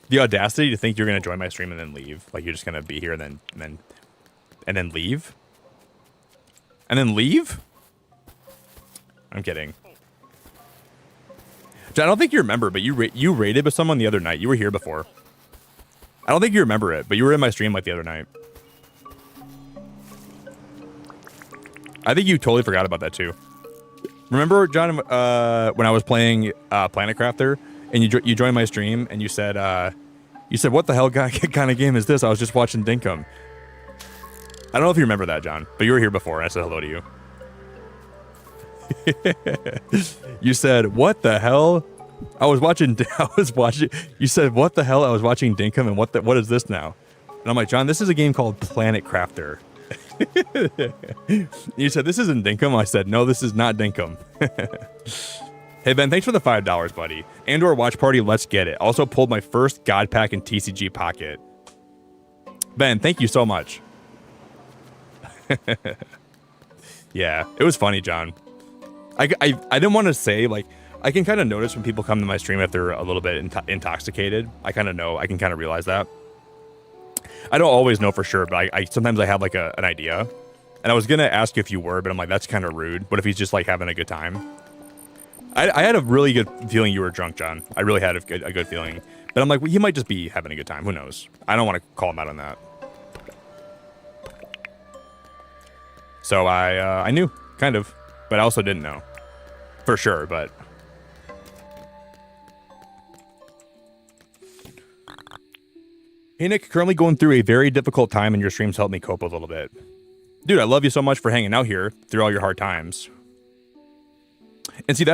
The audacity to think you're gonna join my stream and then leave. Like you're just gonna be here and then leave? And then leave? I'm kidding. John, I don't think you remember, but you raided with someone the other night. You were here before. I don't think you remember it, but you were in my stream like the other night. I think you totally forgot about that too. Remember, John, when I was playing Planet Crafter and you joined my stream and you said what the hell kind of game is this? I was just watching Dinkum. I don't know if you remember that, John, but you were here before and I said hello to you. You said, what the hell? You said, what the hell? I was watching Dinkum and what is this now? And I'm like, John, this is a game called Planet Crafter. You said, this isn't Dinkum. I said, no, this is not Dinkum. Hey, Ben, thanks for the $5, buddy. And/or watch party, let's get it. Also pulled my first God Pack in TCG Pocket. Ben, thank you so much. Yeah, it was funny, John. I didn't want to say, like, I can kind of notice when people come to my stream if they're a little bit intoxicated. I kind of know. I can kind of realize that. I don't always know for sure, but I sometimes I have like an idea. And I was going to ask you if you were, but I'm like, that's kind of rude. What if he's just like having a good time? I had a really good feeling you were drunk, John. I really had a good feeling. But I'm like, well, he might just be having a good time. Who knows? I don't want to call him out on that. So I knew, kind of. But I also didn't know. For sure, but... Hey, Nick, currently going through a very difficult time and your streams helped me cope a little bit. Dude, I love you so much for hanging out here through all your hard times. And see,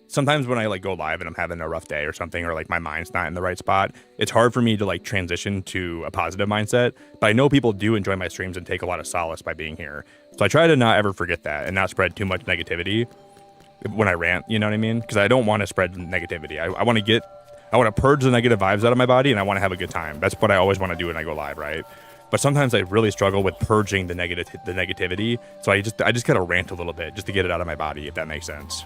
sometimes when I like go live and I'm having a rough day or something, or like my mind's not in the right spot, it's hard for me to like transition to a positive mindset. But I know people do enjoy my streams and take a lot of solace by being here. So I try to not ever forget that and not spread too much negativity when I rant, you know what I mean? Because I don't want to spread negativity. I want to purge the negative vibes out of my body and I want to have a good time. That's what I always want to do when I go live, right? But sometimes I really struggle with purging the negativity. So I just gotta rant a little bit just to get it out of my body, if that makes sense.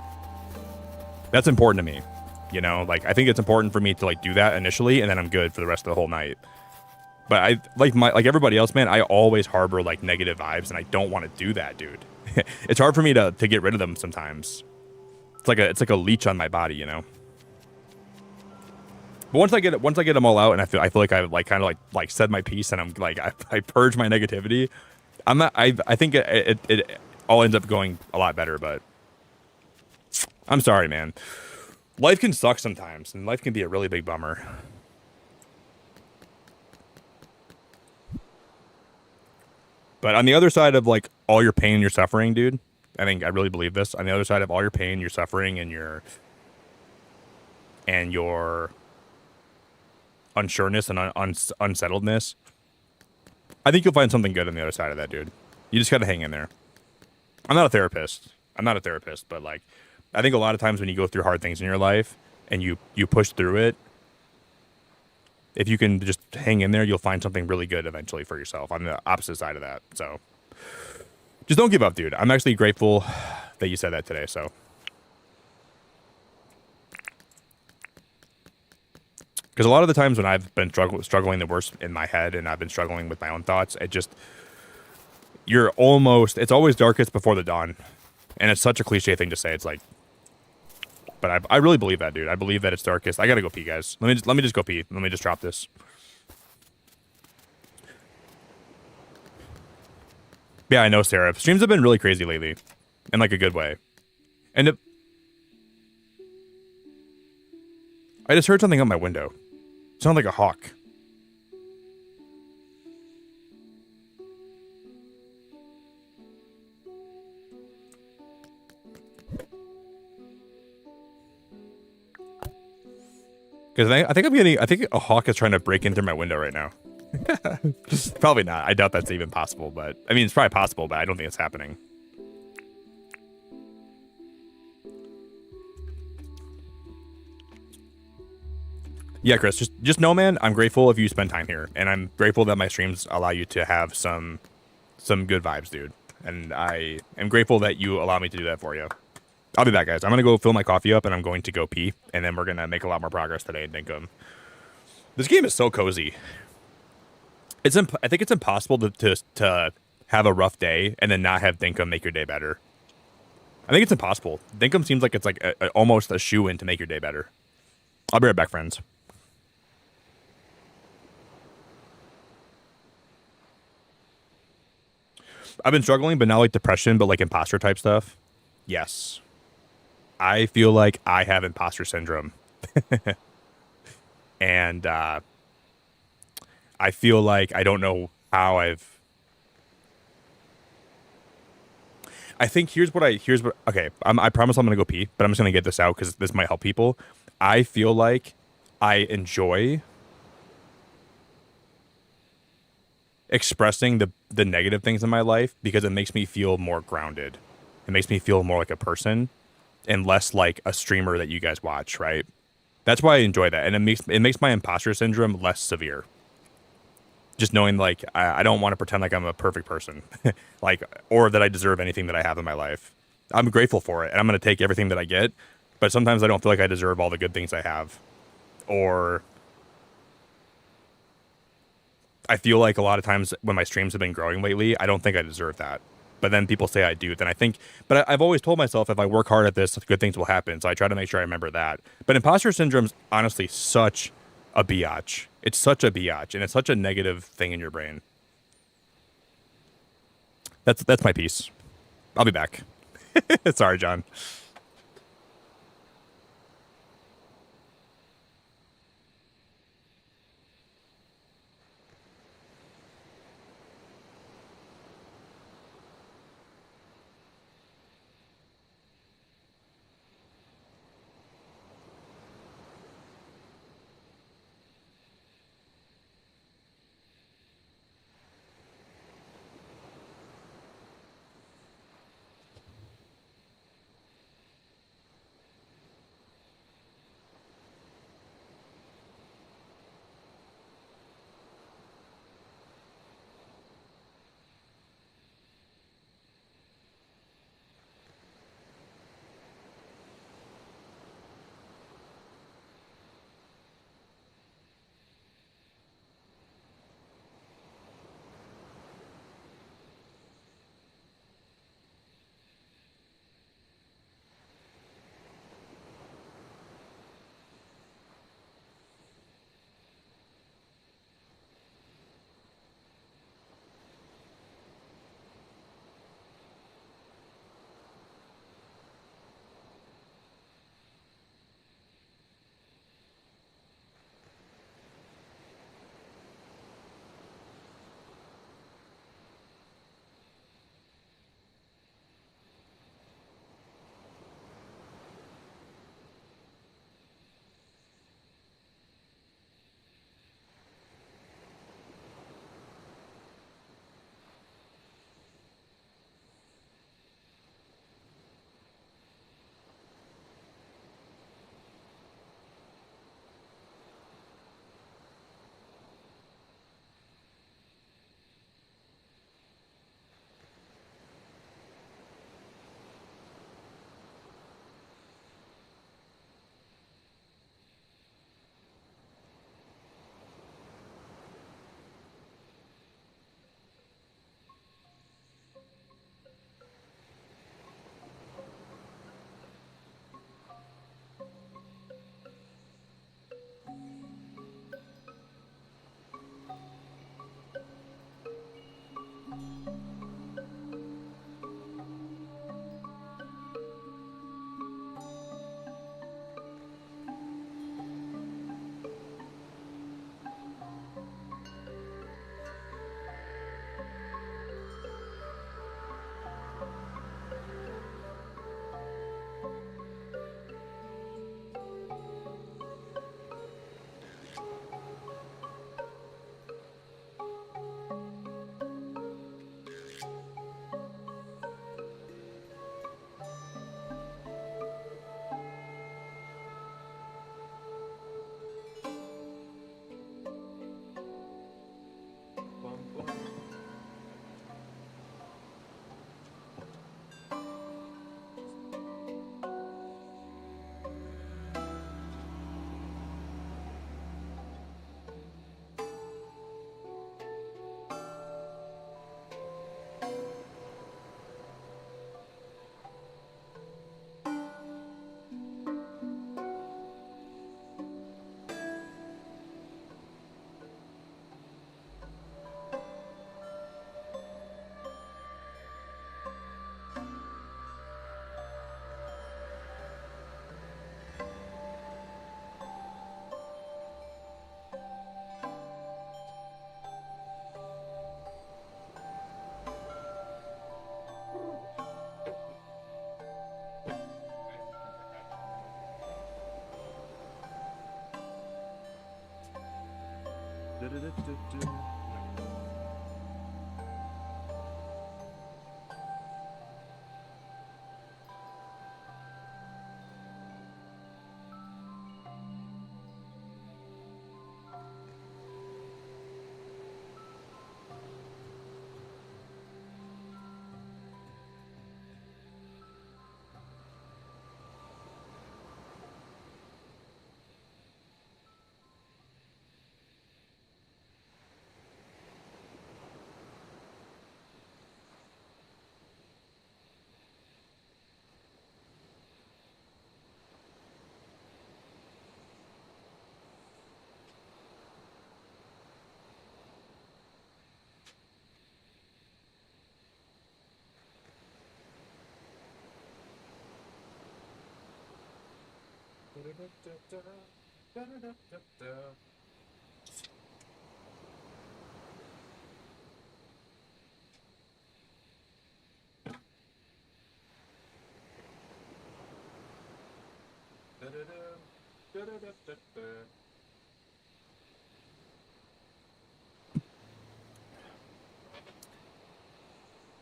That's important to me, you know. Like I think it's important for me to like do that initially, and then I'm good for the rest of the whole night. But I like everybody else, man. I always harbor like negative vibes, and I don't want to do that, dude. It's hard for me to get rid of them sometimes. It's like a leech on my body, you know. But once I get them all out, and I feel like I've like kind of like said my piece, and I'm like I purge my negativity. I think it all ends up going a lot better, but I'm sorry, man. Life can suck sometimes, and life can be a really big bummer. But on the other side of like all your pain and your suffering, dude, I think I really believe this. On the other side of all your pain, your suffering, and your unsureness and unsettledness, I think you'll find something good on the other side of that, dude. You just gotta hang in there. I'm not a therapist, but like, I think a lot of times when you go through hard things in your life and you push through it, if you can just hang in there, you'll find something really good eventually for yourself on the opposite side of that. So just don't give up, dude. I'm actually grateful that you said that today, so. Because a lot of the times when I've been struggling the worst in my head and I've been struggling with my own thoughts, it's always darkest before the dawn. And it's such a cliche thing to say. It's like, but I really believe that, dude. I believe that it's darkest. I gotta go pee, guys. Let me just go pee. Let me just drop this. Yeah, I know, Sarah. Streams have been really crazy lately. In like a good way. And I just heard something out my window. It sounded like a hawk. Because I think a hawk is trying to break in through my window right now. Probably not. I doubt that's even possible, but I mean, it's probably possible, but I don't think it's happening. Yeah, Chris, just know, man, I'm grateful if you spend time here, and I'm grateful that my streams allow you to have some good vibes, dude. And I am grateful that you allow me to do that for you. I'll be back, guys. I'm gonna go fill my coffee up, and I'm going to go pee, and then we're gonna make a lot more progress today in Dinkum. This game is so cozy. I think it's impossible to have a rough day and then not have Dinkum make your day better. I think it's impossible. Dinkum seems like it's like almost a shoe in to make your day better. I'll be right back, friends. I've been struggling, but not like depression, but like imposter type stuff. Yes. I feel like I have imposter syndrome. And I feel like I don't know how I think here's what okay, I promise I'm gonna go pee, but I'm just gonna get this out because this might help people. I feel like I enjoy expressing the negative things in my life because it makes me feel more grounded. It makes me feel more like a person and less like a streamer that you guys watch, right? That's why I enjoy that, and it makes my imposter syndrome less severe. Just knowing like I don't want to pretend like I'm a perfect person, like or that I deserve anything that I have in my life. I'm grateful for it, and I'm going to take everything that I get. But sometimes I don't feel like I deserve all the good things I have, or I feel like a lot of times when my streams have been growing lately, I don't think I deserve that. But then people say I do. Then I think, but I've always told myself if I work hard at this, good things will happen. So I try to make sure I remember that. But imposter syndrome's honestly such a biatch. It's such a biatch, and it's such a negative thing in your brain. That's my piece. I'll be back. Sorry, John.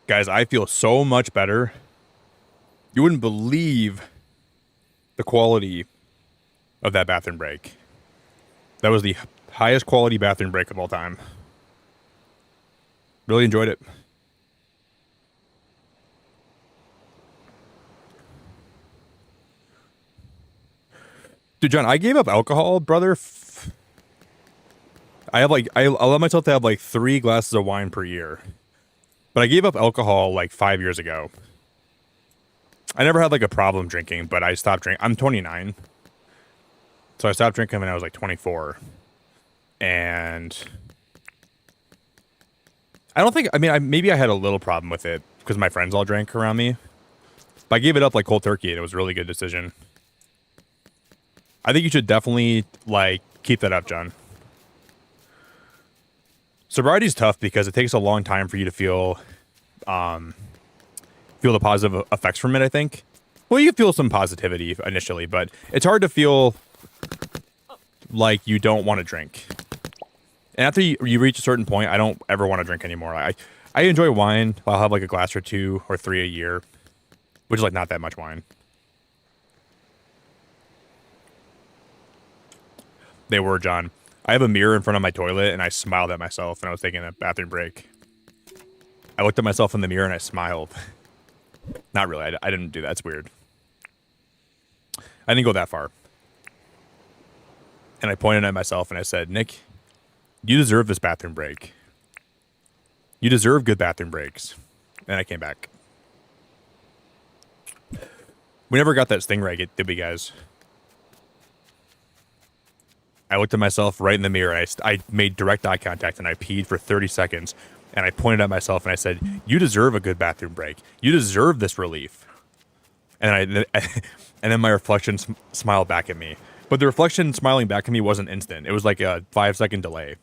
Guys, I feel so much better. You wouldn't believe the quality of that bathroom break. That was the highest quality bathroom break of all time. Really enjoyed it. Dude, John, I gave up alcohol, brother. I allow myself to have like 3 glasses of wine per year. But I gave up alcohol like 5 years ago. I never had like a problem drinking, but I stopped drinking. I'm 29. So I stopped drinking when I was like 24. And I don't think, I mean, maybe I had a little problem with it because my friends all drank around me. But I gave it up like cold turkey and it was a really good decision. I think you should definitely like keep that up, John. Sobriety is tough because it takes a long time for you to feel the positive effects from it, I think. Well, you feel some positivity initially, but it's hard to feel like you don't want to drink. And after you reach a certain point, I don't ever want to drink anymore. I enjoy wine. I'll have like a glass or 2 or 3 a year, which is like not that much wine. They were, John. I have a mirror in front of my toilet, and I smiled at myself when I was taking a bathroom break. I looked at myself in the mirror, and I smiled. Not really. I didn't do that. It's weird. I didn't go that far. And I pointed at myself, and I said, Nick, you deserve this bathroom break. You deserve good bathroom breaks. And I came back. We never got that Stingray, did we, guys? I looked at myself right in the mirror, and I made direct eye contact, and I peed for 30 seconds. And I pointed at myself, and I said, you deserve a good bathroom break. You deserve this relief. And and then my reflection smiled back at me. But the reflection smiling back at me wasn't instant. It was like a 5-second delay.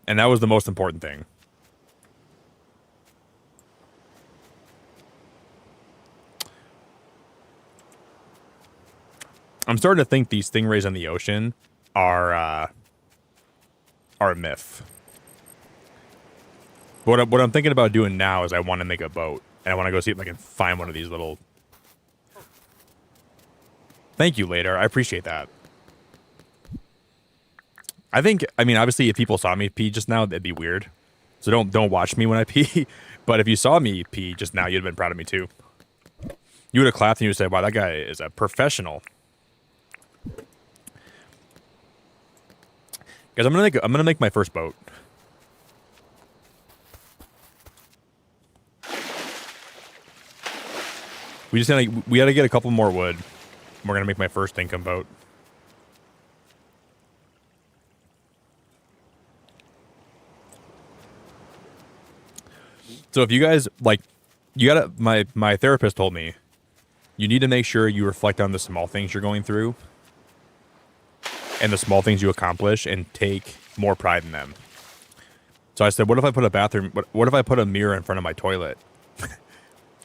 And that was the most important thing. I'm starting to think these stingrays in the ocean are a myth. What I'm thinking about doing now is I want to make a boat. And I want to go see if I can find one of these little... Thank you, later. I appreciate that. I mean, obviously, if people saw me pee just now, that'd be weird. So don't watch me when I pee. But if you saw me pee just now, you'd have been proud of me too. You would have clapped and you would say, wow, that guy is a professional. Guys, I'm gonna make my first boat. We gotta get a couple more wood. We're gonna make my first Dinkum boat. So if you guys like, you gotta. My therapist told me you need to make sure you reflect on the small things you're going through and the small things you accomplish and take more pride in them. So I said, what if I put a bathroom? What if I put a mirror in front of my toilet?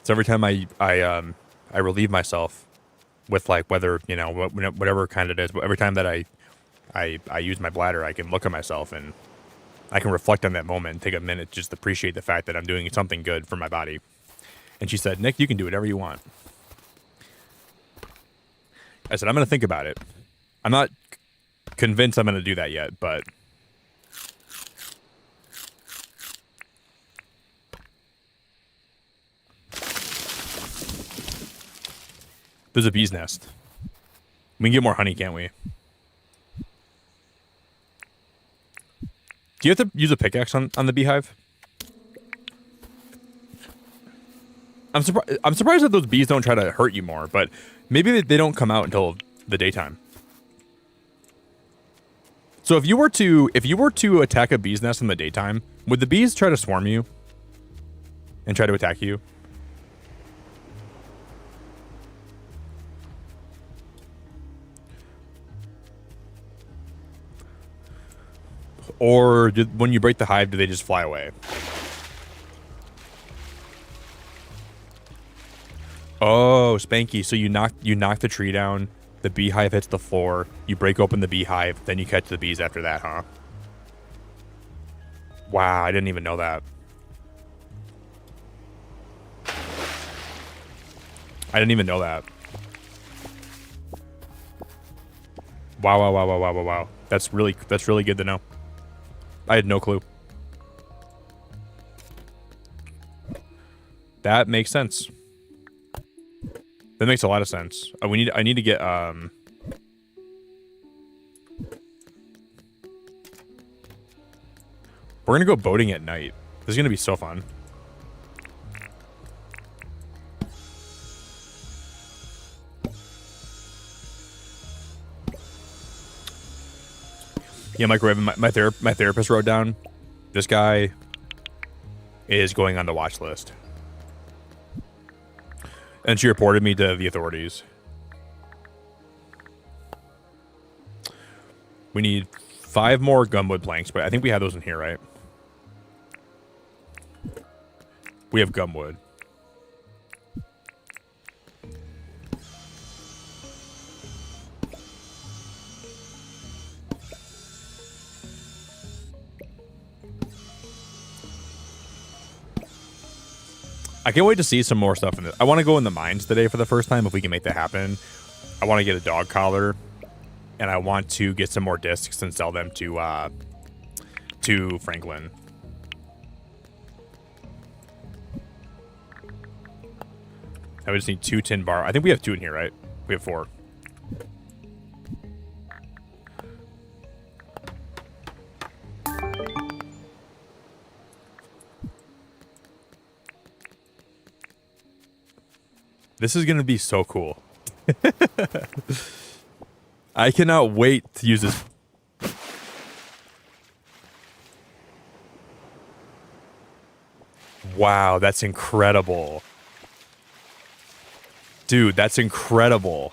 So every time I relieve myself with like whether, you know, whatever kind it is. But every time that I use my bladder, I can look at myself and I can reflect on that moment and take a minute just to appreciate the fact that I'm doing something good for my body. And she said, Nick, you can do whatever you want. I said, I'm going to think about it. I'm not convinced I'm going to do that yet, but there's a bee's nest. We can get more honey, can't we? Do you have to use a pickaxe on the beehive? I'm surprised that those bees don't try to hurt you more, but maybe they don't come out until the daytime. So if you were to attack a bee's nest in the daytime, would the bees try to swarm you and try to attack you? Or when you break the hive, do they just fly away? Oh, Spanky. So you knock the tree down, the beehive hits the floor, you break open the beehive, then you catch the bees after that, huh? Wow, I didn't even know that. I didn't even know that. Wow. That's really good to know. I had no clue. That makes sense. That makes a lot of sense. I need to get we're gonna go boating at night. This is gonna be so fun. Yeah, microwave. My therapist wrote down, this guy is going on the watch list. And she reported me to the authorities. We need 5 more gumwood planks, but I think we have those in here, right? We have gumwood. I can't wait to see some more stuff in this. I want to go in the mines today for the first time if we can make that happen. I want to get a dog collar, and I want to get some more discs and sell them to Franklin. I would just need 2 tin bar. I think we have 2 in here, right? We have 4. This is going to be so cool. I cannot wait to use this. Wow, that's incredible. Dude, that's incredible.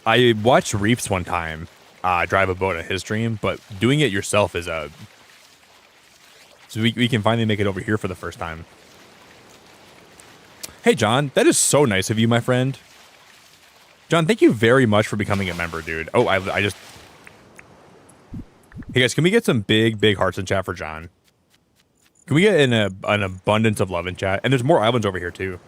I watched Reefs one time drive a boat on his stream, but doing it yourself is a... So we can finally make it over here for the first time. Hey, John, that is so nice of you, my friend. John, thank you very much for becoming a member, dude. Oh, I just... Hey, guys, can we get some big hearts in chat for John? Can we get an abundance of love in chat? And there's more islands over here, too.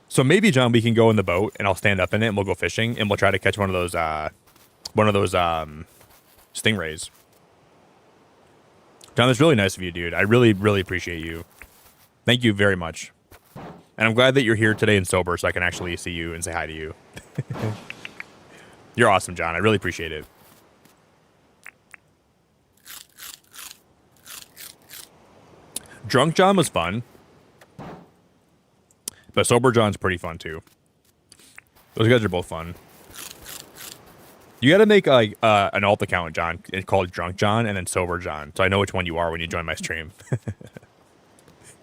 So maybe, John, we can go in the boat, and I'll stand up in it, and we'll go fishing, and we'll try to catch one of those stingrays. John, that's really nice of you, dude. I really appreciate you. Thank you very much. And I'm glad that you're here today and sober so I can actually see you and say hi to you. You're awesome, John. I really appreciate it. Drunk John was fun. But sober John's pretty fun, too. Those guys are both fun. You got to make like an alt account, John. It's called Drunk John and then Sober John. So I know which one you are when you join my stream.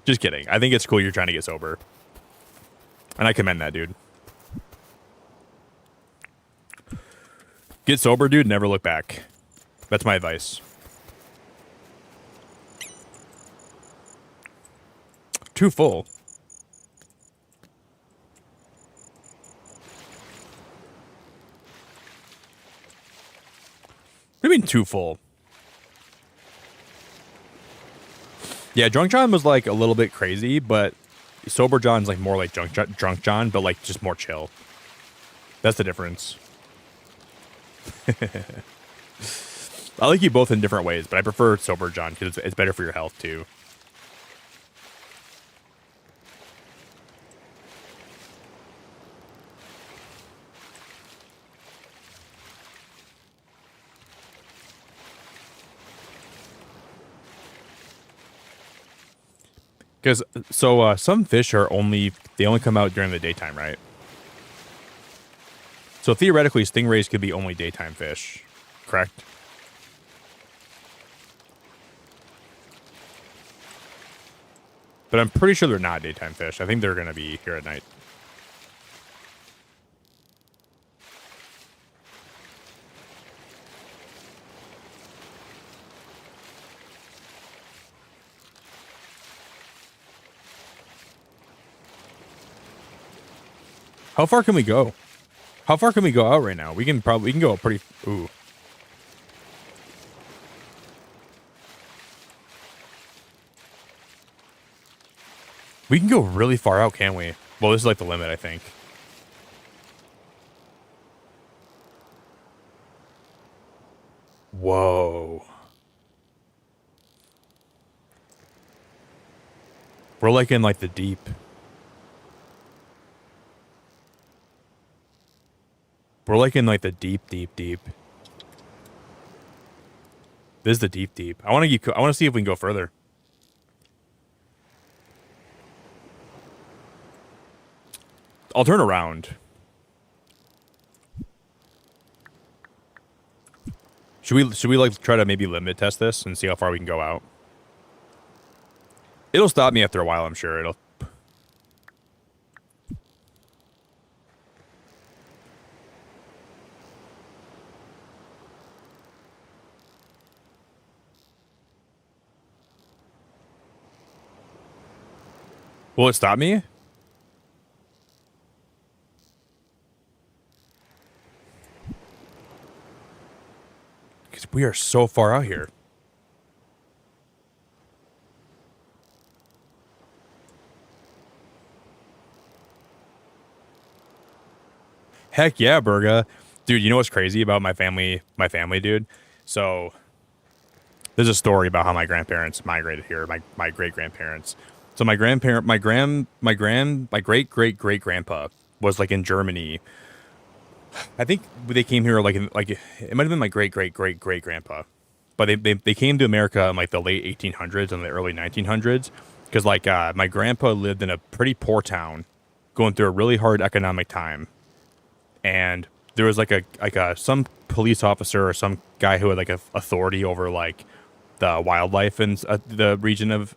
Just kidding. I think it's cool you're trying to get sober. And I commend that, dude. Get sober, dude. Never look back. That's my advice. Too full. too full. Yeah, Drunk John was like a little bit crazy, but Sober John's like more like Drunk John, but like just more chill. That's the difference. I like you both in different ways, but I prefer Sober John because it's better for your health too. Because some fish are only come out during the daytime, right? So theoretically, stingrays could be only daytime fish, correct? But I'm pretty sure they're not daytime fish. I think they're going to be here at night. How far can we go? How far can we go out right now? We can go pretty. Ooh. We can go really far out, can't we? Well, this is like the limit, I think. Whoa. We're like in like the deep. We're like in like the deep. This is the deep. I want to see if we can go further. I'll turn around. Should we like try to maybe limit test this and see how far we can go out? It'll stop me after a while, I'm sure. It'll. Will it stop me? Because we are so far out here. Heck yeah, Burga. Dude, you know what's crazy about my family, dude? So there's a story about how my grandparents migrated here, my great grandparents. So my great great grandpa was like in Germany. I think they came here like it might have been my great grandpa, but they came to America in like the late 1800s and the early 1900s because like my grandpa lived in a pretty poor town, going through a really hard economic time, and there was like some police officer or some guy who had like a authority over like the wildlife in the region of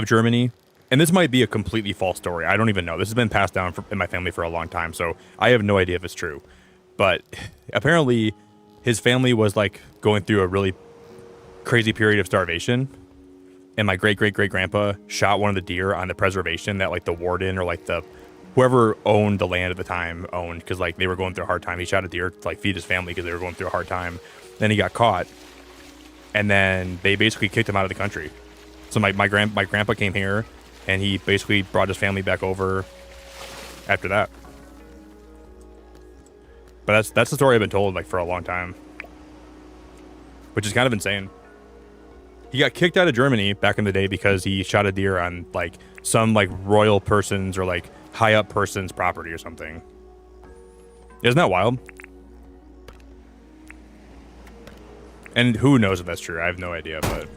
Germany. And this might be a completely false story. I don't even know. This has been passed down in my family for a long time, so I have no idea if it's true. But apparently, his family was like going through a really crazy period of starvation, and my great grandpa shot one of the deer on the preservation that like the warden or like the whoever owned the land at the time owned, because like they were going through a hard time. He shot a deer to like feed his family because they were going through a hard time. Then he got caught, and then they basically kicked him out of the country. So my grandpa came here, and he basically brought his family back over after that. But that's the story I've been told like for a long time, which is kind of insane. He got kicked out of Germany back in the day because he shot a deer on like some like royal person's or like high up person's property or something. Isn't that wild? And who knows if that's true? I have no idea, but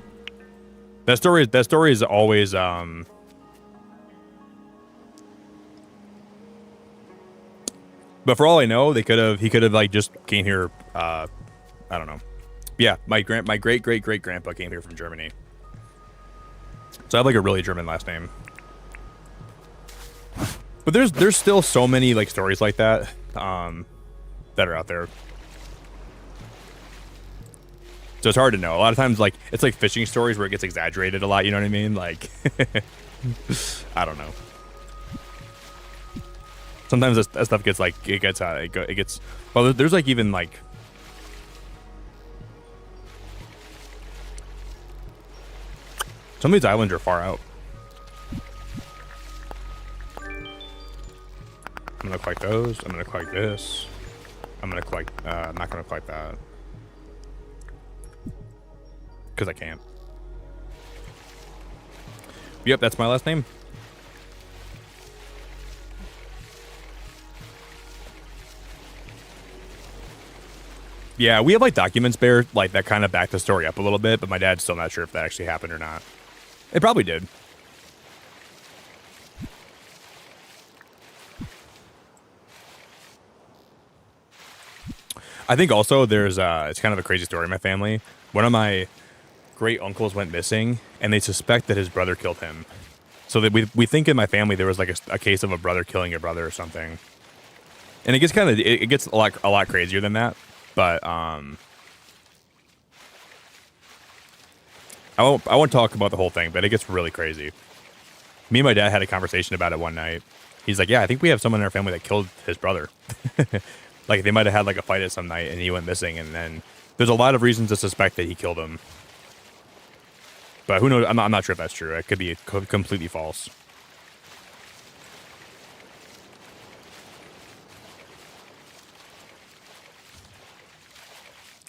that story is always but for all I know, he could have like just came here. I don't know. Yeah, my great grandpa came here from Germany, so I have like a really German last name. But there's still so many like stories like that that are out there. So it's hard to know. A lot of times, like it's like fishing stories where it gets exaggerated a lot. You know what I mean? Like, I don't know. Sometimes that stuff gets like it gets. Well, there's like even like Some of these islands are far out. I'm gonna collect those. I'm gonna collect this. I'm gonna collect, I'm not gonna collect that. Because I can't. Yep, that's my last name. Yeah, we have like documents there, like that kind of back the story up a little bit, but my dad's still not sure if that actually happened or not. It probably did. I think also there's it's kind of a crazy story in my family. One of my great uncles went missing, and they suspect that his brother killed him. So that we think in my family there was like a case of a brother killing a brother or something. And it gets kind of it gets a lot crazier than that. But I won't talk about the whole thing, but it gets really crazy. Me and my dad had a conversation about it one night. He's like, "Yeah, I think we have someone in our family that killed his brother." Like they might have had like a fight at some night, and he went missing. And then there's a lot of reasons to suspect that he killed him. But who knows? I'm not sure if that's true. It could be completely false.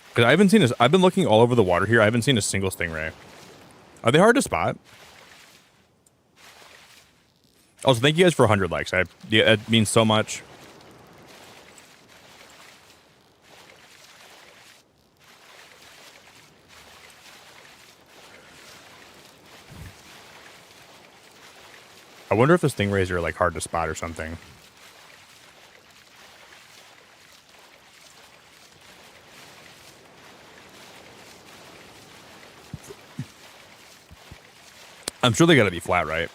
Because I haven't seen this. I've been looking all over the water here. I haven't seen a single stingray. Are they hard to spot? Also, thank you guys for 100 likes. Yeah, it means so much. I wonder if the stingrays are like hard to spot or something. I'm sure they gotta be flat, right?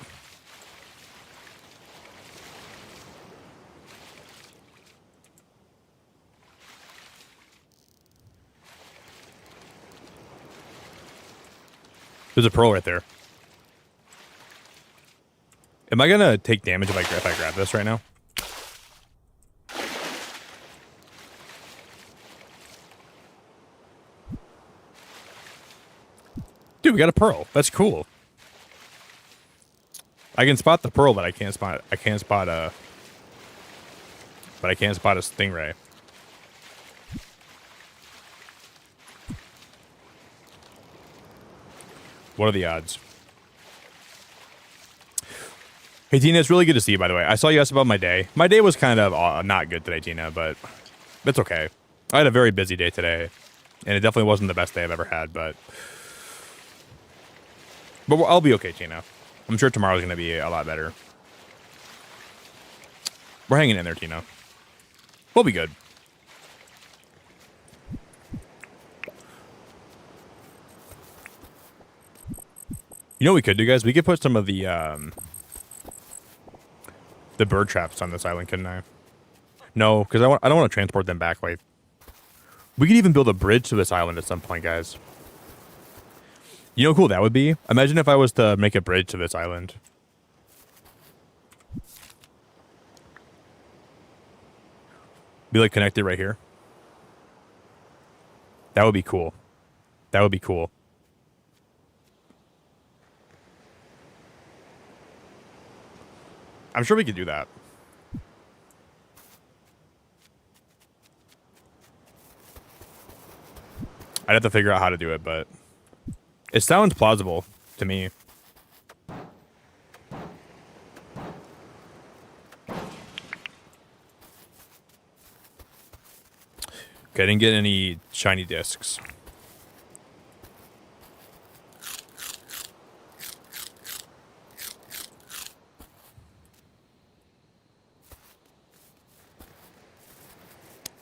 There's a pearl right there. Am I gonna take damage if I grab this right now? Dude, we got a pearl. That's cool. I can spot the pearl, but I can't spot a stingray. What are the odds? Hey, Tina, it's really good to see you, by the way. I saw you asked about my day. My day was kind of not good today, Tina, but it's okay. I had a very busy day today, and it definitely wasn't the best day I've ever had, but I'll be okay, Tina. I'm sure tomorrow's going to be a lot better. We're hanging in there, Tina. We'll be good. You know what we could do, guys? We could put some of the bird traps on this island, couldn't I? No, because I don't want to transport them back. Like, we could even build a bridge to this island at some point, guys. You know how cool that would be? Imagine if I was to make a bridge to this island. Be like connected right here. That would be cool. That would be cool. I'm sure we could do that. I'd have to figure out how to do it, but it sounds plausible to me. Okay, I didn't get any shiny discs.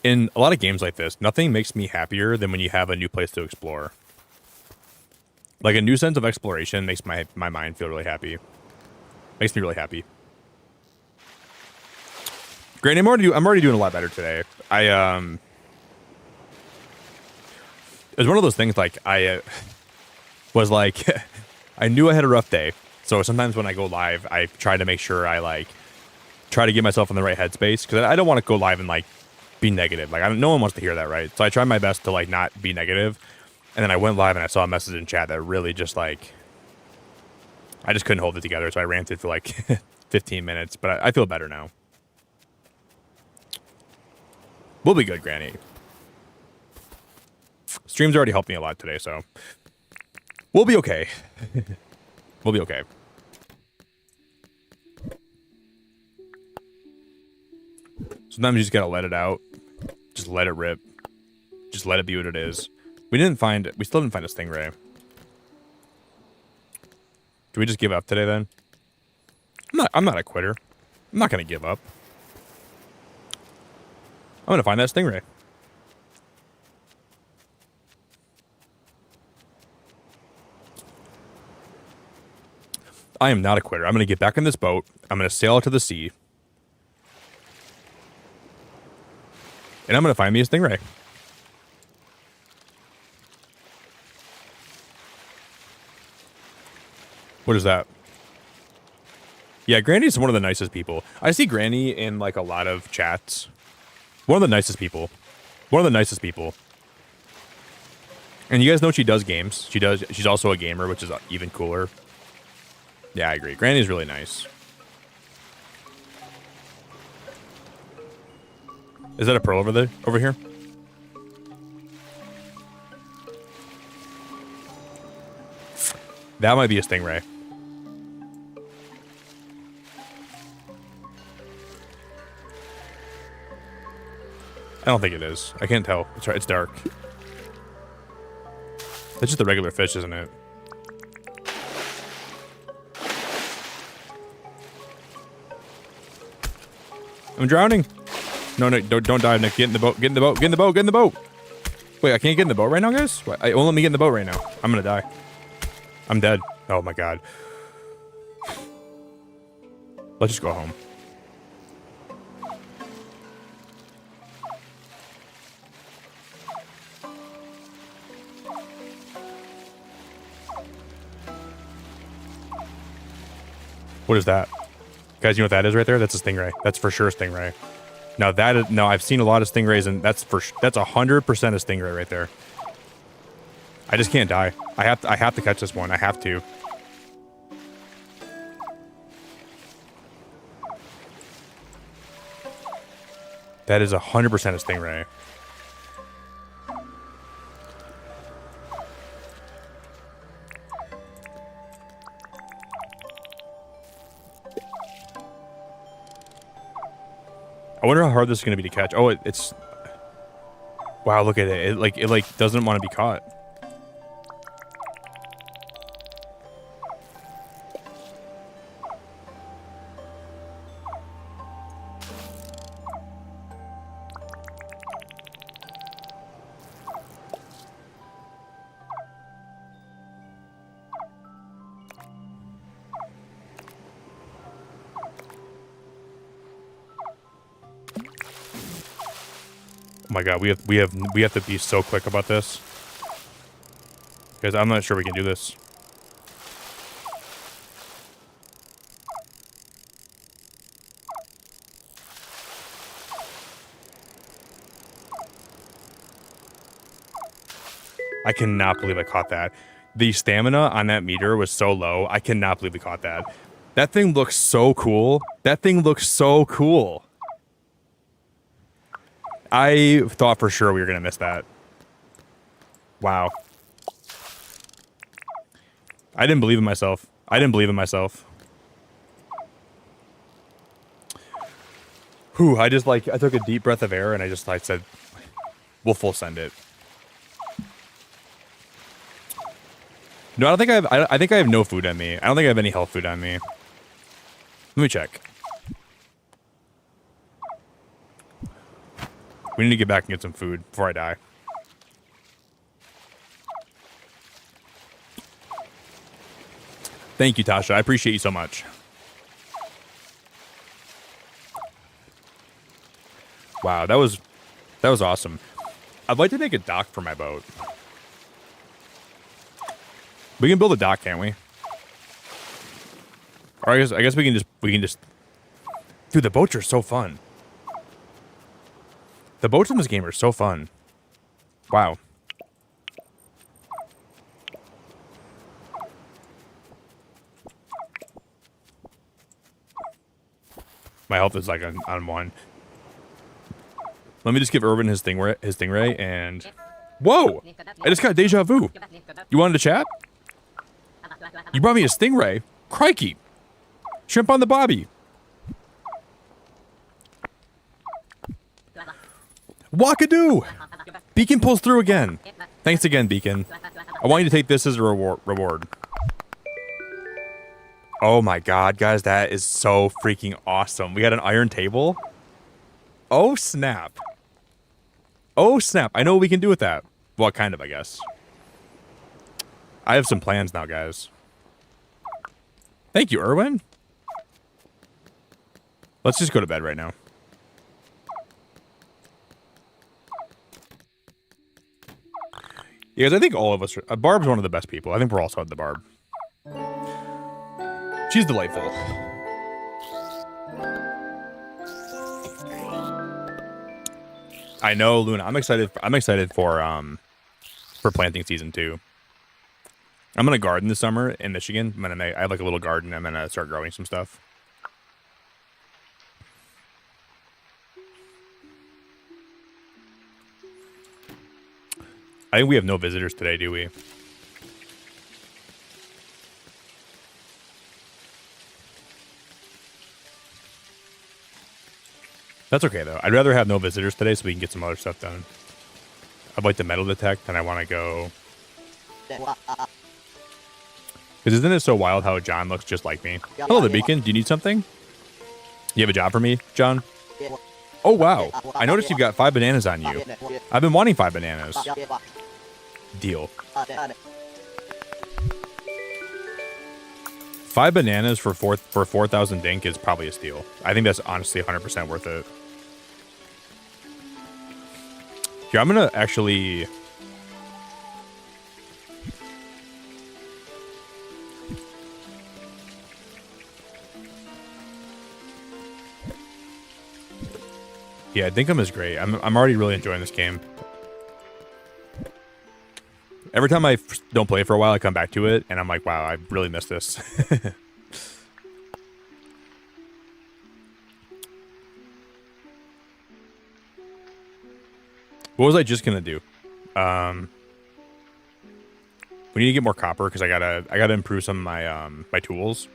In a lot of games like this, nothing makes me happier than when you have a new place to explore. Like a new sense of exploration makes my mind feel really happy. Makes me really happy. Great, I'm already doing a lot better today. It was one of those things like I was like I knew I had a rough day. So sometimes when I go live, I try to make sure I try to get myself in the right headspace because I don't want to go live and be negative. No one wants to hear that, right? So I try my best to not be negative. And then I went live and I saw a message in chat that really just I just couldn't hold it together, so I ranted for like 15 minutes, but I feel better now. We'll be good, Granny. Streams already helped me a lot today, so we'll be okay. We'll be okay. Sometimes you just gotta let it out. Just let it rip. Just let it be what it is. We still didn't find a Stingray. Do we just give up today then? I'm not a quitter. I'm not gonna give up. I'm gonna find that Stingray. I am not a quitter. I'm gonna get back in this boat. I'm gonna sail out to the sea. And I'm gonna find me a Stingray. What is that? Yeah, Granny's one of the nicest people. I see Granny in like a lot of chats. One of the nicest people. One of the nicest people. And you guys know she does games. She's also a gamer, which is even cooler. Yeah, I agree. Granny's really nice. Is that a pearl over here? That might be a Stingray. I don't think it is. I can't tell. It's dark. That's just a regular fish, isn't it? I'm drowning. No, don't dive, Nick. Get in the boat. Get in the boat. Get in the boat. Get in the boat. Wait, I can't get in the boat right now, guys? What? Won't let me get in the boat right now. I'm gonna die. I'm dead. Oh my god. Let's just go home. What is that? Guys, you know what that is right there? That's a Stingray. That's for sure a Stingray. Now that is, no, I've seen a lot of Stingrays, and that's 100% a Stingray right there. I just can't die. I have to catch this one. I have to. That is 100% a Stingray. I wonder how hard this is going to be to catch. Oh, it's... Wow, look at it. It like doesn't want to be caught. Oh my god, we have to be so quick about this. Because I'm not sure we can do this. I cannot believe I caught that. The stamina on that meter was so low. I cannot believe we caught that. That thing looks so cool. That thing looks so cool. I thought for sure we were going to miss that. Wow. I didn't believe in myself. I didn't believe in myself. Whew, I took a deep breath of air and I said, we'll full send it. No, I think I have no food on me. I don't think I have any health food on me. Let me check. We need to get back and get some food before I die. Thank you, Tasha. I appreciate you so much. Wow, that was awesome. I'd like to make a dock for my boat. We can build a dock, can't we? Or I guess we can just. Dude, the boats are so fun. The boats in this game are so fun. Wow. My health is like on 1. Let me just give Urban his Stingray, and... Whoa! I just got deja vu. You wanted to chat? You brought me a Stingray? Crikey! Shrimp on the bobby. Wackadoo! Beacon pulls through again. Thanks again, Beacon. I want you to take this as a reward. Oh my god, guys, that is so freaking awesome. We got an iron table. Oh, snap. Oh, snap. I know what we can do with that. Well, kind of, I guess. I have some plans now, guys. Thank you, Erwin. Let's just go to bed right now. Yeah, guys, I think all of us are... Barb's one of the best people. I think we're also at the Barb. She's delightful. I know, Luna. I'm excited for planting season 2. I'm gonna garden this summer in Michigan. I have like a little garden. I'm gonna start growing some stuff. I think we have no visitors today, do we? That's okay, though. I'd rather have no visitors today so we can get some other stuff done. I'd like to metal detect, and I want to go... Because isn't it so wild how John looks just like me? Hello, the Beacon. Do you need something? You have a job for me, John? Oh, wow. I noticed you've got 5 bananas on you. I've been wanting 5 bananas. Deal. 5 bananas for 4,000 dink is probably a steal. I think that's honestly 100% worth it. Here, I'm gonna actually... Yeah, Dinkum is great. I'm already really enjoying this game. Every time I don't play for a while, I come back to it, and I'm like, wow, I really missed this. What was I just gonna do? We need to get more copper because I gotta improve some of my my tools.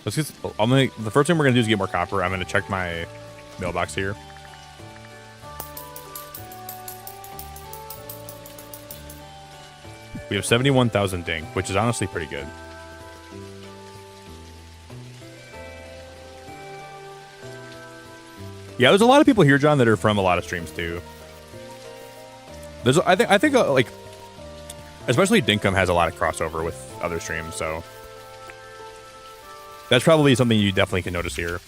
Let's get. The first thing we're gonna do is get more copper. I'm gonna check my mailbox here. We have 71,000 ding, which is honestly pretty good. Yeah, there's a lot of people here, John, that are from a lot of streams too. I think like, especially Dinkum has a lot of crossover with other streams, so that's probably something you definitely can notice here.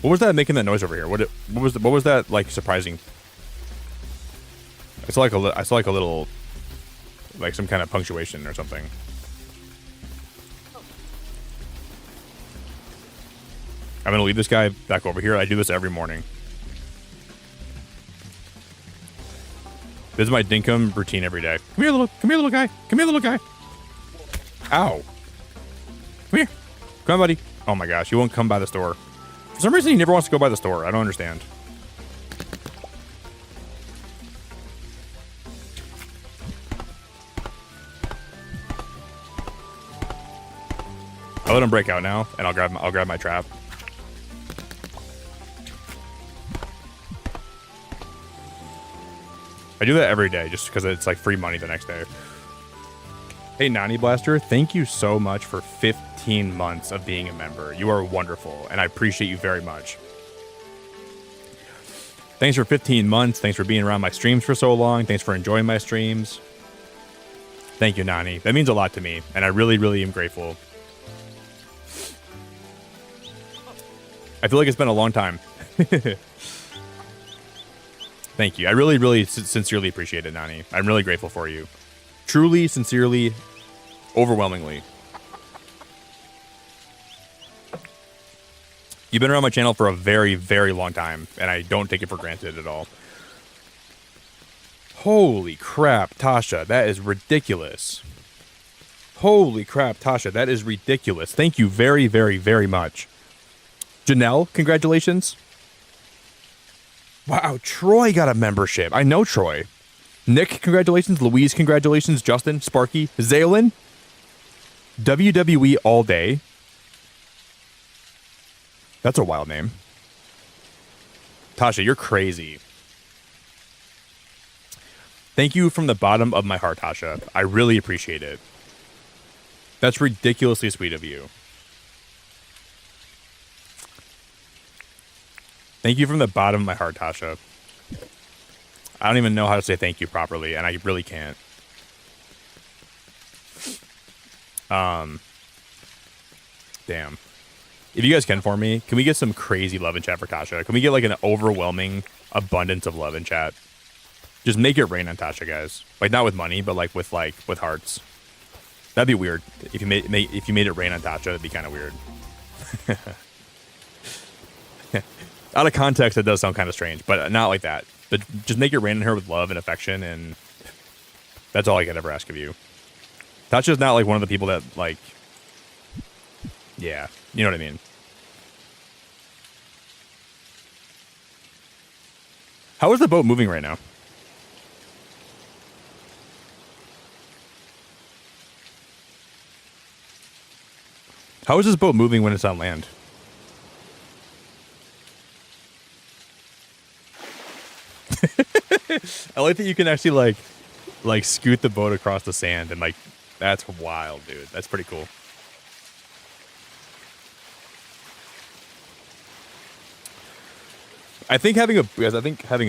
What was that making that noise over here? What was that like surprising? I saw like a little, like some kind of punctuation or something. I'm gonna leave this guy back over here. I do this every morning. This is my Dinkum routine every day. Come here, little guy. Come here, little guy. Ow. Come here. Come on, buddy. Oh my gosh, he won't come by the store. For some reason, he never wants to go by the store. I don't understand. I'll let him break out now, and I'll grab my trap. I do that every day just because it's like free money the next day. Hey, Nani Blaster, thank you so much for 15 months of being a member. You are wonderful, and I appreciate you very much. Thanks for 15 months. Thanks for being around my streams for so long. Thanks for enjoying my streams. Thank you, Nani. That means a lot to me, and I really, really am grateful. I feel like it's been a long time. Thank you. I really, really sincerely appreciate it, Nani. I'm really grateful for you. Truly, sincerely, overwhelmingly. You've been around my channel for a very, very long time, and I don't take it for granted at all. Holy crap, Tasha, that is ridiculous. Holy crap, Tasha, that is ridiculous. Thank you very, very, very much. Janelle, congratulations. Wow, Troy got a membership. I know Troy. Nick, congratulations. Louise, congratulations. Justin, Sparky, Zaylin, WWE All Day. That's a wild name. Tasha, you're crazy. Thank you from the bottom of my heart, Tasha. I really appreciate it. That's ridiculously sweet of you. Thank you from the bottom of my heart, Tasha. I don't even know how to say thank you properly, and I really can't. Damn. If you guys can for me, can we get some crazy love in chat for Tasha? Can we get like an overwhelming abundance of love in chat? Just make it rain on Tasha, guys. Like not with money, but like with hearts. That'd be weird. If you made it rain on Tasha, that'd be kind of weird. Out of context, it does sound kind of strange, but not like that. But just make it rain on her with love and affection, and that's all I could ever ask of you. Tasha's not like one of the people that like, yeah, you know what I mean. How is the boat moving right now? How is this boat moving when it's on land? I like that you can actually like scoot the boat across the sand, and like that's wild, dude. That's pretty cool. I think having a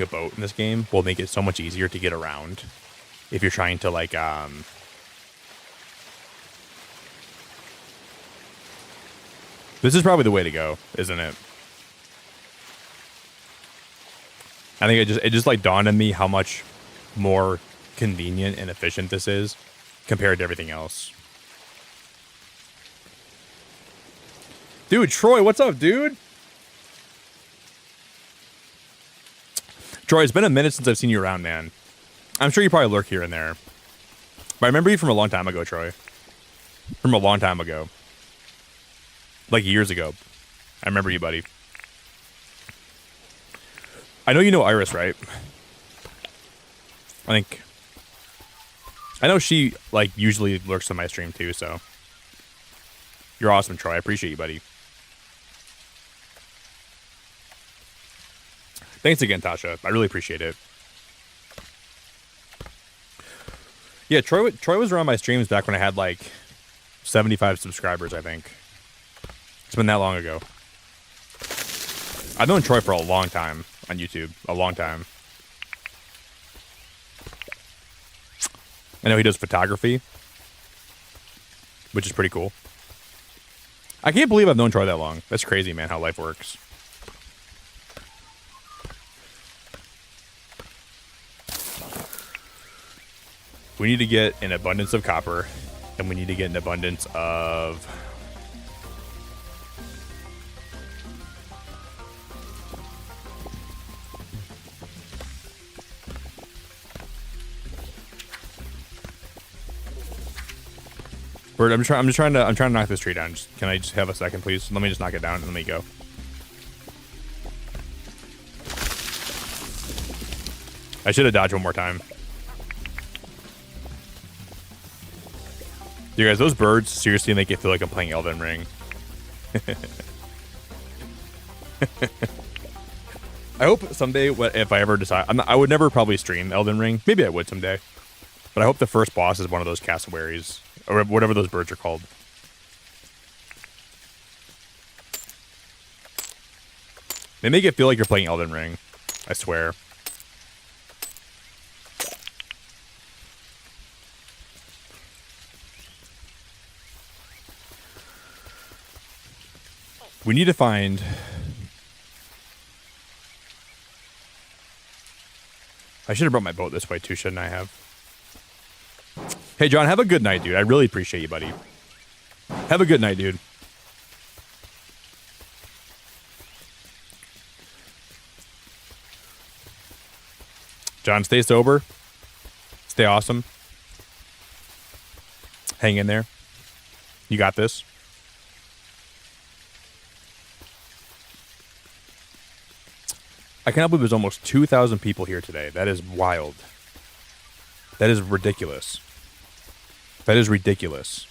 boat in this game will make it so much easier to get around if you're trying to like this is probably the way to go, isn't it? I think it just like dawned on me how much more convenient and efficient this is compared to everything else. Dude, Troy, what's up, dude? Troy, it's been a minute since I've seen you around, man. I'm sure you probably lurk here and there. But I remember you from a long time ago, Troy. From a long time ago. Like years ago. I remember you, buddy. I know you know Iris, right? I know she like usually lurks on my stream too, so you're awesome, Troy. I appreciate you, buddy. Thanks again, Tasha. I really appreciate it. Yeah, Troy was around my streams back when I had like 75 subscribers, I think. It's been that long ago. I've known Troy for a long time on YouTube. A long time. I know he does photography, which is pretty cool. I can't believe I've known Troy that long. That's crazy, man, how life works. We need to get an abundance of copper, and we need to get an abundance of... Bird, I'm trying to knock this tree down. Can I just have a second, please? Let me just knock it down and let me go. I should have dodged one more time. You guys, those birds seriously make it feel like I'm playing Elden Ring. I hope someday, if I ever decide, I would never probably stream Elden Ring. Maybe I would someday. But I hope the first boss is one of those cassowaries. Or whatever those birds are called. They make it feel like you're playing Elden Ring. I swear. We need to find... I should have brought my boat this way too, shouldn't I have? Hey, John, have a good night, dude. I really appreciate you, buddy. Have a good night, dude. John, stay sober. Stay awesome. Hang in there. You got this. I cannot believe there's almost 2,000 people here today. That is wild. That is ridiculous. That is ridiculous.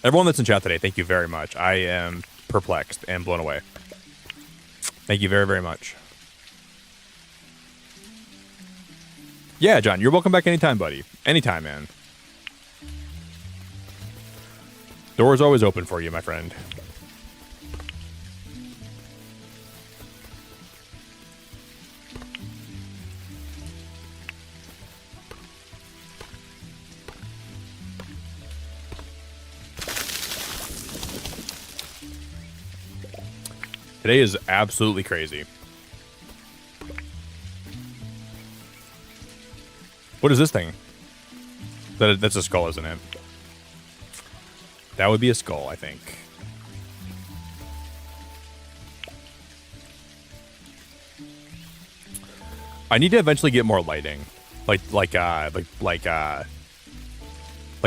Everyone that's in chat today, thank you very much. I am perplexed and blown away. Thank you very, very much. Yeah, John, you're welcome back anytime, buddy. Anytime, man. Door's always open for you, my friend. Today is absolutely crazy. What is this thing? That's a skull, isn't it? That would be a skull, I think. I need to eventually get more lighting, like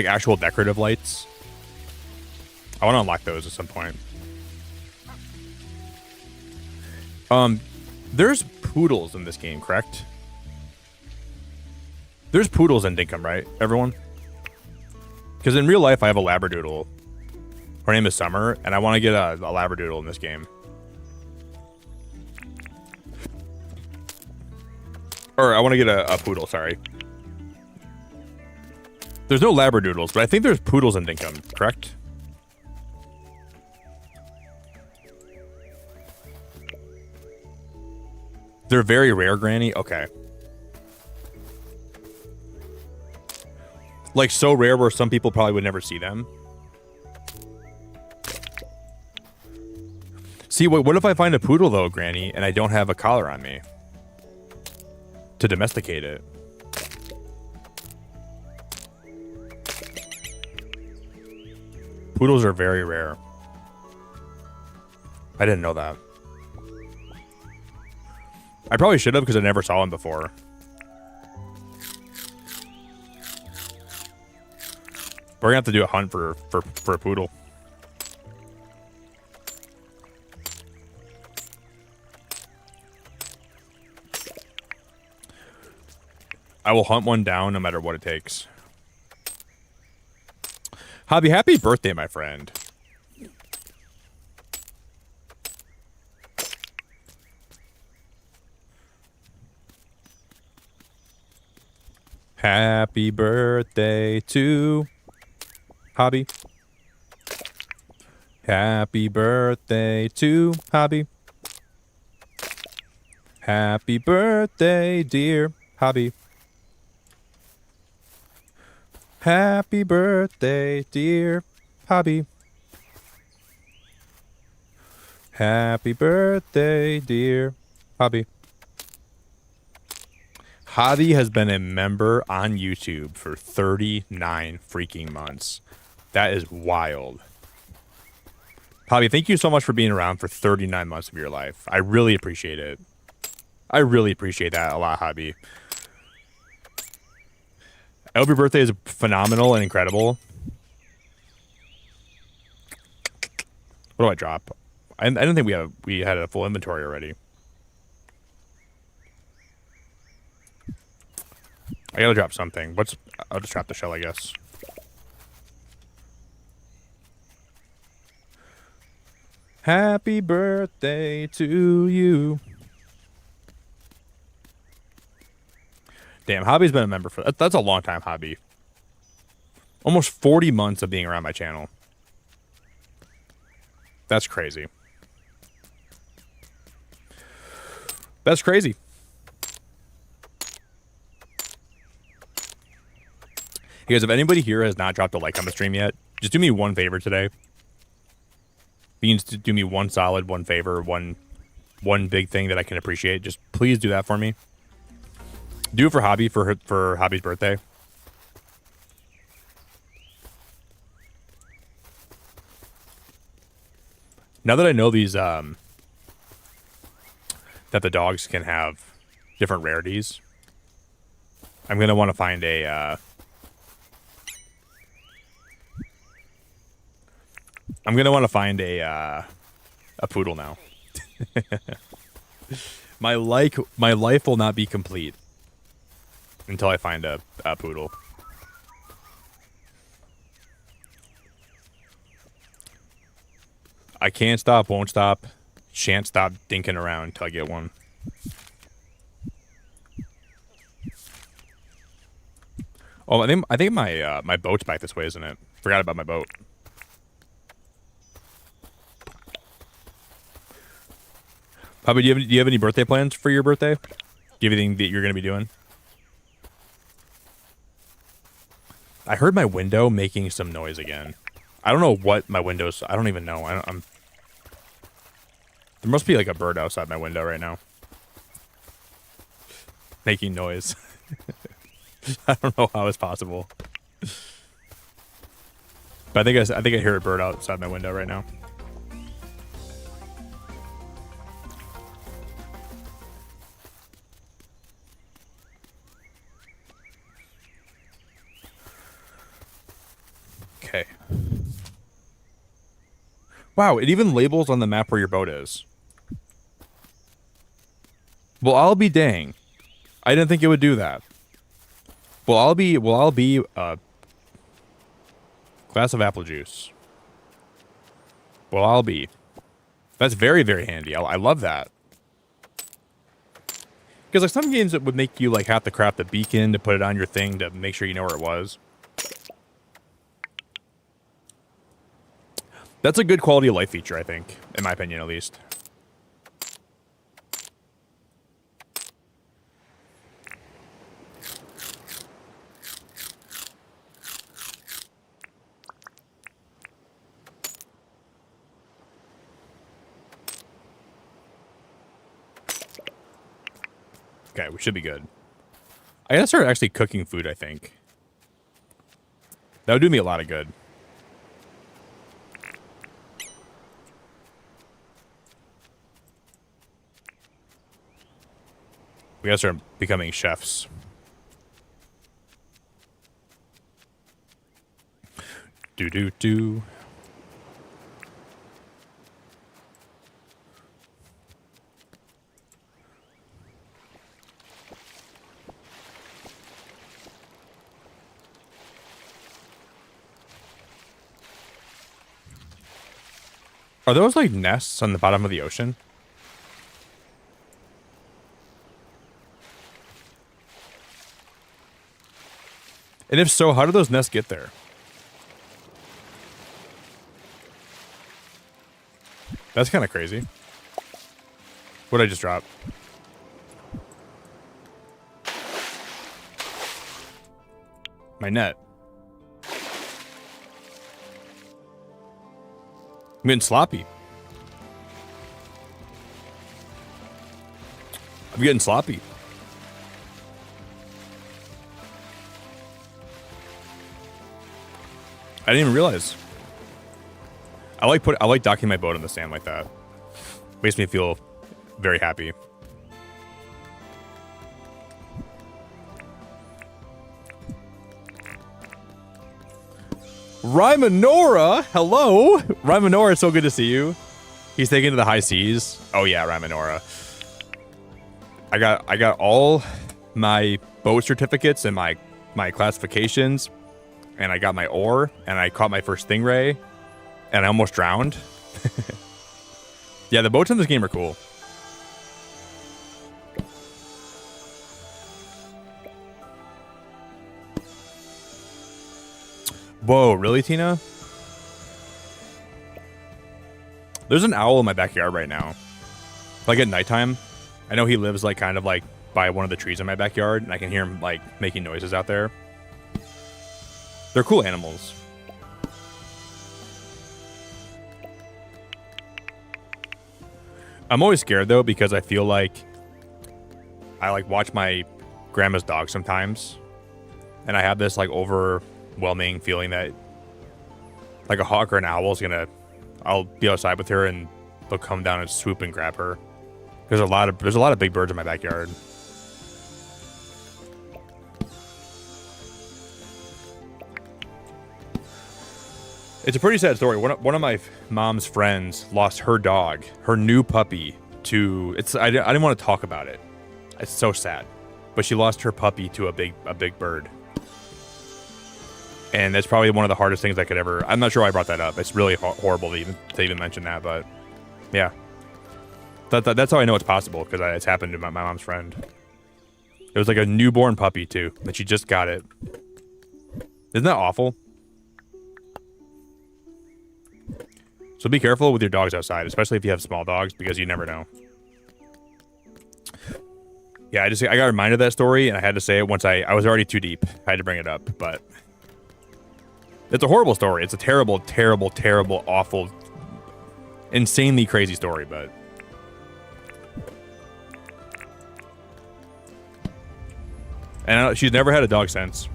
actual decorative lights. I want to unlock those at some point. There's poodles in this game, correct? There's poodles in Dinkum, right, everyone? Because in real life, I have a Labradoodle. Her name is Summer, and I want to get a Labradoodle in this game. Or I want to get a poodle, sorry. There's no Labradoodles, but I think there's poodles in Dinkum, correct? They're very rare, Granny? Okay. Like, so rare where some people probably would never see them. See, what if I find a poodle, though, Granny, and I don't have a collar on me? To domesticate it. Poodles are very rare. I didn't know that. I probably should have because I never saw him before. We're gonna have to do a hunt for a poodle. I will hunt one down no matter what it takes. Hobby, happy birthday, my friend. Happy birthday to Hobby. Happy birthday to Hobby. Happy birthday, dear Hobby. Happy birthday, dear Hobby. Happy birthday, dear Hobby. Hobby has been a member on YouTube for 39 freaking months. That is wild. Hobby, thank you so much for being around for 39 months of your life. I really appreciate it. I really appreciate that a lot, Hobby. I hope your birthday is phenomenal and incredible. What do I drop? I didn't think we had a full inventory already. I gotta drop something. I'll just drop the shell, I guess. Happy birthday to you. Damn, Hobby's been a member for that's a long time, Hobby. Almost 40 months of being around my channel. That's crazy. That's crazy. Hey guys, if anybody here has not dropped a like on the stream yet, just do me one favor today. Beans, to do me one solid, one favor, one big thing that I can appreciate. Just please do that for me. Do it for Hobby, for Hobby's birthday. Now that I know these, that the dogs can have different rarities, I'm gonna want to find a I'm gonna want to find a poodle now. My life will not be complete until I find a poodle. I can't stop, won't stop, shan't stop dinking around until I get one. Oh, I think my my boat's back this way, isn't it? Forgot about my boat. Papa, do you have any birthday plans for your birthday? Do you have anything that you're gonna be doing? I heard my window making some noise again. I don't know what my window's. I don't even know. I'm. There must be like a bird outside my window right now, making noise. I don't know how it's possible, but I think I hear a bird outside my window right now. Okay. Wow, it even labels on the map where your boat is. Well, I'll be dang. I didn't think it would do that. Well, I'll be a glass of apple juice. Well, I'll be. That's very, very handy. I love that. Because like some games that would make you like have to craft a beacon to put it on your thing to make sure you know where it was. That's a good quality of life feature, I think, in my opinion, at least. Okay, we should be good. I gotta start actually cooking food, I think. That would do me a lot of good. We gotta start becoming chefs. Do. Are those like nests on the bottom of the ocean? And if so, how do those nests get there? That's kind of crazy. What did I just drop? My net. I'm getting sloppy. I'm getting sloppy. I didn't even realize. I like docking my boat in the sand like that. Makes me feel very happy. Rymanora, hello. Rymanora, so good to see you. He's taken to the high seas. Oh yeah, Rymanora. I got all my boat certificates and my classifications, and I got my ore, and I caught my first stingray, and I almost drowned. Yeah, the boats in this game are cool. Whoa, really, Tina? There's an owl in my backyard right now. Like at nighttime. I know he lives like kind of like by one of the trees in my backyard, and I can hear him like making noises out there. They're cool animals. I'm always scared though, because I feel like I like watch my grandma's dog sometimes, and I have this like overwhelming feeling that like a hawk or an owl is gonna, I'll be outside with her and they'll come down and swoop and grab her. There's a lot of big birds in my backyard. It's a pretty sad story. One of my mom's friends lost her dog, her new puppy, to I didn't want to talk about it. It's so sad, but she lost her puppy to a big bird, and that's probably one of the hardest things I could ever. I'm not sure why I brought that up. It's really horrible to even mention that, but yeah, that's how I know it's possible because it's happened to my mom's friend. It was like a newborn puppy too, that she just got it. Isn't that awful? So be careful with your dogs outside, especially if you have small dogs, because you never know. Yeah, I got reminded of that story, and I had to say it once I was already too deep. I had to bring it up, but it's a horrible story. It's a terrible, terrible, terrible, awful, insanely crazy story, but and she's never had a dog since.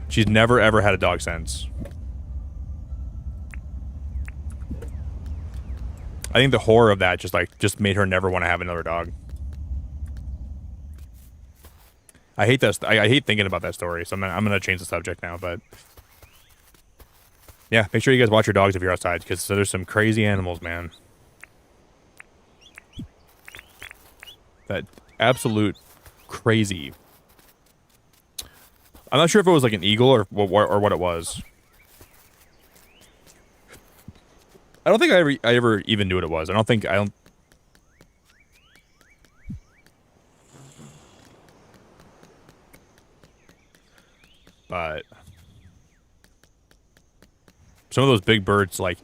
She's never ever had a dog since. I think the horror of that just made her never want to have another dog. I hate that. I hate thinking about that story, so I'm gonna change the subject now. But yeah, make sure you guys watch your dogs if you're outside, because there's some crazy animals, man. That absolute crazy. I'm not sure if it was like an eagle or what it was. I don't think I ever even knew what it was. I don't. But some of those big birds, like,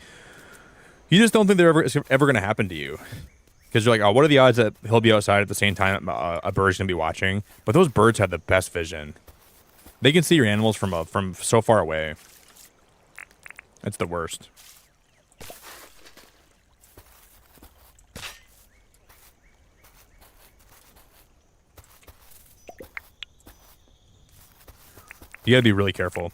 you just don't think they're ever going to happen to you, because you're like, oh, what are the odds that he'll be outside at the same time a bird's going to be watching? But those birds have the best vision. They can see your animals from so far away. It's the worst. You gotta be really careful.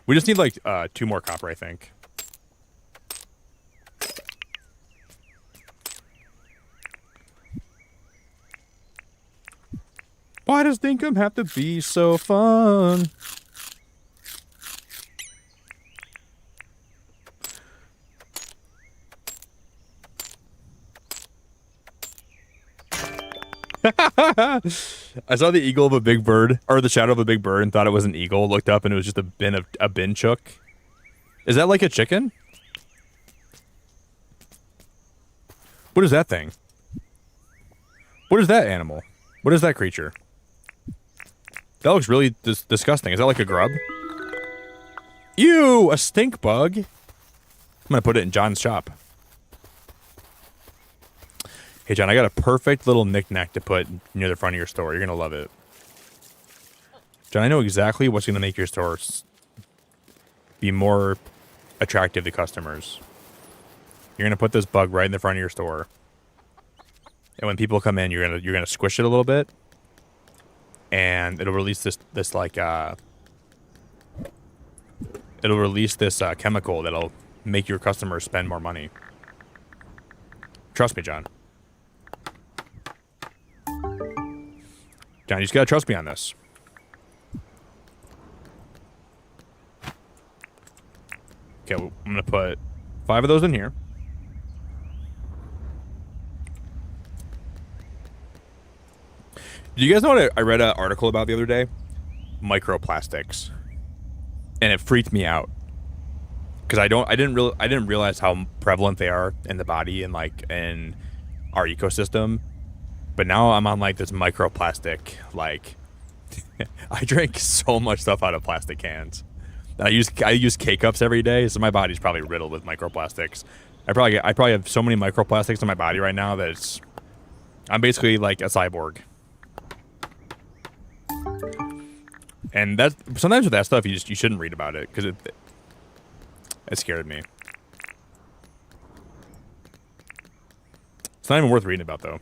We just need like 2 more copper, I think. Why does Dinkum have to be so fun? I saw the eagle of a big bird, or the shadow of a big bird, and thought it was an eagle. Looked up and it was just a bin chook. Is that like a chicken? What is that thing? What is that animal? What is that creature? That looks really disgusting. Is that like a grub? Ew, a stink bug. I'm gonna put it in John's shop. Hey, John, I got a perfect little knick-knack to put near the front of your store. You're going to love it. John, I know exactly what's going to make your store be more attractive to customers. You're going to put this bug right in the front of your store. And when people come in, you're going to squish it a little bit. And it'll release this chemical that'll make your customers spend more money. Trust me, John. John, you just gotta trust me on this. Okay, well, I'm gonna put 5 of those in here. Do you guys know what I read an article about the other day? Microplastics. And it freaked me out. Because I didn't realize how prevalent they are in the body and like in our ecosystem. But now I'm on like this microplastic, like I drink so much stuff out of plastic cans. And I use K-cups every day, so my body's probably riddled with microplastics. I probably have so many microplastics in my body right now that I'm basically like a cyborg. And that sometimes with that stuff you shouldn't read about it, because it scared me. It's not even worth reading about though.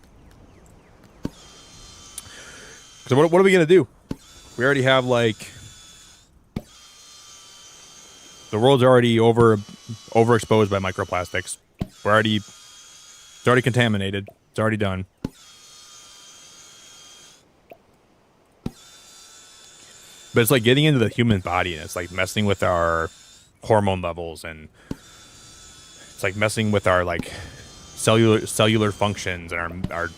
So what are we gonna do? We already have like the world's already overexposed by microplastics. It's already contaminated. It's already done. But it's like getting into the human body, and it's like messing with our hormone levels, and it's like messing with our like cellular functions and our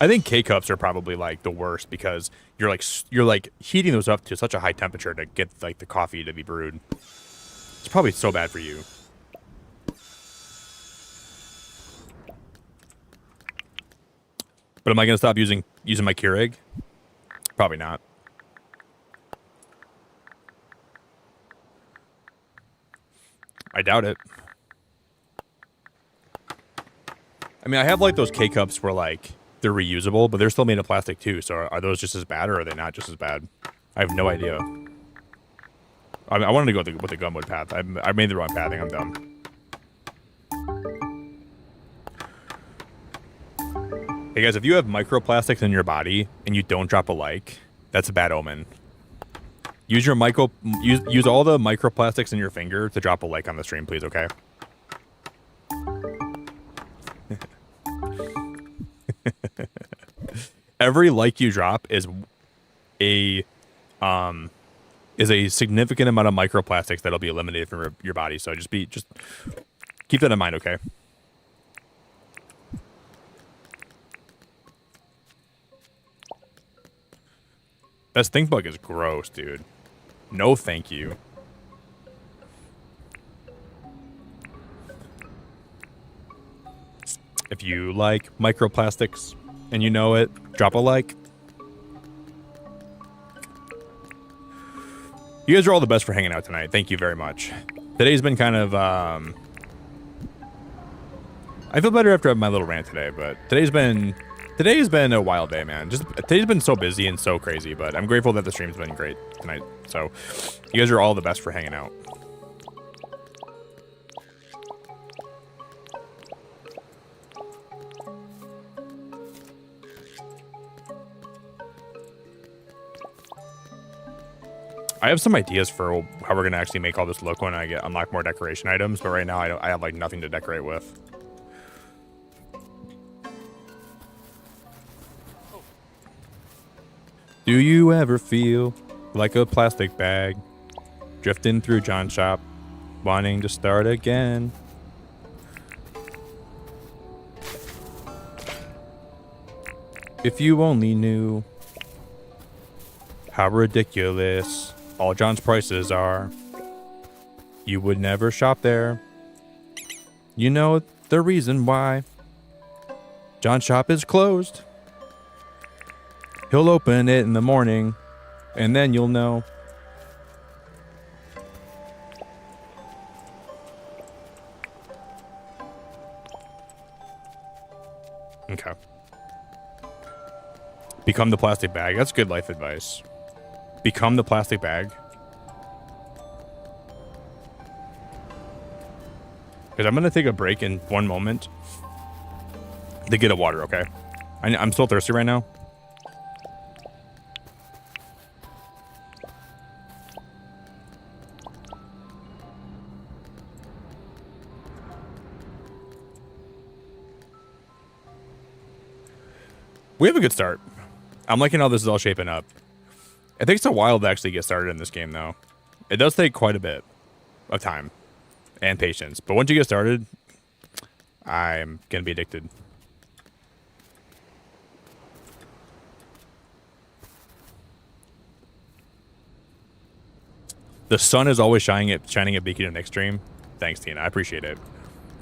I think K-cups are probably like the worst because you're like heating those up to such a high temperature to get like the coffee to be brewed. It's probably so bad for you. But am I gonna stop using my Keurig? Probably not. I doubt it. I mean, I have like those K-cups where like they're reusable, but they're still made of plastic too. So are those just as bad, or are they not just as bad? I have no idea. I wanted to go with the gumwood path. I made the wrong pathing. I'm dumb. Hey guys, if you have microplastics in your body and you don't drop a like, that's a bad omen. Use all the microplastics in your finger to drop a like on the stream, please. Okay. Every like you drop is a significant amount of microplastics that'll be eliminated from your body. So just keep that in mind, okay? That stink bug is gross, dude. No, thank you. If you like microplastics and you know it, drop a like. You guys are all the best for hanging out tonight. Thank you very much. Today's been kind of, I feel better after my little rant today, but today's been a wild day, man. Today's been so busy and so crazy, but I'm grateful that the stream's been great tonight. So you guys are all the best for hanging out. I have some ideas for how we're gonna actually make all this look when I unlock more decoration items, but right now I have like nothing to decorate with. Do you ever feel like a plastic bag drifting through John's shop, wanting to start again? If you only knew how ridiculous all John's prices are, you would never shop there. You know the reason why. John's shop is closed. He'll open it in the morning, and then you'll know. Okay. Become the plastic bag. That's good life advice. Become the plastic bag. Because I'm going to take a break in one moment to get a water, okay? I'm still thirsty right now. We have a good start. I'm liking how this is all shaping up. It takes a while to actually get started in this game, though. It does take quite a bit of time and patience. But once you get started, I'm going to be addicted. The sun is always shining at Beacon and next stream. Thanks, Tina. I appreciate it.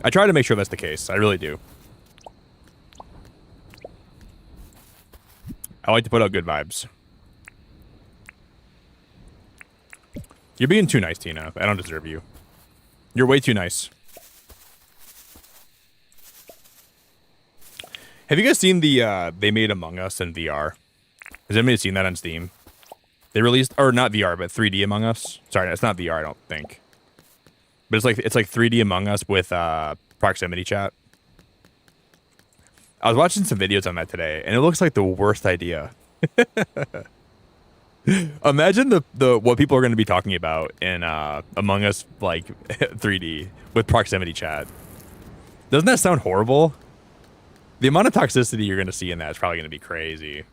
I try to make sure that's the case. I really do. I like to put out good vibes. You're being too nice, Tina. I don't deserve you. You're way too nice. Have you guys seen the, they made Among Us in VR? Has anybody seen that on Steam? They released, or not VR, but 3D Among Us. Sorry, it's not VR, I don't think. But it's like 3D Among Us with proximity chat. I was watching some videos on that today, and it looks like the worst idea. Imagine the what people are going to be talking about in Among Us like 3D with proximity chat. Doesn't that sound horrible? The amount of toxicity you're gonna see in that is probably gonna be crazy.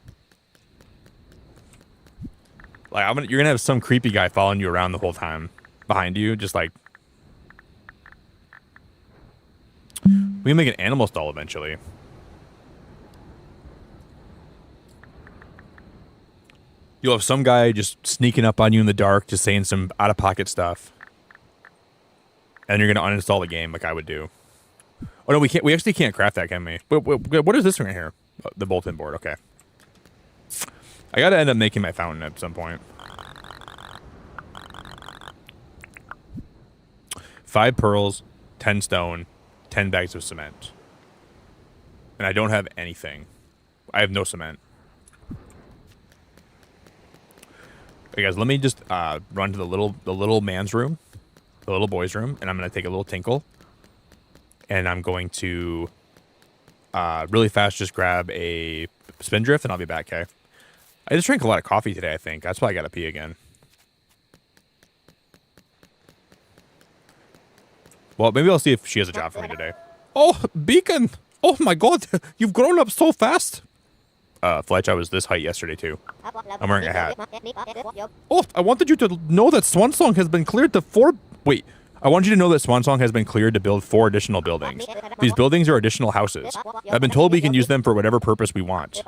Like you're gonna have some creepy guy following you around the whole time behind you, just like. We can make an animal stall eventually. You'll have some guy just sneaking up on you in the dark, just saying some out-of-pocket stuff. And you're going to uninstall the game like I would do. Oh, no, we can't. We actually can't craft that, can we? What is this right here? Oh, the bulletin board, okay. I got to end up making my fountain at some point. 5 pearls, 10 stone, 10 bags of cement. And I don't have anything. I have no cement. Okay, guys, let me just run to the little man's room, the little boy's room, and I'm gonna take a little tinkle, and I'm going to really fast just grab a spindrift, and I'll be back. Okay. I just drank a lot of coffee today. I think that's why I gotta pee again. Well, maybe I'll see if she has a job for me today. Oh, Beacon! Oh my God, you've grown up so fast. Fletch, I was this height yesterday too. I'm wearing a hat. Oh, I wanted you to know that Swansong has been cleared to Wait, I want you to know that Swansong has been cleared to build 4 additional buildings. These buildings are additional houses. I've been told we can use them for whatever purpose we want.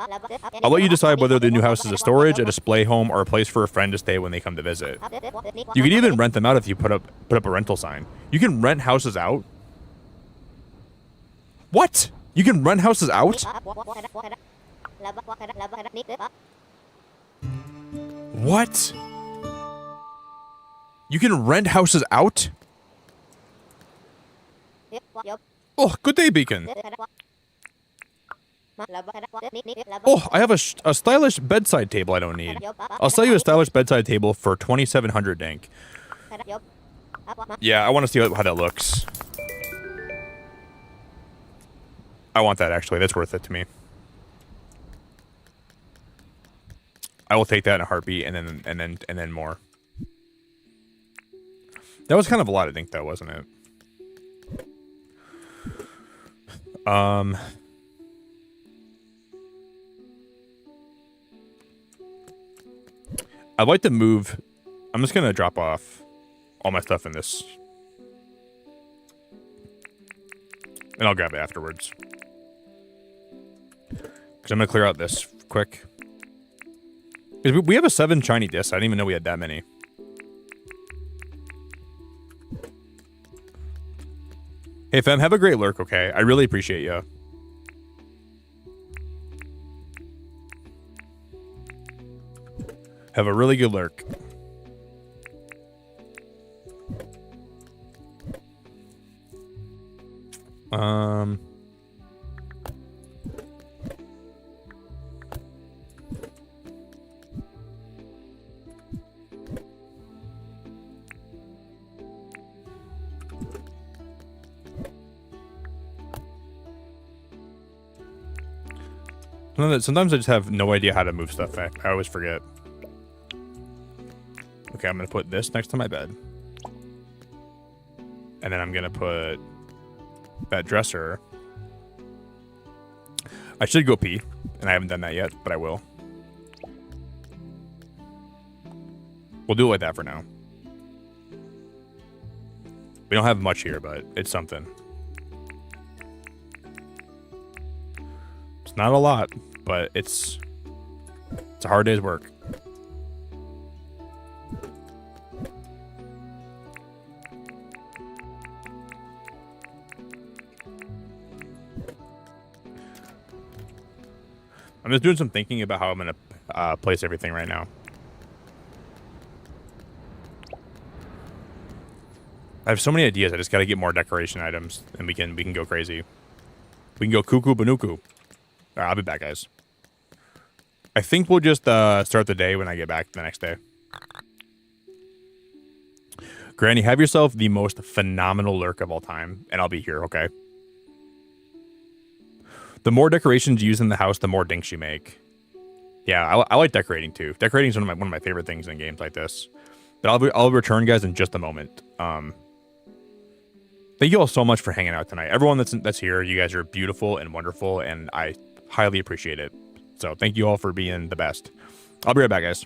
I'll let you decide whether the new house is a storage, a display home, or a place for a friend to stay when they come to visit. You can even rent them out if you put up a rental sign. You can rent houses out? What? You can rent houses out? What? You can rent houses out? Oh, good day, Beacon. Oh, I have a stylish bedside table I don't need. I'll sell you a stylish bedside table for 2,700 dank. Yeah, I want to see how that looks. I want that, actually. That's worth it to me. I will take that in a heartbeat, and then more. That was kind of a lot of ink, though, wasn't it? I'd like to move. I'm just gonna drop off all my stuff in this, and I'll grab it afterwards. Because I'm gonna clear out this quick. We have a 7 shiny discs. I didn't even know we had that many. Hey, fam, have a great lurk, okay? I really appreciate you. Have a really good lurk. Sometimes I just have no idea how to move stuff. I always forget. Okay, I'm going to put this next to my bed. And then I'm going to put that dresser. I should go pee, and I haven't done that yet, but I will. We'll do it like that for now. We don't have much here, but it's something. It's not a lot, but it's a hard day's work. I'm just doing some thinking about how I'm going to place everything right now. I have so many ideas. I just got to get more decoration items, and we can go crazy. We can go cuckoo banuku. All right, I'll be back, guys. I think we'll just start the day when I get back the next day. Granny, have yourself the most phenomenal lurk of all time, and I'll be here, okay? The more decorations you use in the house, the more dinks you make. Yeah, I like decorating too. Decorating is one of my favorite things in games like this. But I'll return, guys, in just a moment. Thank you all so much for hanging out tonight. Everyone that's here, you guys are beautiful and wonderful, and I highly appreciate it. So thank you all for being the best. I'll be right back, guys.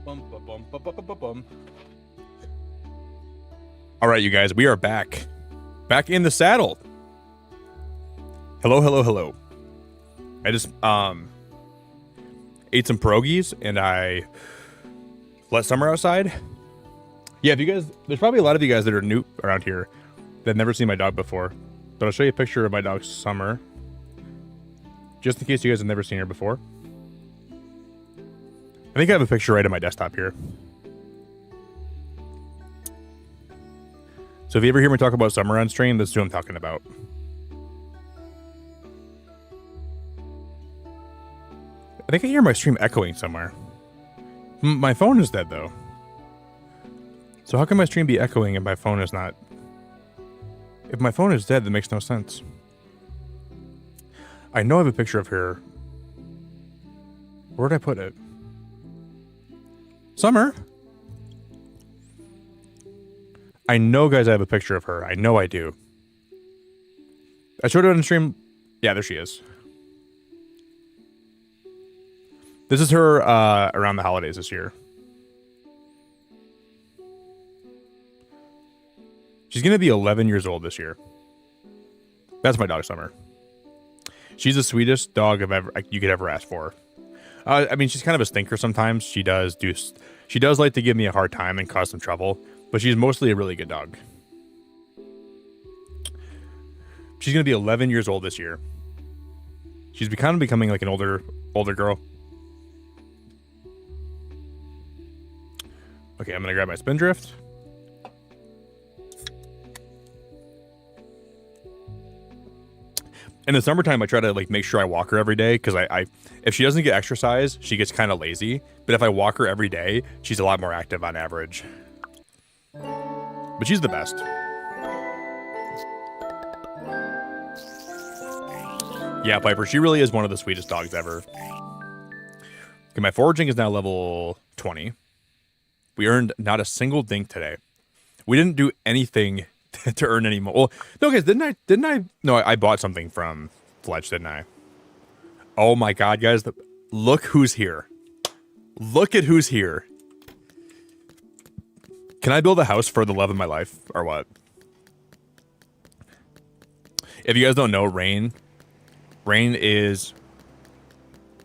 All right, you guys, we are back in the saddle. Hello. I just ate some pierogies and I let Summer outside. Yeah, if you guys, there's probably a lot of you guys that are new around here that have never seen my dog before, but I'll show you a picture of my dog Summer, just in case you guys have never seen her before. I think I have a picture right on my desktop here. So if you ever hear me talk about Summer on stream, that's who I'm talking about. I think I hear my stream echoing somewhere. My phone is dead, though. So how can my stream be echoing if my phone is not? If my phone is dead, that makes no sense. I know I have a picture of her. Where'd I put it? Summer? I know, guys, I have a picture of her. I know I do. I showed it on stream. Yeah, there she is. This is her around the holidays this year. She's going to be 11 years old this year. That's my dog, Summer. She's the sweetest dog you could ever ask for. I mean, she's kind of a stinker sometimes. She does like to give me a hard time and cause some trouble, but she's mostly a really good dog. She's going to be 11 years old this year. She's kind of becoming like an older girl. Okay, I'm going to grab my Spindrift. In the summertime, I try to like make sure I walk her every day because if she doesn't get exercise, she gets kind of lazy. But if I walk her every day, she's a lot more active on average. But she's the best. Yeah, Piper, she really is one of the sweetest dogs ever. Okay, my foraging is now level 20. We earned not a single dink today. We didn't do anything to earn any more. Well, no, guys, didn't I? No, I bought something from Fletch, didn't I? Oh my God, guys. Look who's here. Look at who's here. Can I build a house for the love of my life or what? If you guys don't know, Rain is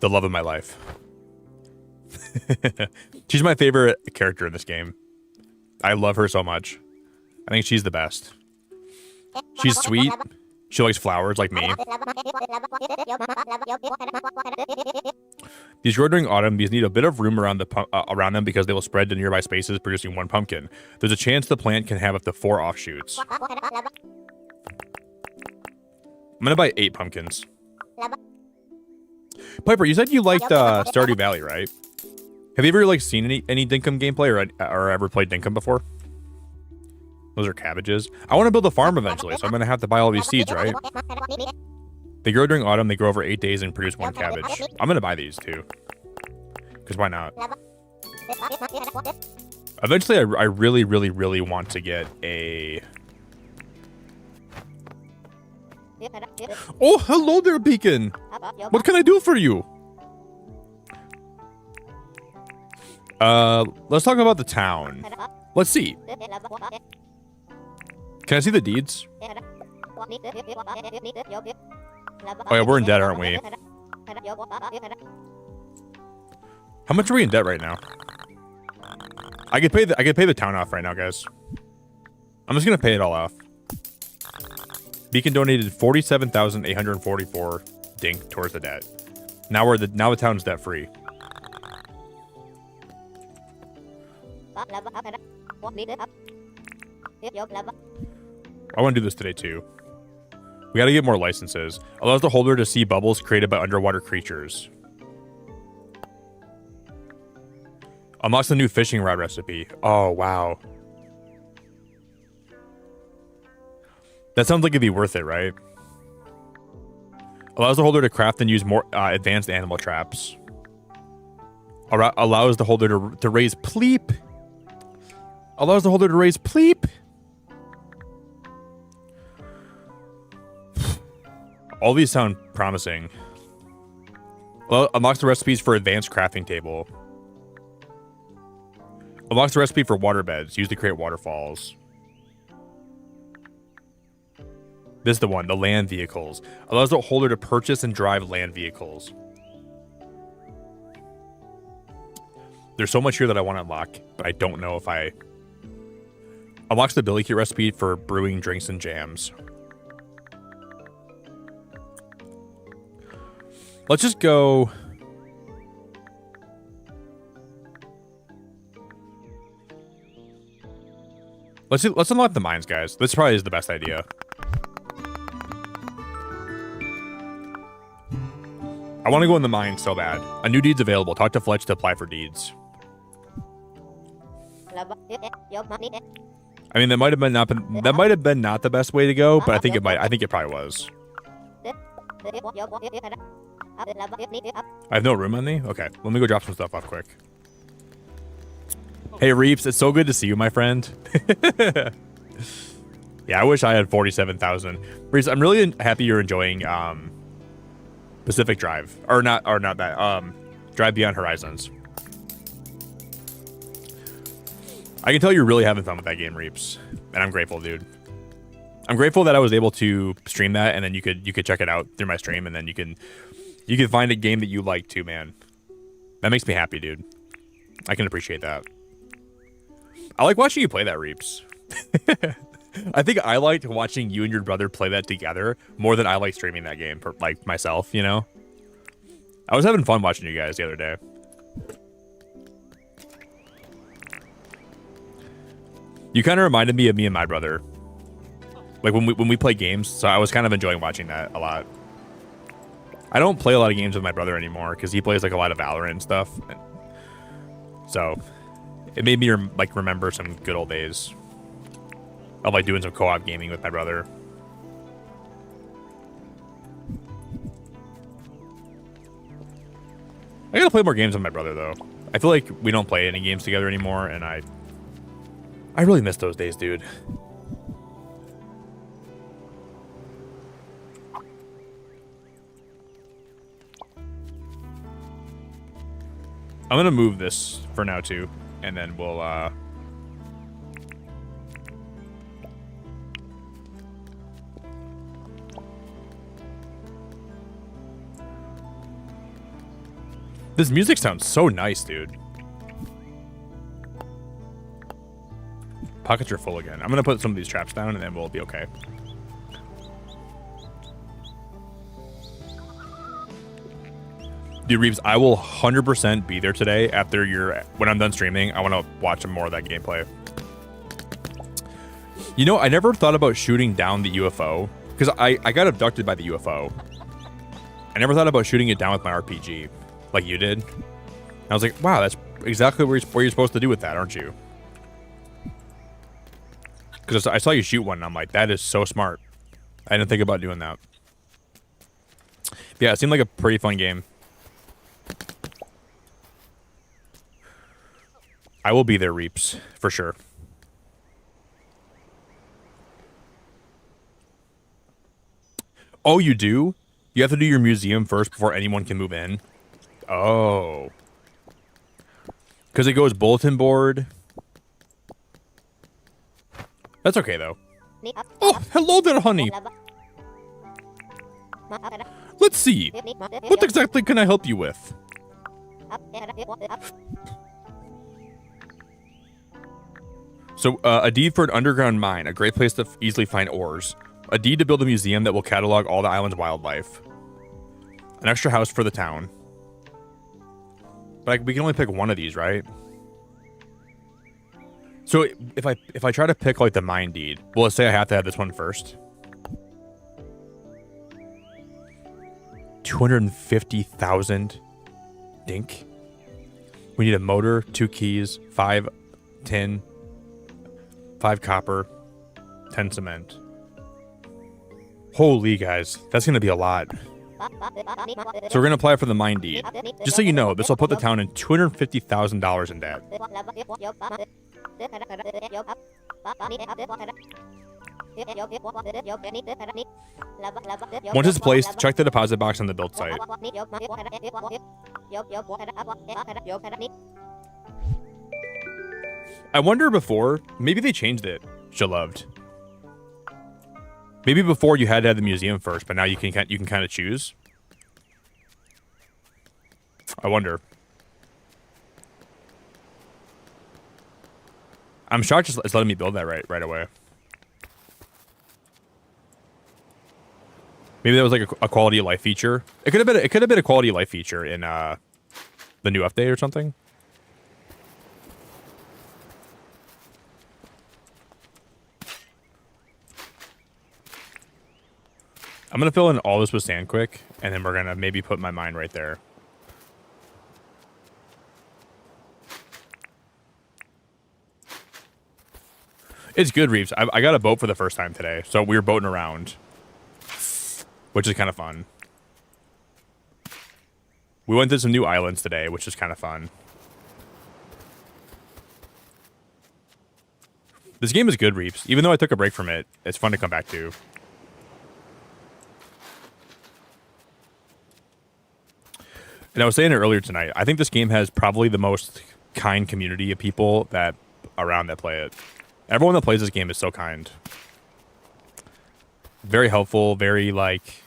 the love of my life. She's my favorite character in this game. I love her so much. I think she's the best. She's sweet. She likes flowers like me. These grow during autumn. These need a bit of room around them because they will spread to nearby spaces, producing one pumpkin. There's a chance the plant can have up to 4 offshoots. I'm gonna buy 8 pumpkins. Piper, you said you liked Stardew Valley, right? Have you ever like seen any Dinkum gameplay or ever played Dinkum before? Those are cabbages. I want to build a farm eventually, so I'm gonna have to buy all these seeds, right? They grow during autumn. They grow over 8 days and produce 1 cabbage. I'm gonna buy these too, because why not? Eventually, I really, really, really want to get a. Oh, hello there, Beacon. What can I do for you? Let's talk about the town. Let's see. Can I see the deeds? Oh yeah, we're in debt, aren't we? How much are we in debt right now? I could pay the town off right now, guys. I'm just gonna pay it all off. Beacon donated 47,844 dink towards the debt. Now the town's debt free. I want to do this today too. We got to get more licenses. Allows the holder to see bubbles created by underwater creatures. Unlocks the new fishing rod recipe. Oh, wow. That sounds like it'd be worth it, right? Allows the holder to craft and use more advanced animal traps. Allows the holder to raise pleep. Allows the holder to raise pleep. All these sound promising. Well, unlocks the recipes for advanced crafting table. Unlocks the recipe for water beds. Used to create waterfalls. This is the one. The land vehicles. Allows the holder to purchase and drive land vehicles. There's so much here that I want to unlock, but I don't know if I... Unlocks the ability kit recipe for brewing drinks and jams. Let's just go... Let's unlock the mines, guys. This probably is the best idea. I want to go in the mines so bad. A new deed's available. Talk to Fletch to apply for deeds. I mean, that might have been not the best way to go, but I think it might. I think it probably was. I have no room on me? Okay, let me go drop some stuff off quick. Hey, Reeps, it's so good to see you, my friend. Yeah, I wish I had 47,000. Reeps, I'm really happy you're enjoying Pacific Drive. Or not that. Drive Beyond Horizons. I can tell you're really having fun with that game, Reeps. And I'm grateful, dude. I'm grateful that I was able to stream that, and then you could check it out through my stream, and then you can find a game that you like too, man. That makes me happy, dude. I can appreciate that. I like watching you play that, Reeps. I think I liked watching you and your brother play that together more than I like streaming that game for, like, myself, you know? I was having fun watching you guys the other day. You kind of reminded me of me and my brother. Like when we play games, so I was kind of enjoying watching that a lot. I don't play a lot of games with my brother anymore because he plays like a lot of Valorant and stuff. So it made me remember some good old days of like doing some co-op gaming with my brother. I gotta play more games with my brother though. I feel like we don't play any games together anymore, and I really miss those days, dude. I'm gonna move this for now too, and then we'll This music sounds so nice, dude. Pockets are full again. I'm gonna put some of these traps down, and then we'll be okay. Dude, Reeves, I will 100% be there today when I'm done streaming. I want to watch some more of that gameplay. You know, I never thought about shooting down the UFO because I got abducted by the UFO. I never thought about shooting it down with my RPG like you did. I was like, wow, that's exactly what you're supposed to do with that, aren't you? Because I saw you shoot one, and I'm like, that is so smart. I didn't think about doing that. Yeah, it seemed like a pretty fun game. I will be there, Reeps, for sure. Oh, you do? You have to do your museum first before anyone can move in? Oh. Because it goes bulletin board. That's okay, though. Oh, hello there, honey. Let's see. What exactly can I help you with? So, a deed for an underground mine, a great place to easily find ores. A deed to build a museum that will catalog all the island's wildlife. An extra house for the town. But we can only pick one of these, right? So, if I try to pick, like, the mine deed, well, let's say I have to have this one first. 250,000 dink. We need a motor, 2 keys, 5 tin, 5 copper, 10 cement. Holy, guys, that's going to be a lot. So we're going to apply for the mine deed. Just so you know, this will put the town in $250,000 in debt. Once it's placed, check the deposit box on the build site. I wonder before, maybe they changed it. Shaloved. Maybe before you had to have the museum first, but now you can kind of choose. I wonder. I'm shocked it's letting me build that right away. Maybe that was like a quality of life feature. It could have been a quality of life feature in the new update or something. I'm gonna fill in all this with sand quick, and then we're gonna maybe put my mine right there. It's good, Reeves. I got a boat for the first time today, so we were boating around, which is kind of fun. We went to some new islands today, which is kind of fun. This game is good, Reeves. Even though I took a break from it, it's fun to come back to. And I was saying it earlier tonight, I think this game has probably the most kind community of people that play it. Everyone that plays this game is so kind. Very helpful, very, like,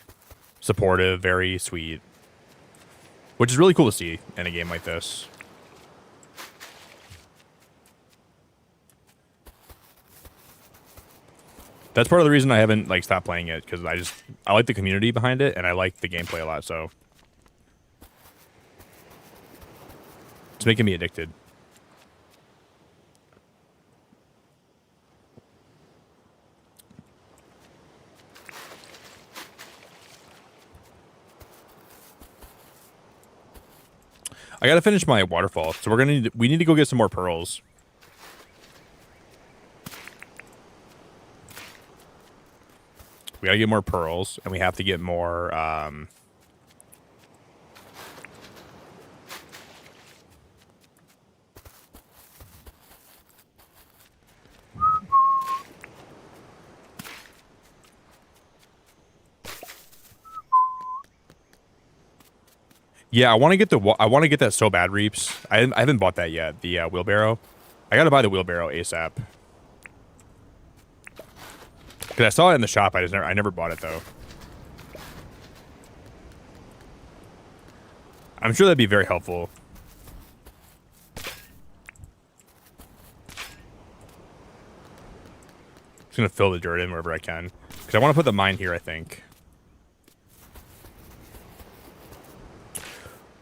supportive, very sweet. Which is really cool to see in a game like this. That's part of the reason I haven't, like, stopped playing it, because I like the community behind it, and I like the gameplay a lot, so... It's making me addicted. I gotta finish my waterfall, so we need to go get some more pearls. We gotta get more pearls, and we have to get more, Yeah, I want to get that so bad, Reaps. I haven't bought that yet. The wheelbarrow. I gotta buy the wheelbarrow ASAP. Cause I saw it in the shop. I never bought it though. I'm sure that'd be very helpful. Just gonna fill the dirt in wherever I can. Cause I want to put the mine here, I think.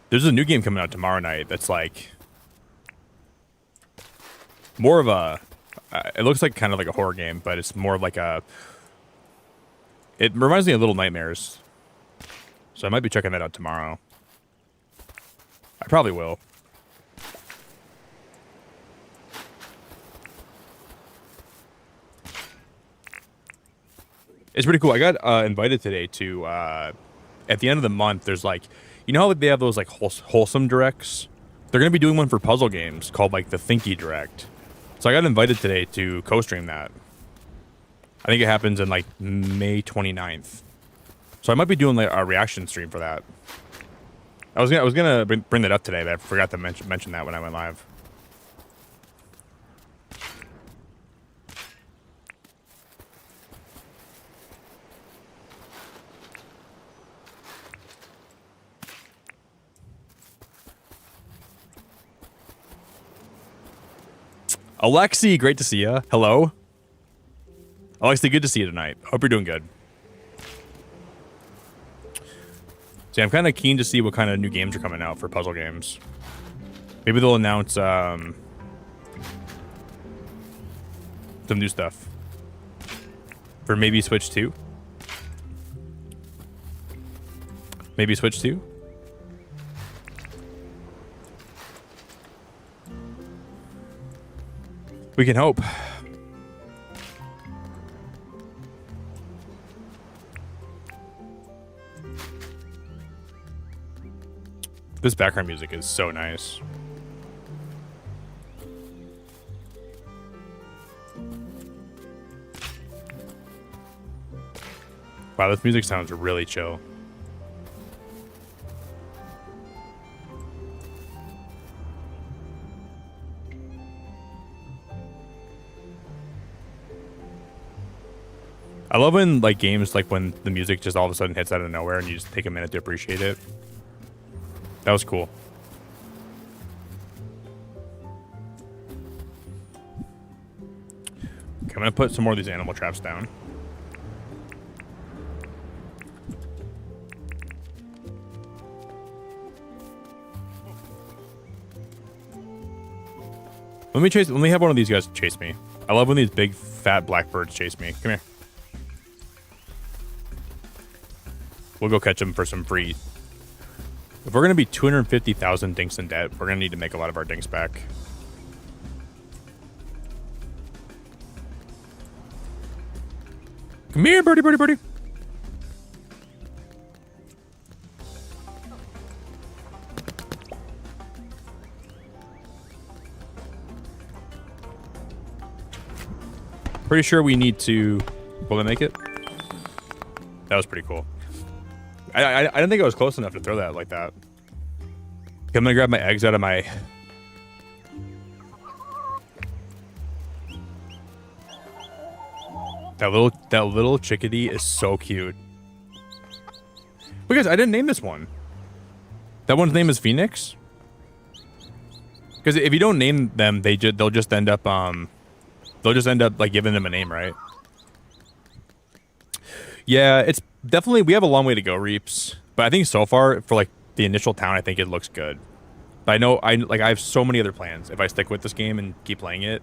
There's a new game coming out tomorrow night that's like more of a it looks like kind of like a horror game, but it's more of like it reminds me of Little Nightmares. So I might be checking that out tomorrow. I probably will. It's pretty cool. I got invited today to at the end of the month there's like, you know how they have those like wholesome directs? They're going to be doing one for puzzle games called like the Thinky Direct. So I got invited today to co-stream that. I think it happens in like May 29th. So I might be doing like a reaction stream for that. I was gonna bring that up today, but I forgot to mention that when I went live. Alexi, great to see you. Hello. Alexi, good to see you tonight. Hope you're doing good. See, I'm kind of keen to see what kind of new games are coming out for puzzle games. Maybe they'll announce some new stuff. For maybe Switch 2. Maybe Switch 2. We can hope. This background music is so nice. Wow, this music sounds really chill. I love when like games like when the music just all of a sudden hits out of nowhere and you just take a minute to appreciate it. That was cool. Okay, I'm gonna put some more of these animal traps down. Let me have one of these guys chase me. I love when these big fat blackbirds chase me. Come here. We'll go catch them for some free. If we're gonna be 250,000 dinks in debt, we're gonna need to make a lot of our dinks back. Come here, birdie, birdie, birdie. Pretty sure we need to... Will they make it? That was pretty cool. I didn't think I was close enough to throw that like that. Okay, I'm gonna grab my eggs out of my... That little chickadee is so cute. Because I didn't name this one. That one's name is Phoenix. Because if you don't name them, they'll just end up like giving them a name, right? Yeah, it's definitely, we have a long way to go, Reaps. But I think so far for like the initial town, I think it looks good. But I know I have so many other plans. If I stick with this game and keep playing it,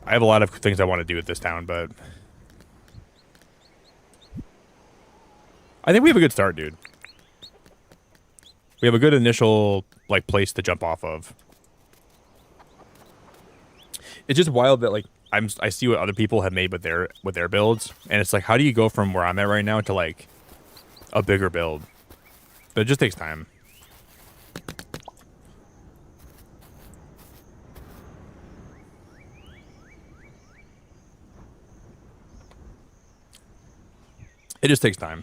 I have a lot of things I want to do with this town, but I think we have a good start, dude. We have a good initial like place to jump off of. It's just wild that like I see what other people have made with their builds, and it's like, how do you go from where I'm at right now to like a bigger build? But it just takes time. It just takes time.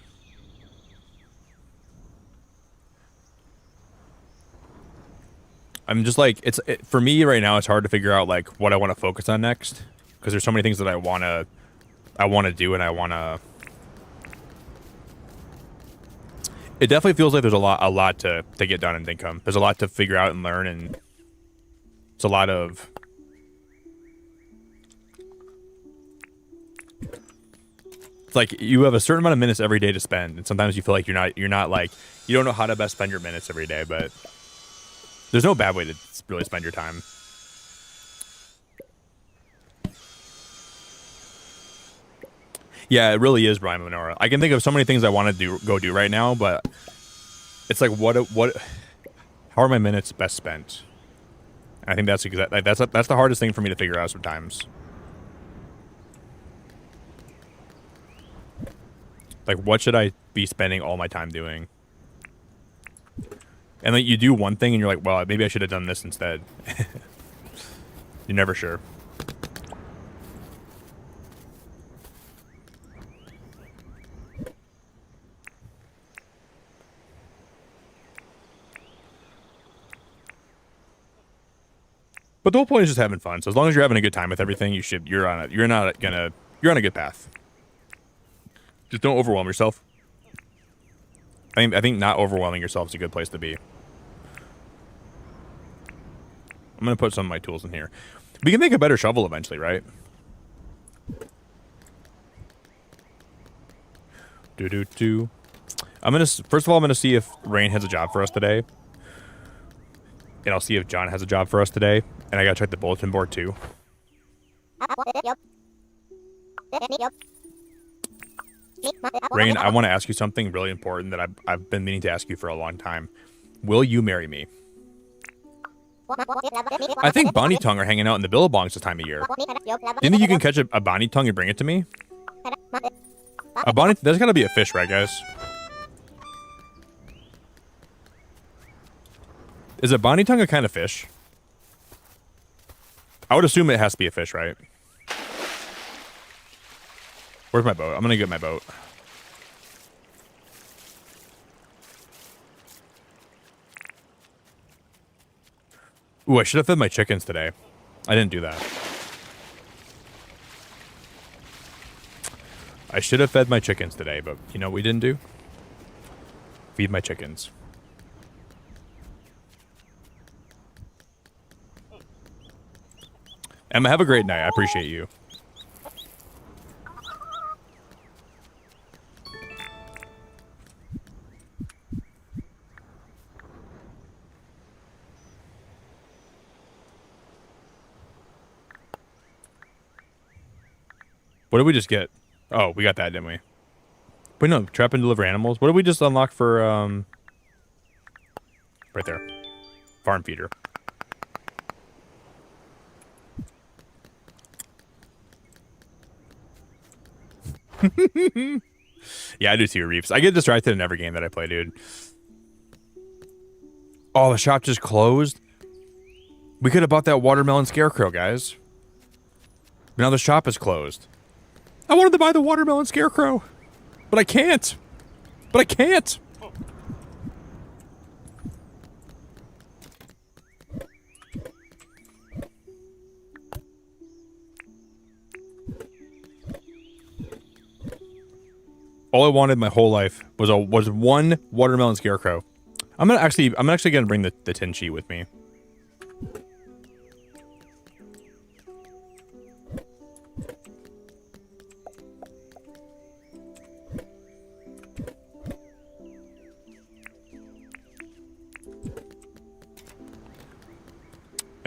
I'm just like, for me right now, it's hard to figure out like what I want to focus on next, because there's so many things that I want to do, and I want to. It definitely feels like there's a lot to get done in Dinkum. There's a lot to figure out and learn, and it's a lot of. It's like you have a certain amount of minutes every day to spend, and sometimes you feel like you're not like, you don't know how to best spend your minutes every day, but there's no bad way to really spend your time. Yeah, it really is, Brian Menorah. I can think of so many things I want to go do right now, but it's like, how are my minutes best spent? And I think that's the hardest thing for me to figure out sometimes. Like, what should I be spending all my time doing? And then you do one thing and you're like, well, maybe I should have done this instead. You're never sure. But the whole point is just having fun. So as long as you're having a good time with everything, you're on a good path. Just don't overwhelm yourself. I think not overwhelming yourself is a good place to be. I'm going to put some of my tools in here. We can make a better shovel eventually, right? First of all, I'm going to see if Rain has a job for us today. And I'll see if John has a job for us today. And I got to check the bulletin board too. Rain, I want to ask you something really important that I've been meaning to ask you for a long time. Will you marry me? I think Bonnie Tongue are hanging out in the Billabongs this time of year. Do you think you can catch a Bonnie Tongue and bring it to me? There's got to be a fish, right, guys? Is a Bonnie Tongue a kind of fish? I would assume it has to be a fish, right? Where's my boat? I'm going to get my boat. Ooh, I should have fed my chickens today. I didn't do that. I should have fed my chickens today, but you know what we didn't do? Feed my chickens. Emma, have a great night. I appreciate you. What did we just get? Oh, we got that, didn't we? Wait, no, trap and deliver animals. What did we just unlock for, right there. Farm feeder. Yeah, I do too, Reefs. I get distracted in every game that I play, dude. Oh, the shop just closed? We could have bought that watermelon scarecrow, guys. Now the shop is closed. I wanted to buy the watermelon scarecrow, but I can't. But I can't. All I wanted my whole life was one watermelon scarecrow. I'm actually gonna bring the tin sheet with me.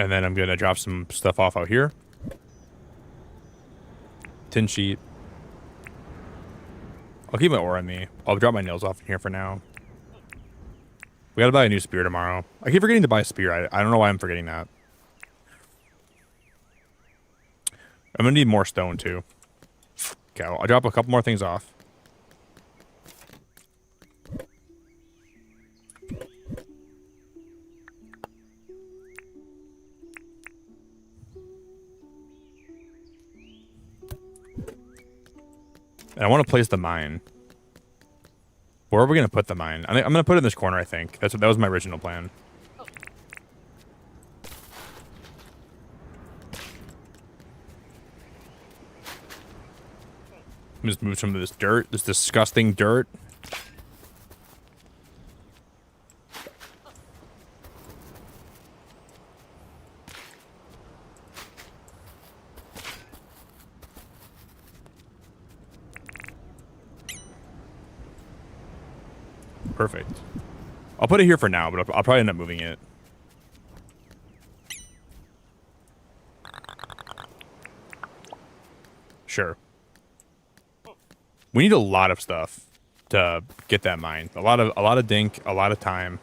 And then I'm gonna drop some stuff off out here. Tin sheet. I'll keep my ore on me. I'll drop my nails off in here for now. We gotta buy a new spear tomorrow. I keep forgetting to buy a spear. I don't know why I'm forgetting that. I'm gonna need more stone too. Okay, I'll drop a couple more things off. And I want to place the mine. Where are we gonna put the mine? I'm gonna put it in this corner. I think that was my original plan. Just move some of this dirt, this disgusting dirt. Perfect. I'll put it here for now, but I'll probably end up moving it. Sure. We need a lot of stuff to get that mine. A lot of dink, a lot of time.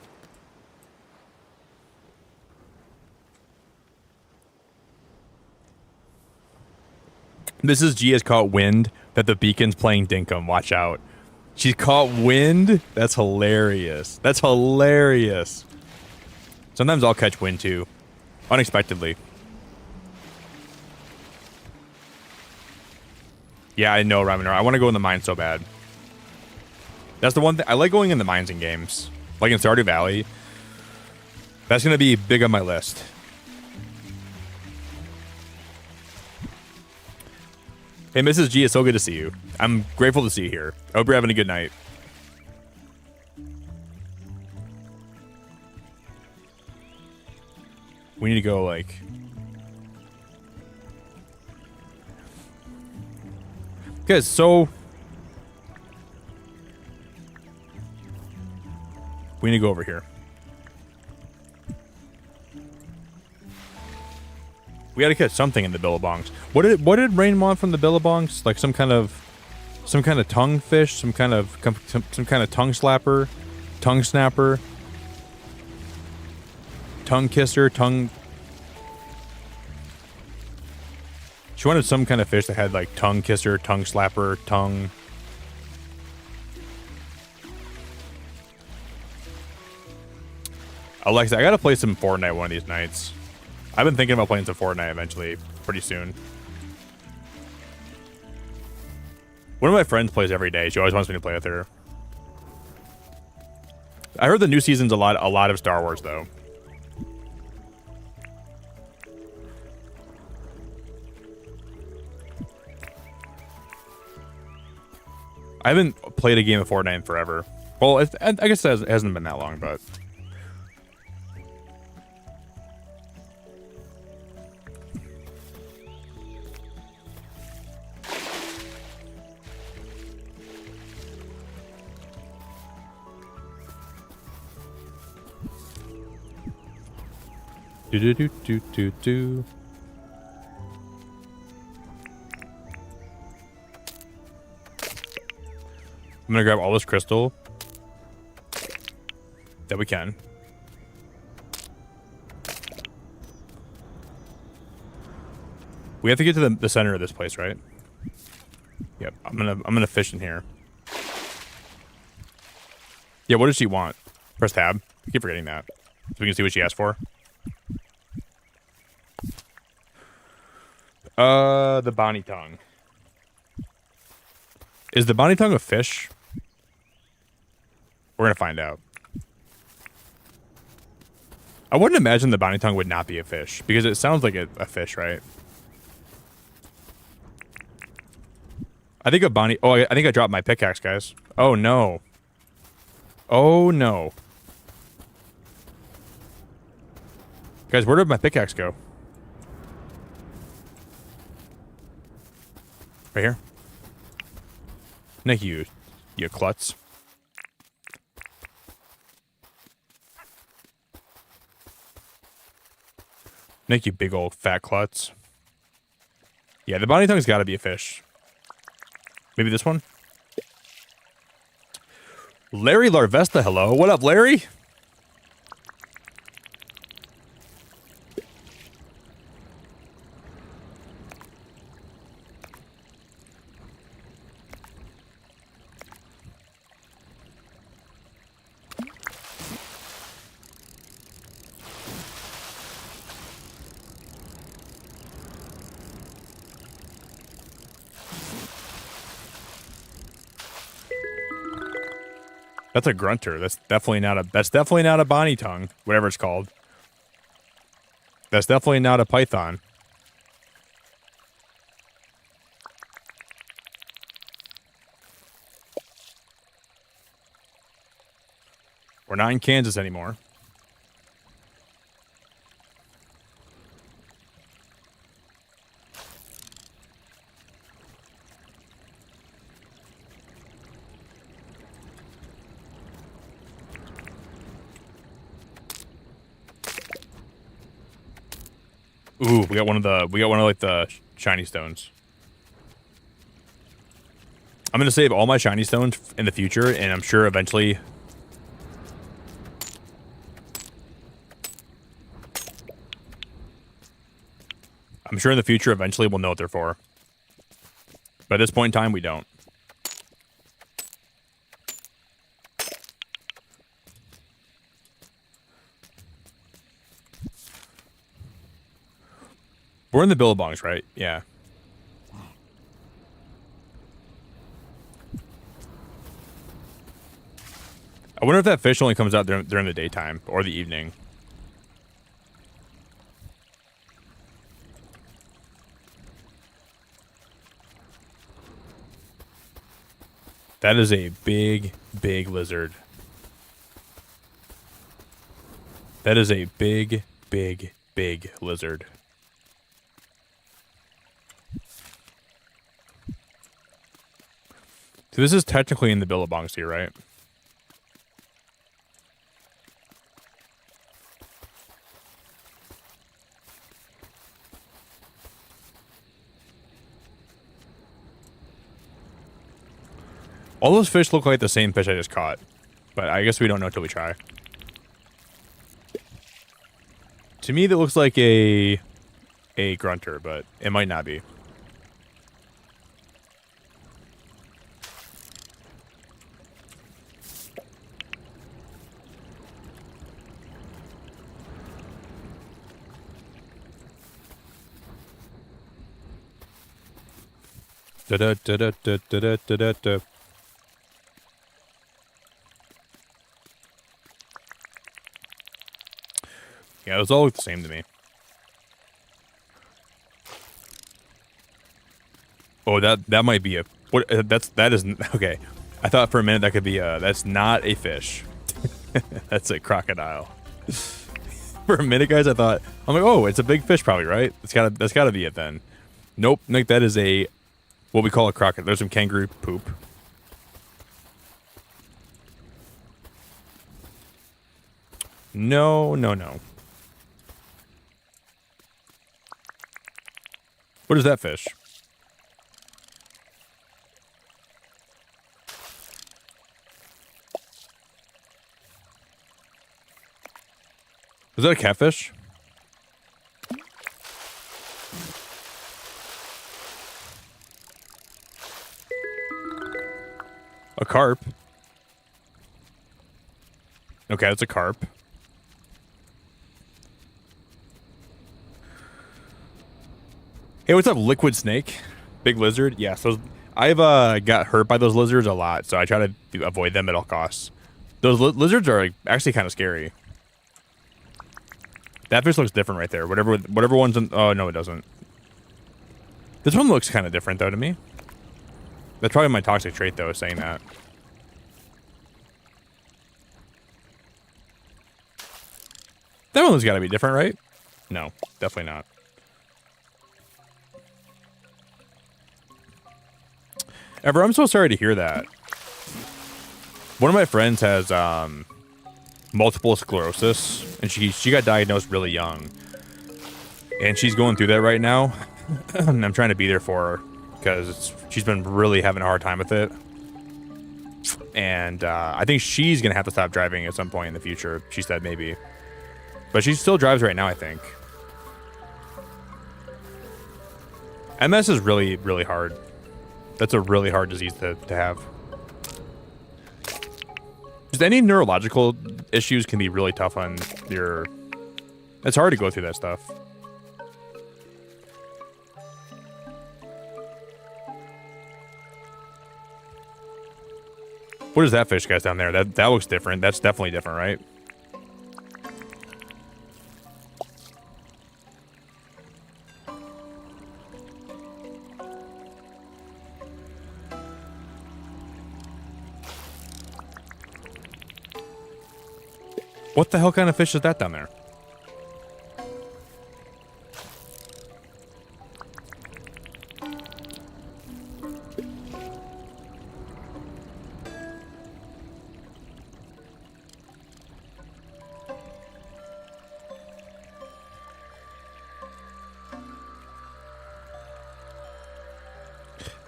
This is Gia's caught wind that the beacon's playing Dinkum. Watch out. She's caught wind? That's hilarious. That's hilarious. Sometimes I'll catch wind too. Unexpectedly. Yeah, I know, Raminor. I want to go in the mine so bad. That's the one thing. I like going in the mines in games. Like in Stardew Valley. That's going to be big on my list. Hey, Mrs. G, it's so good to see you. I'm grateful to see you here. I hope you're having a good night. We need to go, like... Guys, so... We need to go over here. We gotta catch something in the billabongs. What did Rain want from the billabongs? Like some kind of tongue fish, some kind of tongue slapper, tongue snapper, tongue kisser, tongue. She wanted some kind of fish that had like tongue kisser, tongue slapper, tongue. Alexa, I gotta play some Fortnite one of these nights. I've been thinking about playing some Fortnite eventually, pretty soon. One of my friends plays every day. She always wants me to play with her. I heard the new season's a lot of Star Wars though. I haven't played a game of Fortnite in forever. Well, I guess it hasn't been that long, but. Do do do do do do. I'm gonna grab all this crystal that we can. We have to get to the center of this place, right? Yep. I'm gonna fish in here. Yeah. What does she want? Press tab. I keep forgetting that. So we can see what she asked for. The Bonnie tongue. Is the Bonnie tongue a fish? We're gonna find out. I wouldn't imagine the Bonnie tongue would not be a fish because it sounds like a fish, right? I think a Bonnie. Oh, I think I dropped my pickaxe, guys. Oh no. Oh no. Guys, where did my pickaxe go? Right here. Nick, you klutz. Nick, you big old fat klutz. Yeah, the Bonnie tongue's got to be a fish. Maybe this one? Larry Larvesta, hello. What up, Larry? That's a grunter. That's definitely not a Bonnie tongue, whatever it's called. That's definitely not a python. We're not in Kansas anymore. Ooh, we got one of like the shiny stones. I'm gonna save all my shiny stones in the future, and I'm sure eventually. I'm sure in the future, eventually, we'll know what they're for. But at this point in time, we don't. We're in the billabongs, right? Yeah. I wonder if that fish only comes out during the daytime or the evening. That is a big, big lizard. That is a big, big, big lizard. So this is technically in the billabongs here, right? All those fish look like the same fish I just caught. But I guess we don't know until we try. To me, that looks like a grunter, but it might not be. Da da da da da da da da da. Yeah, those all look the same to me. Oh, that might be a... What? That isn't okay. I thought for a minute that could be that's not a fish. That's a crocodile. For a minute, guys, I thought I'm like, oh, it's a big fish, probably, right? That's gotta be it then. Nope, Nick, that is a what we call a crocodile. There's some kangaroo poop. No, no, no. What is that fish? Is that a catfish? A carp. Okay, it's a carp. Hey, what's up, liquid snake? Big lizard? Yes, those. I've got hurt by those lizards a lot, so I try to avoid them at all costs. Those lizards are actually kind of scary. That fish looks different right there. Whatever one's in. Oh no, it doesn't. This one looks kind of different though to me. That's probably my toxic trait though, saying that. That one's got to be different, right? No, definitely not. Ever, I'm so sorry to hear that. One of my friends has multiple sclerosis, and she got diagnosed really young, and she's going through that right now. And I'm trying to be there for her because she's been really having a hard time with it, and I think she's gonna have to stop driving at some point in the future. She said maybe, but she still drives right now, I think. MS is really, really hard. That's a really hard disease to have. Just any neurological issues can be really tough on your... It's hard to go through that stuff. What is that fish, guys, down there? That looks different. That's definitely different, right? What the hell kind of fish is that down there?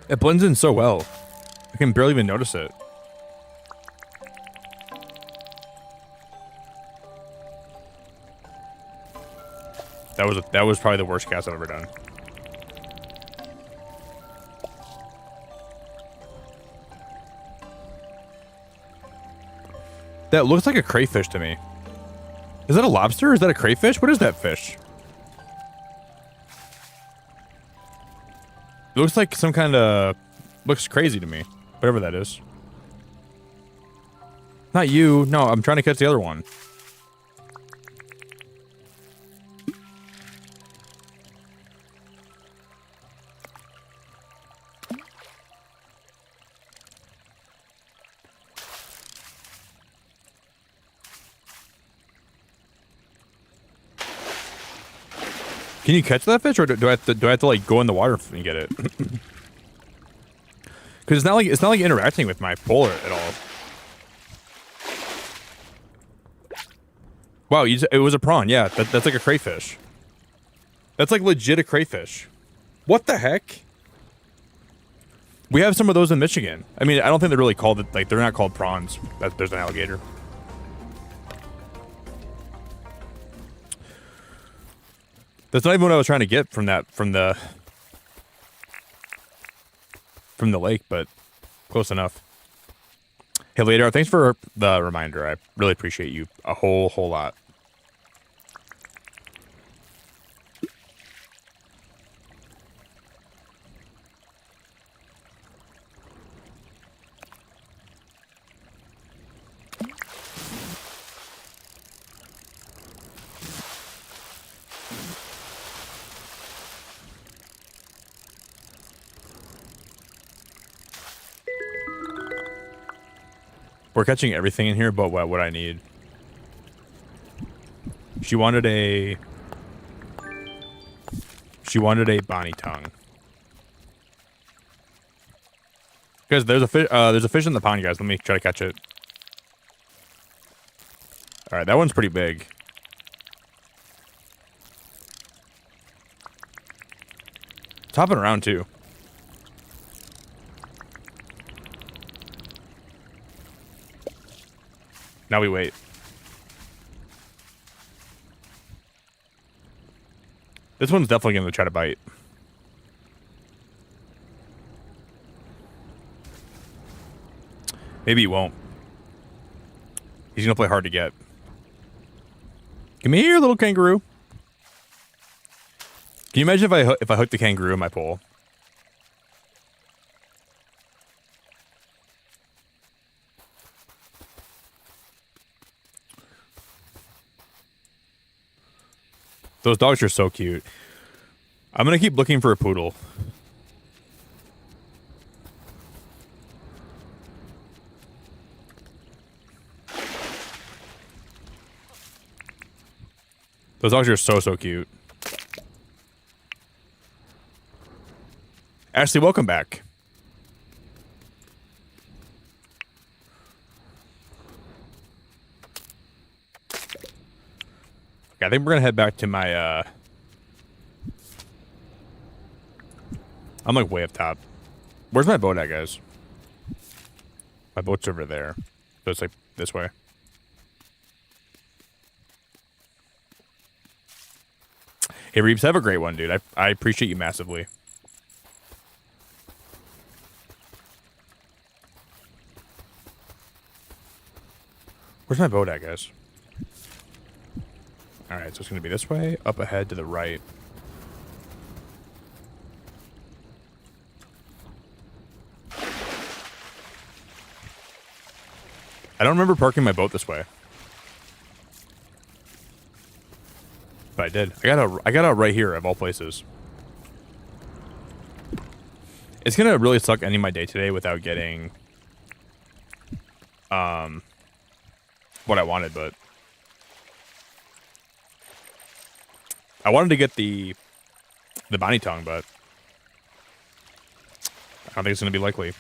It blends in so well. I can barely even notice it. That was probably the worst cast I've ever done. That looks like a crayfish to me. Is that a lobster? Is that a crayfish? What is that fish? It looks like some kind of... Looks crazy to me. Whatever that is. Not you. No, I'm trying to catch the other one. Can you catch that fish, or do I have to like go in the water and get it? Because it's not like interacting with my pole at all. Wow, it was a prawn. Yeah, that's like a crayfish. That's like legit a crayfish. What the heck? We have some of those in Michigan. I mean, I don't think they're really called like they're not called prawns. There's an alligator. That's not even what I was trying to get from the lake, but close enough. Hey, later. Thanks for the reminder. I really appreciate you a whole lot. We're catching everything in here but what I need. She wanted a bonnie tongue. Guys, there's a fish in the pond, guys. Let me try to catch it. All right, that one's pretty big. It's hopping around too. Now we wait. This one's definitely going to try to bite. Maybe he won't. He's going to play hard to get. Come here, little kangaroo. Can you imagine if I hooked the kangaroo in my pole? Those dogs are so cute. I'm going to keep looking for a poodle. Those dogs are so cute. Ashley, welcome back. Okay, I think we're gonna head back to my I'm like way up top. Where's my boat at, guys? My boat's over there. So it's like this way. Hey Reeves, have a great one, dude. I appreciate you massively. Where's my boat at, guys? Alright, so it's going to be this way, up ahead to the right. I don't remember parking my boat this way. But I did. I got out right here, of all places. It's going to really suck ending my day today without getting... what I wanted, but... I wanted to get the bonnie tongue, but... I don't think it's going to be likely.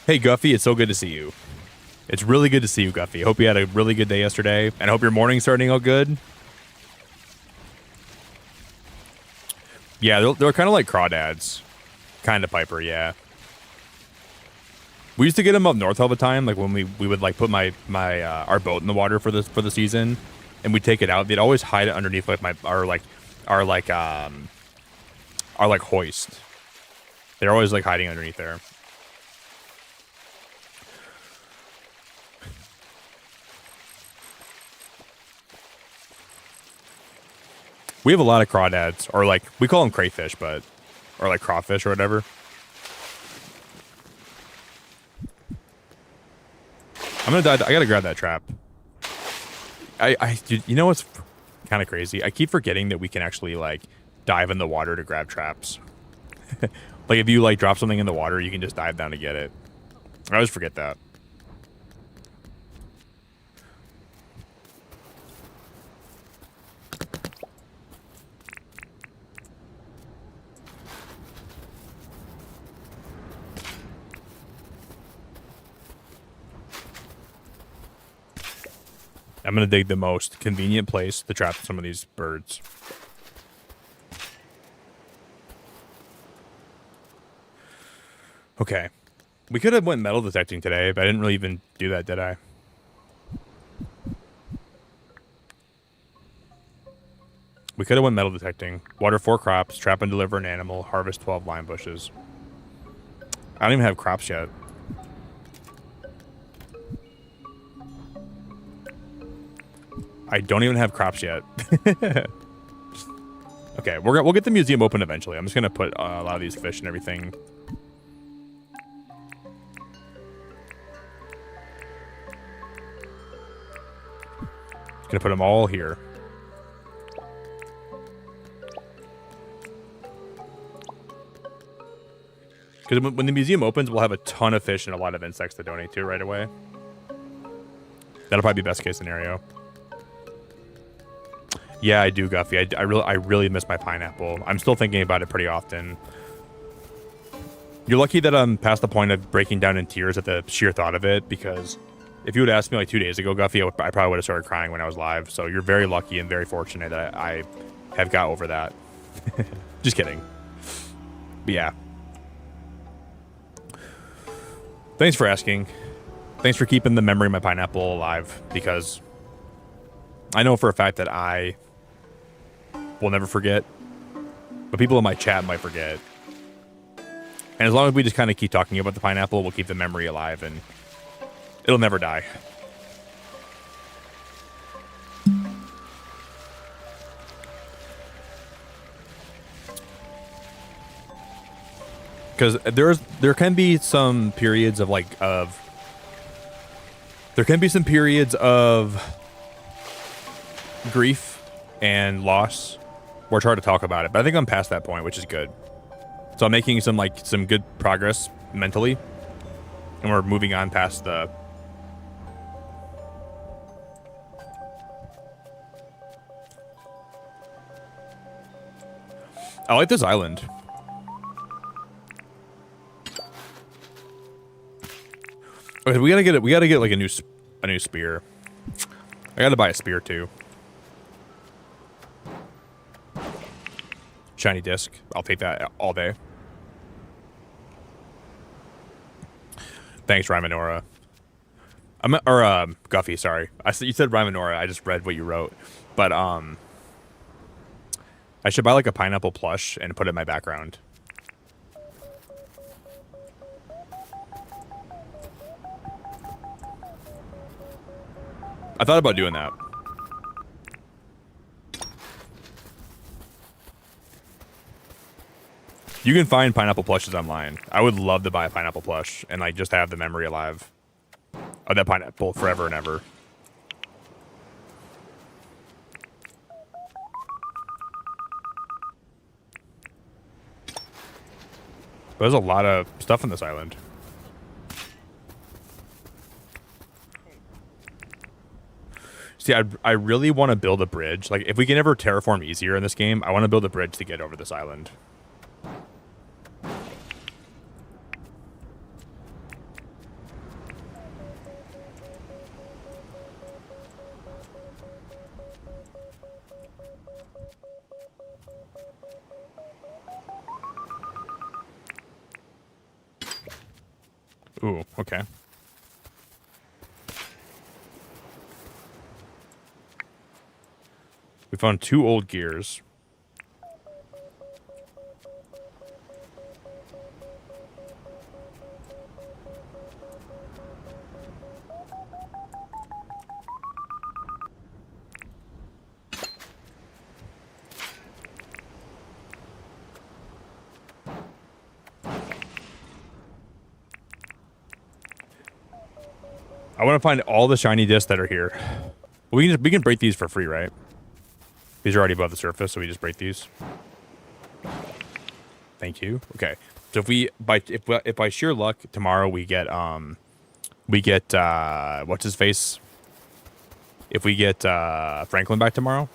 Hey, Guffy, it's so good to see you. It's really good to see you, Guffy. Hope you had a really good day yesterday, and I hope your morning's starting out good. Yeah, they're kind of like crawdads. Kind of Piper, yeah. We used to get them up north all the time, like when we would like put our boat in the water for the season, and we'd take it out. They'd always hide it underneath like our hoist. They're always like hiding underneath there. We have a lot of crawdads, or like we call them crayfish, or like crawfish or whatever. I'm gonna die. I gotta grab that trap. Dude, you know what's kind of crazy? I keep forgetting that we can actually like dive in the water to grab traps. Like if you like drop something in the water, you can just dive down to get it. I always forget that. I'm going to dig the most convenient place to trap some of these birds. Okay. We could have went metal detecting today, but I didn't really even do that, did I? We could have went metal detecting. Water 4 crops, trap and deliver an animal, harvest 12 lime bushes. I don't even have crops yet. I don't even have crops yet. Okay, we'll get the museum open eventually. I'm just gonna put a lot of these fish and everything. Gonna put them all here. Because when the museum opens, we'll have a ton of fish and a lot of insects to donate to right away. That'll probably be best case scenario. Yeah, I do, Guffy. I really miss my pineapple. I'm still thinking about it pretty often. You're lucky that I'm past the point of breaking down in tears at the sheer thought of it, because if you would ask me like 2 days ago, Guffy, I probably would have started crying when I was live. So you're very lucky and very fortunate that I have got over that. Just kidding. But yeah. Thanks for asking. Thanks for keeping the memory of my pineapple alive, because I know for a fact that I will never forget, but people in my chat might forget. And as long as we just kind of keep talking about the pineapple, we'll keep the memory alive, and it'll never die. Because there can be some periods of grief and loss where it's hard to talk about it, but I think I'm past that point, which is good. So I'm making some good progress mentally, and we're moving on past the. I like this island. Okay, we gotta get like a new spear. I gotta buy a spear too. Shiny disc. I'll take that all day. Thanks, Rymanora. Guffy, sorry. You said Rymanora. I just read what you wrote. But I should buy like a pineapple plush and put it in my background. I thought about doing that. You can find pineapple plushes online. I would love to buy a pineapple plush and like just have the memory alive of that pineapple forever and ever. But there's a lot of stuff on this island. See, I really want to build a bridge. Like, if we can ever terraform easier in this game, I want to build a bridge to get over this island. Ooh, okay. We found 2 old gears. I want to find all the shiny discs that are here. We can break these for free, right? These are already above the surface, so we just break these. Thank you. Okay. So if by sheer luck tomorrow we get what's his face? If we get Franklin back tomorrow.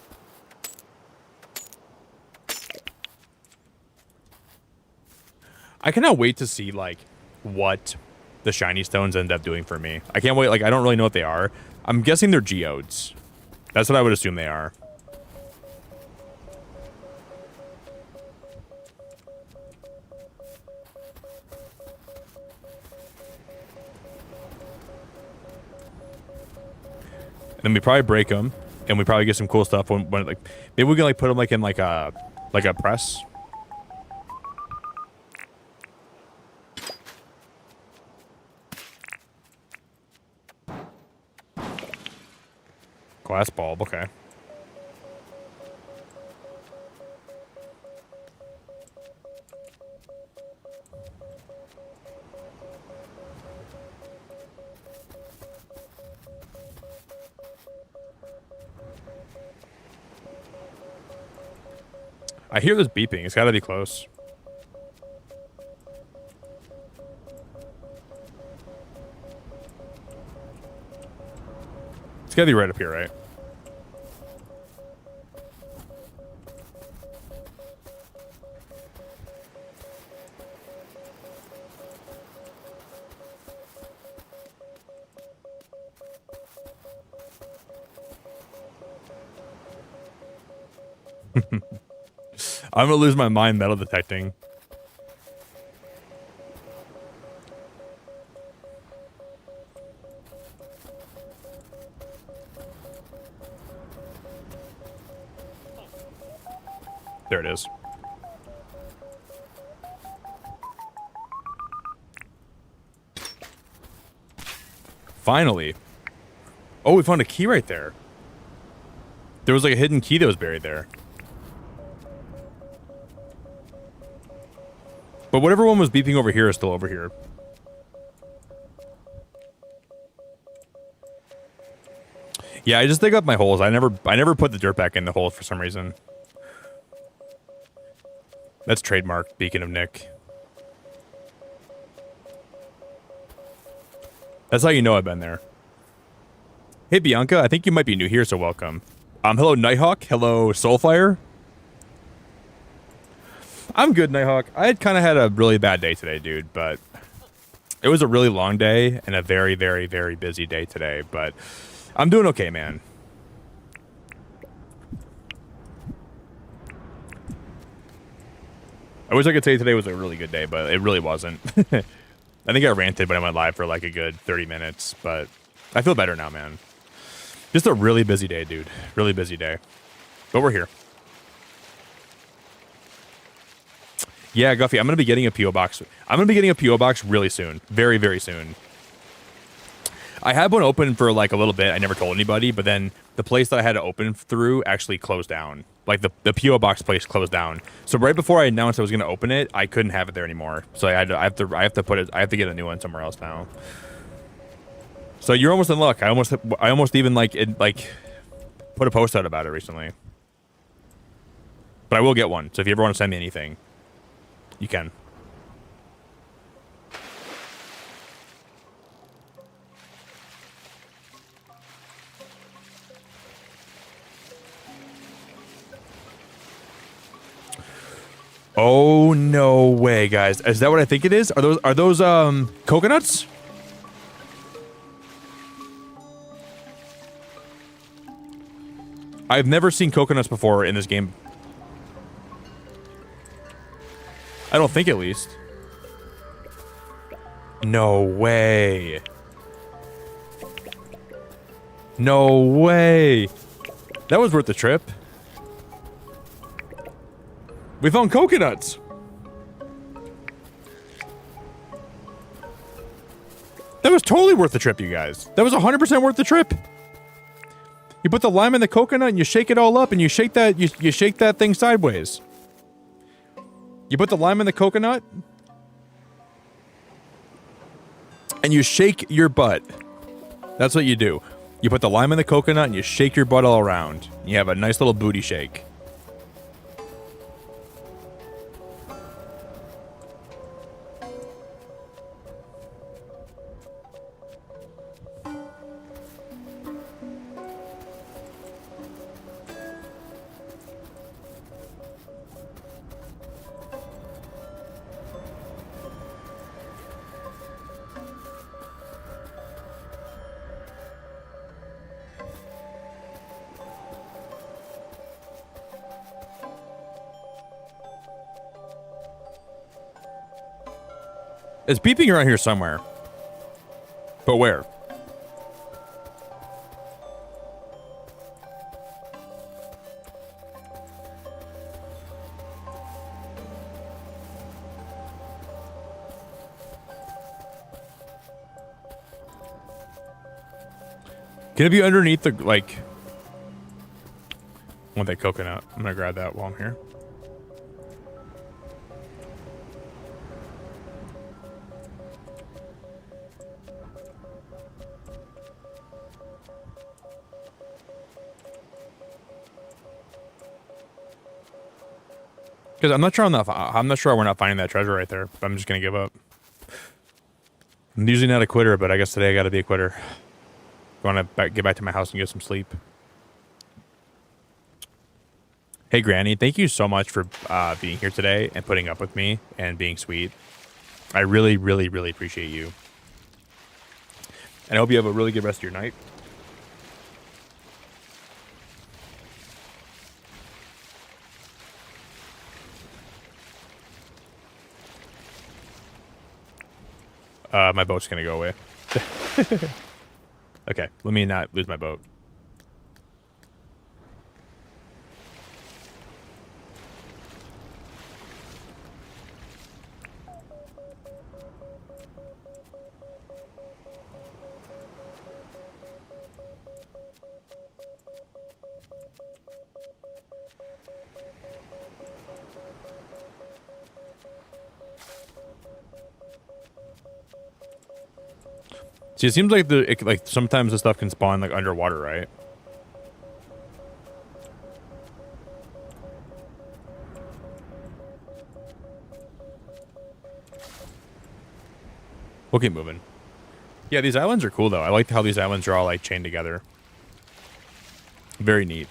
I cannot wait to see like what the shiny stones end up doing for me. I can't wait. Like, I don't really know what they are. I'm guessing they're geodes. That's what I would assume they are. And then we probably break them, and we probably get some cool stuff when like maybe we can like put them like in like a press. Glass bulb, okay. I hear this beeping. It's got to be close. gotta be right up here, right? I'm gonna lose my mind metal detecting. There it is. Finally. Oh, we found a key right there. There was like a hidden key that was buried there. But whatever one was beeping over here is still over here. Yeah, I just dig up my holes. I never put the dirt back in the hole for some reason. That's trademark, Beacon of Nick. That's how you know I've been there. Hey Bianca, I think you might be new here, so welcome. Hello Nighthawk, hello Soulfire. I'm good, Nighthawk. I had kind of had a really bad day today, dude, but it was a really long day and a very, very, very busy day today, but I'm doing okay, man. I wish I could say today was a really good day, but it really wasn't. I think I ranted when I went live for like a good 30 minutes, but I feel better now, man. Just a really busy day, dude. Really busy day. But we're here. Yeah, Guffy, I'm going to be getting a P.O. box. I'm going to be getting a P.O. box really soon. Very, very soon. I had one open for like a little bit. I never told anybody, but then the place that I had to open through actually closed down. Like the P.O. box place closed down. So right before I announced I was going to open it, I couldn't have it there anymore. So I have to get a new one somewhere else now. So you're almost in luck. I almost even put a post out about it recently. But I will get one. So if you ever want to send me anything, you can. Oh no way, guys! Is that what I think it is? Are those coconuts? I've never seen coconuts before in this game. I don't think, at least. No way. No way. That was worth the trip. We found coconuts. That was totally worth the trip, you guys. That was 100% worth the trip. You put the lime in the coconut and you shake it all up and you shake that you shake that thing sideways. You put the lime in the coconut and you shake your butt. That's what you do. You put the lime in the coconut and you shake your butt all around. You have a nice little booty shake. It's beeping around here somewhere. But where? Can it be underneath the, like... I want that coconut. I'm gonna grab that while I'm here. Because I'm not sure we're not finding that treasure right there. I'm just gonna give up. I'm usually not a quitter, but I guess today I gotta be a quitter. Want to get back to my house and get some sleep? Hey, Granny, thank you so much for being here today and putting up with me and being sweet. I really, really, really appreciate you. And I hope you have a really good rest of your night. My boat's going to go away. Okay, let me not lose my boat. See, it seems like sometimes the stuff can spawn like underwater, right? We'll keep moving. Yeah, these islands are cool though. I like how these islands are all like chained together. Very neat.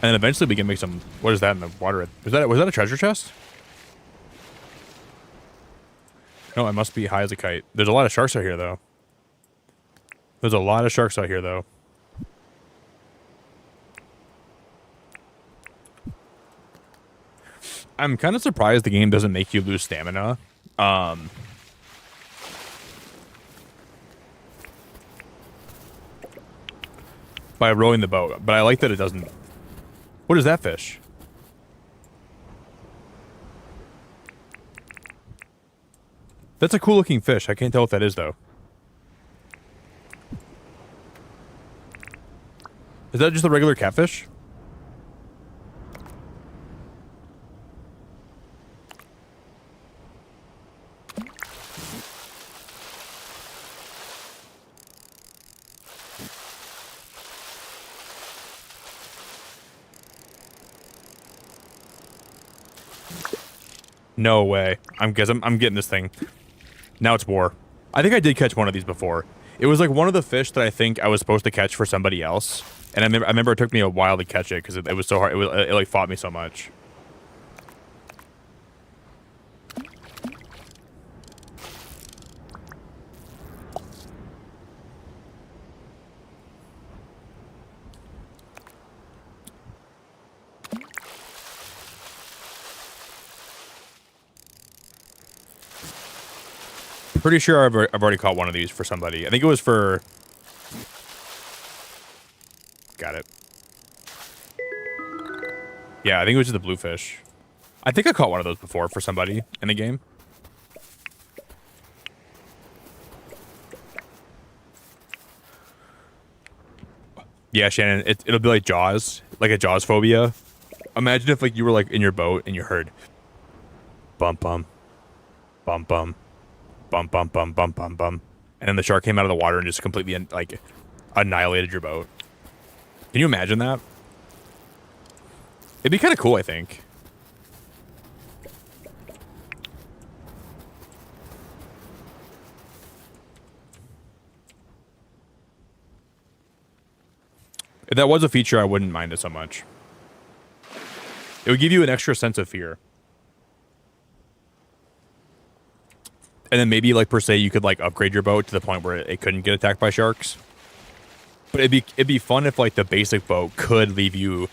And then eventually we can make some. What is that in the water? Was that a treasure chest? No, I must be high as a kite. There's a lot of sharks out here, though. There's a lot of sharks out here, though. I'm kind of surprised the game doesn't make you lose stamina. By rowing the boat. But I like that it doesn't. What is that fish? That's a cool looking fish. I can't tell what that is though. Is that just a regular catfish? No way. I'm getting this thing. Now it's war. I think I did catch one of these before. It was like one of the fish that I think I was supposed to catch for somebody else. And I remember it took me a while to catch it because it was so hard. It like fought me so much. Pretty sure I've already caught one of these for somebody. I think it was for... Got it. Yeah, I think it was just the bluefish. I think I caught one of those before for somebody in the game. Yeah, Shannon, it'll be like Jaws, like a Jaws phobia. Imagine if like you were like in your boat and you heard bum bum bum bum bum bum bum bum bum bum, and then the shark came out of the water and just completely like annihilated your boat. Can you imagine that? It'd be kind of cool, I think. If that was a feature, I wouldn't mind it so much. It would give you an extra sense of fear. And then maybe, like, per se, you could, like, upgrade your boat to the point where it couldn't get attacked by sharks. But it'd be fun if, like, the basic boat could leave you,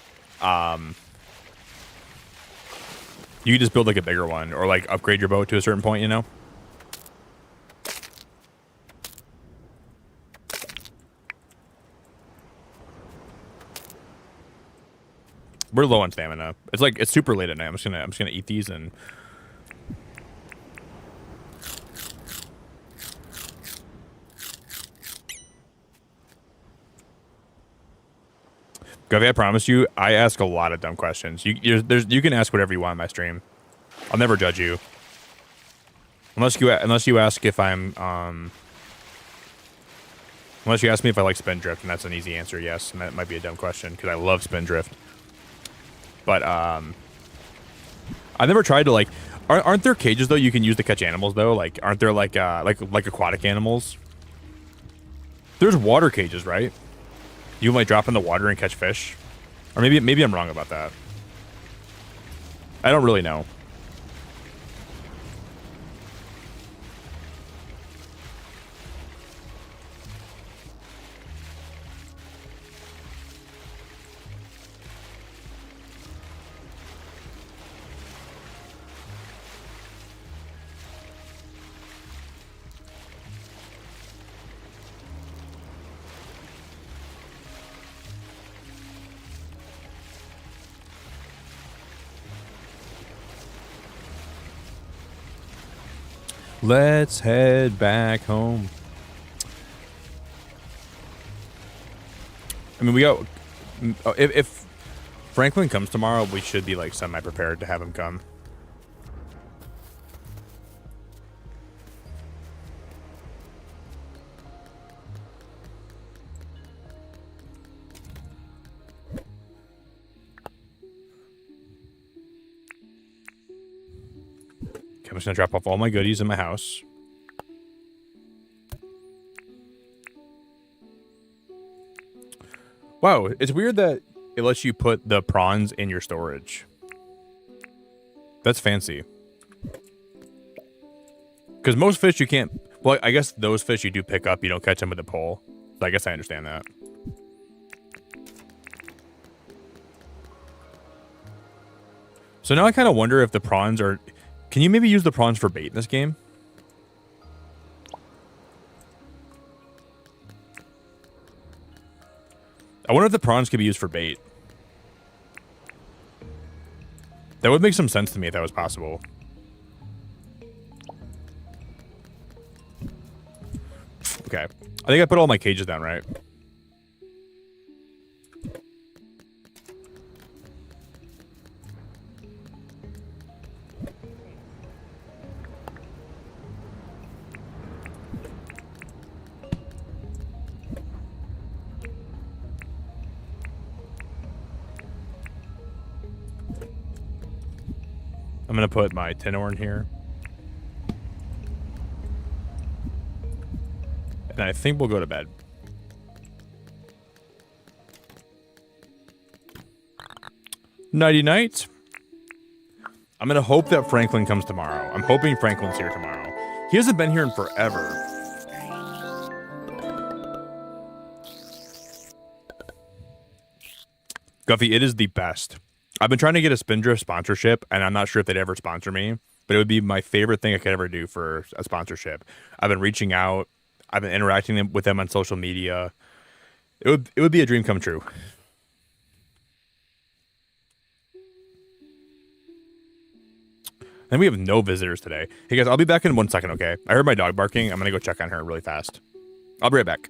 you could just build, like, a bigger one. Or, like, upgrade your boat to a certain point, you know? We're low on stamina. It's super late at night. I'm just gonna eat these and... Govey, I promise you, I ask a lot of dumb questions. You can ask whatever you want on my stream. I'll never judge you. Unless you ask if I'm unless you ask me if I like Spindrift, and that's an easy answer, yes. And that might be a dumb question because I love Spindrift. But I've never tried to like Aren't there cages though you can use to catch animals though? Like aren't there like aquatic animals? There's water cages, right? You can like drop in the water and catch fish. Or maybe I'm wrong about that. I don't really know. Let's head back home. I mean, we got... If Franklin comes tomorrow, we should be, like, semi-prepared to have him come. I'm just gonna drop off all my goodies in my house. Wow, it's weird that it lets you put the prawns in your storage. That's fancy. Because most fish you can't... Well, I guess those fish you do pick up, you don't catch them with a pole. So I guess I understand that. So now I kind of wonder if the prawns are... Can you maybe use the prawns for bait in this game? I wonder if the prawns could be used for bait. That would make some sense to me if that was possible. Okay. I think I put all my cages down, right? I'm going to put my tin ore in here. And I think we'll go to bed. Nighty-night. I'm going to hope that Franklin comes tomorrow. I'm hoping Franklin's here tomorrow. He hasn't been here in forever. Guffy, it is the best. I've been trying to get a Spindrift sponsorship, and I'm not sure if they'd ever sponsor me, but it would be my favorite thing I could ever do for a sponsorship. I've been reaching out. I've been interacting with them on social media. It would be a dream come true. And we have no visitors today. Hey guys, I'll be back in 1 second, okay? I heard my dog barking. I'm gonna go check on her really fast. I'll be right back.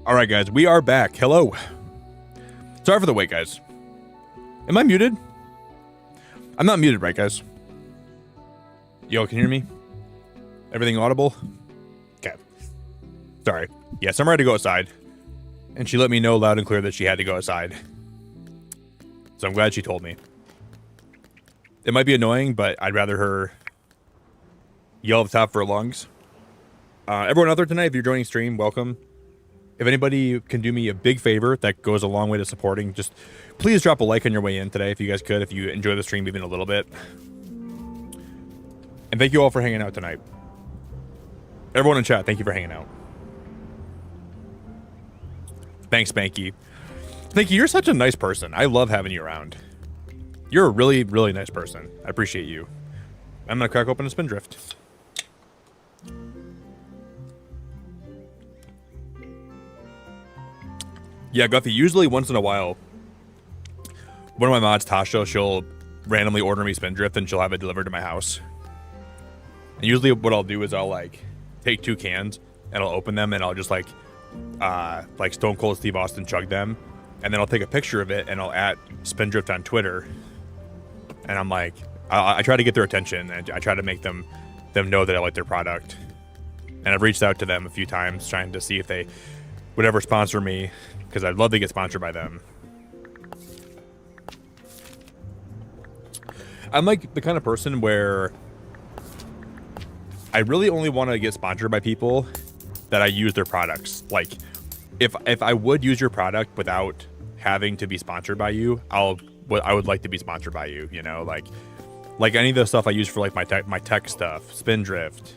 All right, guys, we are back. Hello. Sorry for the wait, guys. Am I muted? I'm not muted, right, guys? Yo, can you hear me? Everything audible? Okay. Sorry. Yeah, Summer had to go outside. And she let me know loud and clear that she had to go outside. So I'm glad she told me. It might be annoying, but I'd rather her yell at the top of her lungs. Everyone out there tonight, if you're joining stream, welcome. If anybody can do me a big favor that goes a long way to supporting, just please drop a like on your way in today if you guys could, if you enjoy the stream even a little bit. And thank you all for hanging out tonight. Everyone in chat, thank you for hanging out. Thanks, Spanky. Spanky, you're such a nice person. I love having you around. You're a really, really nice person. I appreciate you. I'm going to crack open a Spindrift. Yeah, Guffy, usually once in a while, one of my mods, Tasha, she'll randomly order me Spindrift and she'll have it delivered to my house. And usually what I'll do is I'll like take 2 cans and I'll open them and I'll just like Stone Cold Steve Austin chug them. And then I'll take a picture of it and I'll at Spindrift on Twitter. And I'm like, I try to get their attention and I try to make them know that I like their product. And I've reached out to them a few times trying to see if they would ever sponsor me, because I'd love to get sponsored by them. I'm like the kind of person where I really only want to get sponsored by people that I use their products. Like, if I would use your product without having to be sponsored by you, I would like to be sponsored by you. You know, like any of the stuff I use for like my tech stuff, Spindrift,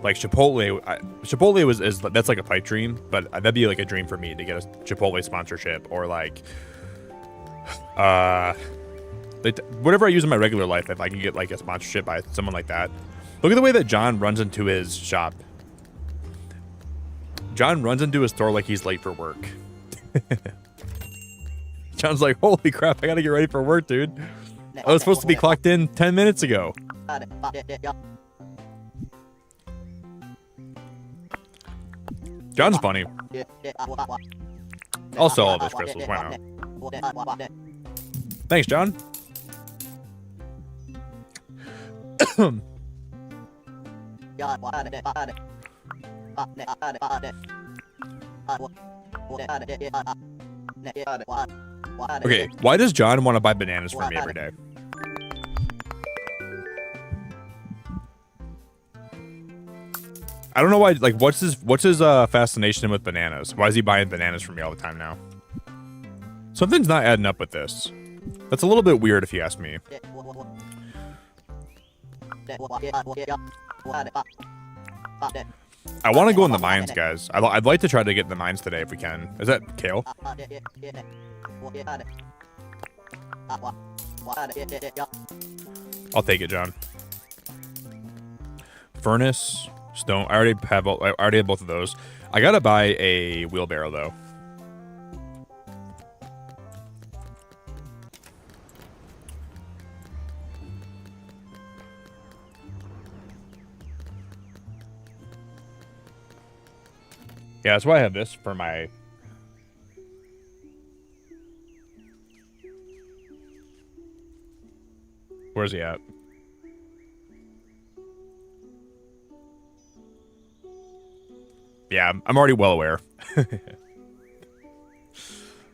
like Chipotle. Chipotle that's like a pipe dream, but that'd be like a dream for me to get a Chipotle sponsorship, or like whatever I use in my regular life. If I can get like a sponsorship by someone like that. Look at the way that John runs into his shop. John runs into his store like he's late for work. John's like, holy crap, I gotta get ready for work, dude. I was supposed to be clocked in 10 minutes ago. John's funny. I'll sell all those crystals, why not? Thanks, John. Okay, why does John want to buy bananas from me every day? I don't know why. Like, what's his fascination with bananas? Why is he buying bananas from me all the time now? Something's not adding up with this. That's a little bit weird if you ask me. I want to go in the mines, guys. I'd like to try to get in the mines today if we can. Is that kale? I'll take it, John. Furnace, stone. I already have both of those. I gotta buy a wheelbarrow though. Yeah, that's why I have this for my... Where's he at? Yeah, I'm already well aware.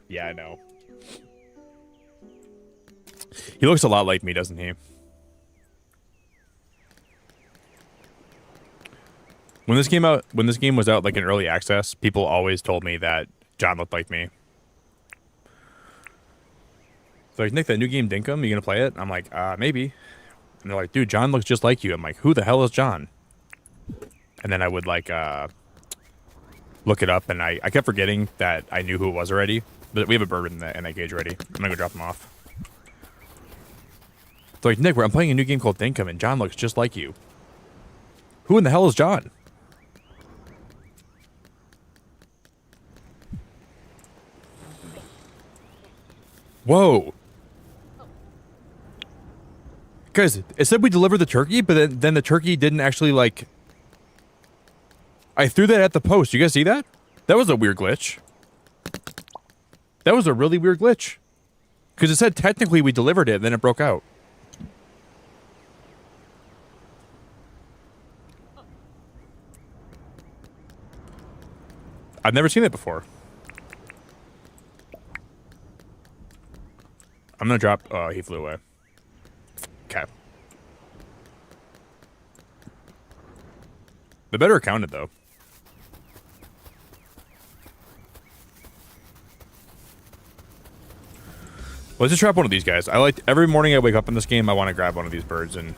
Yeah, I know. He looks a lot like me, doesn't he? When this game was out like in early access, people always told me that John looked like me. So like, Nick, that new game Dinkum, you gonna play it? I'm like, maybe. And they're like, dude, John looks just like you. I'm like, who the hell is John? And then I would like look it up, and I kept forgetting that I knew who it was already. But we have a bird in that cage already. I'm gonna go drop him off. So like, Nick, I'm playing a new game called Dinkum, and John looks just like you. Who in the hell is John? Whoa. Guys, it said we delivered the turkey, but then the turkey didn't actually, like... I threw that at the post. You guys see that? That was a weird glitch. That was a really weird glitch. Because it said technically we delivered it, then it broke out. I've never seen it before. I'm gonna drop... Oh, he flew away. Okay. The better accounted, though. Let's just trap one of these guys. I like... Every morning I wake up in this game, I want to grab one of these birds and...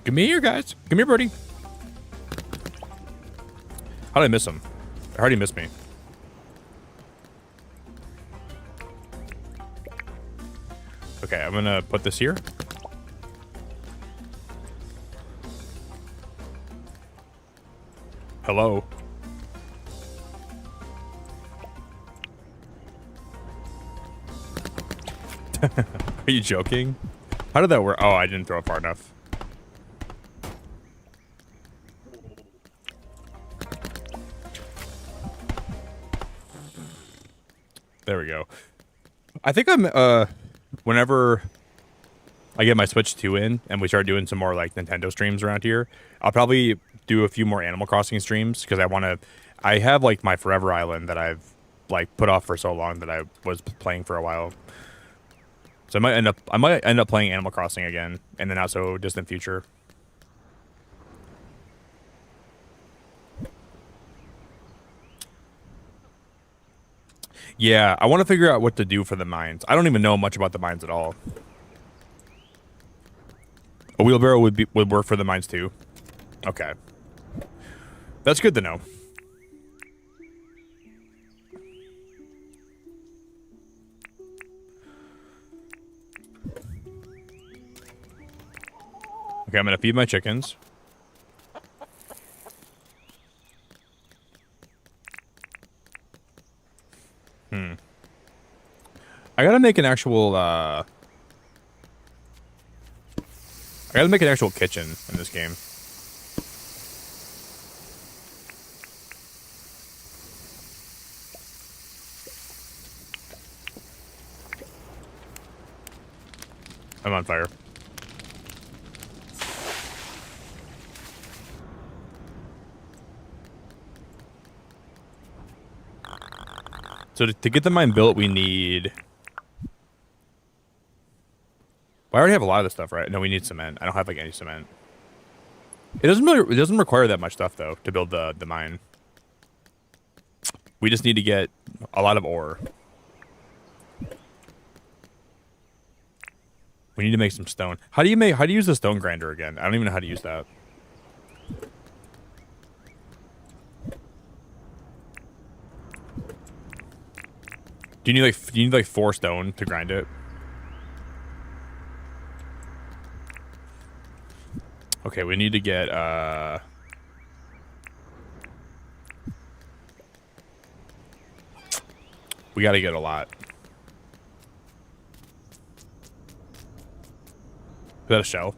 Come here, guys. Come here, birdie. How did I miss him? I heard he missed me. Okay, I'm gonna put this here. Hello. Are you joking? How did that work? Oh, I didn't throw it far enough. There we go. I think I'm, whenever I get my Switch 2 in and we start doing some more, like, Nintendo streams around here, I'll probably do a few more Animal Crossing streams, because I have, like, my Forever Island that I've, like, put off for so long that I was playing for a while. So I might end up playing Animal Crossing again in the not so distant future. Yeah, I want to figure out what to do for the mines. I don't even know much about the mines at all. A wheelbarrow would work for the mines too. Okay. That's good to know. Okay, I'm gonna feed my chickens. I gotta make an actual, I gotta make an actual kitchen in this game. I'm on fire. So to get the mine built, we need... Well, I already have a lot of this stuff, right? No, we need cement. I don't have, like, any cement. It doesn't require that much stuff, though, to build the mine. We just need to get a lot of ore. We need to make some stone. How do you use the stone grinder again? I don't even know how to use that. Do you need like 4 stone to grind it? Okay, we need to get we gotta get a lot. Is that a shell?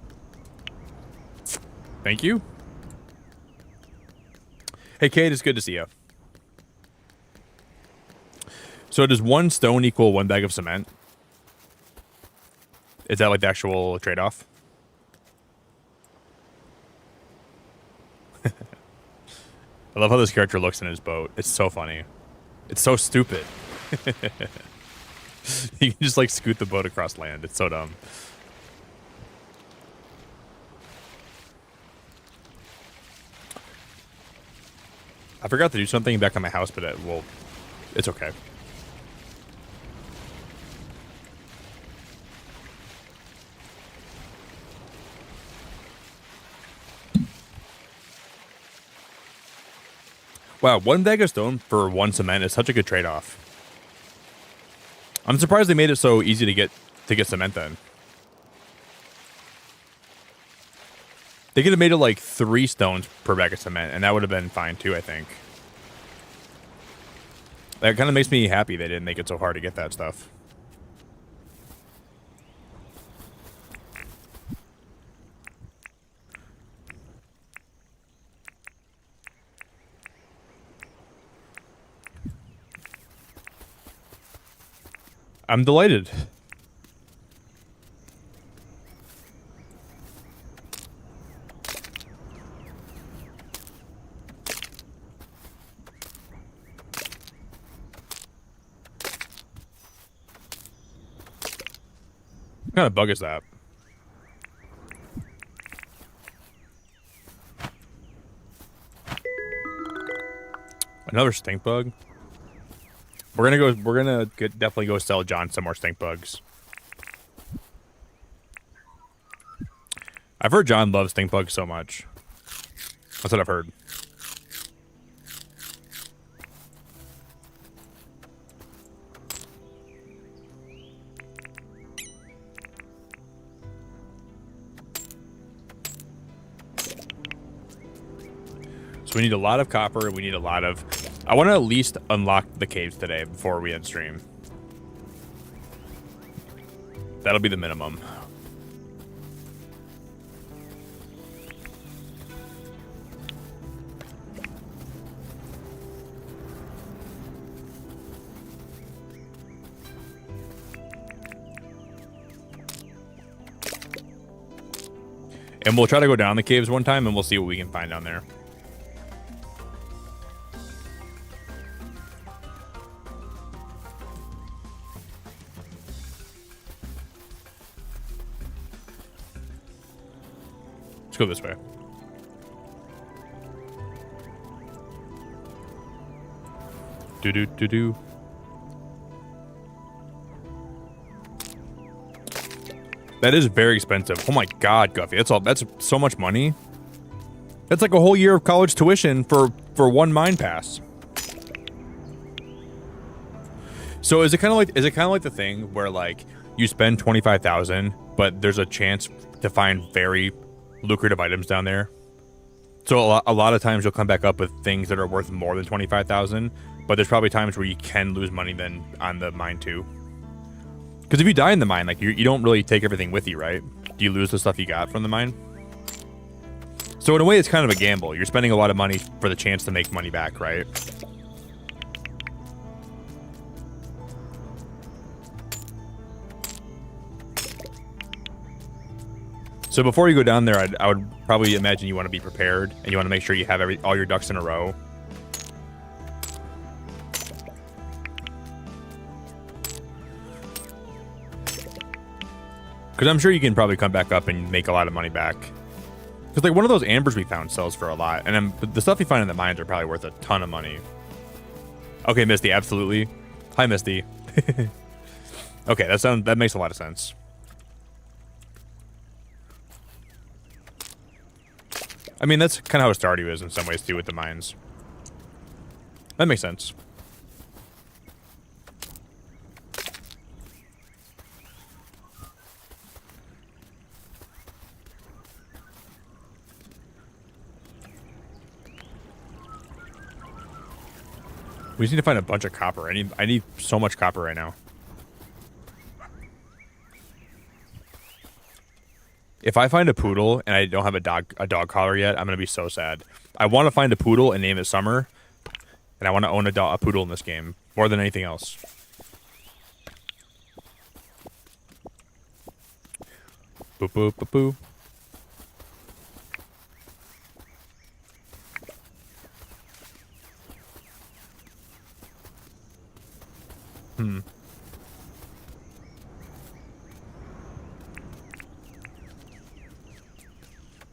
Thank you. Hey Kate, it's good to see you. So does 1 stone equal 1 bag of cement? Is that like the actual trade-off? I love how this character looks in his boat. It's so funny. It's so stupid. You can just like scoot the boat across land. It's so dumb. I forgot to do something back at my house, but it's okay. Wow, 1 bag of stone for 1 cement is such a good trade-off. I'm surprised they made it so easy to get cement then. They could have made it like 3 stones per bag of cement, and that would have been fine too, I think. That kind of makes me happy they didn't make it so hard to get that stuff. I'm delighted. What kind of bug is that? Another stink bug? We're gonna definitely go sell John some more stink bugs. I've heard John loves stink bugs so much. That's what I've heard. So we need a lot of copper. We need a lot of... I want to at least unlock the caves today before we end stream. That'll be the minimum. And we'll try to go down the caves one time and we'll see what we can find down there. Let's go this way. Do. That is very expensive. Oh my god, Guffy. That's so much money. That's like a whole year of college tuition for one mine pass. So is it kind of like the thing where like you spend 25,000, but there's a chance to find very lucrative items down there? So a lot of times you'll come back up with things that are worth more than 25,000, but there's probably times where you can lose money then on the mine too. Because if you die in the mine, like you don't really take everything with you, right? Do you lose the stuff you got from the mine? So in a way, it's kind of a gamble. You're spending a lot of money for the chance to make money back, right? So before you go down there, I would probably imagine you want to be prepared and you want to make sure you have all your ducks in a row. Because I'm sure you can probably come back up and make a lot of money back. Because like one of those ambers we found sells for a lot. And then the stuff you find in the mines are probably worth a ton of money. Okay, Misty, absolutely. Hi, Misty. Okay, that makes a lot of sense. I mean, that's kind of how Stardew is in some ways too with the mines. That makes sense. We just need to find a bunch of copper. I need so much copper right now. If I find a poodle and I don't have a dog collar yet, I'm gonna be so sad. I want to find a poodle and name it Summer, and I want to own a poodle in this game more than anything else. Boop boop boop boop.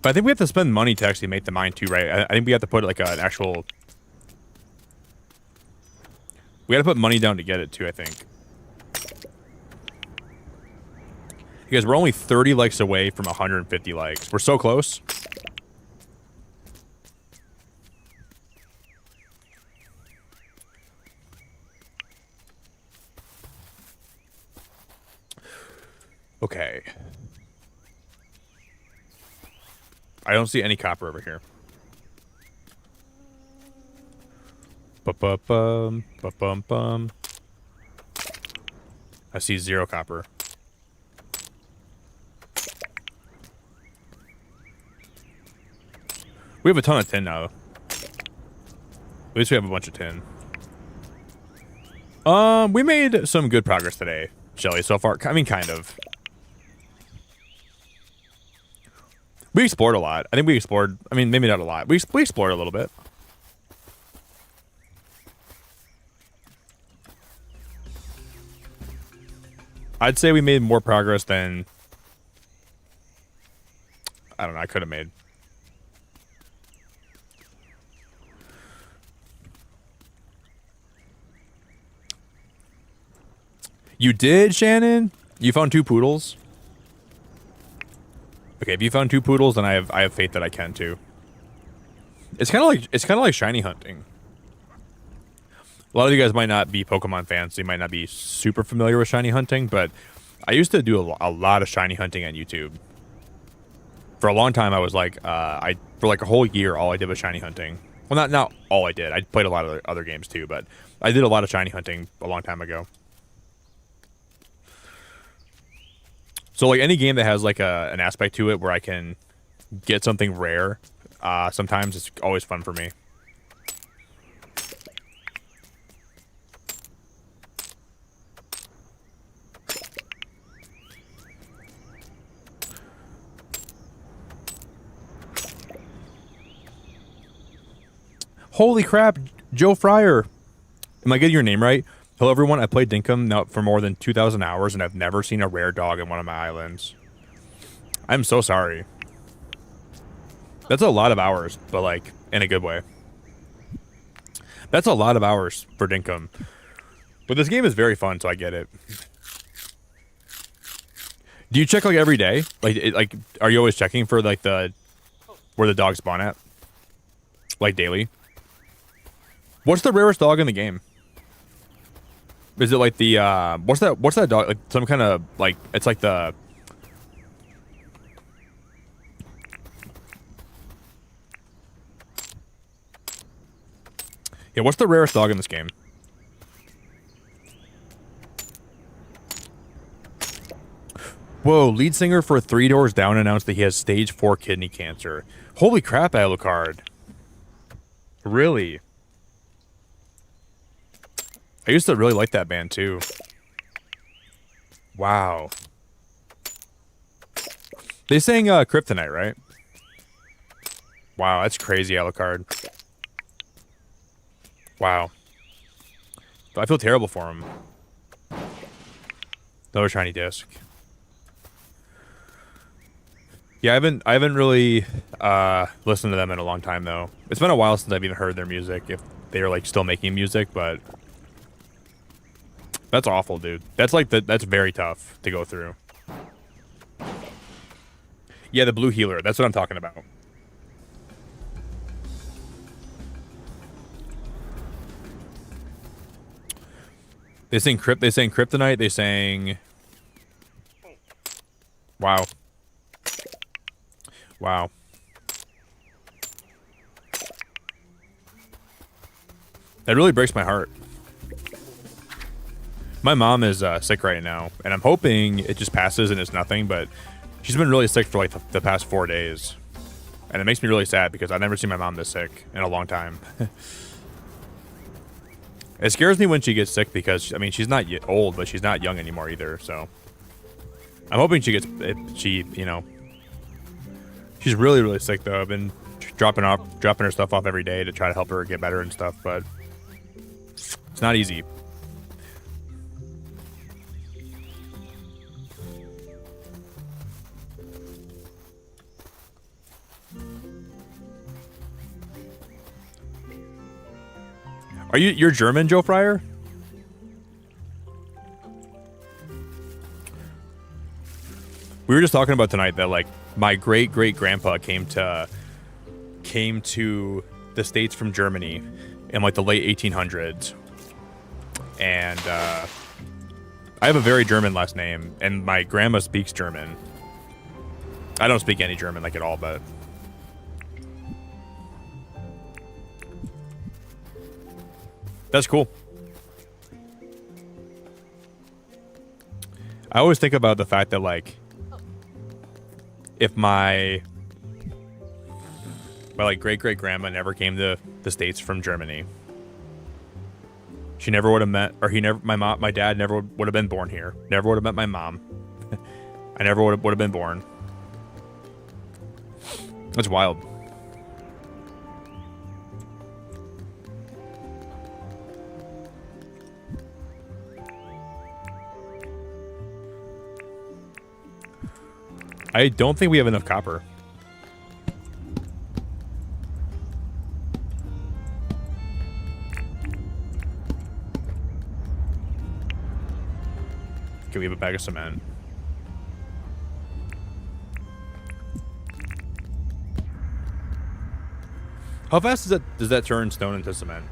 But I think we have to spend money to actually make the mine too, right? I think we have to put like an actual... We gotta put money down to get it too, I think. Because we're only 30 likes away from 150 likes. We're so close. Okay. I don't see any copper over here. Ba-ba-bum, ba-bum-bum. I see 0 copper. We have a ton of tin now. At least we have a bunch of tin. We made some good progress today, Shelly, so far. I mean, kind of. We explored a lot. I think we explored, I mean, maybe not a lot. We explored a little bit. I'd say we made more progress than, I don't know, I could have made. You did, Shannon? You found 2 poodles? Okay, if you found 2 poodles, then I have faith that I can too. It's kind of like shiny hunting. A lot of you guys might not be Pokemon fans, so you might not be super familiar with shiny hunting, but I used to do a lot of shiny hunting on YouTube. For a long time, I was like, for like a whole year, all I did was shiny hunting. Well, not all I did. I played a lot of other games too, but I did a lot of shiny hunting a long time ago. So like any game that has like an aspect to it where I can get something rare, sometimes it's always fun for me. Holy crap, Joe Fryer. Am I getting your name right? Hello everyone, I played Dinkum now for more than 2,000 hours and I've never seen a rare dog in one of my islands. I'm so sorry. That's a lot of hours, but like, in a good way. That's a lot of hours for Dinkum. But this game is very fun, so I get it. Do you check like every day? Like, are you always checking for like where the dogs spawn at? Like daily? What's the rarest dog in the game? Is it like the what's that dog, like some kind of like, it's like the yeah, what's the rarest dog in this game? Whoa, lead singer for 3 Doors Down announced that he has stage 4 kidney cancer. Holy crap, Alucard. Really? I used to really like that band too. Wow. They sang Kryptonite, right? Wow, that's crazy, Alucard. Wow. I feel terrible for him. Another shiny disc. Yeah, I haven't really listened to them in a long time though. It's been a while since I've even heard their music, if they're like still making music, but that's awful, dude. That's like that's very tough to go through. Yeah, the blue healer. That's what I'm talking about. They sang Kryptonite. They sang. Wow. Wow. That really breaks my heart. My mom is sick right now, and I'm hoping it just passes and it's nothing, but she's been really sick for like the past 4 days. And it makes me really sad because I've never seen my mom this sick in a long time. It scares me when she gets sick because, I mean, she's not old, but she's not young anymore either, so. I'm hoping she's really, really sick though. I've been dropping her stuff off every day to try to help her get better and stuff, but it's not easy. You're German, Joe Fryer? We were just talking about tonight that like my great grandpa came to the States from Germany in like the late 1800s, and I have a very German last name, and my grandma speaks German. I don't speak any German like at all, but That's cool. I always think about the fact that, like, if my like great-great-grandma never came to the States from Germany, she never would have met, or my dad never would have been born here. Never would have met my mom. I never would have been born. That's wild. I don't think we have enough copper. Okay, we have a bag of cement. How fast does that turn stone into cement?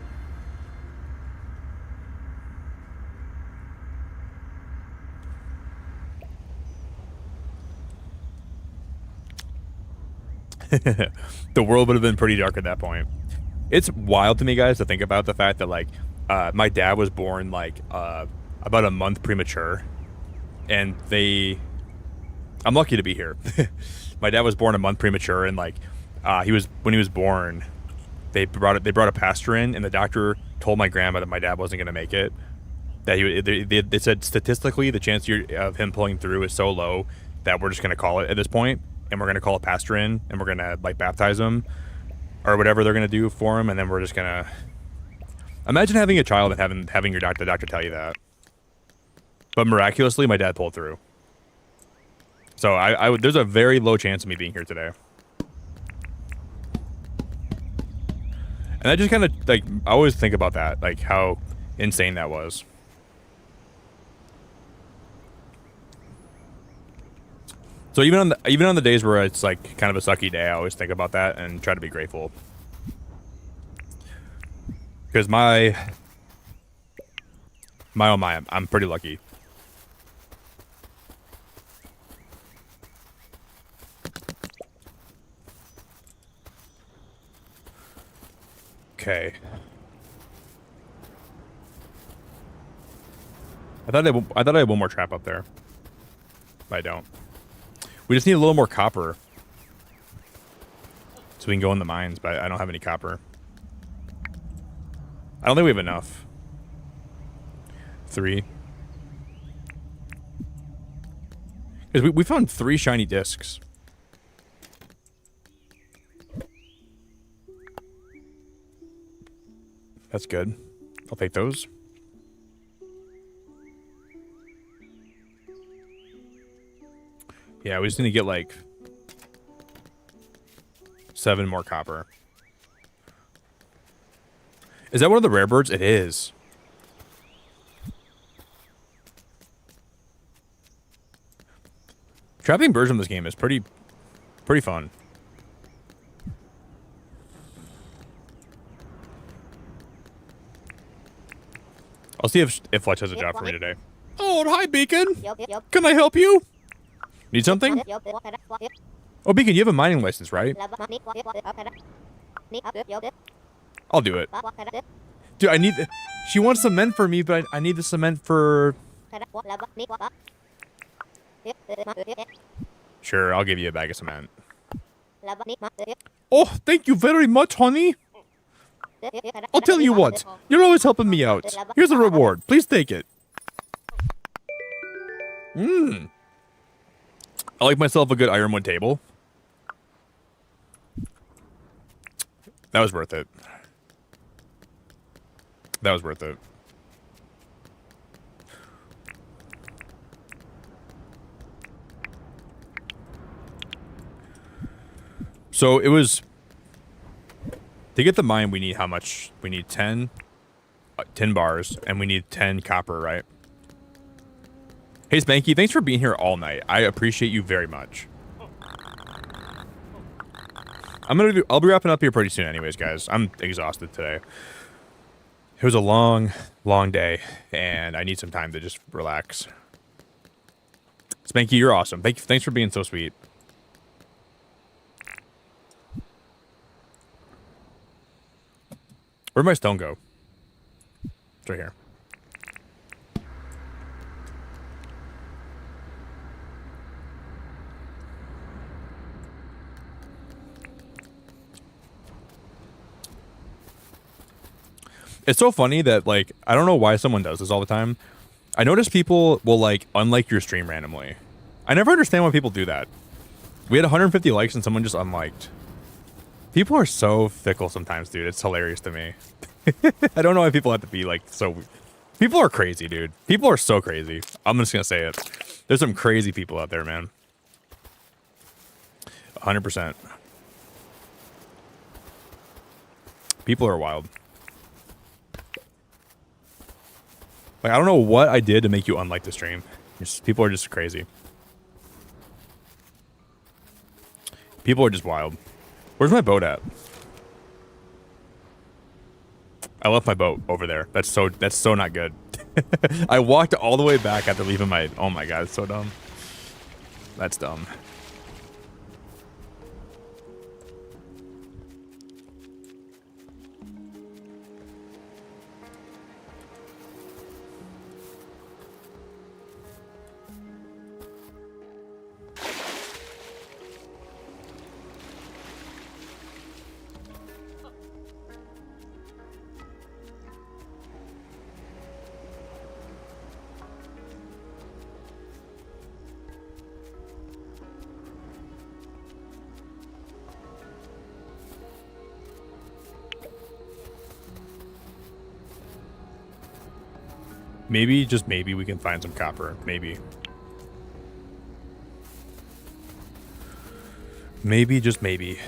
The world would have been pretty dark at that point. It's wild to me, guys, to think about the fact that, like, my dad was born, like, about a month premature. And I'm lucky to be here. My dad was born a month premature, and, like, when he was born, they brought a pastor in, and the doctor told my grandma that my dad wasn't going to make it. That they said statistically the chance of him pulling through is so low that we're just going to call it at this point, and we're going to call a pastor in, and we're going to, like, baptize him or whatever they're going to do for him, and then we're just going to imagine having a child and having the doctor tell you that. But miraculously, my dad pulled through. So there's a very low chance of me being here today. And I just kind of, like, I always think about that, like, how insane that was. So even on the days where it's, like, kind of a sucky day, I always think about that and try to be grateful. Because my oh my, I'm pretty lucky. Okay. I thought I had one more trap up there. But I don't. We just need a little more copper. So we can go in the mines, but I don't have any copper. I don't think we have enough. 3. Because we found 3 shiny discs. That's good. I'll take those. Yeah, we just need to get, like, 7 more copper. Is that one of the rare birds? It is. Trapping birds in this game is pretty fun. I'll see if Fletch has a job for me today. Oh, hi, Beacon. Can I help you? Need something? Oh, Beacon, you have a mining license, right? I'll do it. Dude, she wants cement for me, but I need the cement for... Sure, I'll give you a bag of cement. Oh, thank you very much, honey. I'll tell you what. You're always helping me out. Here's a reward. Please take it. I like myself a good ironwood table. That was worth it. That was worth it. So it was... To get the mine, we need how much? We need 10 bars, and we need 10 copper, right? Hey, Spanky, thanks for being here all night. I appreciate you very much. I'll be wrapping up here pretty soon anyways, guys. I'm exhausted today. It was a long, long day, and I need some time to just relax. Spanky, you're awesome. Thanks for being so sweet. Where'd my stone go? right here. It's so funny that, like, I don't know why someone does this all the time. I notice people will, like, unlike your stream randomly. I never understand why people do that. We had 150 likes and someone just unliked. People are so fickle sometimes, dude. It's hilarious to me. I don't know why people have to be, like, so... People are crazy, dude. People are so crazy. I'm just gonna say it. There's some crazy people out there, man. 100%. People are wild. Like, I don't know what I did to make you unlike the stream. People are just crazy. People are just wild. Where's my boat at? I left my boat over there. That's so not good. I walked all the way back after leaving my... Oh my god, it's so dumb. That's dumb. Maybe, just maybe, we can find some copper. Maybe. Maybe, just maybe,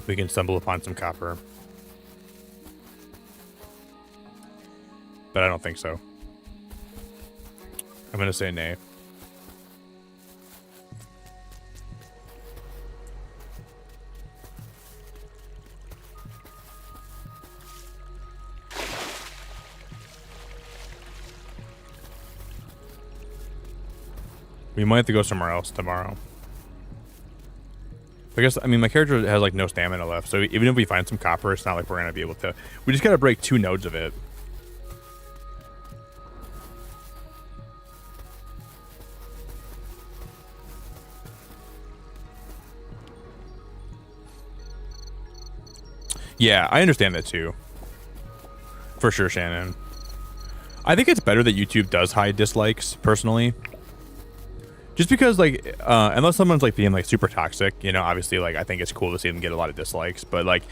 we can stumble upon some copper. But I don't think so. I'm gonna say nay. We might have to go somewhere else tomorrow. I guess, I mean, my character has, like, no stamina left, so even if we find some copper, it's not like we're gonna be able to... We just gotta break 2 nodes of it. Yeah, I understand that too. For sure, Shannon. I think it's better that YouTube does hide dislikes, personally. Just because, like, unless someone's, like, being, like, super toxic, you know, obviously, like, I think it's cool to see them get a lot of dislikes. But, like,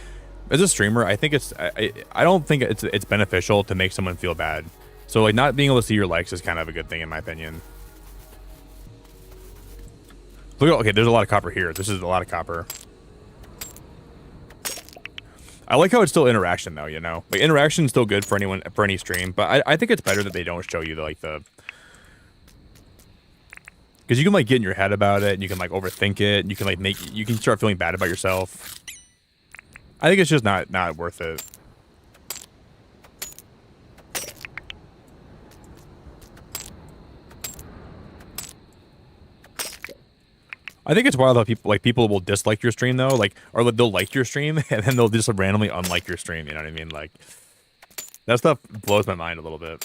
as a streamer, I think it's... I don't think it's beneficial to make someone feel bad. So, like, not being able to see your likes is kind of a good thing, in my opinion. Look, okay, there's a lot of copper here. This is a lot of copper. I like how it's still interaction, though, you know? Like, interaction is still good for anyone, for any stream. But I think it's better that they don't show you, like, the... Because you can, like, get in your head about it, and you can, like, overthink it, and you can, like, you can start feeling bad about yourself. I think it's just not worth it. I think it's wild how people will dislike your stream, though, like, or they'll like your stream, and then they'll just randomly unlike your stream, you know what I mean? Like, that stuff blows my mind a little bit.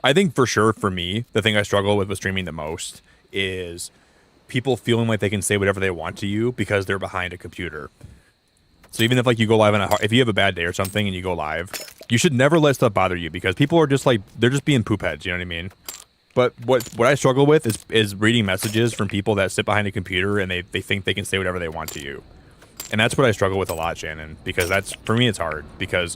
I think for sure, for me, the thing I struggle with streaming the most is people feeling like they can say whatever they want to you because they're behind a computer. So even if, like, you go live on if you have a bad day or something and you go live, you should never let stuff bother you because people are just, like, they're just being poop heads, you know what I mean? But what I struggle with is reading messages from people that sit behind a computer and they think they can say whatever they want to you. And that's what I struggle with a lot, Shannon, because for me, it's hard because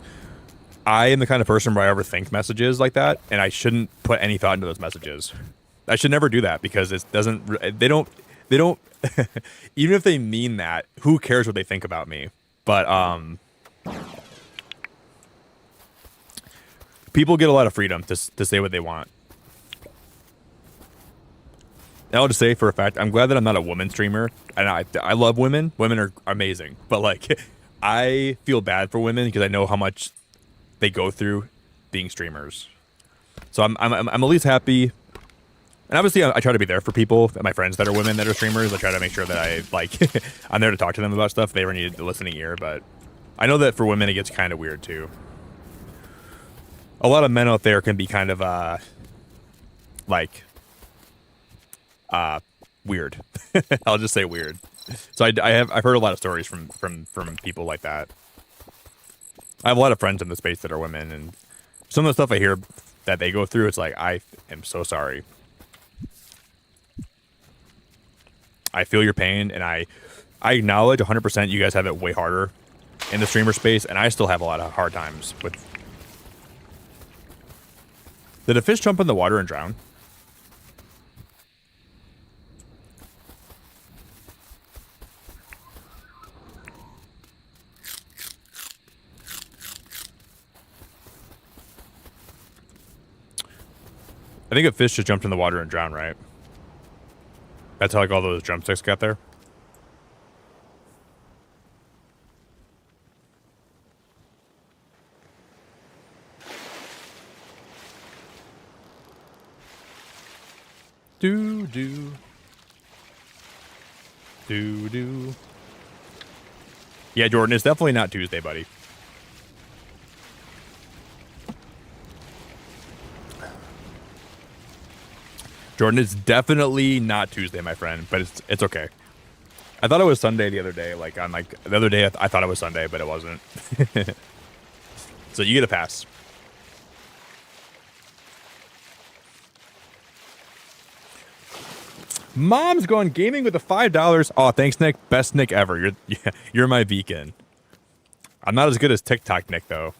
I am the kind of person where I overthink messages like that, and I shouldn't put any thought into those messages. I should never do that because it doesn't, they don't, even if they mean that, who cares what they think about me? But, people get a lot of freedom to say what they want. And I'll just say for a fact, I'm glad that I'm not a woman streamer, and I love women. Women are amazing, but, like, I feel bad for women because I know how much they go through being streamers. So I'm at least happy And obviously, I try to be there for people, my friends that are women that are streamers. I try to make sure that I, like, I'm there to talk to them about stuff. They ever need a listening ear, but I know that for women, it gets kind of weird, too. A lot of men out there can be kind of, weird. I'll just say weird. So I've heard a lot of stories from people like that. I have a lot of friends in the space that are women, and some of the stuff I hear that they go through, it's like, I am so sorry. I feel your pain, and I acknowledge 100% you guys have it way harder in the streamer space, and I still have a lot of hard times with... Did a fish jump in the water and drown? I think a fish just jumped in the water and drowned, right? That's how, like, all those drumsticks got there? Do. Yeah, Jordan, it's definitely not Tuesday, buddy. Jordan, it's definitely not Tuesday, my friend, but it's okay. I thought it was Sunday the other day. Like, on like the other day, I thought it was Sunday, but it wasn't. So you get a pass. Mom's going gaming with the $5. Oh, thanks, Nick. Best Nick ever. You're my beacon. I'm not as good as TikTok Nick, though.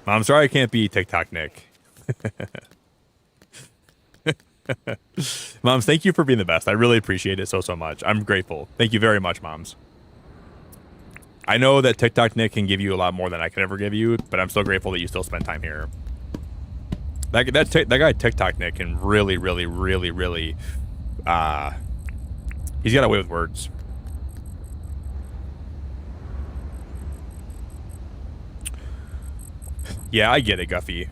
Mom, sorry I can't be TikTok Nick. Moms, thank you for being the best. I really appreciate it so much. I'm grateful. Thank you very much, Moms. I know that TikTok Nick can give you a lot more than I could ever give you, but I'm still grateful that you still spend time here. That guy TikTok Nick can really he's got a way with words. Yeah, I get it, Guffy.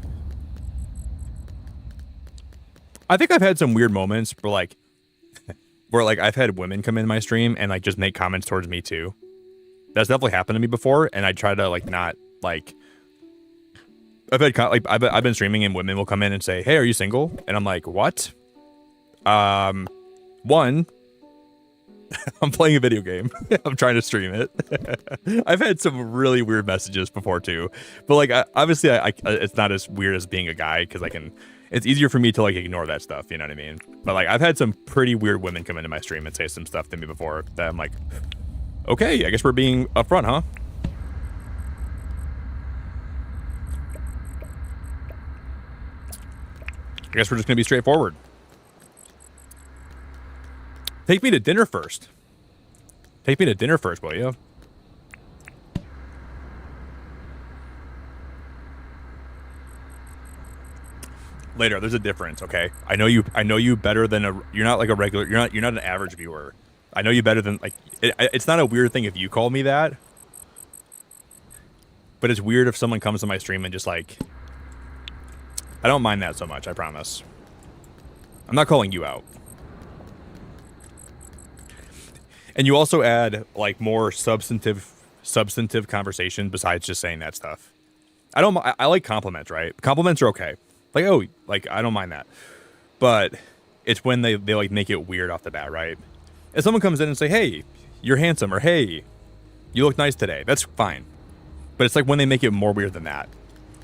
I think I've had some weird moments where I've had women come in my stream and like just make comments towards me too. That's definitely happened to me before, and I try to I've been streaming and women will come in and say, "Hey, are you single?" And I'm like, "What?" One, I'm playing a video game. I'm trying to stream it. I've had some really weird messages before too, but obviously it's not as weird as being a guy because it's easier for me to ignore that stuff, you know what I mean? But I've had some pretty weird women come into my stream and say some stuff to me before that I'm like, okay, I guess we're being upfront, huh? I guess we're just gonna be straightforward. Take me to dinner first. Take me to dinner first, will you? Later, there's a difference, okay? I know you better than you're not like a regular, you're not an average viewer. I know you better than it's not a weird thing if you call me that. But it's weird if someone comes to my stream and just I don't mind that so much, I promise. I'm not calling you out. And you also add more substantive conversation besides just saying that stuff. I like compliments, right? Compliments are okay. I don't mind that. But it's when they make it weird off the bat, right? If someone comes in and say, "Hey, you're handsome," or "Hey, you look nice today," that's fine. But it's when they make it more weird than that.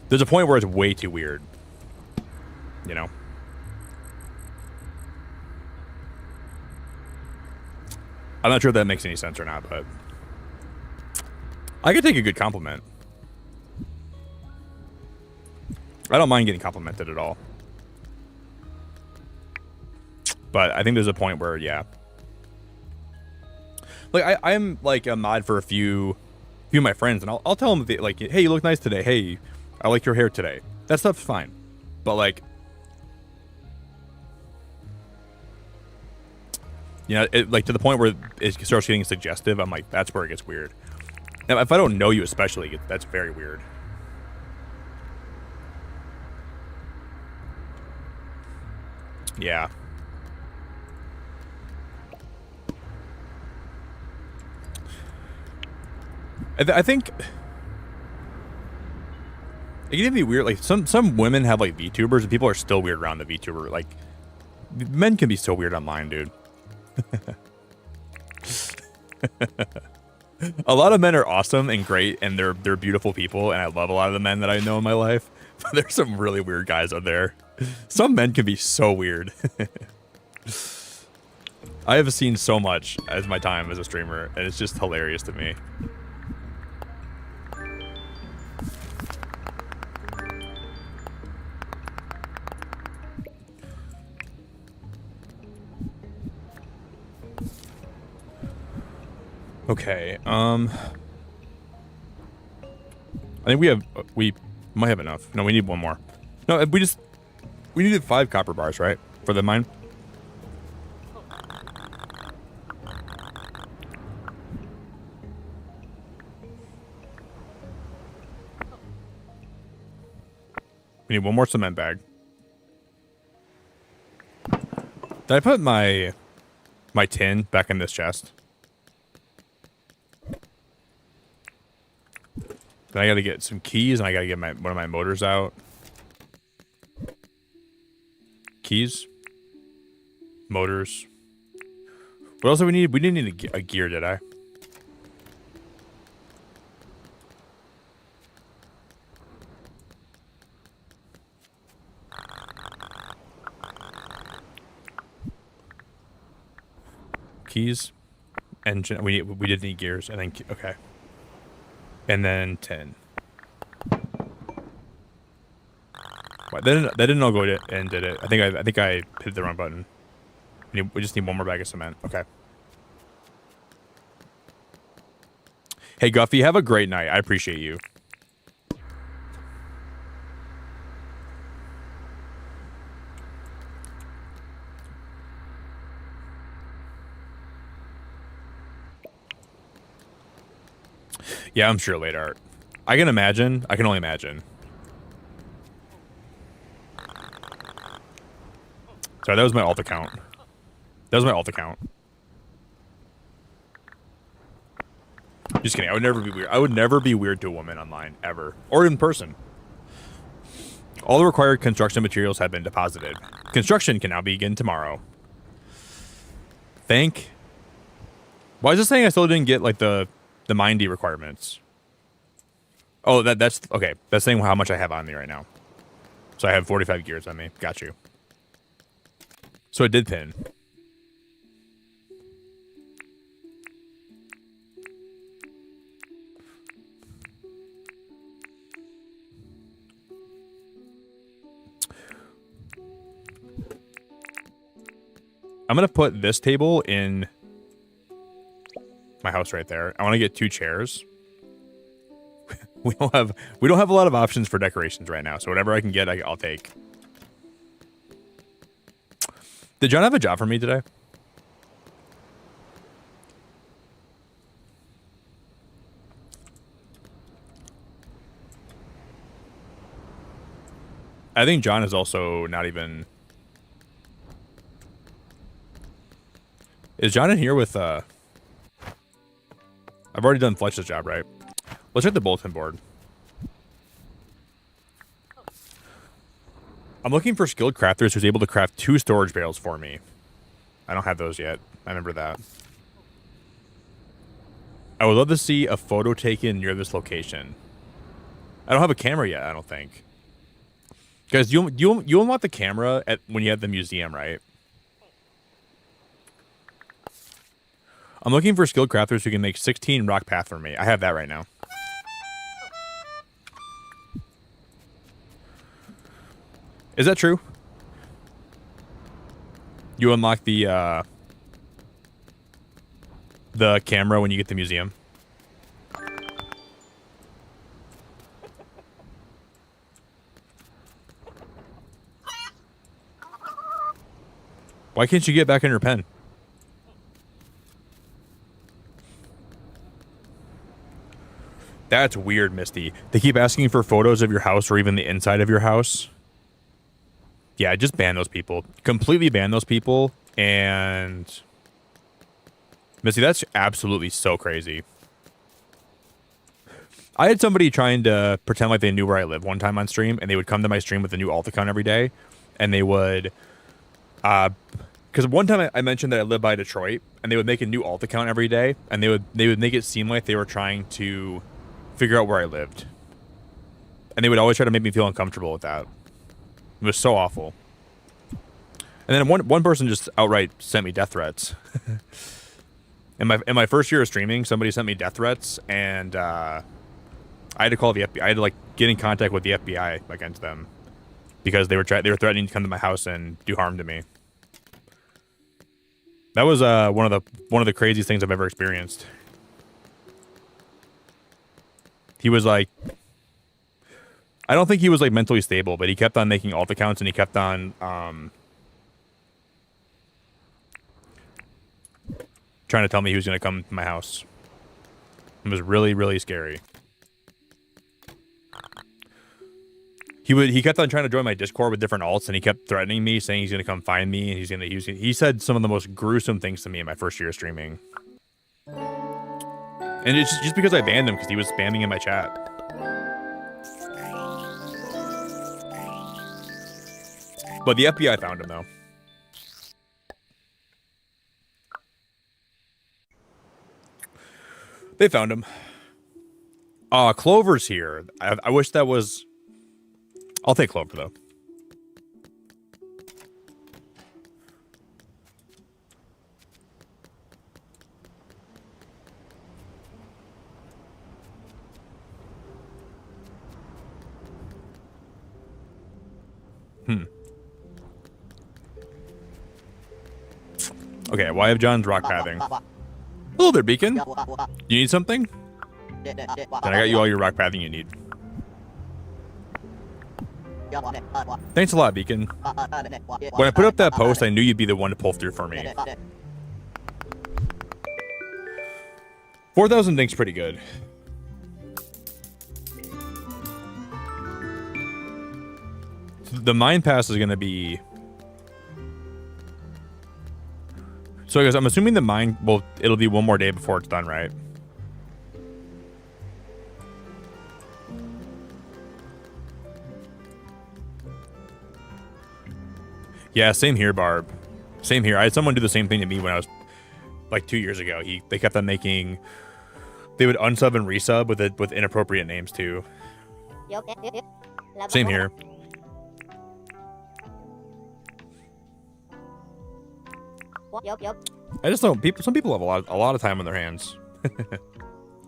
There's a point where it's way too weird. You know? I'm not sure if that makes any sense or not, but I could take a good compliment. I don't mind getting complimented at all. But I think there's a point where, yeah. I'm a mod for a few of my friends, and I'll tell them, "Hey, you look nice today. Hey, I like your hair today." That stuff's fine. But to the point where it starts getting suggestive, I'm like, that's where it gets weird. Now, if I don't know you especially, that's very weird. Yeah. I think it can be weird. Like some women have like VTubers, and people are still weird around the VTuber. Like men can be so weird online, dude. A lot of men are awesome and great, and they're beautiful people, and I love a lot of the men that I know in my life. But there's some really weird guys out there. Some men can be so weird. I have seen so much as my time as a streamer, and it's just hilarious to me. Okay, I think we might have enough. No, we need one more. No, we needed 5 copper bars, right? For the mine? We need one more cement bag. Did I put my tin back in this chest? Then I gotta get some keys, and I gotta get one of my motors out. Keys. Motors. What else do we need? We didn't need a gear, did I? Keys. Engine. We did need gears, and then okay. And then 10. What, that didn't all go to and did it? I think I hit the wrong button. We just need one more bag of cement. Okay. Hey Guffy, have a great night. I appreciate you. Yeah, I'm sure late art. I can imagine. I can only imagine. Sorry, that was my alt account. That was my alt account. Just kidding. I would never be weird. I would never be weird to a woman online, ever. Or in person. All the required construction materials have been deposited. Construction can now begin tomorrow. Thank... Why is it saying I still didn't get, like, the mindy requirements? Oh, that's... Okay, that's saying how much I have on me right now. So I have 45 gears on me. Got you. So it did pin. I'm gonna put this table in my house right there. I want to get 2 chairs. we don't have a lot of options for decorations right now, so whatever I can get, I'll take. Did John have a job for me today? I think John is also not even... Is John in here with, I've already done Fletch's job, right? Let's check the bulletin board. I'm looking for skilled crafters who's able to craft 2 storage barrels for me. I don't have those yet. I remember that. I would love to see a photo taken near this location. I don't have a camera yet, I don't think. Guys, you unlock the camera when you have the museum, right? I'm looking for skilled crafters who can make 16 rock path for me. I have that right now. Is that true? You unlock the camera when you get the museum. Why can't you get back in your pen? That's weird, Misty. They keep asking for photos of your house or even the inside of your house. Yeah, just ban those people. Completely ban those people. And Missy, that's absolutely so crazy. I had somebody trying to pretend like they knew where I live one time on stream, and they would come to my stream with a new alt account every day, and they would, because one time I mentioned that I live by Detroit, and they would make a new alt account every day, and they would make it seem like they were trying to figure out where I lived, and they would always try to make me feel uncomfortable with that. It was so awful. And then one person just outright sent me death threats. In my first year of streaming, somebody sent me death threats, and I had to call the FBI. I had to like get in contact with the FBI against them because they were threatening to come to my house and do harm to me. That was one of the craziest things I've ever experienced. He was like, I don't think he was like mentally stable, but he kept on making alt accounts, and he kept on trying to tell me he was going to come to my house. It was really, really scary. He kept on trying to join my Discord with different alts, and he kept threatening me, saying he's going to come find me, and he said some of the most gruesome things to me in my first year of streaming. And it's just because I banned him because he was spamming in my chat. But the FBI found him though. They found him. Clover's here. I wish that was... I'll take Clover, though. Okay, why have John's rock pathing? Hello there, Beacon. You need something? Then I got you all your rock pathing you need. Thanks a lot, Beacon. When I put up that post, I knew you'd be the one to pull through for me. 4,000 dinks pretty good. The mine pass is going to be... So I guess I'm assuming the mine... Well, it'll be one more day before it's done, right? Yeah, same here, Barb. Same here. I had someone do the same thing to me when I was like 2 years ago. They kept on making... They would unsub and resub with inappropriate names too. Same here. I just don't. Some people have a lot of time on their hands.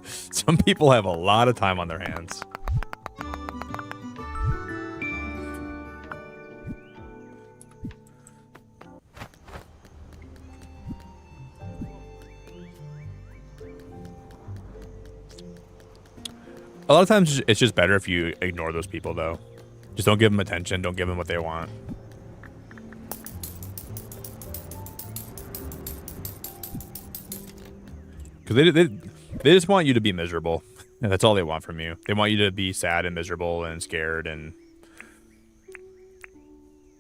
Some people have a lot of time on their hands. A lot of times it's just better if you ignore those people, though. Just don't give them attention. Don't give them what they want. Because they just want you to be miserable. And that's all they want from you. They want you to be sad and miserable and scared, and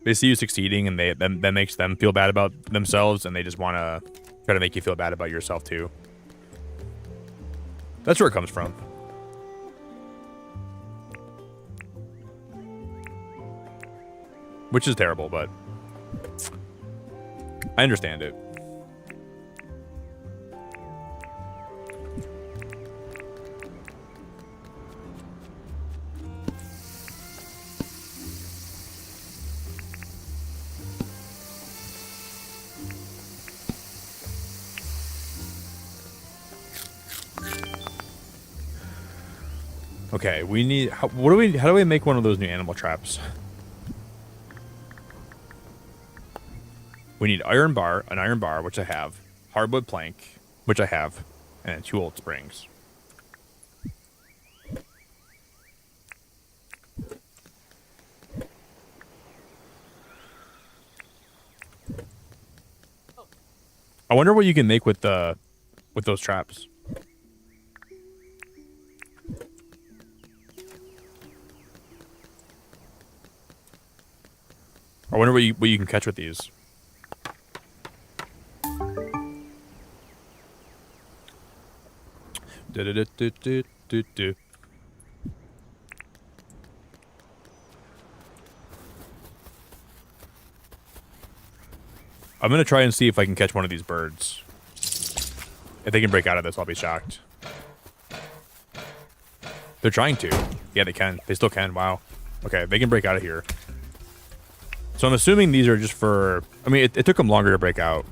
they see you succeeding, and that makes them feel bad about themselves, and they just want to try to make you feel bad about yourself too. That's where it comes from. Which is terrible, but I understand it. Okay, we need... How do we make one of those new animal traps? We need an iron bar, which I have, hardwood plank, which I have, and 2 old springs. I wonder what you can make with those traps. I wonder what you can catch with these. Do. I'm gonna try and see if I can catch one of these birds. If they can break out of this, I'll be shocked. They're trying to. Yeah, they can. They still can. Wow. Okay, they can break out of here. So I'm assuming these are just for... I mean, it took them longer to break out.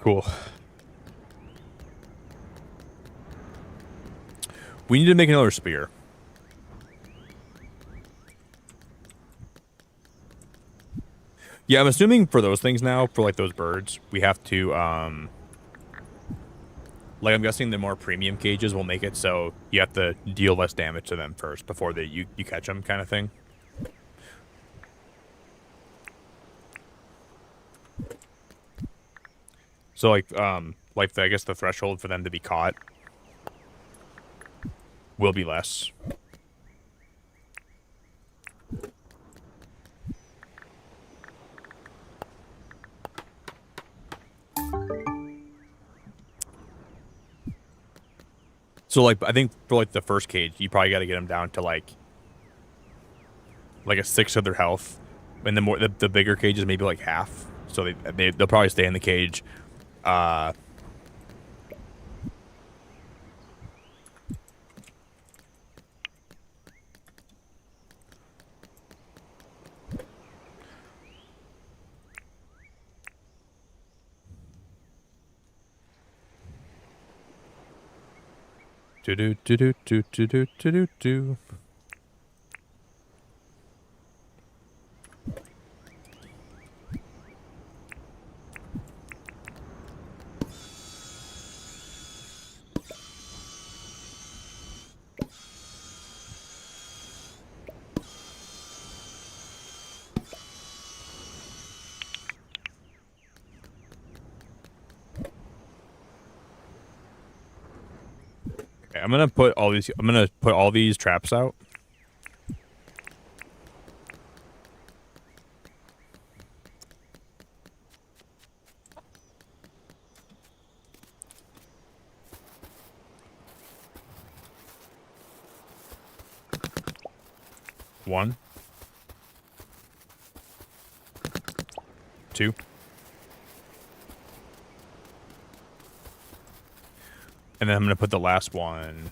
Cool. We need to make another spear. Yeah, I'm assuming for those things now, for like those birds, we have to, like I'm guessing the more premium cages will make it so you have to deal less damage to them first before you catch them kind of thing. So like I guess the threshold for them to be caught will be less. So like I think for like the first cage, you probably got to get them down to like a sixth of their health, and the bigger cages maybe like half. So they'll probably stay in the cage. Do. Okay, I'm gonna put all these traps out. One. Two. And then I'm going to put the last one.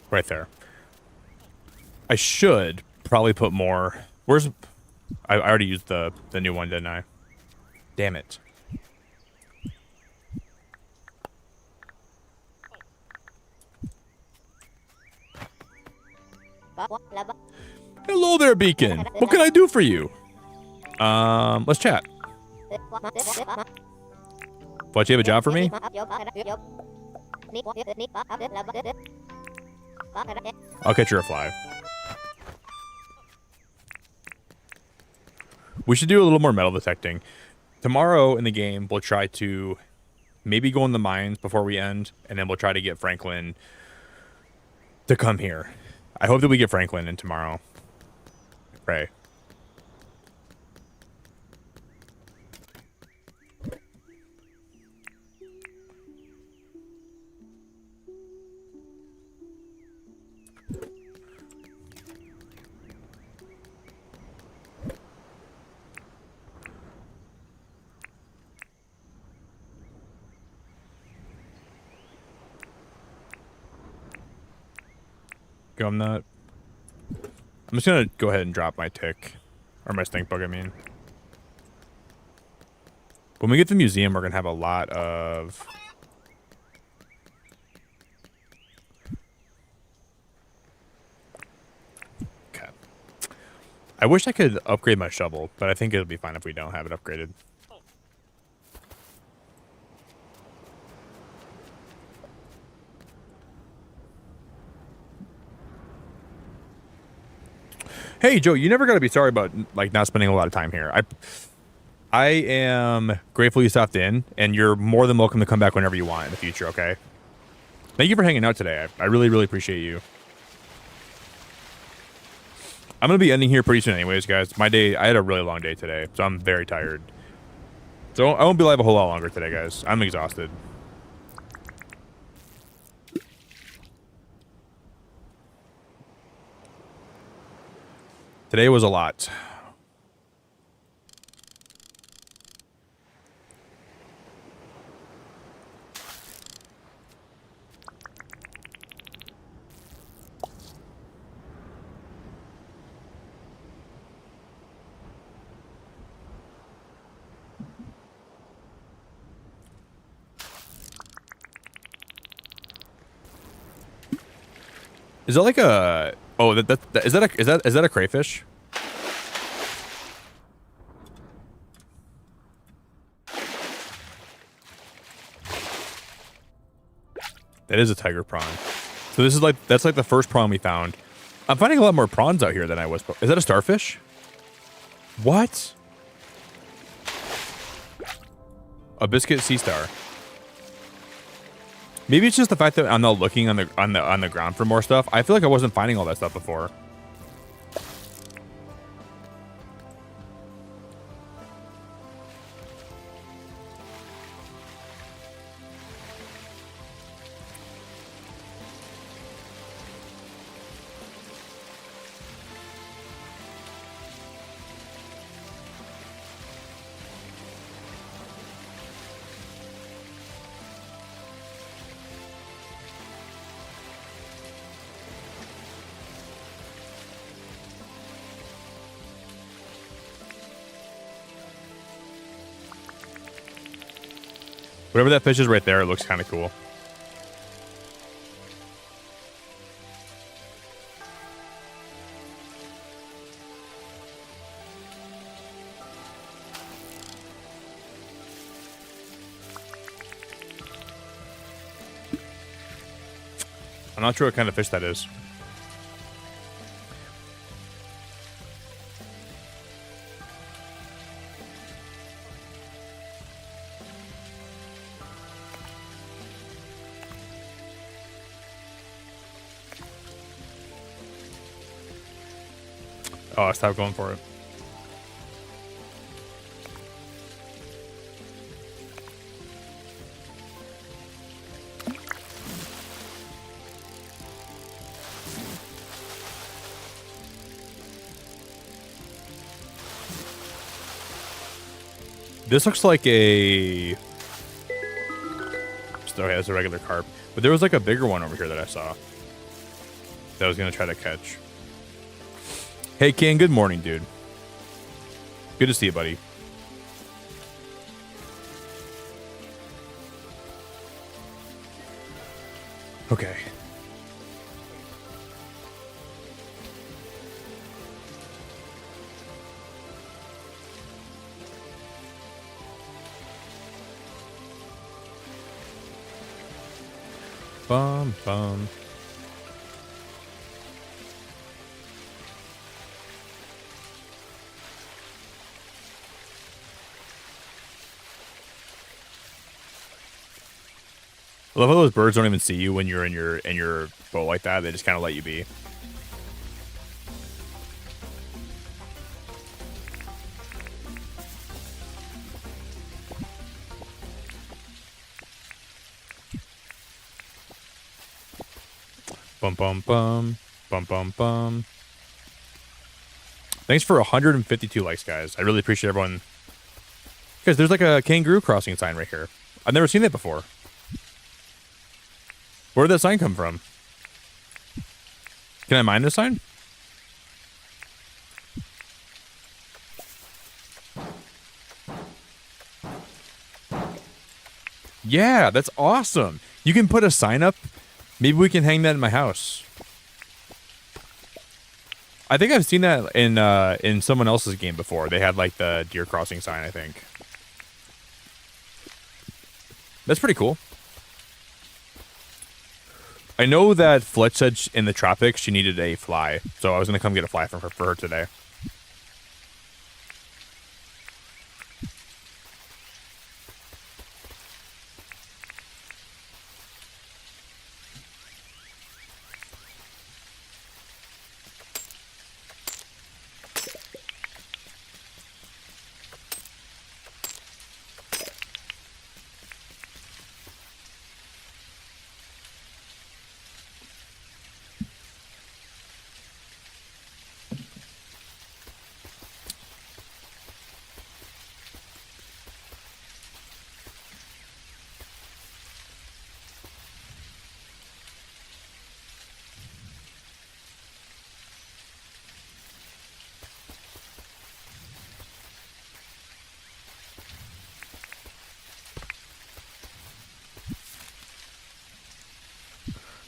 Right there. I should probably put more. Where's... I already used the new one, didn't I? Damn it. Hello there, Beacon. What can I do for you? Let's chat. What, you have a job for me? I'll catch you a fly. We should do a little more metal detecting. Tomorrow in the game, we'll try to maybe go in the mines before we end, and then we'll try to get Franklin to come here. I hope that we get Franklin in tomorrow. Pray. I'm just gonna go ahead and drop my tick. Or my stink bug, I mean. When we get to the museum, we're gonna have a lot of... Okay. I wish I could upgrade my shovel, but I think it'll be fine if we don't have it upgraded. Hey, Joe, you never got to be sorry about like not spending a lot of time here. I am grateful you stopped in, and you're more than welcome to come back whenever you want in the future, okay? Thank you for hanging out today. I really, really appreciate you. I'm going to be ending here pretty soon anyways, guys. My day, I had a really long day today, so I'm very tired. So I won't be live a whole lot longer today, guys. I'm exhausted. Today was a lot. Is that like a? Oh, is that a crayfish? That is a tiger prawn. So this is like that's like the first prawn we found. I'm finding a lot more prawns out here than I was. Is that a starfish? What? A biscuit sea star. Maybe it's just the fact that I'm not looking on the ground for more stuff. I feel like I wasn't finding all that stuff before. Whatever that fish is right there, it looks kind of cool. I'm not sure what kind of fish that is. Oh, I stopped going for it. This looks like a... Okay, that's a regular carp. But there was like a bigger one over here that I saw that I was going to try to catch. Hey, King, good morning, dude. Good to see you, buddy. Okay. Bum, bum. I love how those birds don't even see you when you're in your boat like that. They just kind of let you be. Bum bum bum bum bum bum. Thanks for 152 likes, guys. I really appreciate everyone. Because there's like a kangaroo crossing sign right here. I've never seen that before. Where did that sign come from? Can I mine this sign? Yeah, that's awesome. You can put a sign up. Maybe we can hang that in my house. I think I've seen that in someone else's game before. They had like the deer crossing sign, I think. That's pretty cool. I know that Fletch said in the tropics she needed a fly, so I was gonna come get a fly from her for her today.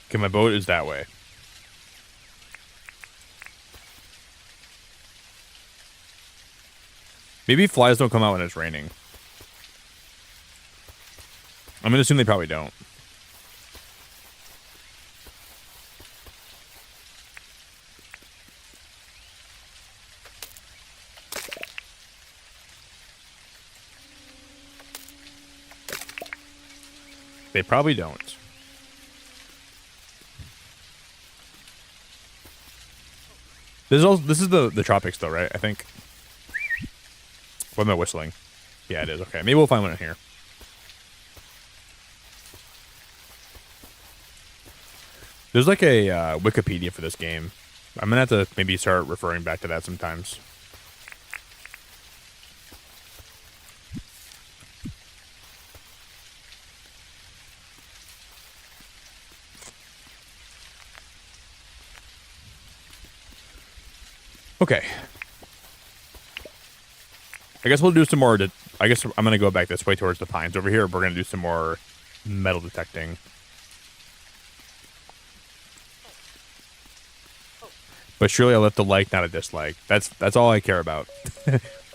Okay, my boat is that way. Maybe flies don't come out when it's raining. I'm gonna assume they probably don't. They probably don't. This is the tropics though, right? I think. What am I whistling? Yeah, it is. Okay, maybe we'll find one in here. There's like a Wikipedia for this game. I'm gonna have to maybe start referring back to that sometimes. Okay. I guess we'll do some more. I guess I'm gonna go back this way towards the pines. Over here, we're gonna do some more metal detecting. But surely I left a like, not a dislike. That's all I care about.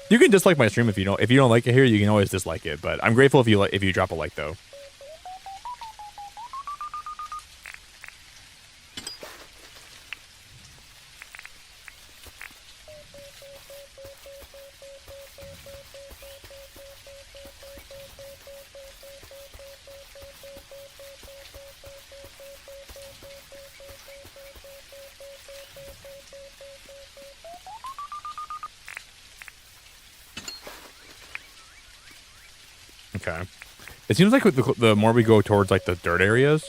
You can dislike my stream if you don't like it here. You can always dislike it. But I'm grateful if you drop a like though. Okay. It seems like the more we go towards like the dirt areas.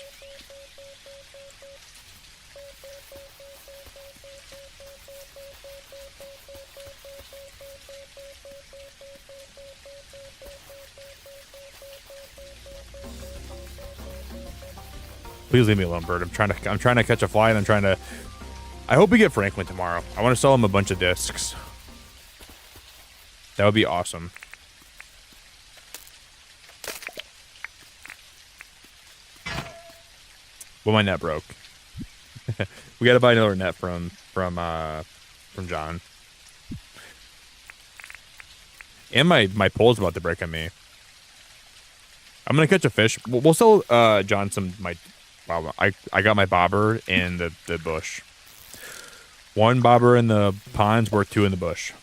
Please leave me alone, bird. I'm trying to catch a fly and I'm trying to. I hope we get Franklin tomorrow. I want to sell him a bunch of discs. That would be awesome. Well, my net broke. We gotta buy another net from John. And my pole's about to break on me. I'm gonna catch a fish. We'll sell John some wow, I got my bobber in the bush. One bobber in the pond's worth two in the bush.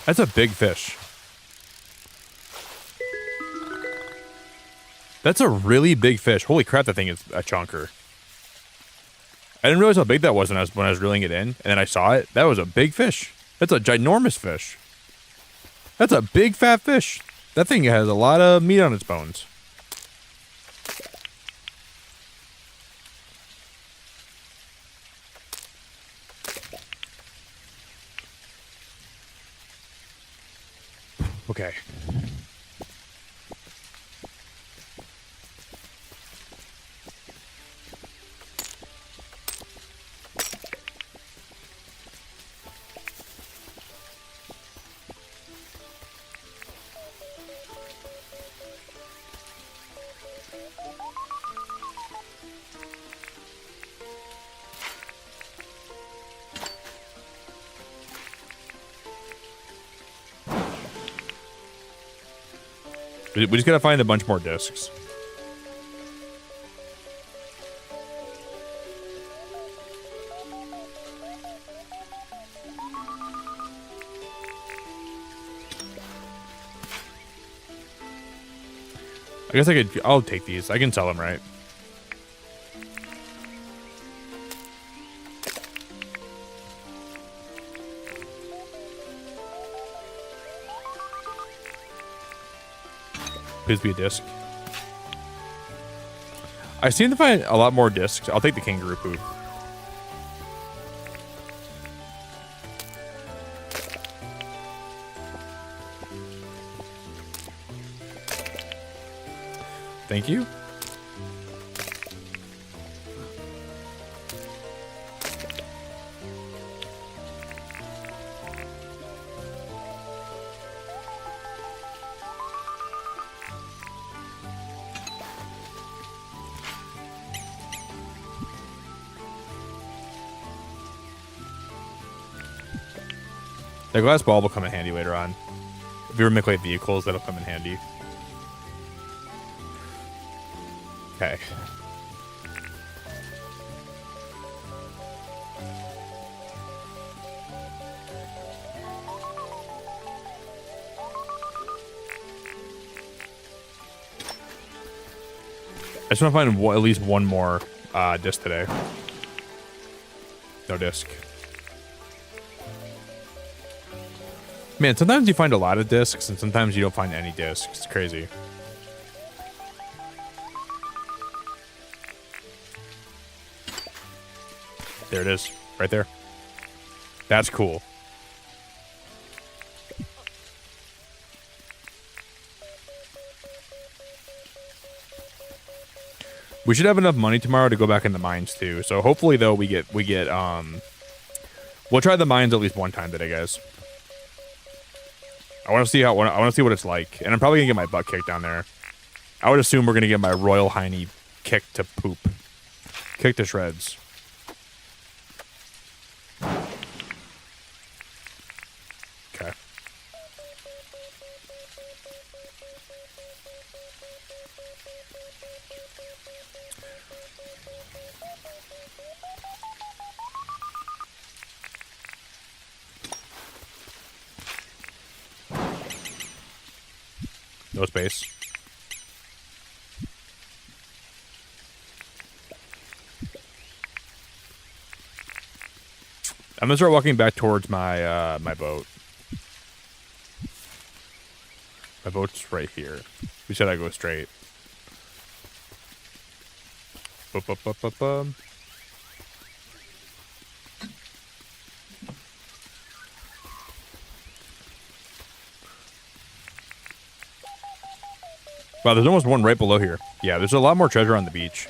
That's a big fish. That's a really big fish. Holy crap, that thing is a chunker. I didn't realize how big that was when I was reeling it in, and then I saw it. That was a big fish. That's a ginormous fish. That's a big fat fish. That thing has a lot of meat on its bones. Okay. We just gotta find a bunch more discs. I guess I'll take these. I can sell them, right? Please be a disc. I seem to find a lot more discs. I'll take the kangaroo poop. Thank you. The glass ball will come in handy later on. If you ever make like vehicles, that'll come in handy. Okay. I just want to find at least one more disc today. No disc. Man, sometimes you find a lot of discs, and sometimes you don't find any discs. It's crazy. There it is. Right there. That's cool. We should have enough money tomorrow to go back in the mines, too. So hopefully, though, we'll try the mines at least one time today, guys. I want to see what it's like, and I'm probably gonna get my butt kicked down there. I would assume we're gonna get my royal hiney kicked to poop, kicked to shreds. Okay. No space. I'm gonna start walking back towards my my boat. My boat's right here. We said I go straight. Bum. Wow, there's almost one right below here. Yeah, there's a lot more treasure on the beach.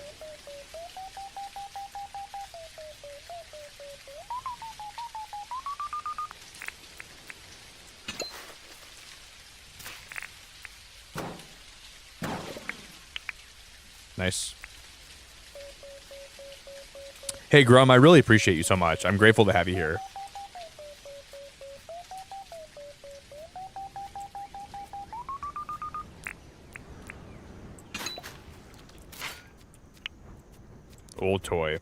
Nice. Hey, Grum, I really appreciate you so much. I'm grateful to have you here. Old toy.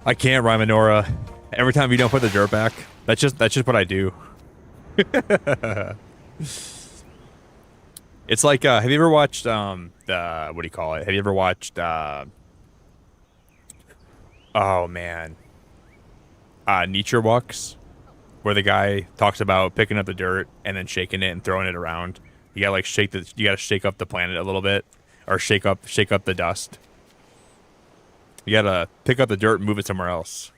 I can't, Rhymenora. Every time you don't put the dirt back, that's just what I do. It's like, have you ever watched what do you call it? Have you ever watched oh man, Nature Walks, where the guy talks about picking up the dirt and then shaking it and throwing it around. You gotta like you gotta shake up the planet a little bit, or shake up the dust. You gotta pick up the dirt and move it somewhere else.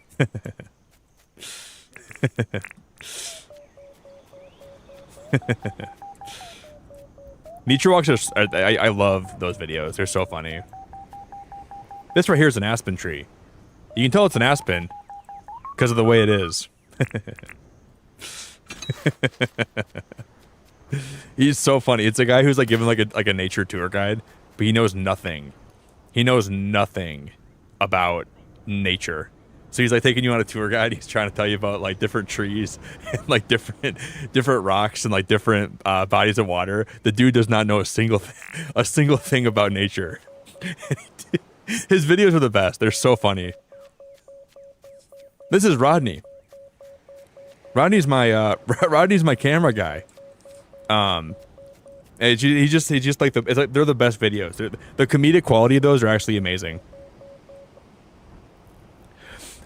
Nature walks are, I love those videos. They're so funny. This right here is an aspen tree. You can tell it's an aspen because of the way it is. He's so funny. It's a guy who's like giving like a nature tour guide, but he knows nothing. He knows nothing about nature. So he's like taking you on a tour guide. He's trying to tell you about like different trees and like different rocks and like different bodies of water. The dude does not know a single thing about nature. His videos are the best. They're so funny. This is Rodney. Rodney's my camera guy. And he's just like it's like they're the best videos. The comedic quality of those are actually amazing.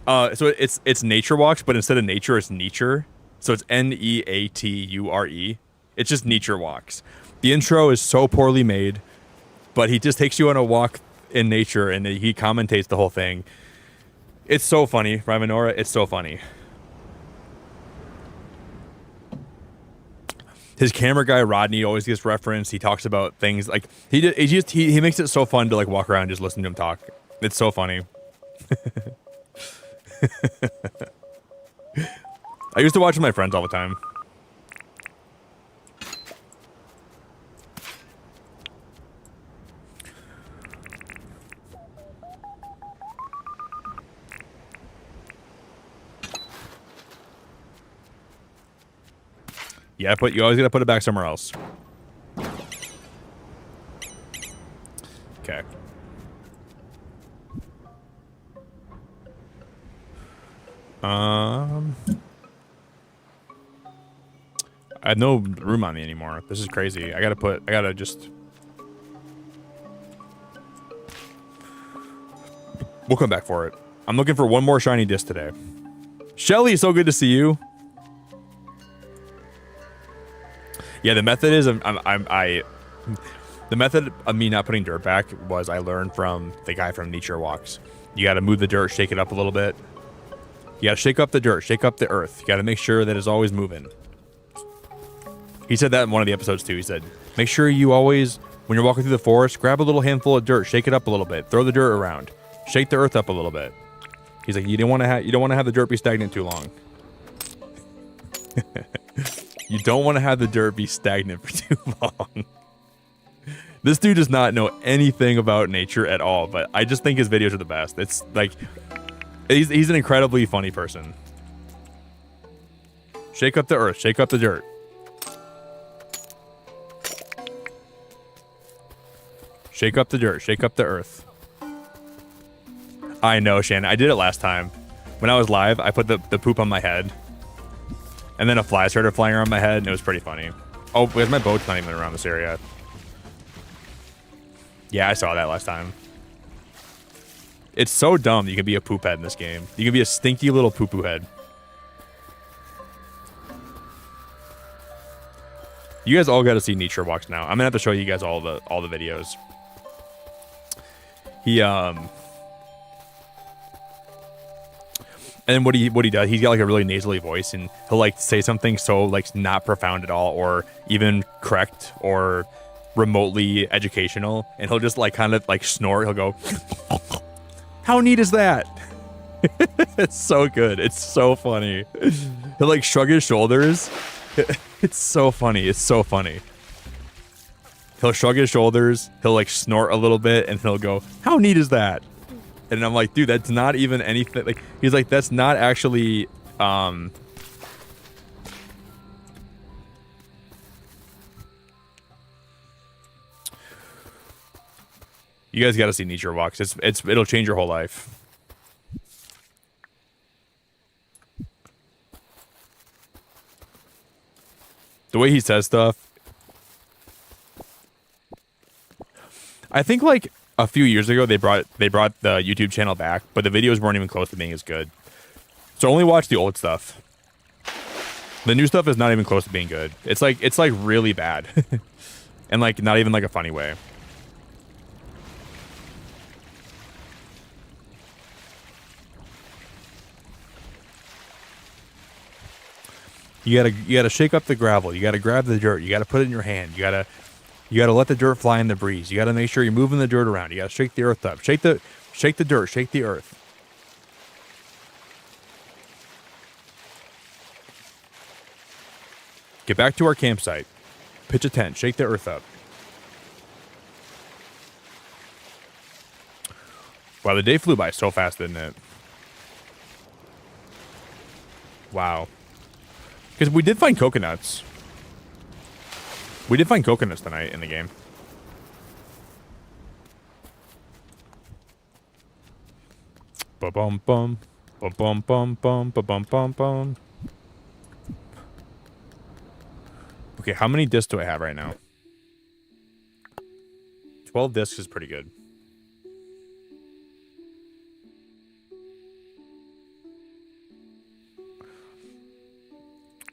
So it's nature walks, but instead of nature, it's nature. So it's Neature. It's just nature walks. The intro is so poorly made, but he just takes you on a walk in nature and he commentates the whole thing. It's so funny, Rymanora. It's so funny. His camera guy Rodney always gets referenced. He talks about things like he makes it so fun to like walk around and just listen to him talk. It's so funny. I used to watch with my friends all the time. Yeah, but you always gotta put it back somewhere else. Okay. I have no room on me anymore. This is crazy. I gotta just... We'll come back for it. I'm looking for one more shiny disc today. Shelly, so good to see you. Yeah, the method is the method of me not putting dirt back was I learned from the guy from Nature Walks. You got to move the dirt, shake it up a little bit. You got to shake up the dirt, shake up the earth. You got to make sure that it's always moving. He said that in one of the episodes too. He said, make sure you always, when you're walking through the forest, grab a little handful of dirt, shake it up a little bit, throw the dirt around, shake the earth up a little bit. He's like, you don't want to have the dirt be stagnant too long. You don't want to have the dirt be stagnant for too long. This dude does not know anything about nature at all, but I just think his videos are the best. It's like, he's an incredibly funny person. Shake up the earth, shake up the dirt. Shake up the dirt, shake up the earth. I know, Shannon. I did it last time. When I was live, I put the poop on my head. And then a fly started flying around my head, and it was pretty funny. Oh, because my boat's not even around this area. Yeah, I saw that last time. It's so dumb that you can be a poop head in this game. You can be a stinky little poo-poo head. You guys all got to see Nature Walks now. I'm gonna have to show you guys all the videos. And what he does, he's got like a really nasally voice, and he'll like say something so like not profound at all, or even correct, or remotely educational, and he'll just like kind of like snort. He'll go, "How neat is that?" It's so good. It's so funny. He'll like shrug his shoulders. It's so funny. It's so funny. He'll shrug his shoulders. He'll like snort a little bit, and he'll go, "How neat is that?" And I'm like, dude, that's not even anything. Like, he's like, that's not actually, you guys got to see Nature Walks. It'll change your whole life. The way he says stuff. I think like a few years ago, they brought the YouTube channel back, but the videos weren't even close to being as good. So only watch the old stuff. The new stuff is not even close to being good. It's like really bad, and like not even like a funny way. You gotta shake up the gravel. You gotta grab the dirt. You gotta put it in your hand. You gotta let the dirt fly in the breeze. You gotta make sure you're moving the dirt around. You gotta shake the earth up. Shake the dirt. Shake the earth. Get back to our campsite. Pitch a tent. Shake the earth up. Wow, the day flew by so fast, didn't it? Wow. Because we did find coconuts. We did find coconuts tonight in the game. Ba-bum bum. Ba-bum bum bum. Ba-bum bum bum. Okay, how many discs do I have right now? 12 discs is pretty good.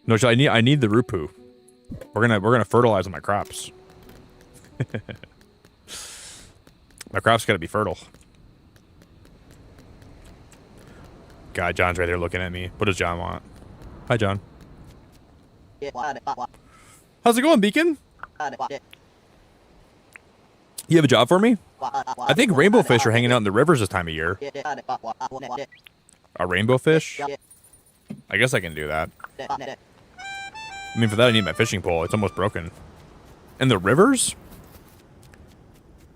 No, I need the rupu. We're gonna fertilize my crops. My crops gotta be fertile. God, John's right there looking at me. What does John want? Hi, John. How's it going, Beacon? You have a job for me? I think rainbow fish are hanging out in the rivers this time of year. A rainbow fish? I guess I can do that. I mean, for that I need my fishing pole. It's almost broken. In the rivers?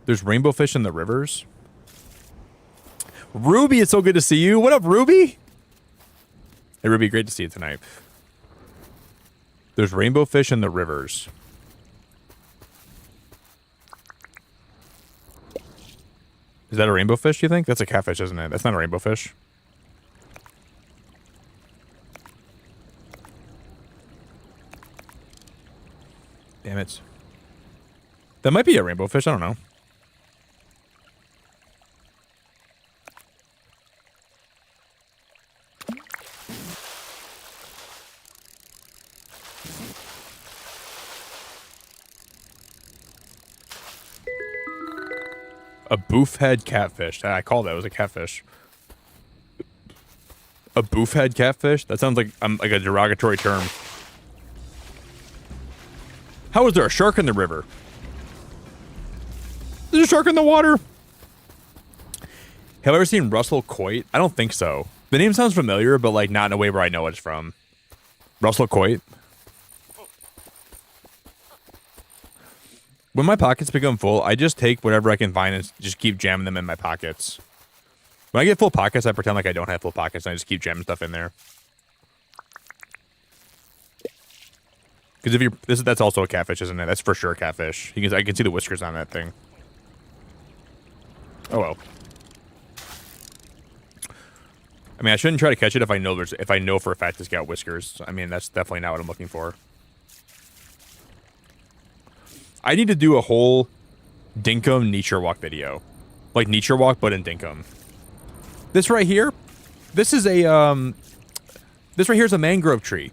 There's rainbow fish in the rivers? Ruby, it's so good to see you. What up, Ruby? Hey, Ruby, great to see you tonight. There's rainbow fish in the rivers. Is that a rainbow fish, you think? That's a catfish, isn't it? That's not a rainbow fish. Damn it. That might be a rainbow fish, I don't know. A boofhead catfish. I called that. It was a catfish. A boofhead catfish? That sounds like like a derogatory term. How is there a shark in the river? There's a shark in the water. Have I ever seen Russell Coit? I don't think so. The name sounds familiar, but like not in a way where I know what it's from. Russell Coit. When my pockets become full, I just take whatever I can find and just keep jamming them in my pockets. When I get full pockets, I pretend like I don't have full pockets and I just keep jamming stuff in there. Because if you're, that's also a catfish, isn't it? That's for sure a catfish. I can see the whiskers on that thing. Oh well. I mean, I shouldn't try to catch it if I know for a fact it's got whiskers. I mean, that's definitely not what I'm looking for. I need to do a whole Dinkum nature walk video, like nature walk, but in Dinkum. This right here, this is a this right here is a mangrove tree.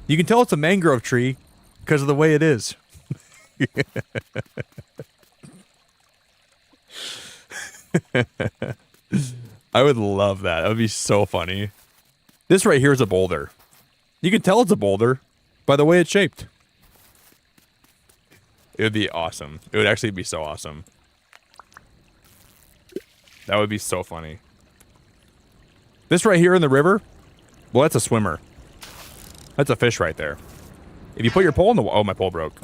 You can tell it's a mangrove tree because of the way it is. I would love that. That would be so funny. This right here is a boulder. You can tell it's a boulder by the way it's shaped. It would be awesome. It would actually be so awesome. That would be so funny. This right here in the river, well, that's a swimmer. That's a fish right there. If you put your pole in the... Oh, my pole broke.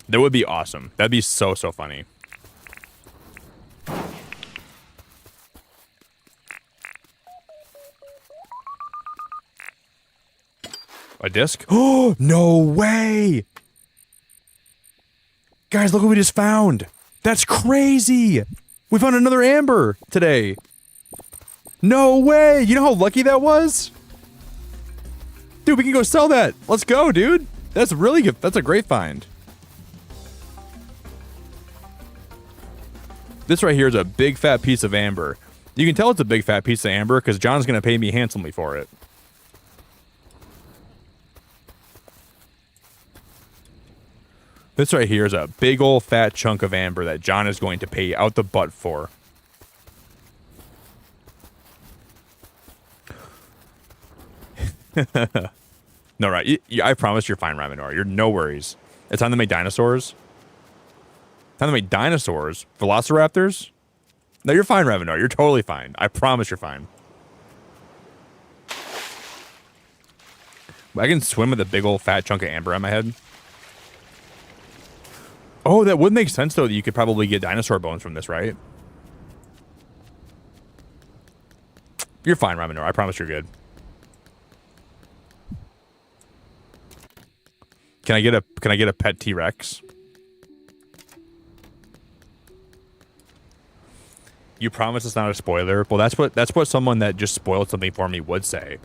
That would be awesome. That'd be so, so funny. A disc? Oh, no way! Guys, look what we just found. That's crazy! We found another amber today. No way! You know how lucky that was? Dude, we can go sell that. Let's go, dude. That's really good. That's a great find. This right here is a big fat piece of amber. You can tell it's a big fat piece of amber because John's going to pay me handsomely for it. This right here is a big old fat chunk of amber that John is going to pay out the butt for. No, right. I promise you're fine, Raminor. You're no worries. It's time to make dinosaurs. Time to make dinosaurs? Velociraptors? No, you're fine, Raminor. You're totally fine. I promise you're fine. I can swim with a big old fat chunk of amber on my head. Oh, that would make sense, though, that you could probably get dinosaur bones from this, right? You're fine, Raminor. I promise you're good. Can I get a pet T-Rex? You promise it's not a spoiler? Well, that's what someone that just spoiled something for me would say.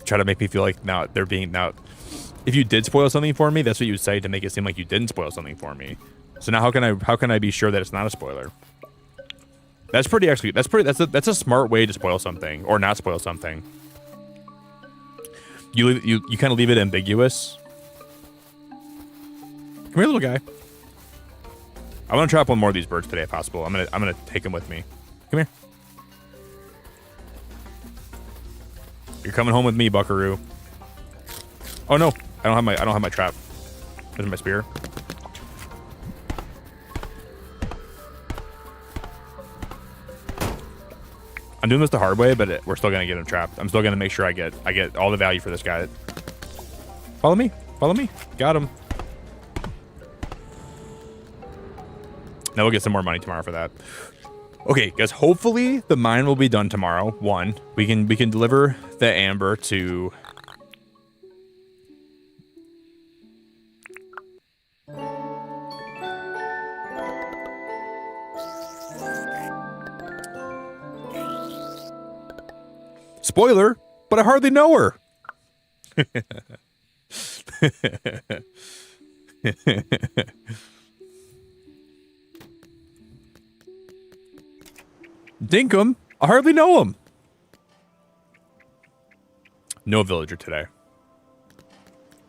Try to make me feel like now they're being now. If you did spoil something for me, that's what you would say to make it seem like you didn't spoil something for me. So now how can I be sure that it's not a spoiler? That's a smart way to spoil something or not spoil something. You kind of leave it ambiguous. Come here, little guy. I want to trap one more of these birds today if possible. I'm gonna take him with me. Come here. You're coming home with me, Buckaroo. Oh no, I don't have my trap. There's my spear. I'm doing this the hard way, but we're still gonna get him trapped. I'm still gonna make sure I get all the value for this guy. Follow me. Follow me. Got him. Now we'll get some more money tomorrow for that. Okay, guys, hopefully the mine will be done tomorrow. One, we can deliver the amber to spoiler, but I hardly know her. Dinkum, I hardly know him. No villager today.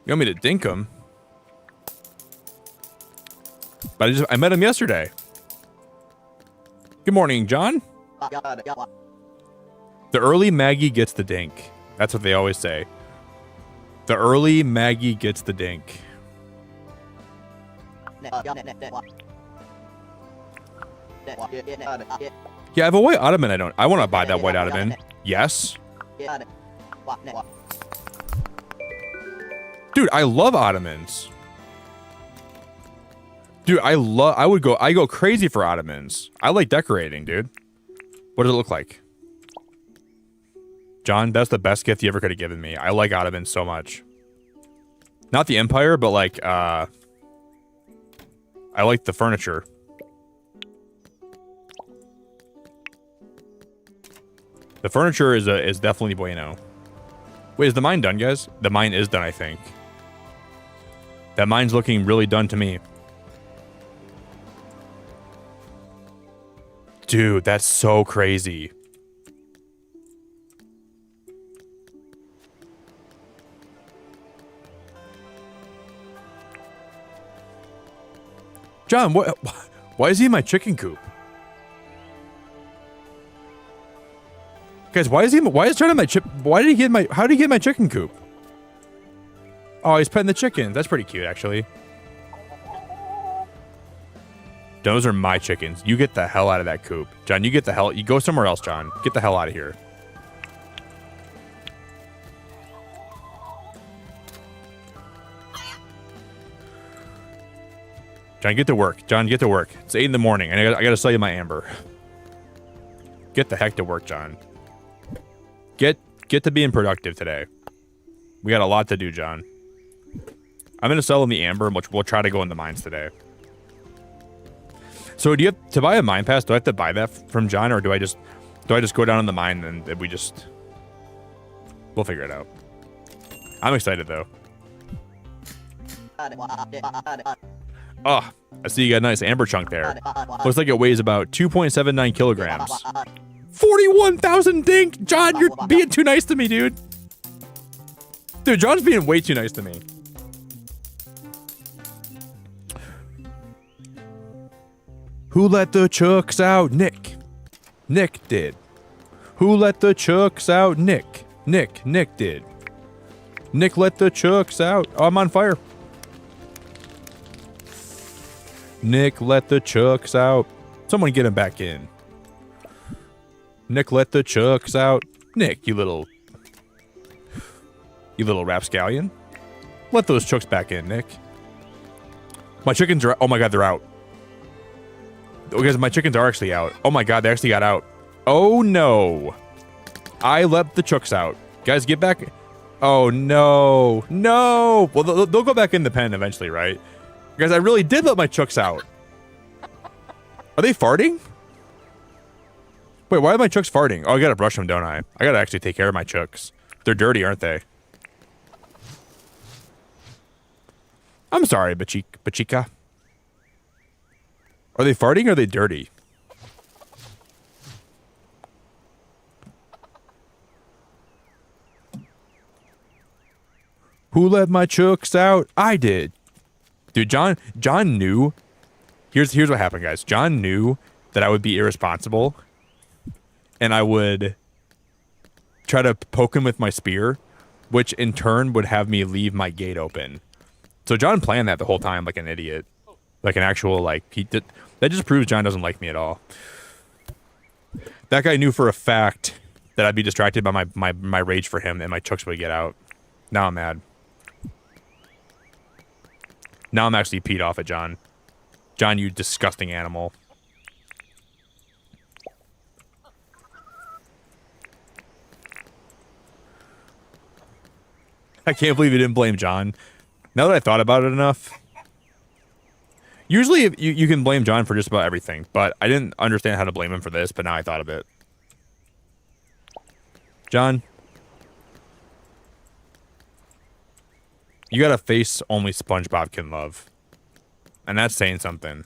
You want me to Dinkum? But I met him yesterday. Good morning, John. The early Maggie gets the dink. That's what they always say. The early Maggie gets the dink. Yeah, I have a white ottoman. I want to buy that white ottoman. Yes. Dude, I love ottomans. Dude, I go crazy for ottomans. I like decorating, dude. What does it look like? John, that's the best gift you ever could have given me. I like ottomans so much. Not the Empire, but like, I like the furniture. The furniture is definitely bueno. Wait, is the mine done, guys? The mine is done, I think. That mine's looking really done to me. Dude, that's so crazy. John, why is he in my chicken coop? Guys, why is John in my how did he get in my chicken coop? Oh, he's petting the chickens. That's pretty cute, actually. Those are my chickens. You get the hell out of that coop. John, you go somewhere else, John. Get the hell out of here. John, get to work. John, get to work. It's 8 in the morning, and I gotta sell you my amber. Get the heck to work, John. Get to being productive today. We got a lot to do, John. I'm gonna sell him the amber, which we'll try to go in the mines today. So do you have to buy a mine pass? Do I have to buy that from John, or do I just go down in the mine and we'll figure it out. I'm excited though. Oh, I see you got a nice amber chunk there. Looks like it weighs about 2.79 kilograms. 41,000 dink! John, you're being too nice to me, dude. Dude, John's being way too nice to me. Who let the chooks out? Nick. Nick did. Who let the chooks out? Nick. Nick did. Nick let the chooks out. Oh, I'm on fire. Nick let the chooks out. Someone get him back in. Nick let the chooks out. Nick, you little rapscallion. Let those chooks back in, Nick. My chickens are... Oh my god, they're out. Oh, guys, my chickens are actually out. Oh my god, they actually got out. Oh no. I let the chooks out. Guys, get back. Oh, no. No. Well, they'll go back in the pen eventually, right? Guys, I really did let my chooks out. Are they farting? Wait, why are my chooks farting? Oh, I gotta brush them, don't I? I gotta actually take care of my chooks. They're dirty, aren't they? I'm sorry, Bachika. Are they farting or are they dirty? Who let my chooks out? I did. Dude, John knew. Here's what happened, guys. John knew that I would be irresponsible. And I would try to poke him with my spear, which in turn would have me leave my gate open. So John planned that the whole time like an idiot. Like an actual, like, he did. That just proves John doesn't like me at all. That guy knew for a fact that I'd be distracted by my rage for him and my chooks would get out. Now I'm mad. Now I'm actually peed off at John. John, you disgusting animal. I can't believe you didn't blame John. Now that I thought about it enough. Usually you can blame John for just about everything, but I didn't understand how to blame him for this, but now I thought of it. John. You got a face only SpongeBob can love. And that's saying something.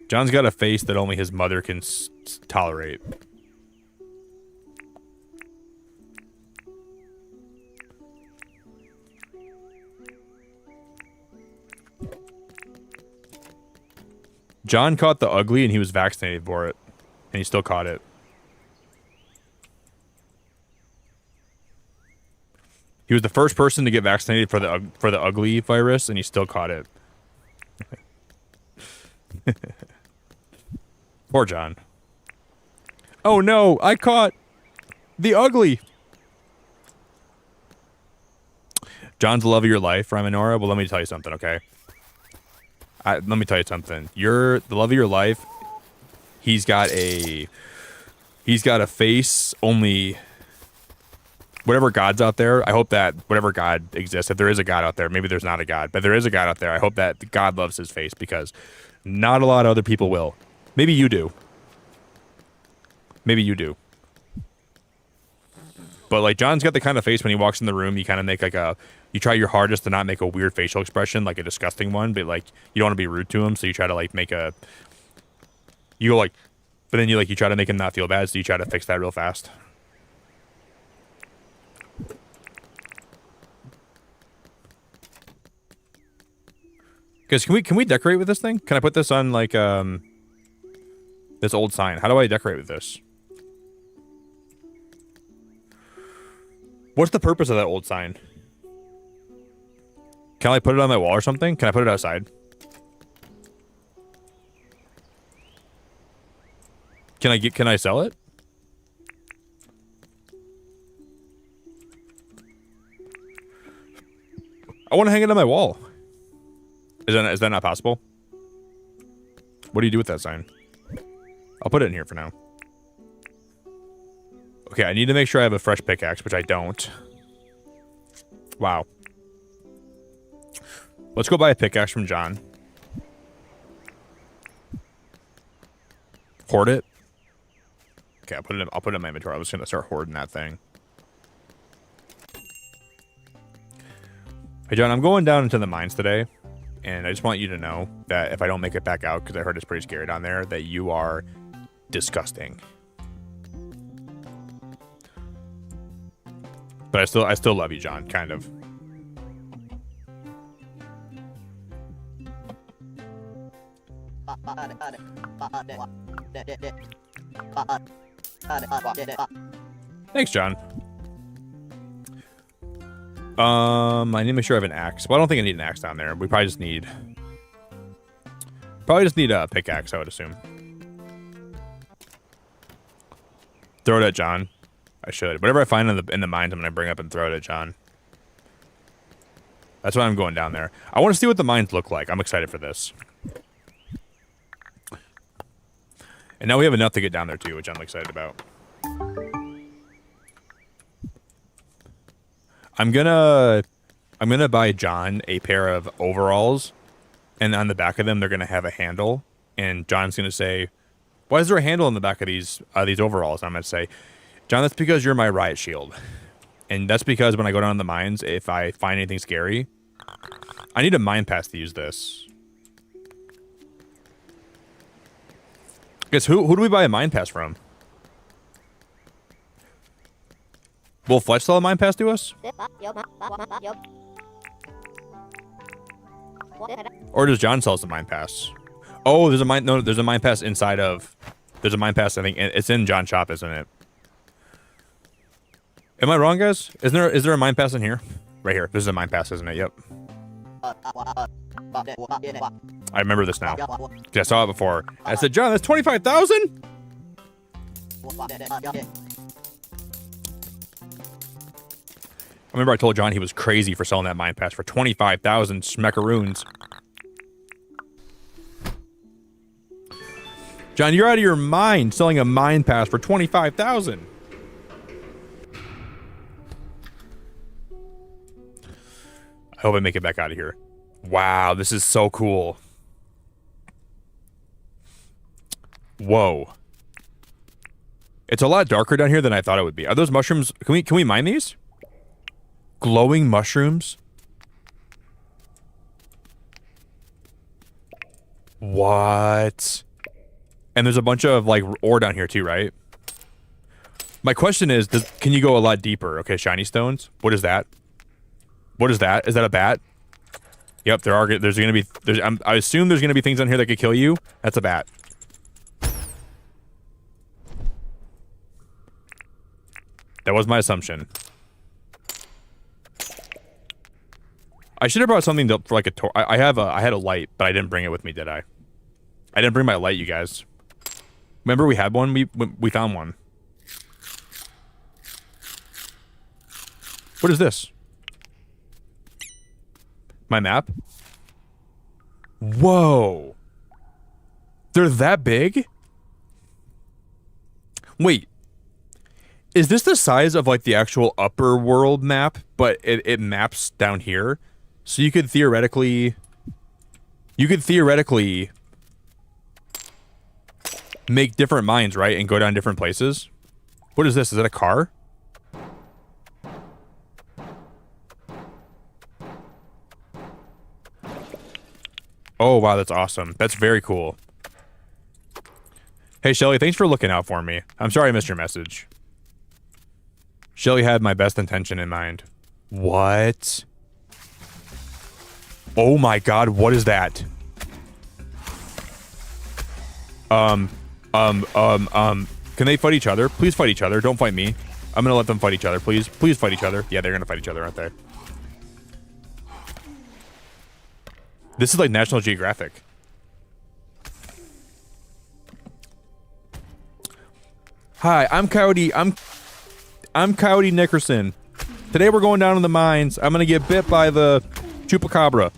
John's got a face that only his mother can tolerate. John caught the ugly and he was vaccinated for it. And he still caught it. He was the first person to get vaccinated for the ugly virus, and he still caught it. Poor John. Oh no, I caught the ugly. John's the love of your life, Raminora. Well, let me tell you something, okay? Let me tell you something. You're the love of your life. He's got a face only. Whatever God's out there, I hope that whatever God exists, if there is a God out there, maybe there's not a God, but there is a God out there, I hope that God loves his face because not a lot of other people will. Maybe you do. Maybe you do. But like John's got the kind of face when he walks in the room, you kind of make like you try your hardest to not make a weird facial expression, like a disgusting one, but like you don't want to be rude to him, so you try to like make you go like, but then you try to make him not feel bad, so you try to fix that real fast. Guys, can we decorate with this thing? Can I put this on like this old sign? How do I decorate with this? What's the purpose of that old sign? Can I put it on my wall or something? Can I put it outside? Can I sell it? I want to hang it on my wall. Is that not possible? What do you do with that sign? I'll put it in here for now. Okay, I need to make sure I have a fresh pickaxe, which I don't. Wow. Let's go buy a pickaxe from John. Hoard it. Okay, I'll put it in my inventory. I was gonna start hoarding that thing. Hey John, I'm going down into the mines today. And I just want you to know that if I don't make it back out, because I heard it's pretty scary down there, that you are disgusting. But I still love you, John, kind of. Thanks, John. I need to make sure I have an axe. Well, I don't think I need an axe down there. We probably just need a pickaxe, I would assume. Throw it at John. I should. Whatever I find in the mines, I'm gonna bring up and throw it at John. That's why I'm going down there. I want to see what the mines look like. I'm excited for this. And now we have enough to get down there too, which I'm excited about. I'm gonna buy John a pair of overalls, and on the back of them they're gonna have a handle, and John's gonna say, "Why is there a handle on the back of these overalls?" I'm gonna say, "John, that's because you're my riot shield." And that's because when I go down in the mines, if I find anything scary, I need a mine pass to use this. Guess who do we buy a mine pass from? Will Fletch sell a mine pass to us? Or does John sell us a mine pass? Oh, there's a mine pass inside of. There's a mine pass. I think it's in John's shop, isn't it? Am I wrong, guys? Is there a mine pass in here? Right here. This is a mine pass, isn't it? Yep. I remember this now. I saw it before. I said, John, that's 25,000? I remember I told John he was crazy for selling that mine pass for 25,000 smackaroons. John, you're out of your mind selling a mine pass for 25,000. I hope I make it back out of here. Wow, this is so cool. Whoa. It's a lot darker down here than I thought it would be. Are those mushrooms? Can we mine these? Glowing mushrooms? What? And there's a bunch of like ore down here too, right? My question is, can you go a lot deeper? Okay, shiny stones. What is that? What is that? Is that a bat? Yep, there's gonna be. I assume there's gonna be things on here that could kill you. That's a bat. That was my assumption. I should have brought something for like a torch. I had a light, but I didn't bring it with me, did I? I didn't bring my light, you guys. Remember we had one? We found one. What is this? My map? Whoa. They're that big? Wait. Is this the size of like the actual upper world map, but it maps down here? So you could theoretically make different mines, right? And go down different places. What is this? Is that a car? Oh, wow, that's awesome. That's very cool. Hey, Shelly, thanks for looking out for me. I'm sorry I missed your message. Shelly had my best intention in mind. What? Oh my god, what is that? Can they fight each other? Please fight each other. Don't fight me. I'm gonna let them fight each other, please. Please fight each other. Yeah, they're gonna fight each other, aren't they? This is like National Geographic. Hi, I'm Coyote. I'm Coyote Nickerson. Today we're going down in the mines. I'm gonna get bit by the chupacabra.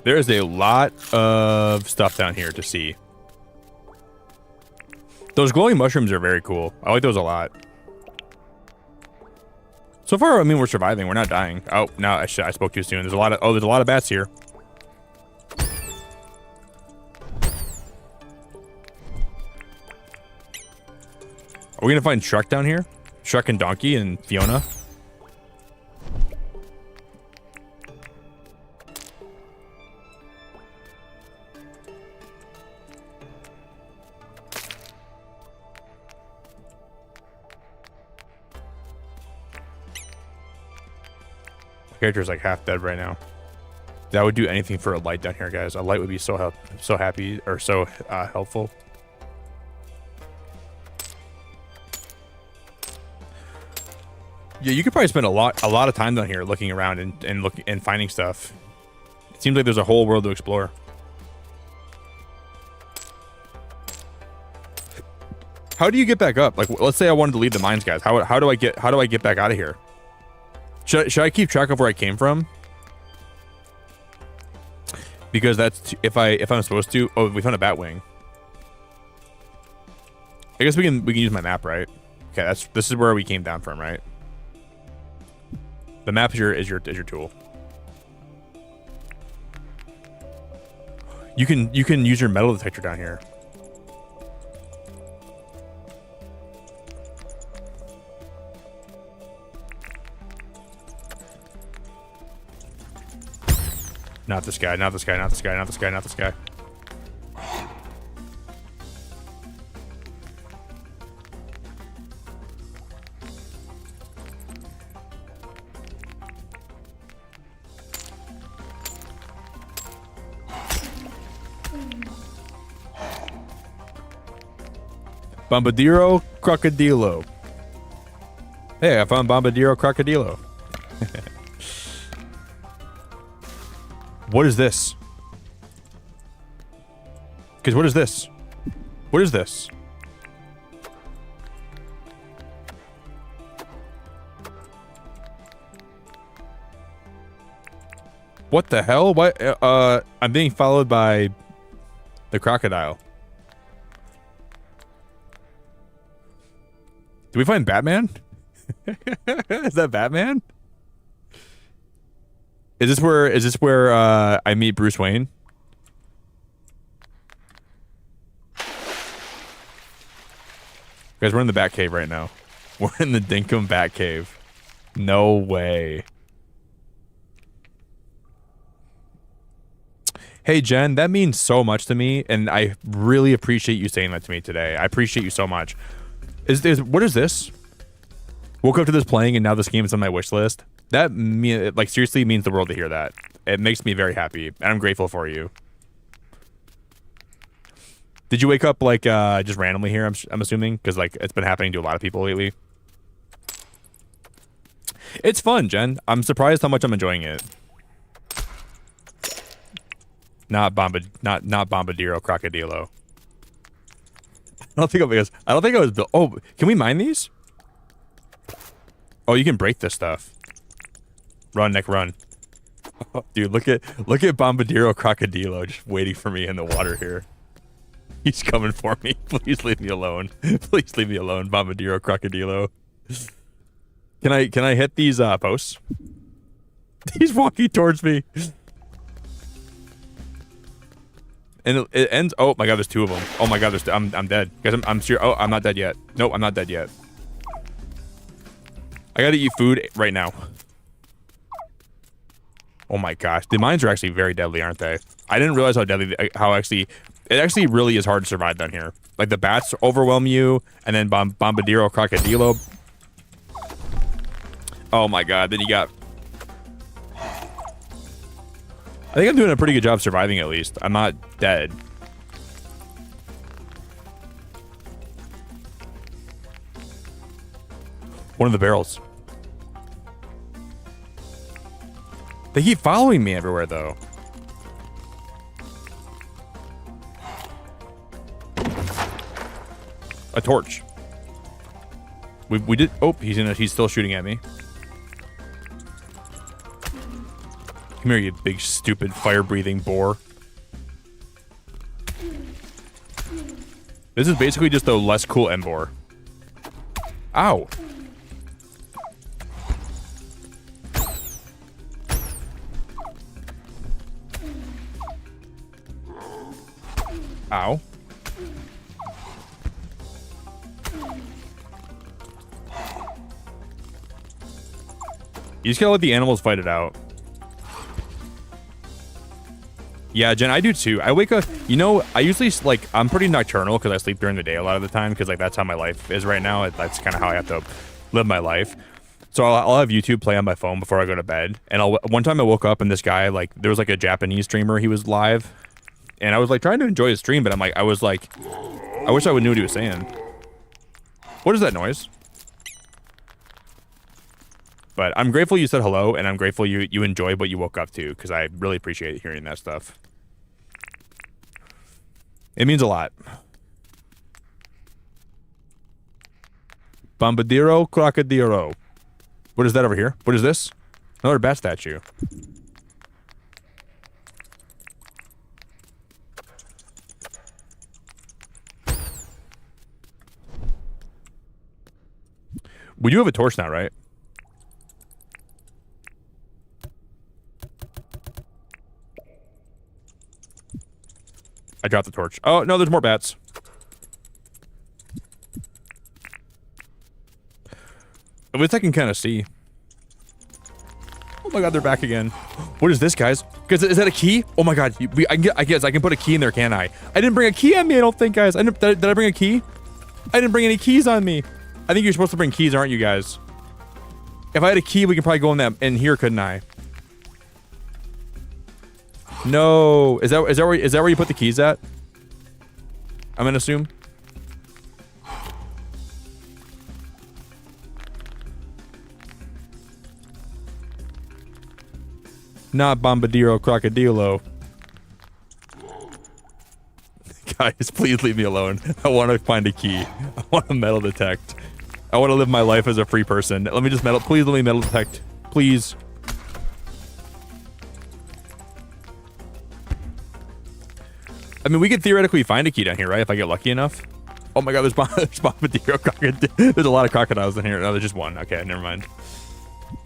There's a lot of stuff down here to see. Those glowing mushrooms are very cool. I like those a lot. So far, I mean, we're surviving. We're not dying. Oh, no, I spoke too soon. There's a lot of bats here. Are we gonna find Shrek down here? Shrek and Donkey and Fiona? Character's like half dead right now. That would do anything for a light down here, guys. A light would be so happy or so helpful. Yeah, you could probably spend a lot of time down here looking around and finding stuff. It seems like there's a whole world to explore. How do you get back up? Like, let's say I wanted to leave the mines, guys. How do I get back out of here? Should I keep track of where I came from? Because that's if I'm supposed to. Oh, we found a bat wing. I guess we can use my map, right? Okay, this is where we came down from, right? The map is your tool. You can use your metal detector down here. Not this guy, not this guy, not this guy, not this guy, not this guy. Bombadillo Crocodilo. Hey, I found Bombadillo Crocodilo. What is this? Because what is this? What is this? What the hell? What? I'm being followed by the crocodile. Did we find Batman? Is that Batman? Is this where I meet Bruce Wayne? Guys, we're in the Bat Cave right now. We're in the Dinkum Bat Cave. No way. Hey Jen, that means so much to me, and I really appreciate you saying that to me today. I appreciate you so much. What is this? Woke up to this playing, and now this game is on my wish list. That like seriously means the world to hear that. It makes me very happy, and I'm grateful for you. Did you wake up like just randomly here? I'm assuming because like it's been happening to a lot of people lately. It's fun, Jen. I'm surprised how much I'm enjoying it. Not Bombadillo Crocodilo. I don't think I was built. Oh, can we mine these? Oh, you can break this stuff. Run, Nick, run. Oh, dude, look at Bombadillo Crocodilo just waiting for me in the water here. He's coming for me. Please leave me alone. Please leave me alone, Bombadillo Crocodilo. Can I hit these posts? He's walking towards me. And it ends. Oh my god, there's two of them. Oh my god, I'm dead. Guys, I'm serious. Oh, I'm not dead yet. Nope, I'm not dead yet. I gotta eat food right now. Oh my gosh, the mines are actually very deadly, aren't they? I didn't realize how deadly. It actually really is hard to survive down here. Like the bats overwhelm you, and then Bombadillo Crocodilo. Oh my god, then you got. I think I'm doing a pretty good job surviving at least. I'm not dead. One of the barrels. They keep following me everywhere though. A torch. We did. Oh, he's still shooting at me. Come here, you big, stupid, fire-breathing boar. This is basically just a less cool Embor. Ow. Ow. You just gotta let the animals fight it out. Yeah, Jen, I do too. I wake up, you know, I usually, like, I'm pretty nocturnal because I sleep during the day a lot of the time because, like, that's how my life is right now. That's kind of how I have to live my life. So I'll have YouTube play on my phone before I go to bed. And one time I woke up and this guy, like, there was, like, a Japanese streamer. He was live. And I was, like, trying to enjoy his stream, but I wish I would knew what he was saying. What is that noise? But I'm grateful you said hello, and I'm grateful you enjoyed what you woke up to, because I really appreciate hearing that stuff. It means a lot. Bombadiro, crocodilo. What is that over here? What is this? Another bat statue. We do have a torch now, right? I dropped the torch. Oh, no, there's more bats. At least I can kind of see. Oh my god, they're back again. What is this, guys? Guys, is that a key? Oh my god, I guess I can put a key in there, can't I? I didn't bring a key on me, I don't think, guys. Did I bring a key? I didn't bring any keys on me. I think you're supposed to bring keys, aren't you, guys? If I had a key, we could probably go in here, couldn't I? No. Is that where you put the keys at? I'm gonna assume. Not Bombadiro Crocodilo. Guys, please leave me alone. I want to find a key. I want to metal detect. I want to live my life as a free person. Let me just metal. Please let me metal detect. Please. I mean, we could theoretically find a key down here, right? If I get lucky enough. Oh my god, there's Bombadiro Crocodile. There's a lot of crocodiles in here. No, there's just one. Okay, never mind.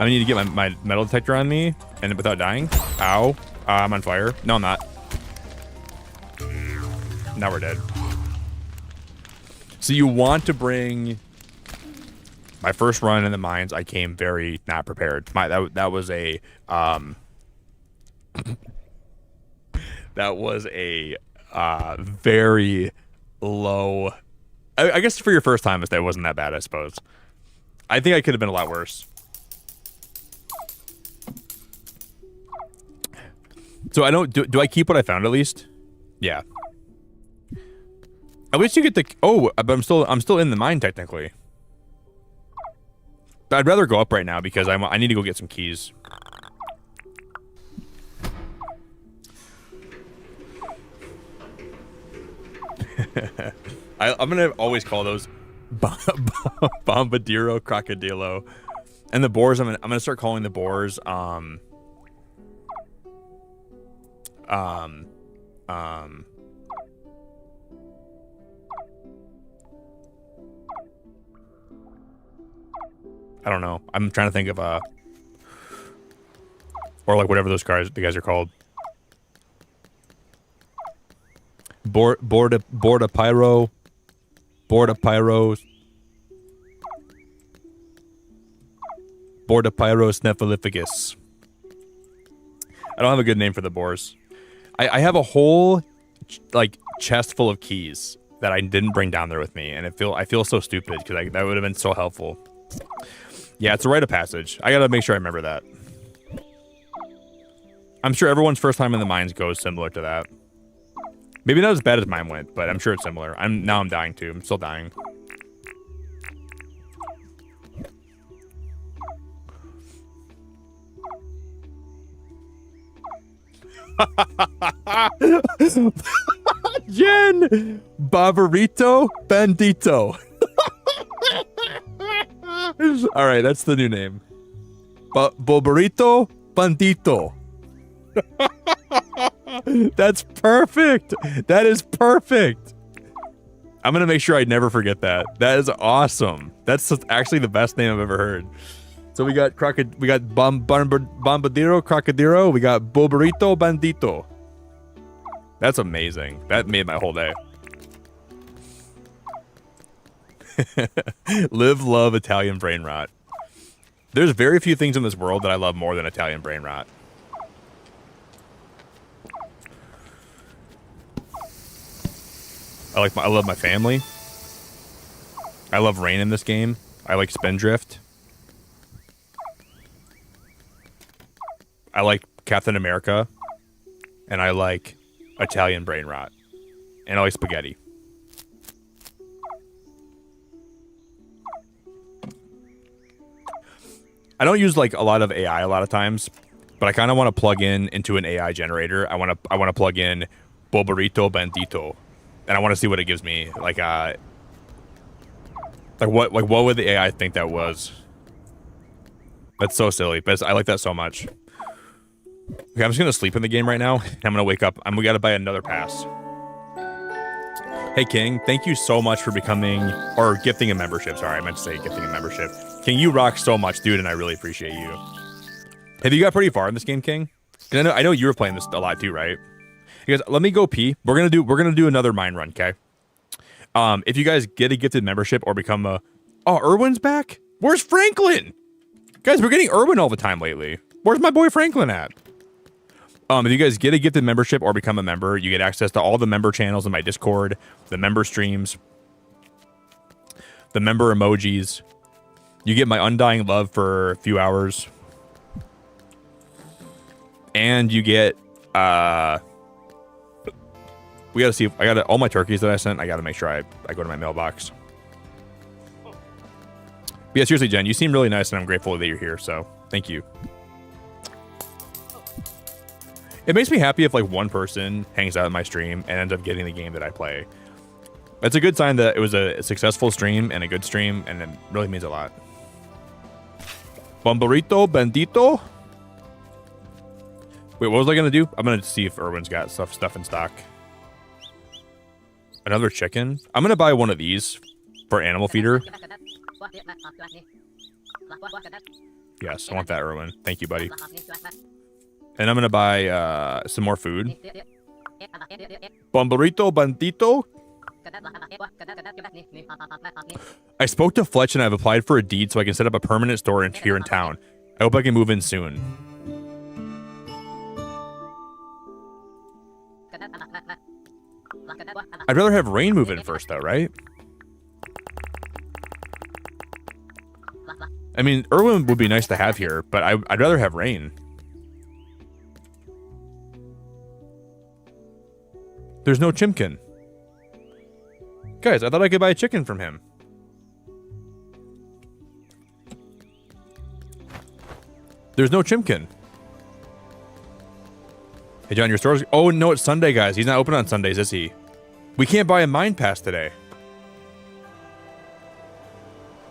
I need to get my metal detector on me and without dying. Ow. I'm on fire. No, I'm not. Now we're dead. So you want to bring... My first run in the mines, I came very not prepared. That was a... that was a very low... I guess for your first time, that wasn't that bad, I suppose. I think I could have been a lot worse. So I don't do I keep what I found at least? Yeah. At least you get the but I'm still in the mine technically. But I'd rather go up right now because I need to go get some keys. I'm gonna always call those Bombadiro Crocodilo, and the boars. I'm gonna start calling the boars I don't know. I'm trying to think of or like whatever the guys are called. Borda pyros. Bordapyros nepheliphagus. I don't have a good name for the boars. I have a whole like chest full of keys that I didn't bring down there with me, and I feel so stupid because that would have been so helpful. Yeah, it's a rite of passage. I gotta make sure I remember that. I'm sure everyone's first time in the mines goes similar to that. Maybe not as bad as mine went, but I'm sure it's similar. Now I'm dying too. I'm still dying. Jen! Barbarito Bandito. Alright, that's the new name. Barbarito Bandito. That's perfect. That is perfect. I'm gonna make sure I never forget that. That is awesome. That's actually the best name I've ever heard. So we got Bombadiro Crocodilo. We got Bobarito Bandito. That's amazing. That made my whole day. Live, love Italian brain rot. There's very few things in this world that I love more than Italian brain rot. I love my family. I love rain in this game. I like Spindrift. I like Captain America. And I like Italian brain rot. And I like spaghetti. I don't use like a lot of AI a lot of times, but I kind of want to plug into an AI generator. I want to plug in Bobarito Bandito, and I want to see what it gives me. Like Like what would the AI think that was? That's so silly, but I like that so much. Okay, I'm just gonna sleep in the game right now. And I'm gonna wake up. We gotta buy another pass. Hey King, thank you so much for becoming or gifting a membership. Sorry, I meant to say gifting a membership. King, you rock so much, dude, and I really appreciate you. Have you got pretty far in this game, King? Because I know you were playing this a lot too, right? You guys, let me go pee. We're gonna do another mine run, okay? If you guys get a gifted membership or become a... Oh, Erwin's back? Where's Franklin? Guys, we're getting Erwin all the time lately. Where's my boy Franklin at? If you guys get a gifted membership or become a member, you get access to all the member channels in my Discord, the member streams, the member emojis. You get my undying love for a few hours. And you get... We gotta see if I got all my turkeys that I sent. I gotta make sure I go to my mailbox. But yeah, seriously, Jen, you seem really nice, and I'm grateful that you're here. So thank you. It makes me happy if like one person hangs out in my stream and ends up getting the game that I play. That's a good sign that it was a successful stream and a good stream, and it really means a lot. Bomberito Bandito. Wait, what was I gonna do? I'm gonna see if Erwin's got stuff in stock. Another chicken. I'm gonna buy one of these for animal feeder. Yes, I want that, Erwin. Thank you, buddy. And I'm gonna buy some more food. Bomberito Bandito. I spoke to Fletch and I've applied for a deed so I can set up a permanent store here in town. I hope I can move in soon. I'd rather have Rain move in first, though, right? I mean, Erwin would be nice to have here, but I'd rather have Rain. There's no Chimkin. Guys, I thought I could buy a chicken from him. There's no Chimkin. Hey, John, your store's... Oh, no, it's Sunday, guys. He's not open on Sundays, is he? We can't buy a mine pass today.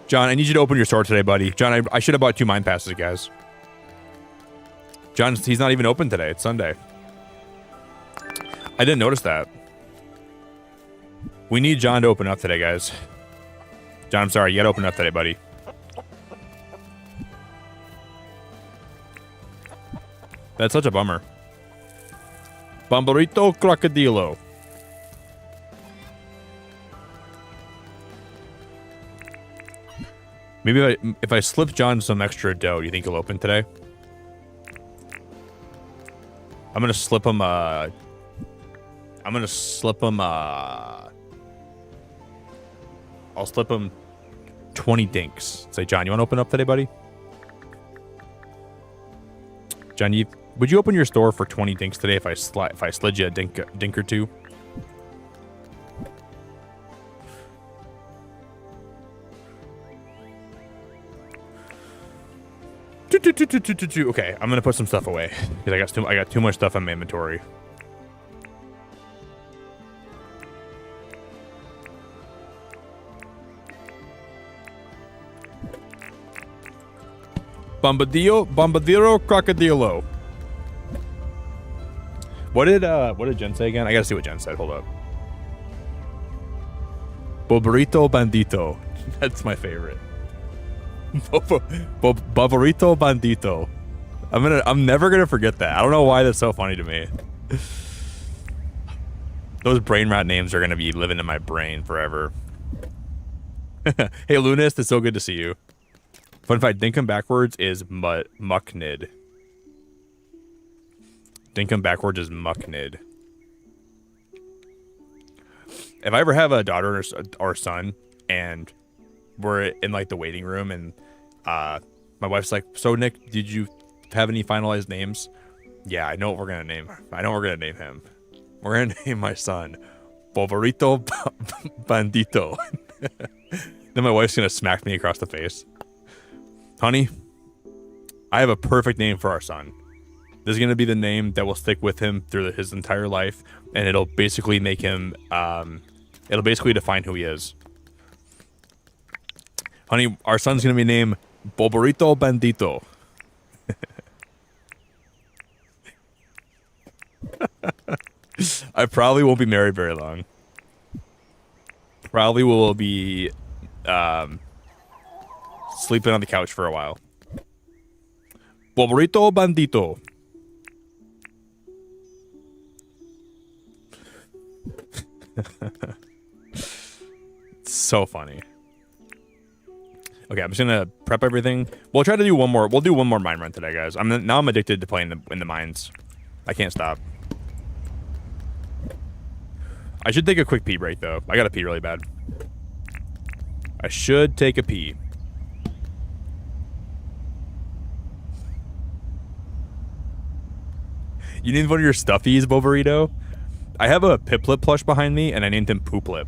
John, I need you to open your store today, buddy. John, I should have bought 2 mine passes, guys. John, he's not even open today. It's Sunday. I didn't notice that. We need John to open up today, guys. John, I'm sorry. You gotta open up today, buddy. That's such a bummer. Bomberito Crocodilo. Maybe if I slip John some extra dough, do you think he'll open today? I'm gonna slip him I'll slip him 20 dinks. Say, John, you want to open up today, buddy? John, would you open your store for 20 dinks today if I slid you a dink or two? Okay, I'm gonna put some stuff away because I got too much stuff in my inventory. Bombadillo Crocodilo. What did Jen say again? I gotta see what Jen said. Hold up. Boberito Bandito. That's my favorite. Boberito Bandito. I'm never gonna forget that. I don't know why that's so funny to me. Those brain rot names are gonna be living in my brain forever. Hey Lunist, it's so good to see you. Fun fact, Dinkum backwards is Mucknid. Dinkum backwards is Mucknid. If I ever have a daughter or son and we're in like the waiting room and my wife's like, so Nick, did you have any finalized names? Yeah, I know what we're gonna name. I know what we're gonna name him. We're gonna name my son Boberito Bandito. Then my wife's gonna smack me across the face. Honey, I have a perfect name for our son. This is going to be the name that will stick with him through his entire life, and it'll basically make him, it'll basically define who he is. Honey, our son's gonna be named Boborito Bandito. I probably won't be married very long. Probably will be sleeping on the couch for a while. Boborito Bandito. So funny. Okay, I'm just gonna prep everything. We'll try to do one more. We'll do one more mine run today, guys. Now I'm addicted to playing in the mines. I can't stop. I should take a quick pee break though. I gotta pee really bad. I should take a pee. You named one of your stuffies, Boborito? I have a Piplup plush behind me, and I named him Pooplip.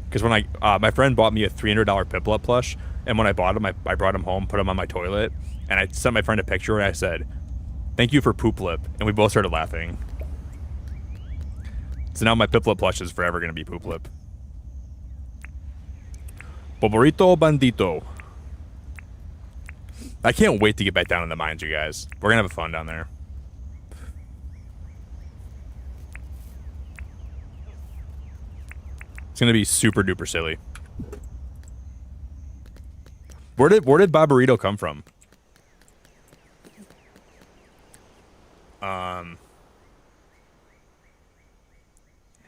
Because when my friend bought me a $300 Piplup plush, and when I bought him, I brought him home, put him on my toilet, and I sent my friend a picture, and I said, "Thank you for Pooplip," and we both started laughing. So now my Piplup plush is forever going to be Pooplip. Boborito Bandito. I can't wait to get back down in the mines, you guys. We're going to have fun down there. It's going to be super duper silly. Where did Boborito come from?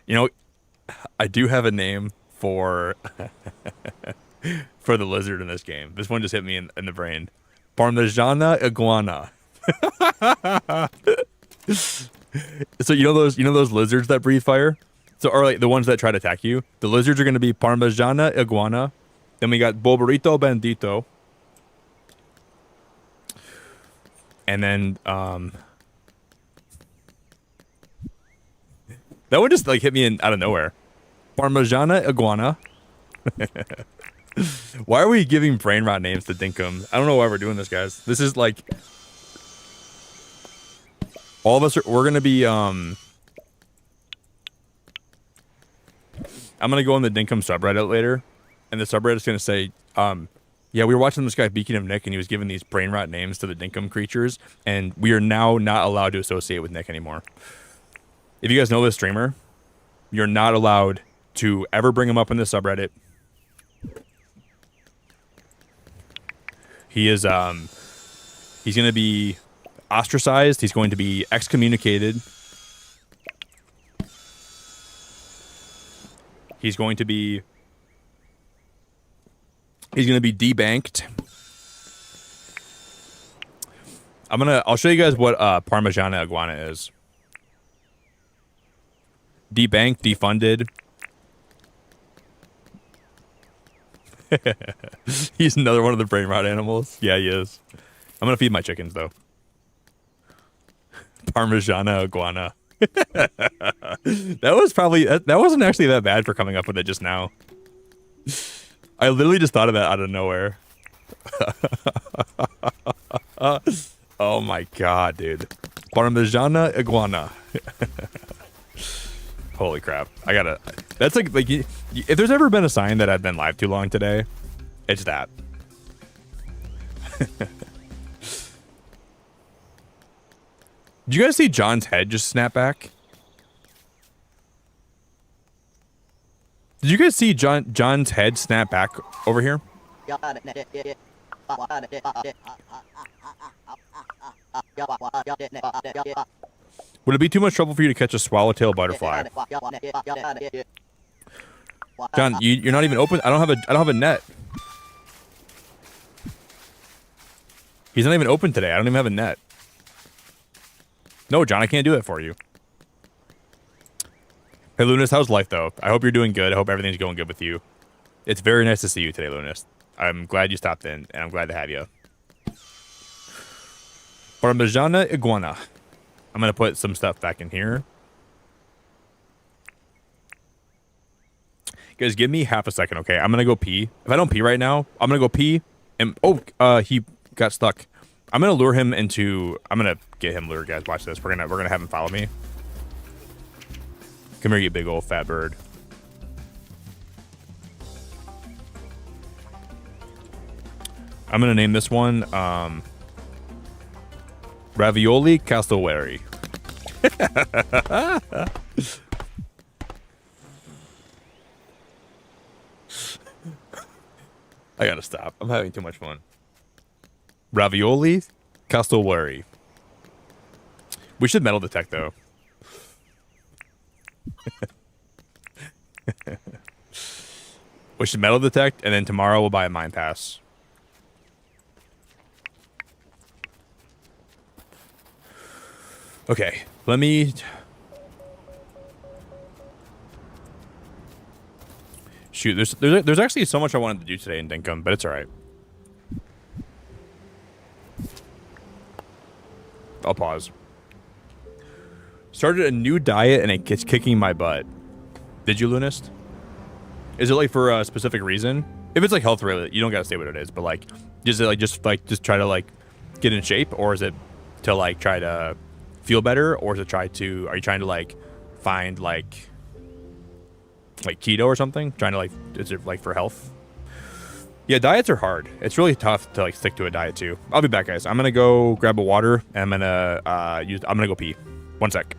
You know, I do have a name for for the lizard in this game. This one just hit me in the brain. Parmigiana iguana. So you know those lizards that breathe fire? So or like the ones that try to attack you? The lizards are gonna be Parmigiana iguana. Then we got Boborito Bandito. And then that one just like hit me out of nowhere. Parmigiana iguana. Why are we giving brain rot names to Dinkum? I don't know why we're doing this, guys. This is like all of us we're gonna be I'm gonna go on the Dinkum subreddit later, and the subreddit's gonna say, yeah, we were watching this guy Beacon of Nick, and he was giving these brain rot names to the Dinkum creatures, and we are now not allowed to associate with Nick anymore. If you guys know this streamer, you're not allowed to ever bring him up in the subreddit. He is he's gonna be ostracized, he's going to be excommunicated. He's going to be debanked. I'll show you guys what Parmigiana iguana is. Debanked, defunded. He's another one of the brain rot animals. Yeah, he is. I'm gonna feed my chickens though. Parmigiana iguana. That wasn't actually that bad for coming up with it just now. I literally just thought of that out of nowhere. Oh my god, dude. Parmigiana iguana. Holy crap. That's like if there's ever been a sign that I've been live too long today, it's that. Did you guys see John's head just snap back? Did you guys see John's head snap back over here? Would it be too much trouble for you to catch a swallowtail butterfly? John, you're not even open. I don't have a net. He's not even open today. I don't even have a net. No, John, I can't do that for you. Hey, Lunas, how's life, though? I hope you're doing good. I hope everything's going good with you. It's very nice to see you today, Lunas. I'm glad you stopped in, and I'm glad to have you. Parmigiana iguana. I'm going to put some stuff back in here. Guys, give me half a second, okay? I'm going to go pee. If I don't pee right now, I'm going to go pee. And he got stuck. I'm going to lure him into... I'm going to get him lured, guys. Watch this. We're gonna have him follow me. Come here, you big old fat bird. I'm gonna name this one Ravioli Cassowary. I gotta stop. I'm having too much fun. Ravioli Cassowary. We should metal detect though. We should metal detect, and then tomorrow we'll buy a mine pass. Okay, let me... Shoot, there's actually so much I wanted to do today in Dinkum, but it's alright. I'll pause. Started a new diet and it's kicking my butt. Did you, Lunist? Is it like for a specific reason? If it's like health related, you don't gotta say what it is, but like, is it like just try to like get in shape, or is it to like try to feel better, or is it are you trying to like find like keto or something? Trying to like, is it like for health? Yeah, diets are hard. It's really tough to like stick to a diet too. I'll be back, guys. I'm gonna go grab a water and I'm gonna go pee. 1 sec.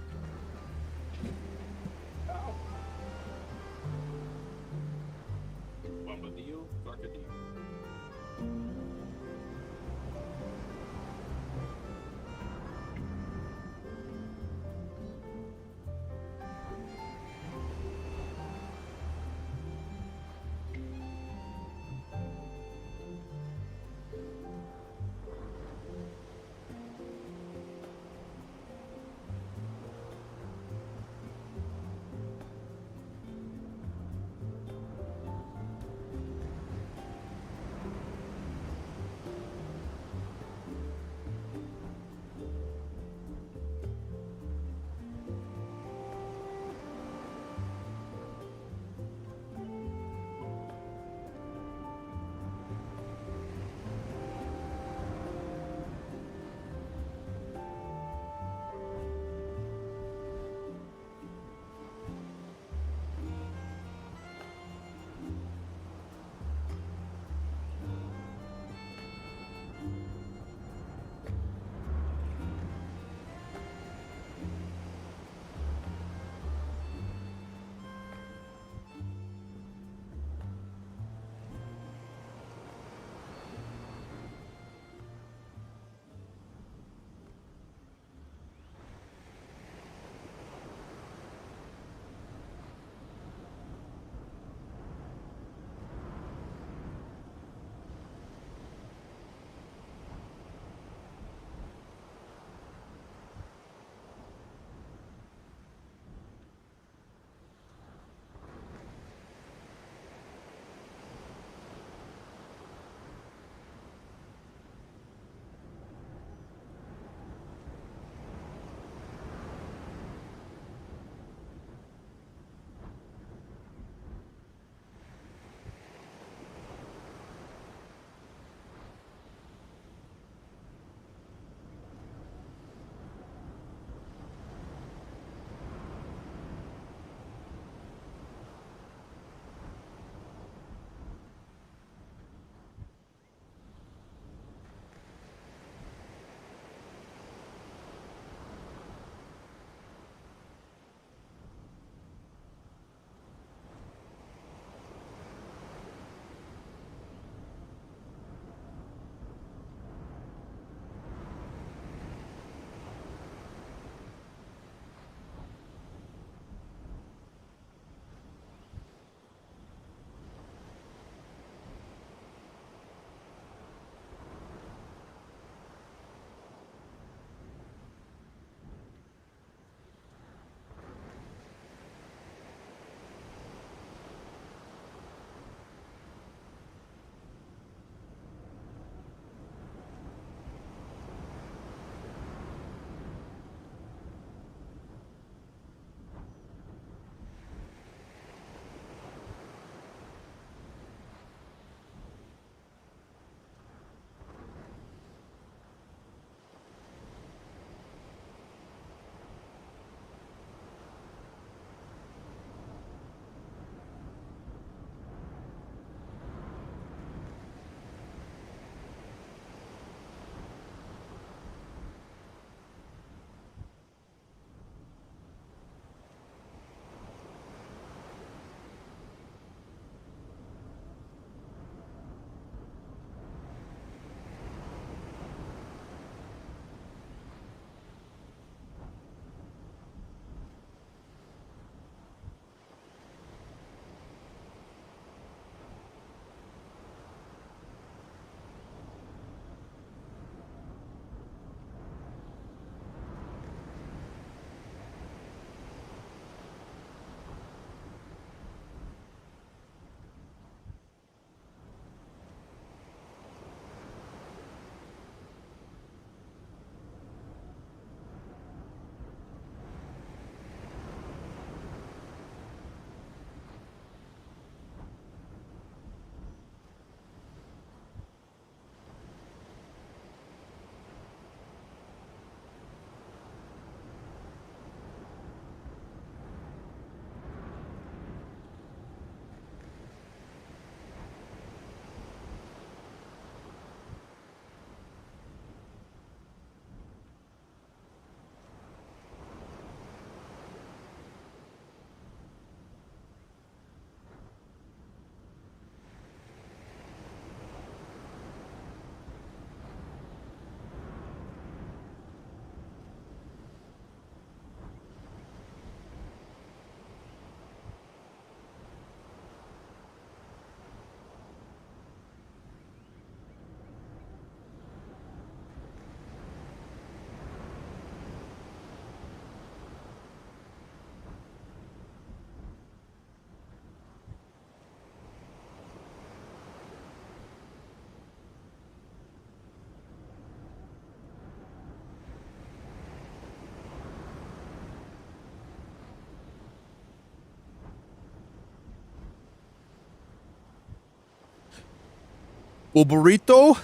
burrito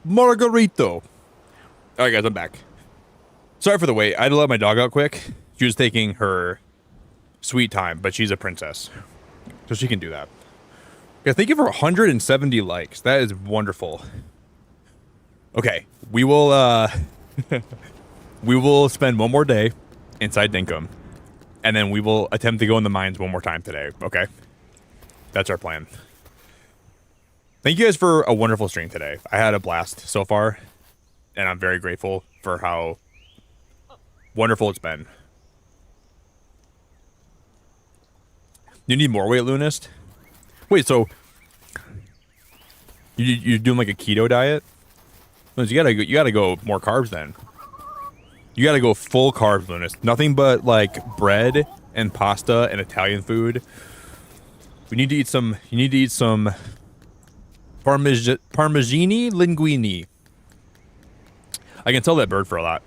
margarito. All right, guys, I'm back. Sorry for the wait. I had to let my dog out quick. She was taking her sweet time, but she's a princess, so she can do that. Yeah, thank you for 170 likes. That is wonderful. Okay, we will we will spend one more day inside Dinkum, and then we will attempt to go in the mines one more time today. Okay, that's our plan. Thank you guys for a wonderful stream today. I had a blast so far, and I'm very grateful for how wonderful it's been. You need more weight, Lunist? Wait, so you're doing like a keto diet? You gotta go more carbs then. You gotta go full carbs, Lunist. Nothing but like bread and pasta and Italian food. We need to eat some. You need to eat some Parmigiani linguine. I can tell that bird for a lot.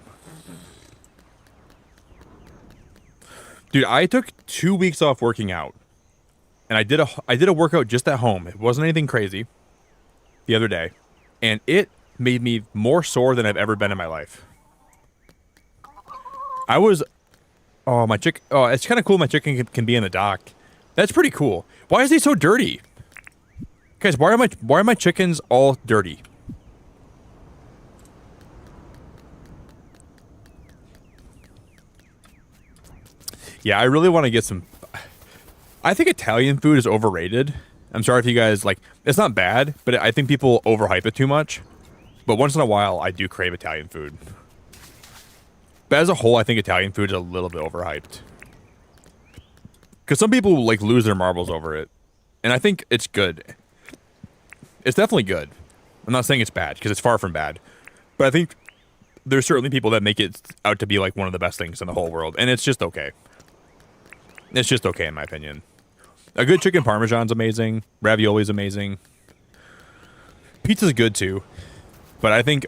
Dude, I took 2 weeks off working out, and I did a workout just at home. It wasn't anything crazy. The other day, and it made me more sore than I've ever been in my life. I was, oh my chick, oh it's kind of cool. My chicken can be in the dock. That's pretty cool. Why is he so dirty, guys? Why are my chickens all dirty? Yeah, I really want to get some. I think Italian food is overrated. I'm sorry if you guys, like, it's not bad, but I think people overhype it too much. But once in a while, I do crave Italian food. But as a whole, I think Italian food is a little bit overhyped. Because some people, like, lose their marbles over it. And I think it's good. It's definitely good. I'm not saying it's bad, because it's far from bad. But I think there's certainly people that make it out to be, like, one of the best things in the whole world. And it's just okay. It's just okay, in my opinion. A good chicken parmesan's amazing. Ravioli's amazing. Pizza's good too. But I think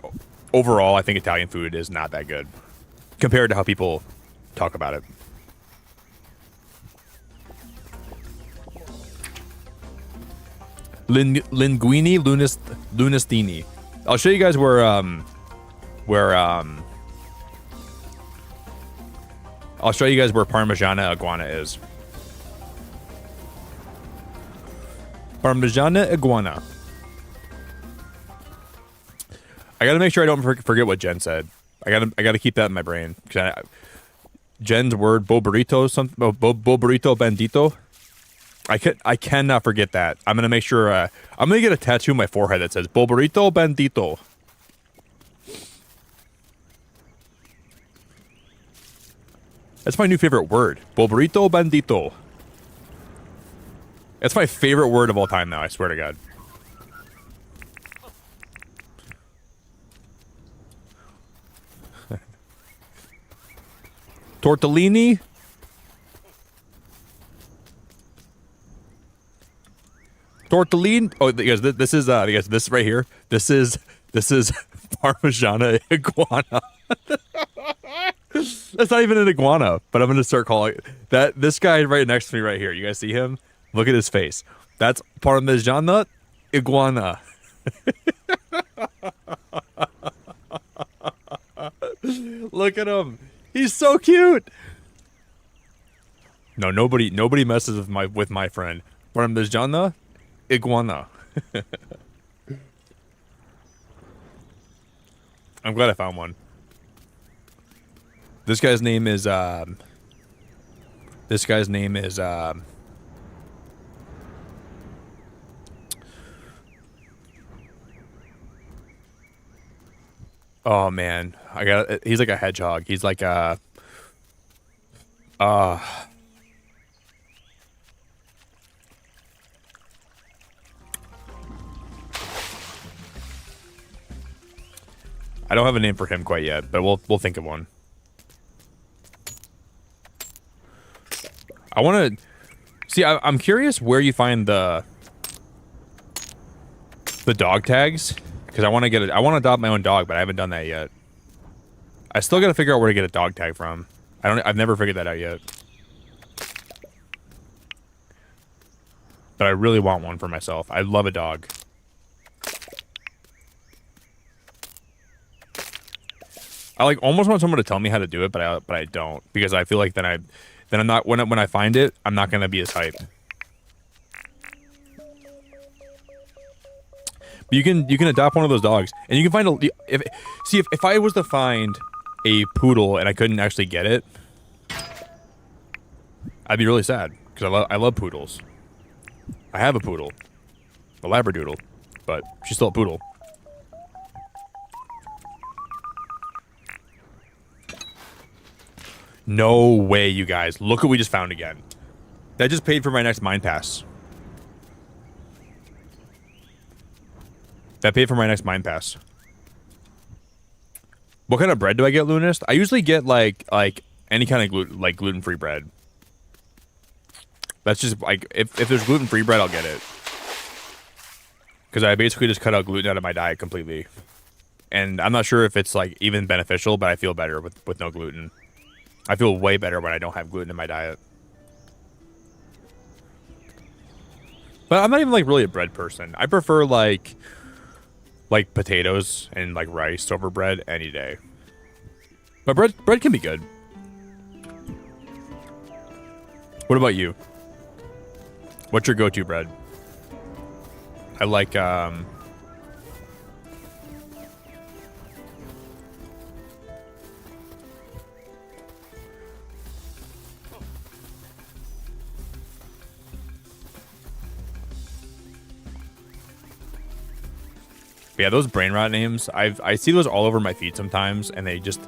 overall, I think Italian food is not that good compared to how people talk about it. Linguini lunestini. I'll show you guys where I'll show you guys where Parmigiana Iguana is. Parmigiana Iguana. I gotta make sure I don't forget what Jen said. I gotta keep that in my brain. Jen's word, bo burrito, bo burrito bandito. I cannot forget that. I'm gonna make sure. I'm gonna get a tattoo on my forehead that says bo burrito bandito. That's my new favorite word. Bo burrito bandito. That's my favorite word of all time now, I swear to God. Tortellini. Tortellini. Oh, guys, this is this right here. This is Parmigiana Iguana. That's not even an iguana, but I'm gonna start calling it that. This guy right next to me, right here. You guys see him? Look at his face. That's Parmigiana Iguana. Look at him. He's so cute. No, nobody messes with my friend. Parmigiana Iguana. I'm glad I found one. This guy's name is oh man, he's like a hedgehog. He's like a I don't have a name for him quite yet, but we'll think of one. I want to see. I'm curious where you find the dog tags, because I want to adopt my own dog, but I haven't done that yet. I still got to figure out where to get a dog tag from. I've never figured that out yet. But I really want one for myself. I love a dog. I like almost want someone to tell me how to do it, but I don't, because I feel like then I'm not, when I find it, I'm not gonna be as hyped. But you can adopt one of those dogs, and you can find if I was to find a poodle and I couldn't actually get it, I'd be really sad, because I love poodles. I have a poodle, a labradoodle, but she's still a poodle. No way, you guys! Look what we just found again. That just paid for my next mine pass. That paid for my next mine pass. What kind of bread do I get, Lunist? I usually get like any kind of gluten-free bread. That's just like if there's gluten-free bread, I'll get it. Because I basically just cut out gluten out of my diet completely. And I'm not sure if it's like even beneficial, but I feel better with no gluten. I feel way better when I don't have gluten in my diet. But I'm not even like really a bread person. I prefer like potatoes and like rice over bread any day. But bread can be good. What about you? What's your go-to bread? I like yeah, those brain rot names, I see those all over my feed sometimes, and they just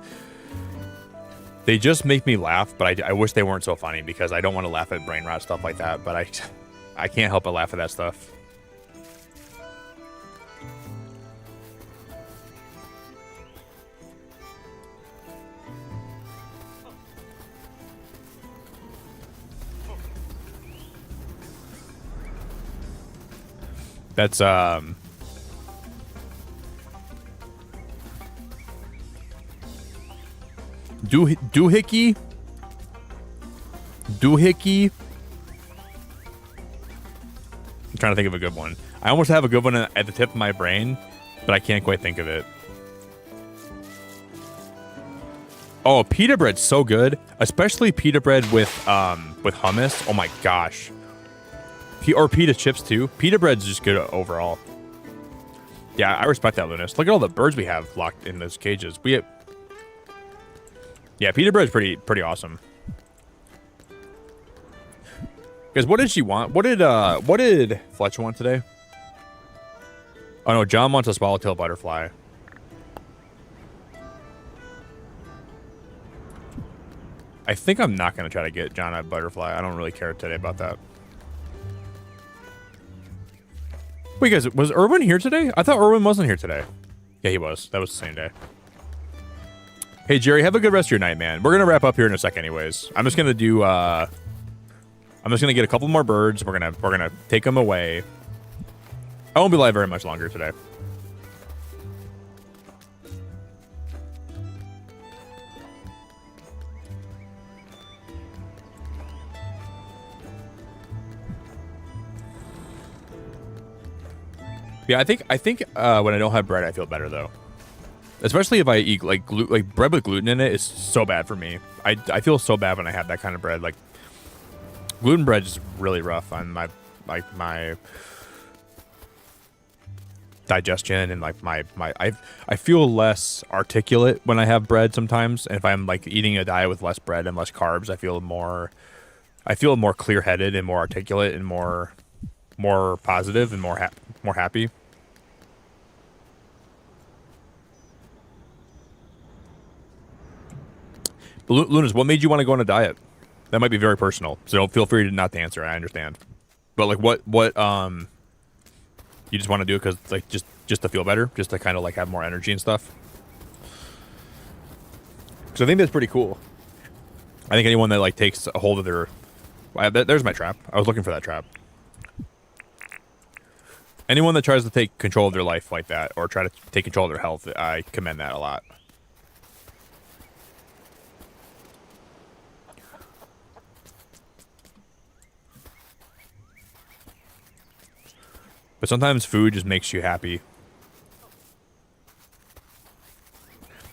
make me laugh, but I wish they weren't so funny, because I don't want to laugh at brain rot stuff like that, but I can't help but laugh at that stuff. That's doohickey. I'm trying to think of a good one. I almost have a good one at the tip of my brain, but I can't quite think of it. Oh, pita bread's so good, especially pita bread with hummus. Oh my gosh. Or pita chips too. Pita bread's just good overall. Yeah, I respect that, Lunas. Look at all the birds we have locked in those cages. Yeah, pita bread's pretty awesome. Guys, what did she want? What did Fletch want today? Oh no, John wants a swallowtail butterfly. I think I'm not gonna try to get John a butterfly. I don't really care today about that. Wait, guys, was Irwin here today? I thought Irwin wasn't here today. Yeah, he was. That was the same day. Hey, Jerry, have a good rest of your night, man. We're gonna wrap up here in a sec anyways. I'm just gonna do, I'm just gonna get a couple more birds. We're gonna take them away. I won't be live very much longer today. Yeah, I think when I don't have bread, I feel better though. Especially if I eat like bread with gluten in it is so bad for me. I feel so bad when I have that kind of bread. Like gluten bread is really rough on my digestion and like my I feel less articulate when I have bread sometimes. And if I'm like eating a diet with less bread and less carbs, I feel more clear-headed and more articulate and more positive and more happy. Lunas, what made you want to go on a diet? That might be very personal, so feel free to not to answer. I understand, but like, what you just want to do it because like just to feel better, just to kind of like have more energy and stuff. Because I think that's pretty cool. I think anyone that like takes a hold of their, there's my trap. I was looking for that trap. Anyone that tries to take control of their life like that, or try to take control of their health, I commend that a lot. But sometimes food just makes you happy.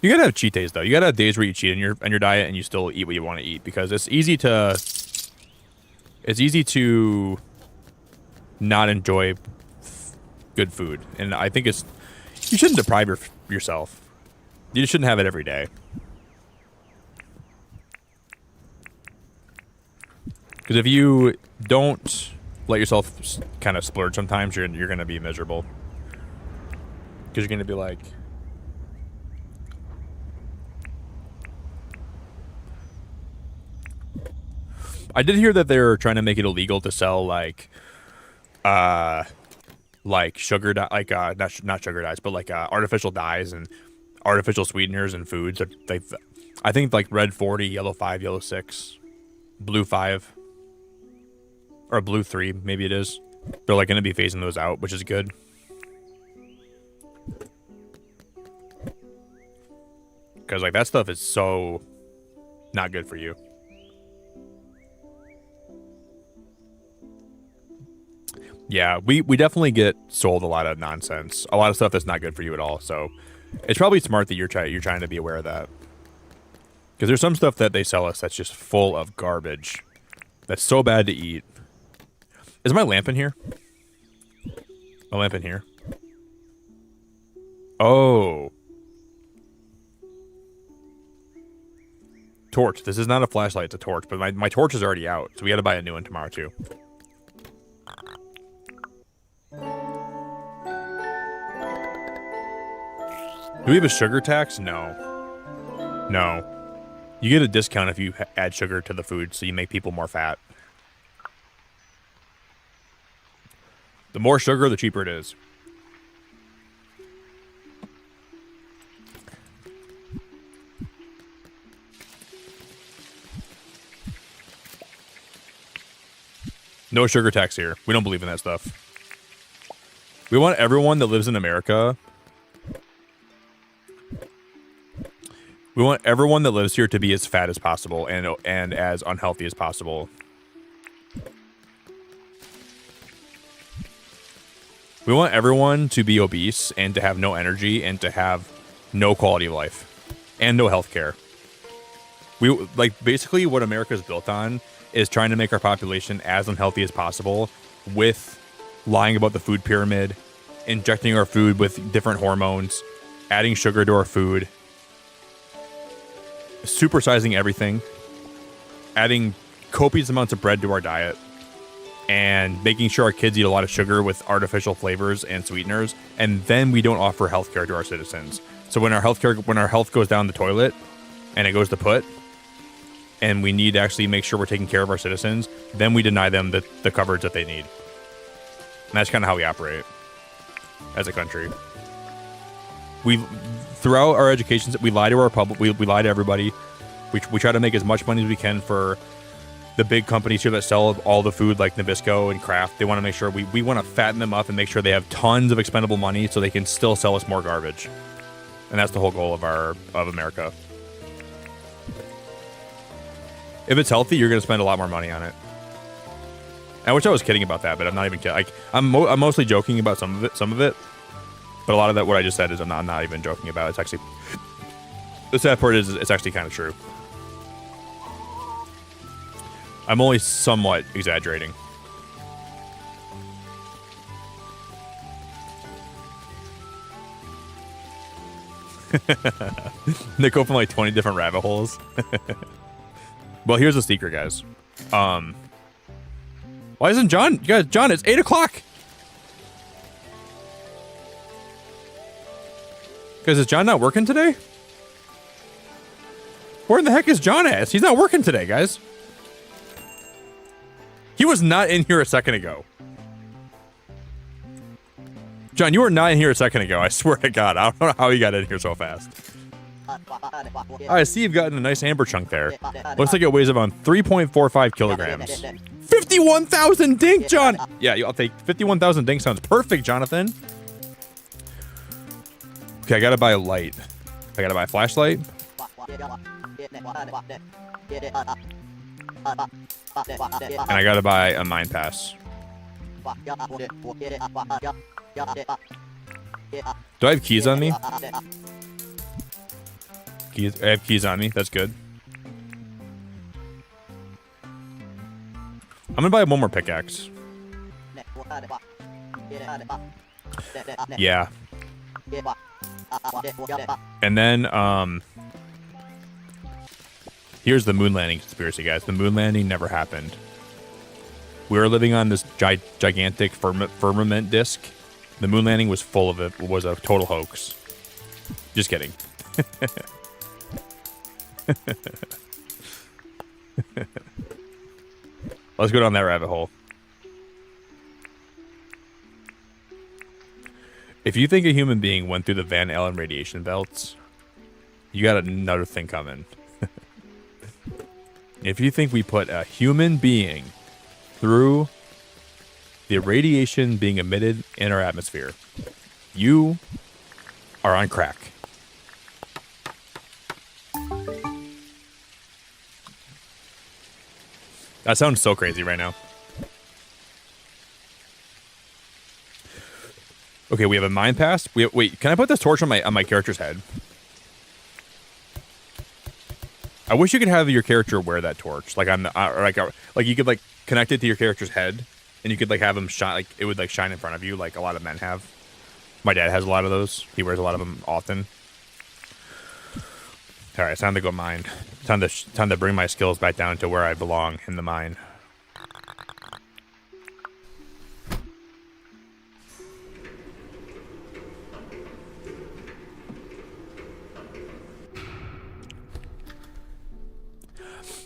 You gotta have cheat days though. You gotta have days where you cheat in your diet and you still eat what you want to eat, because it's easy to not enjoy good food, and I think you shouldn't deprive yourself. You shouldn't have it every day. Because if you don't let yourself kind of splurge sometimes, you're going to be miserable. Because you're going to be like, I did hear that they're trying to make it illegal to sell like sugar, not sugar dyes, but like artificial dyes and artificial sweeteners and foods. I think like red 40, yellow 5, yellow 6, blue 5. Or blue 3, maybe it is. They're like going to be phasing those out, which is good. Because like that stuff is so not good for you. Yeah, we definitely get sold a lot of nonsense. A lot of stuff that's not good for you at all. So it's probably smart that you're trying to be aware of that. Because there's some stuff that they sell us that's just full of garbage. That's so bad to eat. Is my lamp in here? My lamp in here? Oh. Torch. This is not a flashlight, it's a torch. But my torch is already out, so we gotta buy a new one tomorrow too. Do we have a sugar tax? No. No. You get a discount if you add sugar to the food, so you make people more fat. The more sugar, the cheaper it is. No sugar tax here. We don't believe in that stuff. We want everyone that lives in America. We want everyone that lives here to be as fat as possible and as unhealthy as possible. We want everyone to be obese and to have no energy and to have no quality of life and no health care. Basically what America is built on is trying to make our population as unhealthy as possible with lying about the food pyramid, injecting our food with different hormones, adding sugar to our food, supersizing everything, adding copious amounts of bread to our diet, and making sure our kids eat a lot of sugar with artificial flavors and sweeteners, and then we don't offer healthcare to our citizens. So when our health goes down the toilet and it goes to put, and we need to actually make sure we're taking care of our citizens, then we deny them the coverage that they need. And that's kind of how we operate as a country. Throughout our education, we lie to our public, we lie to everybody. We try to make as much money as we can for the big companies here that sell all the food like Nabisco and Kraft. They want to make sure we want to fatten them up and make sure they have tons of expendable money so they can still sell us more garbage. And that's the whole goal of America. If it's healthy, you're going to spend a lot more money on it. I wish I was kidding about that, but I'm not even kidding. I'm mostly joking about some of it. But a lot of that, what I just said, is I'm not even joking about. It's actually, the sad part is it's actually kind of true. I'm only somewhat exaggerating. They go from like 20 different rabbit holes. Well, here's the secret, guys. Why isn't John? John, it's 8 o'clock. Guys, is John not working today? Where in the heck is John at? He's not working today, guys. He was not in here a second ago. John, you were not in here a second ago. I swear to God. I don't know how he got in here so fast. I see you've gotten a nice amber chunk there. Looks like it weighs about 3.45 kilograms. 51,000 dink, John! Yeah, I'll take 51,000 dink. Sounds perfect, Jonathan. Okay, I gotta buy a light. I gotta buy a flashlight. And I gotta buy a mine pass. Do I have keys on me? keys. I have keys on me. That's good. I'm gonna buy one more pickaxe. Yeah. And then, here's the moon landing conspiracy, guys. The moon landing never happened. We were living on this gigantic firmament disk. The moon landing was full of it. Was a total hoax. Just kidding. Let's go down that rabbit hole. If you think a human being went through the Van Allen radiation belts, you got another thing coming. If you think we put a human being through the radiation being emitted in our atmosphere, you are on crack. That sounds so crazy right now. Okay, we have a mine pass. Wait, can I put this torch on my character's head? I wish you could have your character wear that torch, like like you could like connect it to your character's head, and you could like have them shine, like it would like shine in front of you, like a lot of men have. My dad has a lot of those. He wears a lot of them often. All right, it's time to go mine. Time to bring my skills back down to where I belong in the mine.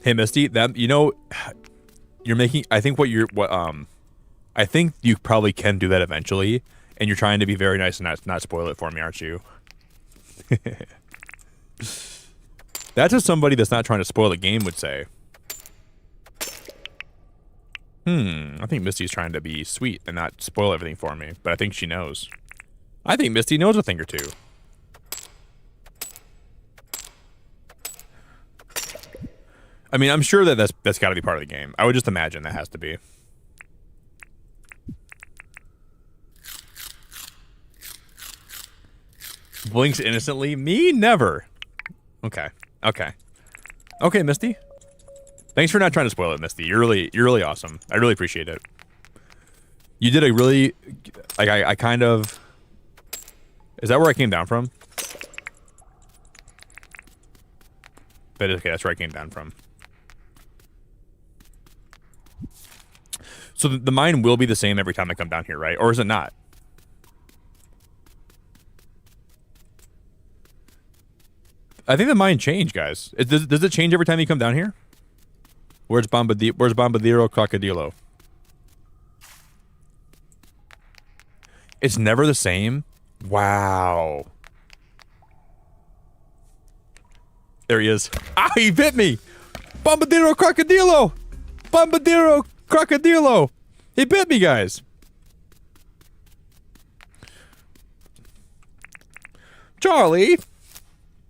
Hey Misty, that you're making. I think I think you probably can do that eventually, and you're trying to be very nice and not spoil it for me, aren't you? That's what somebody that's not trying to spoil the game would say. I think Misty's trying to be sweet and not spoil everything for me, but I think she knows. I think Misty knows a thing or two. I mean, I'm sure that that's got to be part of the game. I would just imagine that has to be. Blinks innocently? Me? Never. Okay. Okay, Misty. Thanks for not trying to spoil it, Misty. You're really awesome. I really appreciate it. You did a really, like, I kind of. Is that where I came down from? But okay, that's where I came down from. So the mine will be the same every time I come down here, right? Or is it not? I think the mine changed, guys. Does it change every time you come down here? Where's Bombadillo Crocodilo? It's never the same? Wow. There he is. Ah, he bit me! Bombadillo Crocodilo! Bombadillo Crocodilo! He bit me, guys! Charlie!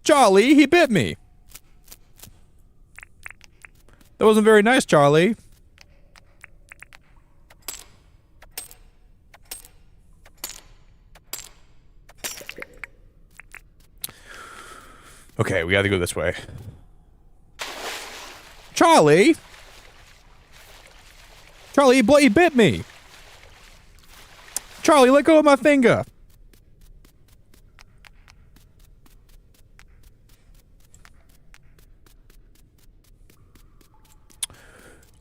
Charlie, he bit me! That wasn't very nice, Charlie. Okay, we gotta go this way. Charlie! Charlie, he bit me! Charlie, let go of my finger!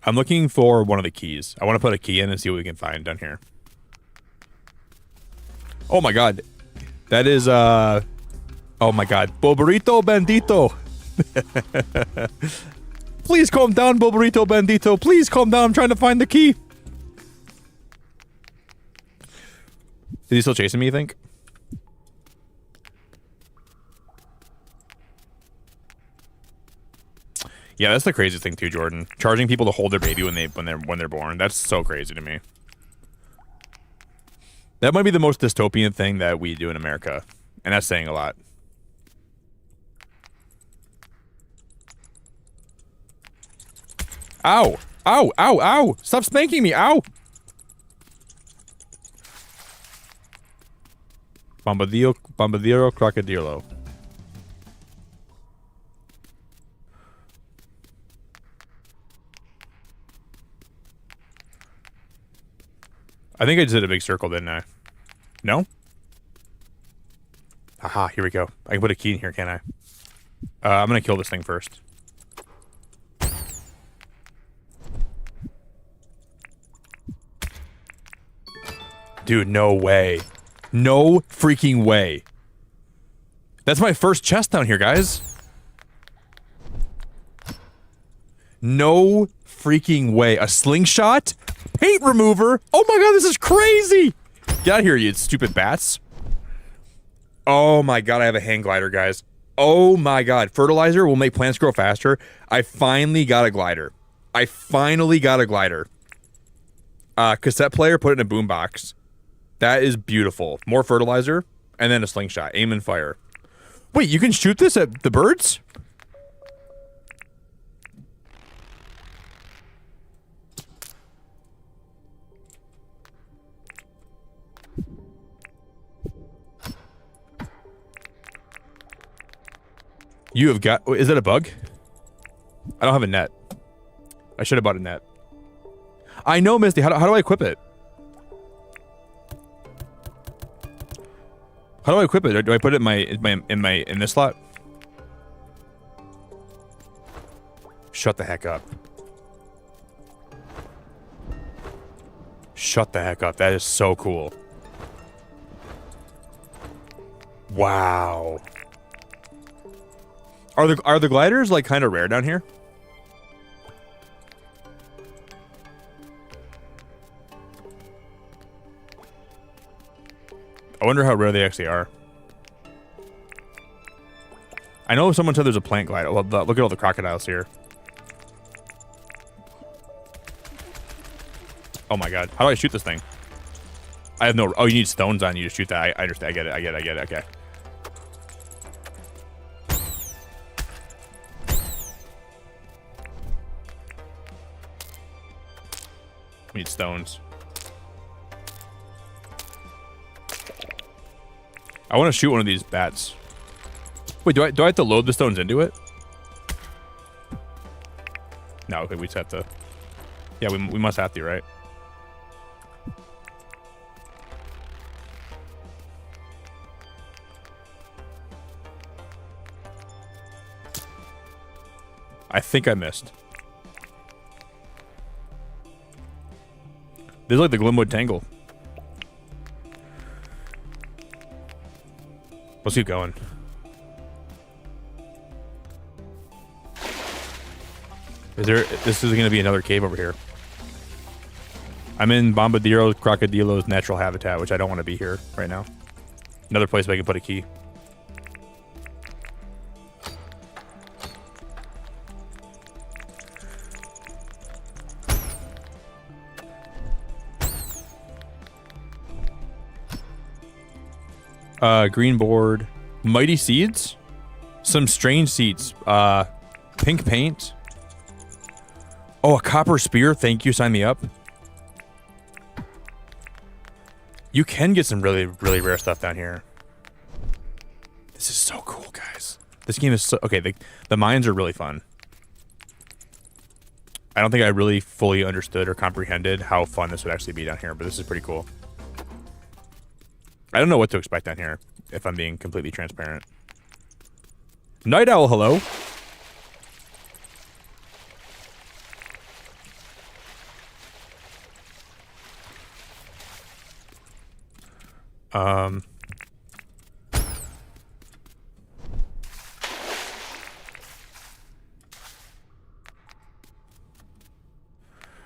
I'm looking for one of the keys. I want to put a key in and see what we can find down here. Oh my god. That is, oh my god. Boburito Bandito. Please calm down, Boburito Bandito. Please calm down. I'm trying to find the key. Is he still chasing me, you think? Yeah, that's the craziest thing too, Jordan. Charging people to hold their baby when they're born. That's so crazy to me. That might be the most dystopian thing that we do in America, and that's saying a lot. Ow! Ow! Ow! Ow! Stop spanking me! Ow! Bombadillo Crocodilo. I think I just did a big circle, didn't I? No? Aha, here we go. I can put a key in here, can't I? I'm gonna kill this thing first. Dude, no way. No freaking way. That's my first chest down here, guys. No freaking way. A slingshot? Paint remover? Oh my god, this is crazy! Get out of here, you stupid bats. Oh my god, I have a hang glider, guys. Oh my god. Fertilizer will make plants grow faster. I finally got a glider. I finally got a glider. Cassette player, put it in a boombox. That is beautiful. More fertilizer, and then a slingshot. Aim and fire. Wait, you can shoot this at the birds? You have got... Is that a bug? I don't have a net. I should have bought a net. I know, Misty. How do I equip it? How do I equip it? Do I put it in this slot? Shut the heck up. Shut the heck up. That is so cool. Wow. Are the gliders like kind of rare down here? I wonder how rare they actually are. I know someone said there's a plant glider. Well, look at all the crocodiles here. Oh my god. How do I shoot this thing? I have no... Oh, you need stones on you to shoot that. I understand. I get it. Okay. We need stones. I want to shoot one of these bats. Wait, do I have to load the stones into it? No, okay, we just have to... Yeah, we must have to, right? I think I missed. This is like the Glimwood Tangle. Let's keep going. This is gonna be another cave over here. I'm in Bombadillo Crocodillo's natural habitat, which I don't want to be here right now. Another place where I can put a key. Green board. Mighty seeds? Some strange seeds. Pink paint. Oh, a copper spear. Thank you. Sign me up. You can get some really, really rare stuff down here. This is so cool, guys. This game is so... Okay, the mines are really fun. I don't think I really fully understood or comprehended how fun this would actually be down here, but this is pretty cool. I don't know what to expect down here, if I'm being completely transparent. Night Owl, hello.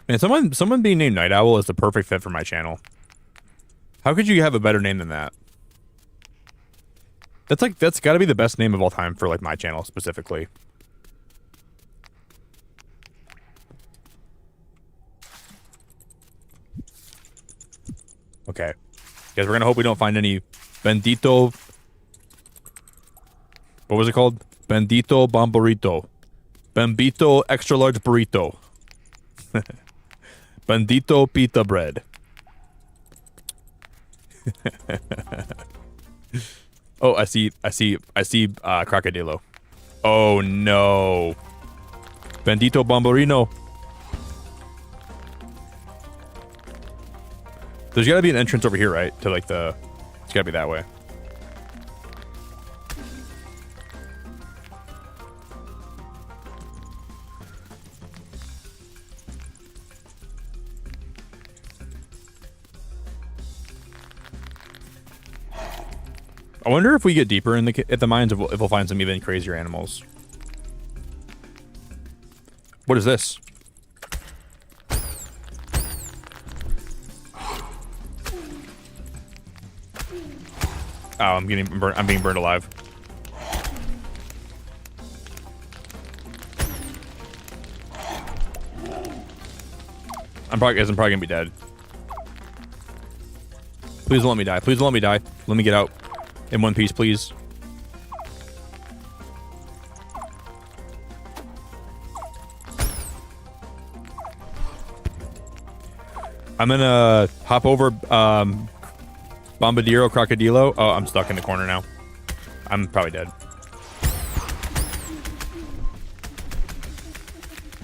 Man, someone being named Night Owl is the perfect fit for my channel. How could you have a better name than that? That's got to be the best name of all time for like my channel specifically. Okay. Guys, we're gonna hope we don't find any Bendito... What was it called? Bendito Bomberito. Bambito extra large burrito. Bendito pita bread. Oh, I see Crocodillo. Oh no. Bendito Bomberino. There's got to be an entrance over here, right? To like the... It's got to be that way. I wonder if we get deeper in the mines, if we'll find some even crazier animals. What is this? Oh, I'm being burned alive. I'm probably gonna be dead. Please don't let me die. Please don't let me die. Let me get out in one piece, please. I'm gonna hop over Bombadillo Crocodilo. Oh, I'm stuck in the corner now. I'm probably dead.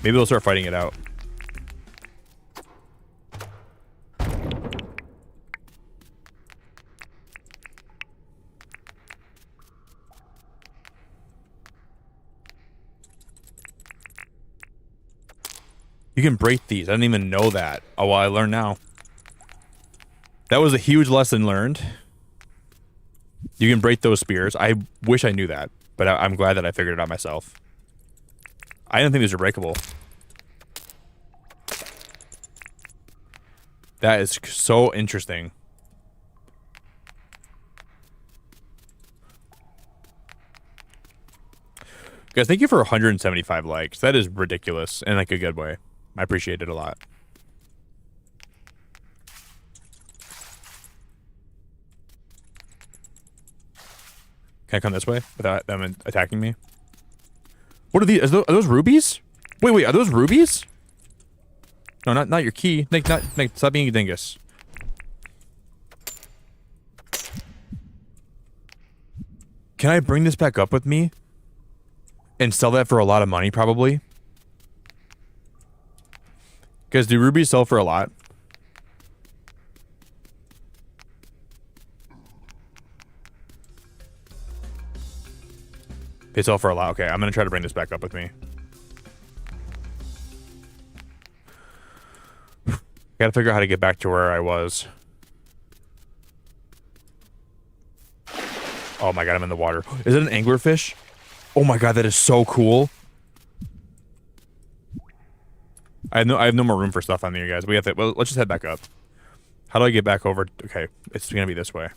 Maybe we'll start fighting it out. You can break these. I didn't even know that. Oh, well, I learned now. That was a huge lesson learned. You can break those spears. I wish I knew that, but I'm glad that I figured it out myself. I didn't think these were breakable. That is so interesting. Guys, thank you for 175 likes. That is ridiculous in like a good way. I appreciate it a lot. Can I come this way without them attacking me? What are these? Are those rubies? Wait, are those rubies? No, not your key. Nick, stop being a dingus. Can I bring this back up with me? And sell that for a lot of money, probably? Guys, do rubies sell for a lot? They sell for a lot. Okay, I'm gonna try to bring this back up with me. Gotta figure out how to get back to where I was. Oh my god, I'm in the water. Is it an anglerfish? Oh my god, that is so cool. I have no more room for stuff on there, guys. We have to. Well, let's just head back up. How do I get back over? Okay, it's gonna be this way.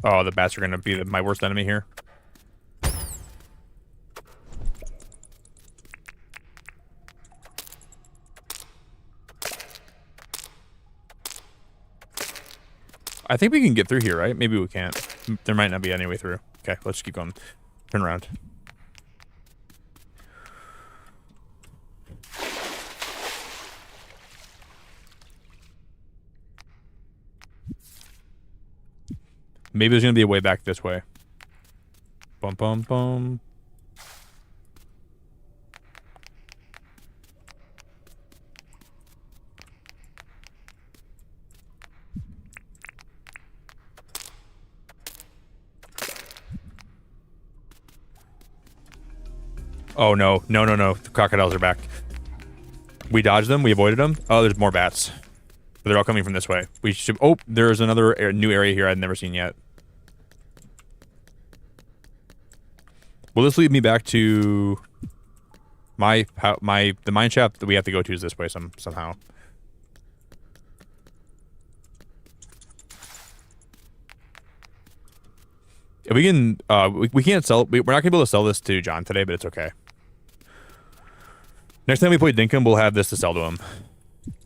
Oh, the bats are gonna be my worst enemy here. I think we can get through here, right? Maybe we can't. There might not be any way through. Okay, let's keep going. Turn around. Maybe there's gonna be a way back this way. Bum bum bum. Oh no, no. The crocodiles are back. We dodged them, we avoided them. Oh, there's more bats. But they're all coming from this way. We should... Oh, there's another new area here I've never seen yet. Will this lead me back to the mine shaft that we have to go to is this way somehow. If we can, we can't sell. We're not gonna be able to sell this to John today, but it's okay. Next time we play Dinkum, we'll have this to sell to him.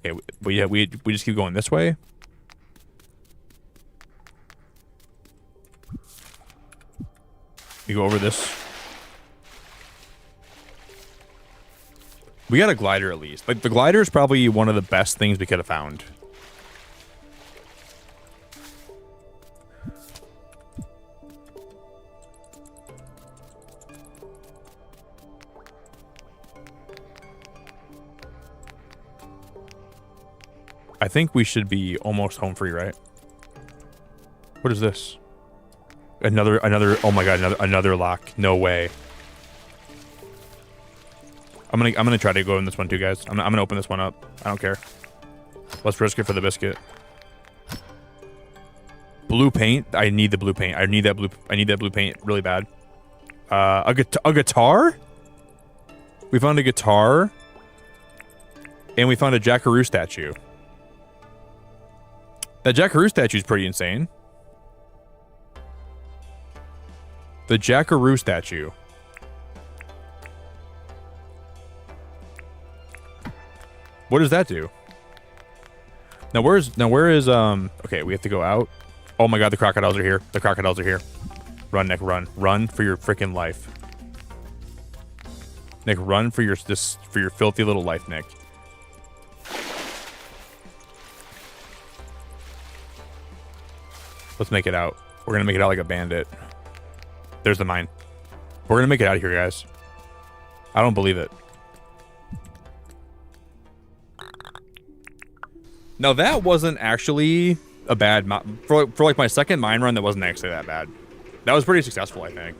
Okay, we just keep going this way. We go over this. We got a glider at least. Like the glider is probably one of the best things we could have found. I think we should be almost home free, right? What is this? Another, oh my god, another lock. No way. I'm gonna try to go in this one too, guys. I'm gonna open this one up. I don't care. Let's risk it for the biscuit. Blue paint. I need the blue paint. I need that blue paint really bad. A guitar? We found a guitar. And we found a Jackaroo statue. That Jackaroo statue is pretty insane. The Jackaroo statue. What does that do? Now where is okay, we have to go out. Oh my god, the crocodiles are here. The crocodiles are here. Run, Nick, run. Run for your freaking life. Nick, run for your filthy little life, Nick. Let's make it out. We're gonna make it out like a bandit. There's the mine. We're gonna make it out of here, guys. I don't believe it. Now that wasn't actually a bad for like my second mine run. That wasn't actually that bad. That was pretty successful, I think.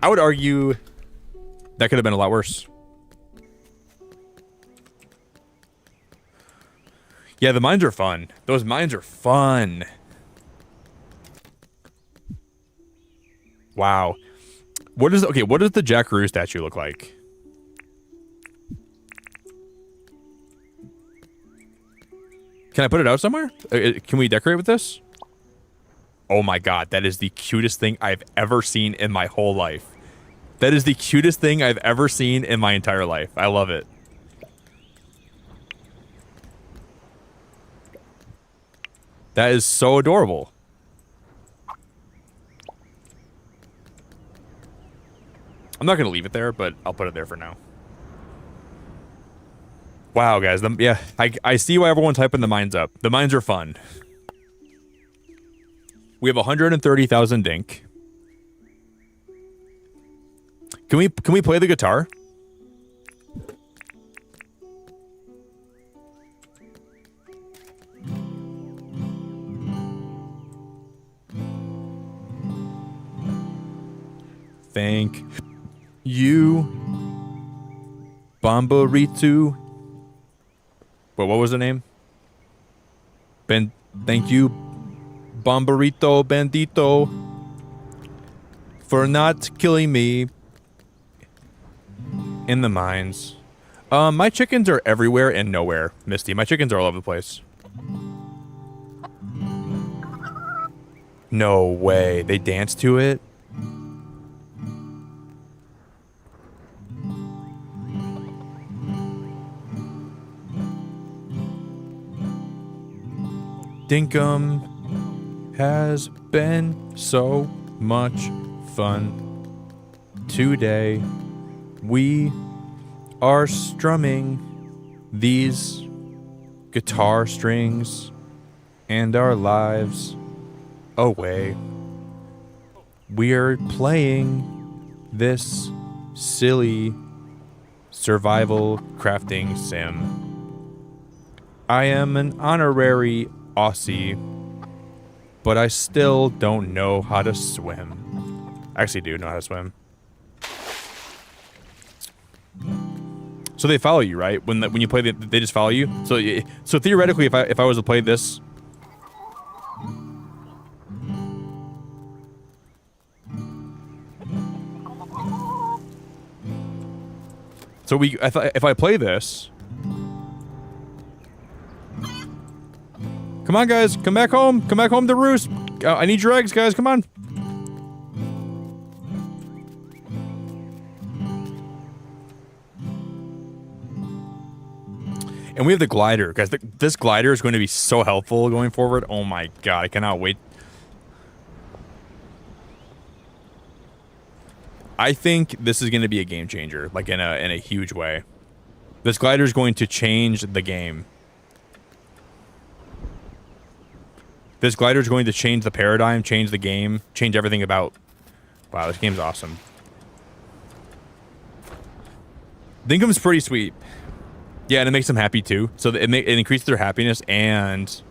I would argue that could have been a lot worse. Yeah, the mines are fun. Those mines are fun. Wow. What does the Jackaroo statue look like? Can I put it out somewhere? Can we decorate with this? Oh my god, that is the cutest thing I've ever seen in my whole life. That is the cutest thing I've ever seen in my entire life. I love it. That is so adorable. I'm not going to leave it there, but I'll put it there for now. Wow, guys. Yeah, I see why everyone's hyping the mines up. The mines are fun. We have 130,000 dink. Can we play the guitar? Thank you, Bombaritu. What was the name? Thank you, Bombarito Bandito, for not killing me in the mines. My chickens are everywhere and nowhere, Misty. My chickens are all over the place. No way. They dance to it? Dinkum has been so much fun. Today we are strumming these guitar strings and our lives away. We're playing this silly survival crafting sim. I am an honorary Aussie, but I still don't know how to swim. I actually do know how to swim. So they follow you, right? When you play, they just follow you. So theoretically, if I was to play this, so if I play this. Come on, guys. Come back home. Come back home to roost. I need your eggs, guys. Come on. And we have the glider. Guys, this glider is going to be so helpful going forward. Oh my god. I cannot wait. I think this is going to be a game changer. Like in a huge way. This glider is going to change the game. This glider is going to change the paradigm, change the game, change everything about... Wow, this game's awesome. Dinkum's pretty sweet. Yeah, and it makes them happy too. So it increases their happiness, and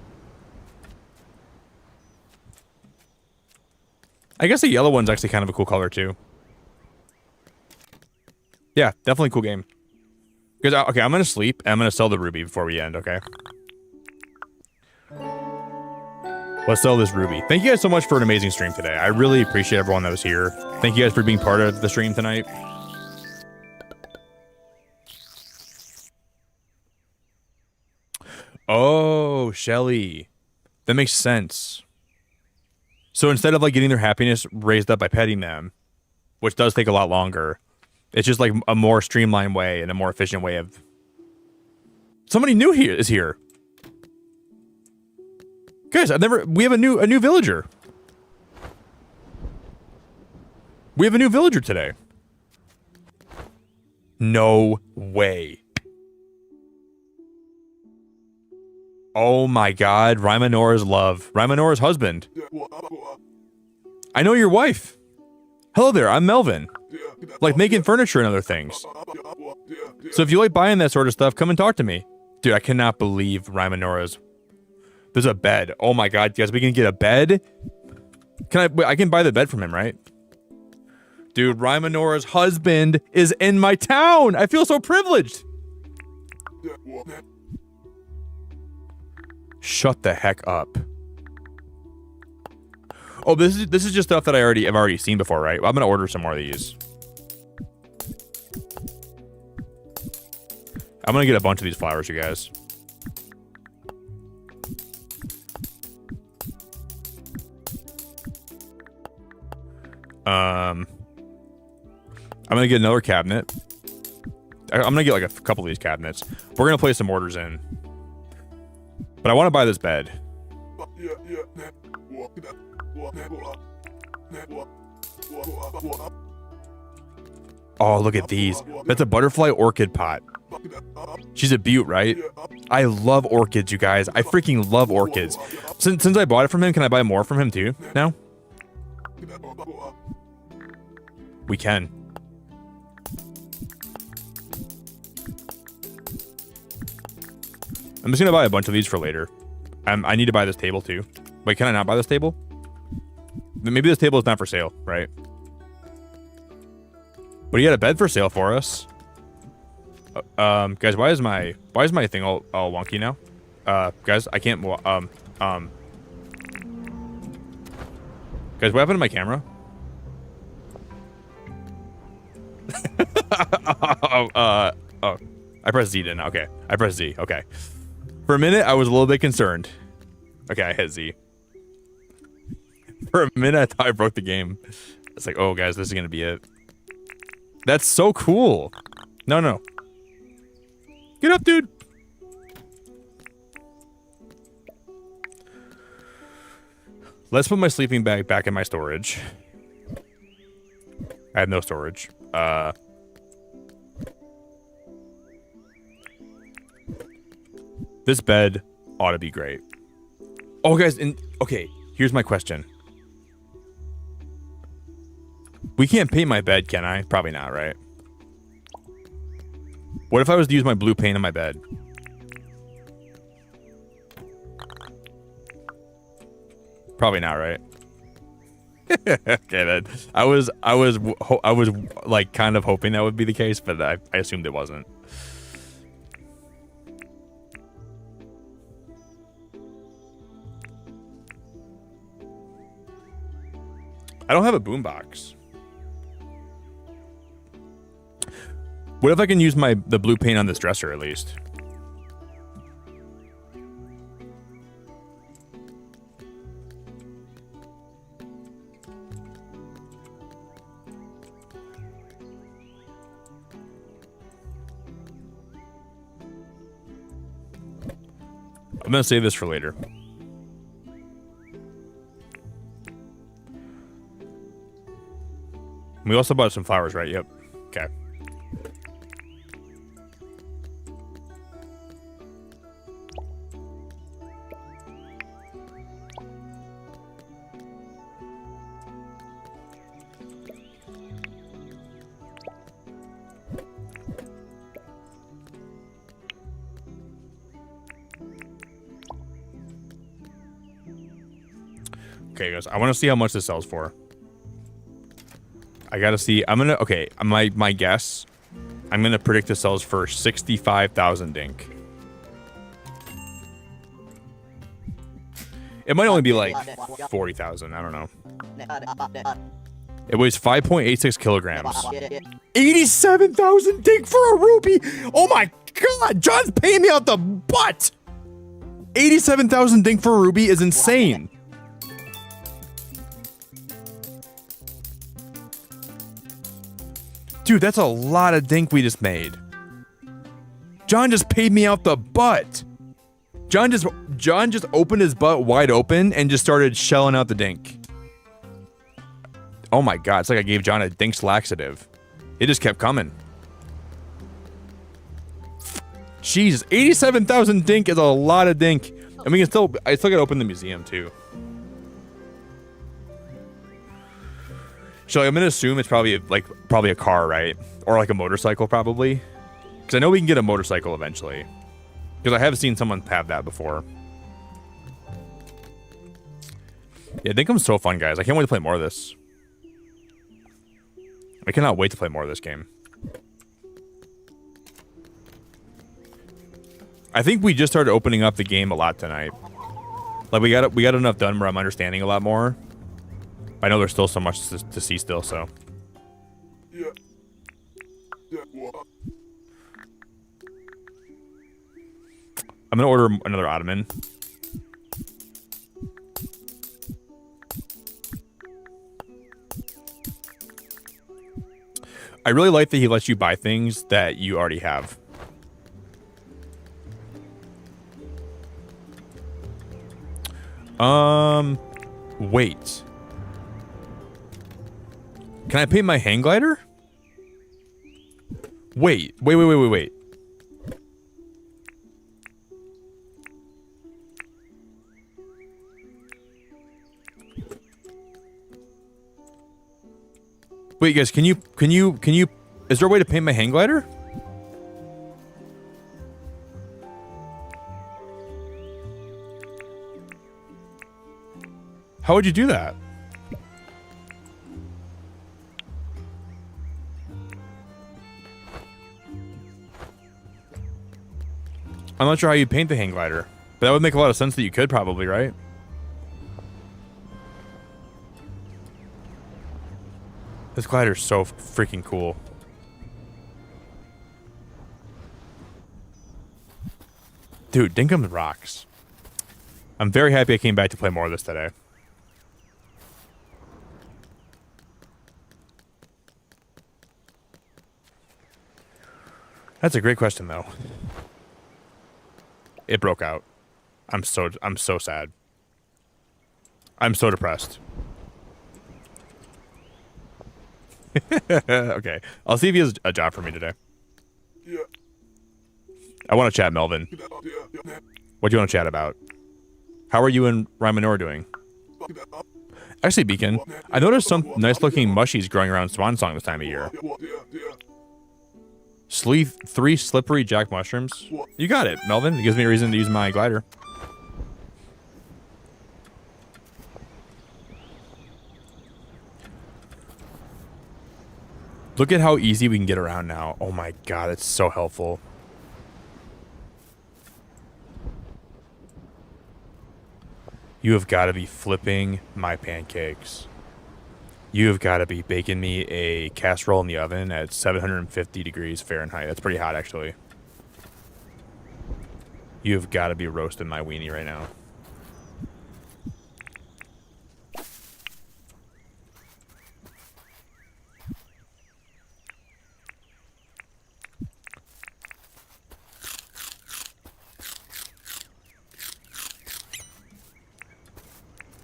I guess the yellow one's actually kind of a cool color too. Yeah, definitely cool game. Because okay, I'm gonna sleep and I'm gonna sell the ruby before we end. Okay. Let's sell this ruby. Thank you guys so much for an amazing stream today. I really appreciate everyone that was here. Thank you guys for being part of the stream tonight. Oh, Shelly. That makes sense. So instead of like getting their happiness raised up by petting them, which does take a lot longer, it's just like a more streamlined way and a more efficient way of... Somebody new here is here. Guys, we have a new villager. We have a new villager today. No way. Oh my god, Rymanora's love. Rymanora's husband. I know your wife. Hello there, I'm Melvin. Like making furniture and other things. So if you like buying that sort of stuff, come and talk to me. Dude, I cannot believe Rymanora's... There's a bed. Oh my god, guys, we can get a bed? I can buy the bed from him, right? Dude, Rymanora's husband is in my town! I feel so privileged! Shut the heck up. Oh, this is just stuff that I've already seen before, right? I'm gonna order some more of these. I'm gonna get a bunch of these flowers, you guys. I'm gonna get another cabinet. I'm gonna get like a couple of these cabinets. We're gonna place some orders in. But I want to buy this bed. Oh, look at these. That's a butterfly orchid pot. She's a beaut, right? I love orchids, you guys. I freaking love orchids. Since I bought it from him, can I buy more from him too now? We can. I'm just gonna buy a bunch of these for later. I need to buy this table too. Wait, can I not buy this table? Maybe this table is not for sale, right? But he had a bed for sale for us. Guys, why is my thing all wonky now? Guys, I can't. Guys, what happened to my camera? Oh, I pressed Z then. Okay, I pressed Z. Okay. For a minute, I was a little bit concerned. Okay, I hit Z. For a minute, I thought I broke the game. It's like, oh, guys, this is gonna be it. That's so cool. No. Get up, dude. Let's put my sleeping bag back in my storage. I have no storage. This bed ought to be great. Oh, guys, okay, here's my question. We can't paint my bed, can I? Probably not, right? What if I was to use my blue paint on my bed? Probably not, right? Okay, then. I was like kind of hoping that would be the case, but I assumed it wasn't. I don't have a boombox. What if I can use the blue paint on this dresser at least? I'm gonna save this for later. We also bought some flowers, right? Yep. Okay. Okay, guys, I want to see how much this sells for. I gotta see. I'm gonna. Okay, my guess. I'm gonna predict this sells for 65,000 dink. It might only be like 40,000. I don't know. It weighs 5.86 kilograms. 87,000 dink for a rupee. Oh my god, John's paying me out the butt. 87,000 dink for a rupee is insane. Dude, that's a lot of dink we just made. John just paid me out the butt. John just opened his butt wide open and just started shelling out the dink. Oh my god, it's like I gave John a dink's laxative. It just kept coming. Jesus, 87,000 dink is a lot of dink. And I still gotta open the museum too. So I'm gonna assume it's probably a car, right? Or like a motorcycle probably. Because I know we can get a motorcycle eventually. Because I have seen someone have that before. Yeah, Dinkum's so fun, guys. I can't wait to play more of this. I cannot wait to play more of this game. I think we just started opening up the game a lot tonight. Like we got enough done where I'm understanding a lot more. I know there's still so much to see still, so. I'm gonna order another ottoman. I really like that he lets you buy things that you already have. Wait. Can I paint my hang glider? Wait. Wait. Wait, guys, can you, is there a way to paint my hang glider? How would you do that? I'm not sure how you paint the hang glider, but that would make a lot of sense that you could probably, right? This glider is so freaking cool. Dude, Dinkum rocks. I'm very happy I came back to play more of this today. That's a great question, though. It broke out. I'm so sad. I'm so depressed. Okay, I'll see if he has a job for me today. Yeah. I want to chat, Melvin. What do you want to chat about? How are you and Rymanor doing? Actually, Beacon, I noticed some nice-looking mushies growing around Swan Song this time of year. 3 slippery jack mushrooms. You got it, Melvin. It gives me a reason to use my glider. Look at how easy we can get around now. Oh my god, it's so helpful. You have got to be flipping my pancakes. You have got to be baking me a casserole in the oven at 750 degrees Fahrenheit. That's pretty hot, actually. You have got to be roasting my weenie right now.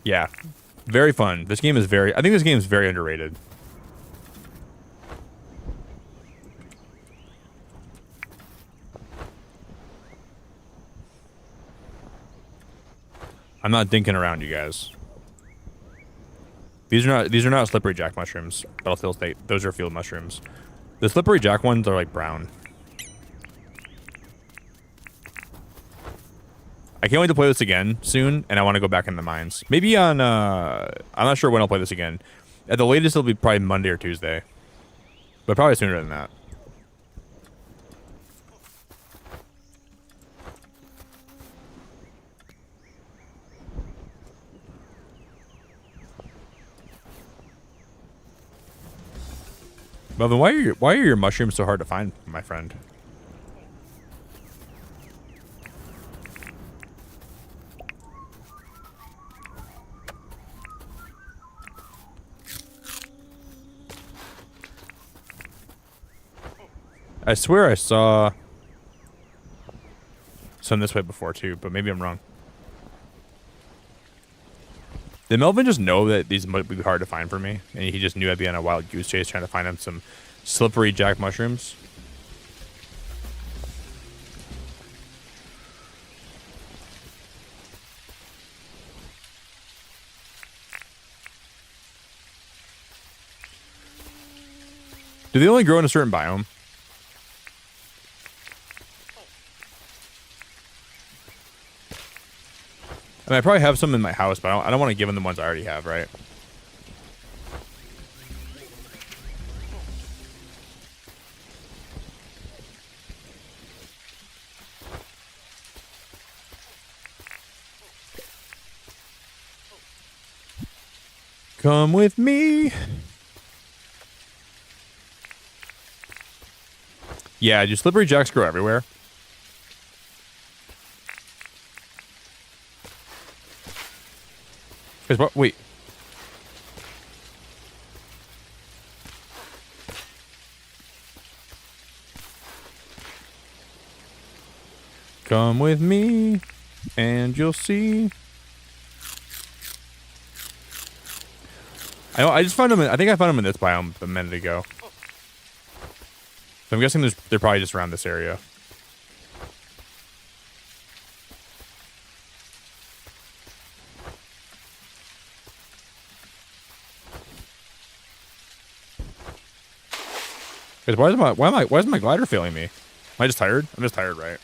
Yeah, very fun. This game is I think this game is very underrated. I'm not dinking around, you guys. These are not slippery jack mushrooms, but I'll still state those are field mushrooms. The slippery jack ones are like brown. I can't wait to play this again soon, and I want to go back in the mines. Maybe on, I'm not sure when I'll play this again. At the latest, it'll be probably Monday or Tuesday. But probably sooner than that. Melvin, why are your mushrooms so hard to find, my friend? I swear I saw some this way before too, but maybe I'm wrong. Did Melvin just know that these might be hard to find for me? And he just knew I'd be on a wild goose chase trying to find him some slippery jack mushrooms? Do they only grow in a certain biome? I mean, I probably have some in my house, but I don't want to give them the ones I already have, right? Come with me. Yeah, do slippery jacks grow everywhere? Wait. Come with me, and you'll see. I just found them. I think I found them in this biome a minute ago. So I'm guessing they're probably just around this area. Guys, why is my glider failing me? Am I just tired? I'm just tired, right?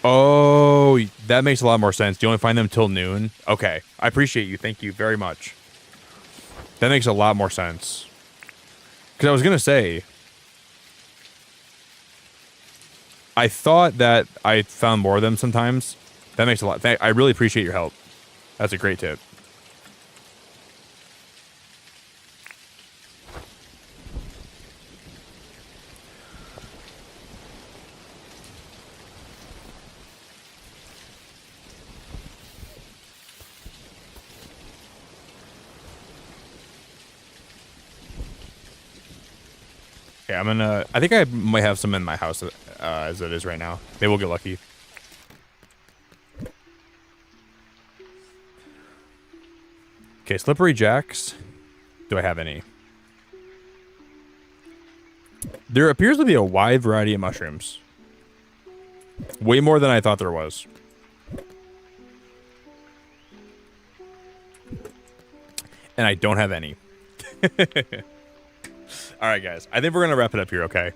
Oh, that makes a lot more sense. Do you only find them till noon? Okay. I appreciate you. Thank you very much. That makes a lot more sense. Because I was going to say, I thought that I found more of them sometimes. That makes a lot. I really appreciate your help. That's a great tip. Okay, I think I might have some in my house as it is right now. Maybe we'll get lucky. Okay, slippery jacks. Do I have any? There appears to be a wide variety of mushrooms. Way more than I thought there was. And I don't have any. All right, guys. I think we're going to wrap it up here, okay?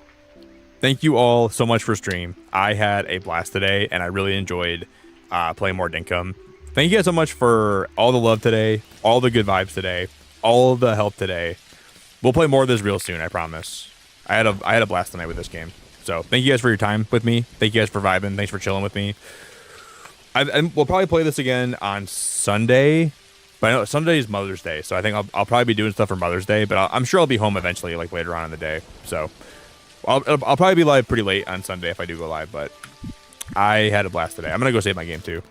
Thank you all so much for stream. I had a blast today, and I really enjoyed playing more Dinkum. Thank you guys so much for all the love today, all the good vibes today, all the help today. We'll play more of this real soon, I promise. I had a blast tonight with this game. So thank you guys for your time with me. Thank you guys for vibing. Thanks for chilling with me. We'll probably play this again on Sunday. But I know Sunday is Mother's Day, so I think I'll probably be doing stuff for Mother's Day. But I'm sure I'll be home eventually, like later on in the day. So I'll probably be live pretty late on Sunday if I do go live. But I had a blast today. I'm gonna go save my game too.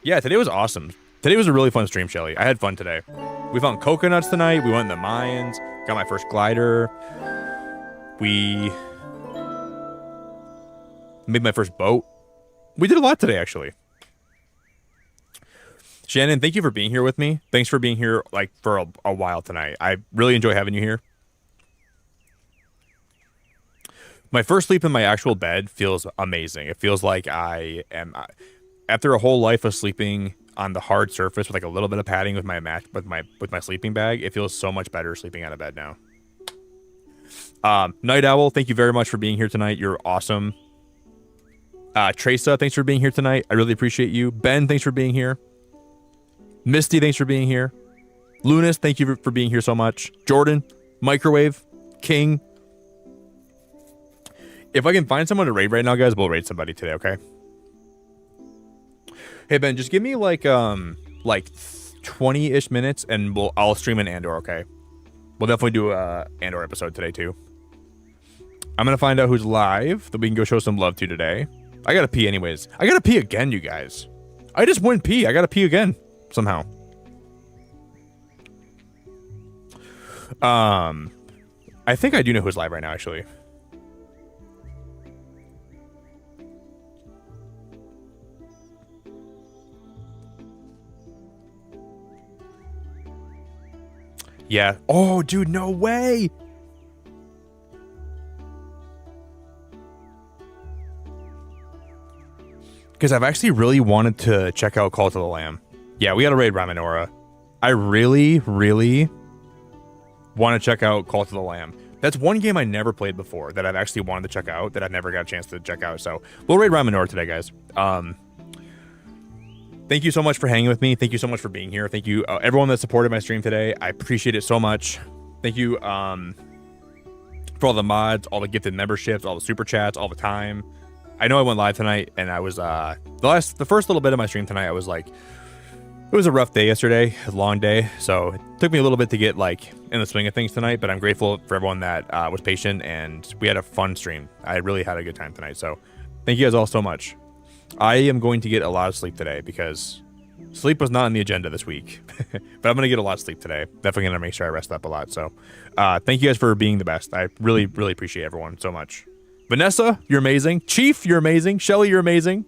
Yeah, today was awesome. Today was a really fun stream, Shelly. I had fun today. We found coconuts tonight. We went in the mines. Got my first glider. We made my first boat. We did a lot today, actually. Shannon, thank you for being here with me. Thanks for being here like for a while tonight. I really enjoy having you here. My first sleep in my actual bed feels amazing. It feels like I am, after a whole life of sleeping on the hard surface with like a little bit of padding with my sleeping bag, it feels so much better sleeping out of bed now. Night Owl, thank you very much for being here tonight. You're awesome. Tresa, thanks for being here tonight. I really appreciate you. Ben, thanks for being here. Misty, thanks for being here. Lunas, thank you for being here so much. Jordan, Microwave, King. If I can find someone to raid right now, guys, we'll raid somebody today, okay? Hey Ben, just give me like 20-ish minutes and I'll stream an Andor, okay? We'll definitely do a Andor episode today too. I'm gonna find out who's live that we can go show some love to today. I gotta pee anyways. I gotta pee again, you guys. I just went pee. I gotta pee again somehow. I think I do know who's live right now, actually. Yeah. Oh, dude, no way. Because I've actually really wanted to check out Call to the Lamb. Yeah, we got to raid Raminora. I really, really want to check out Call to the Lamb. That's one game I never played before that I've actually wanted to check out that I've never got a chance to check out. So we'll raid Raminora today, guys. Thank you so much for hanging with me. Thank you so much for being here. Thank you, everyone that supported my stream today. I appreciate it so much. Thank you for all the mods, all the gifted memberships, all the super chats, all the time. I know I went live tonight, and I was the first little bit of my stream tonight. I was like, it was a rough day yesterday, a long day, so it took me a little bit to get like in the swing of things tonight. But I'm grateful for everyone that was patient, and we had a fun stream. I really had a good time tonight. So thank you guys all so much. I am going to get a lot of sleep today because sleep was not on the agenda this week, but I'm going to get a lot of sleep today. Definitely going to make sure I rest up a lot. So thank you guys for being the best. I really, really appreciate everyone so much. Vanessa, you're amazing. Chief, you're amazing. Shelly, you're amazing.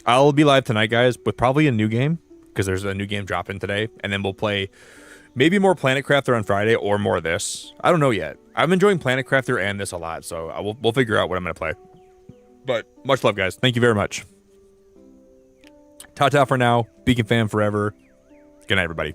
I'll be live tonight, guys, with probably a new game because there's a new game dropping today. And then we'll play maybe more Planet Crafter on Friday or more of this. I don't know yet. I'm enjoying Planet Crafter and this a lot, so we'll figure out what I'm going to play. But much love, guys. Thank you very much. Ta-ta for now. Beacon fam forever. Good night, everybody.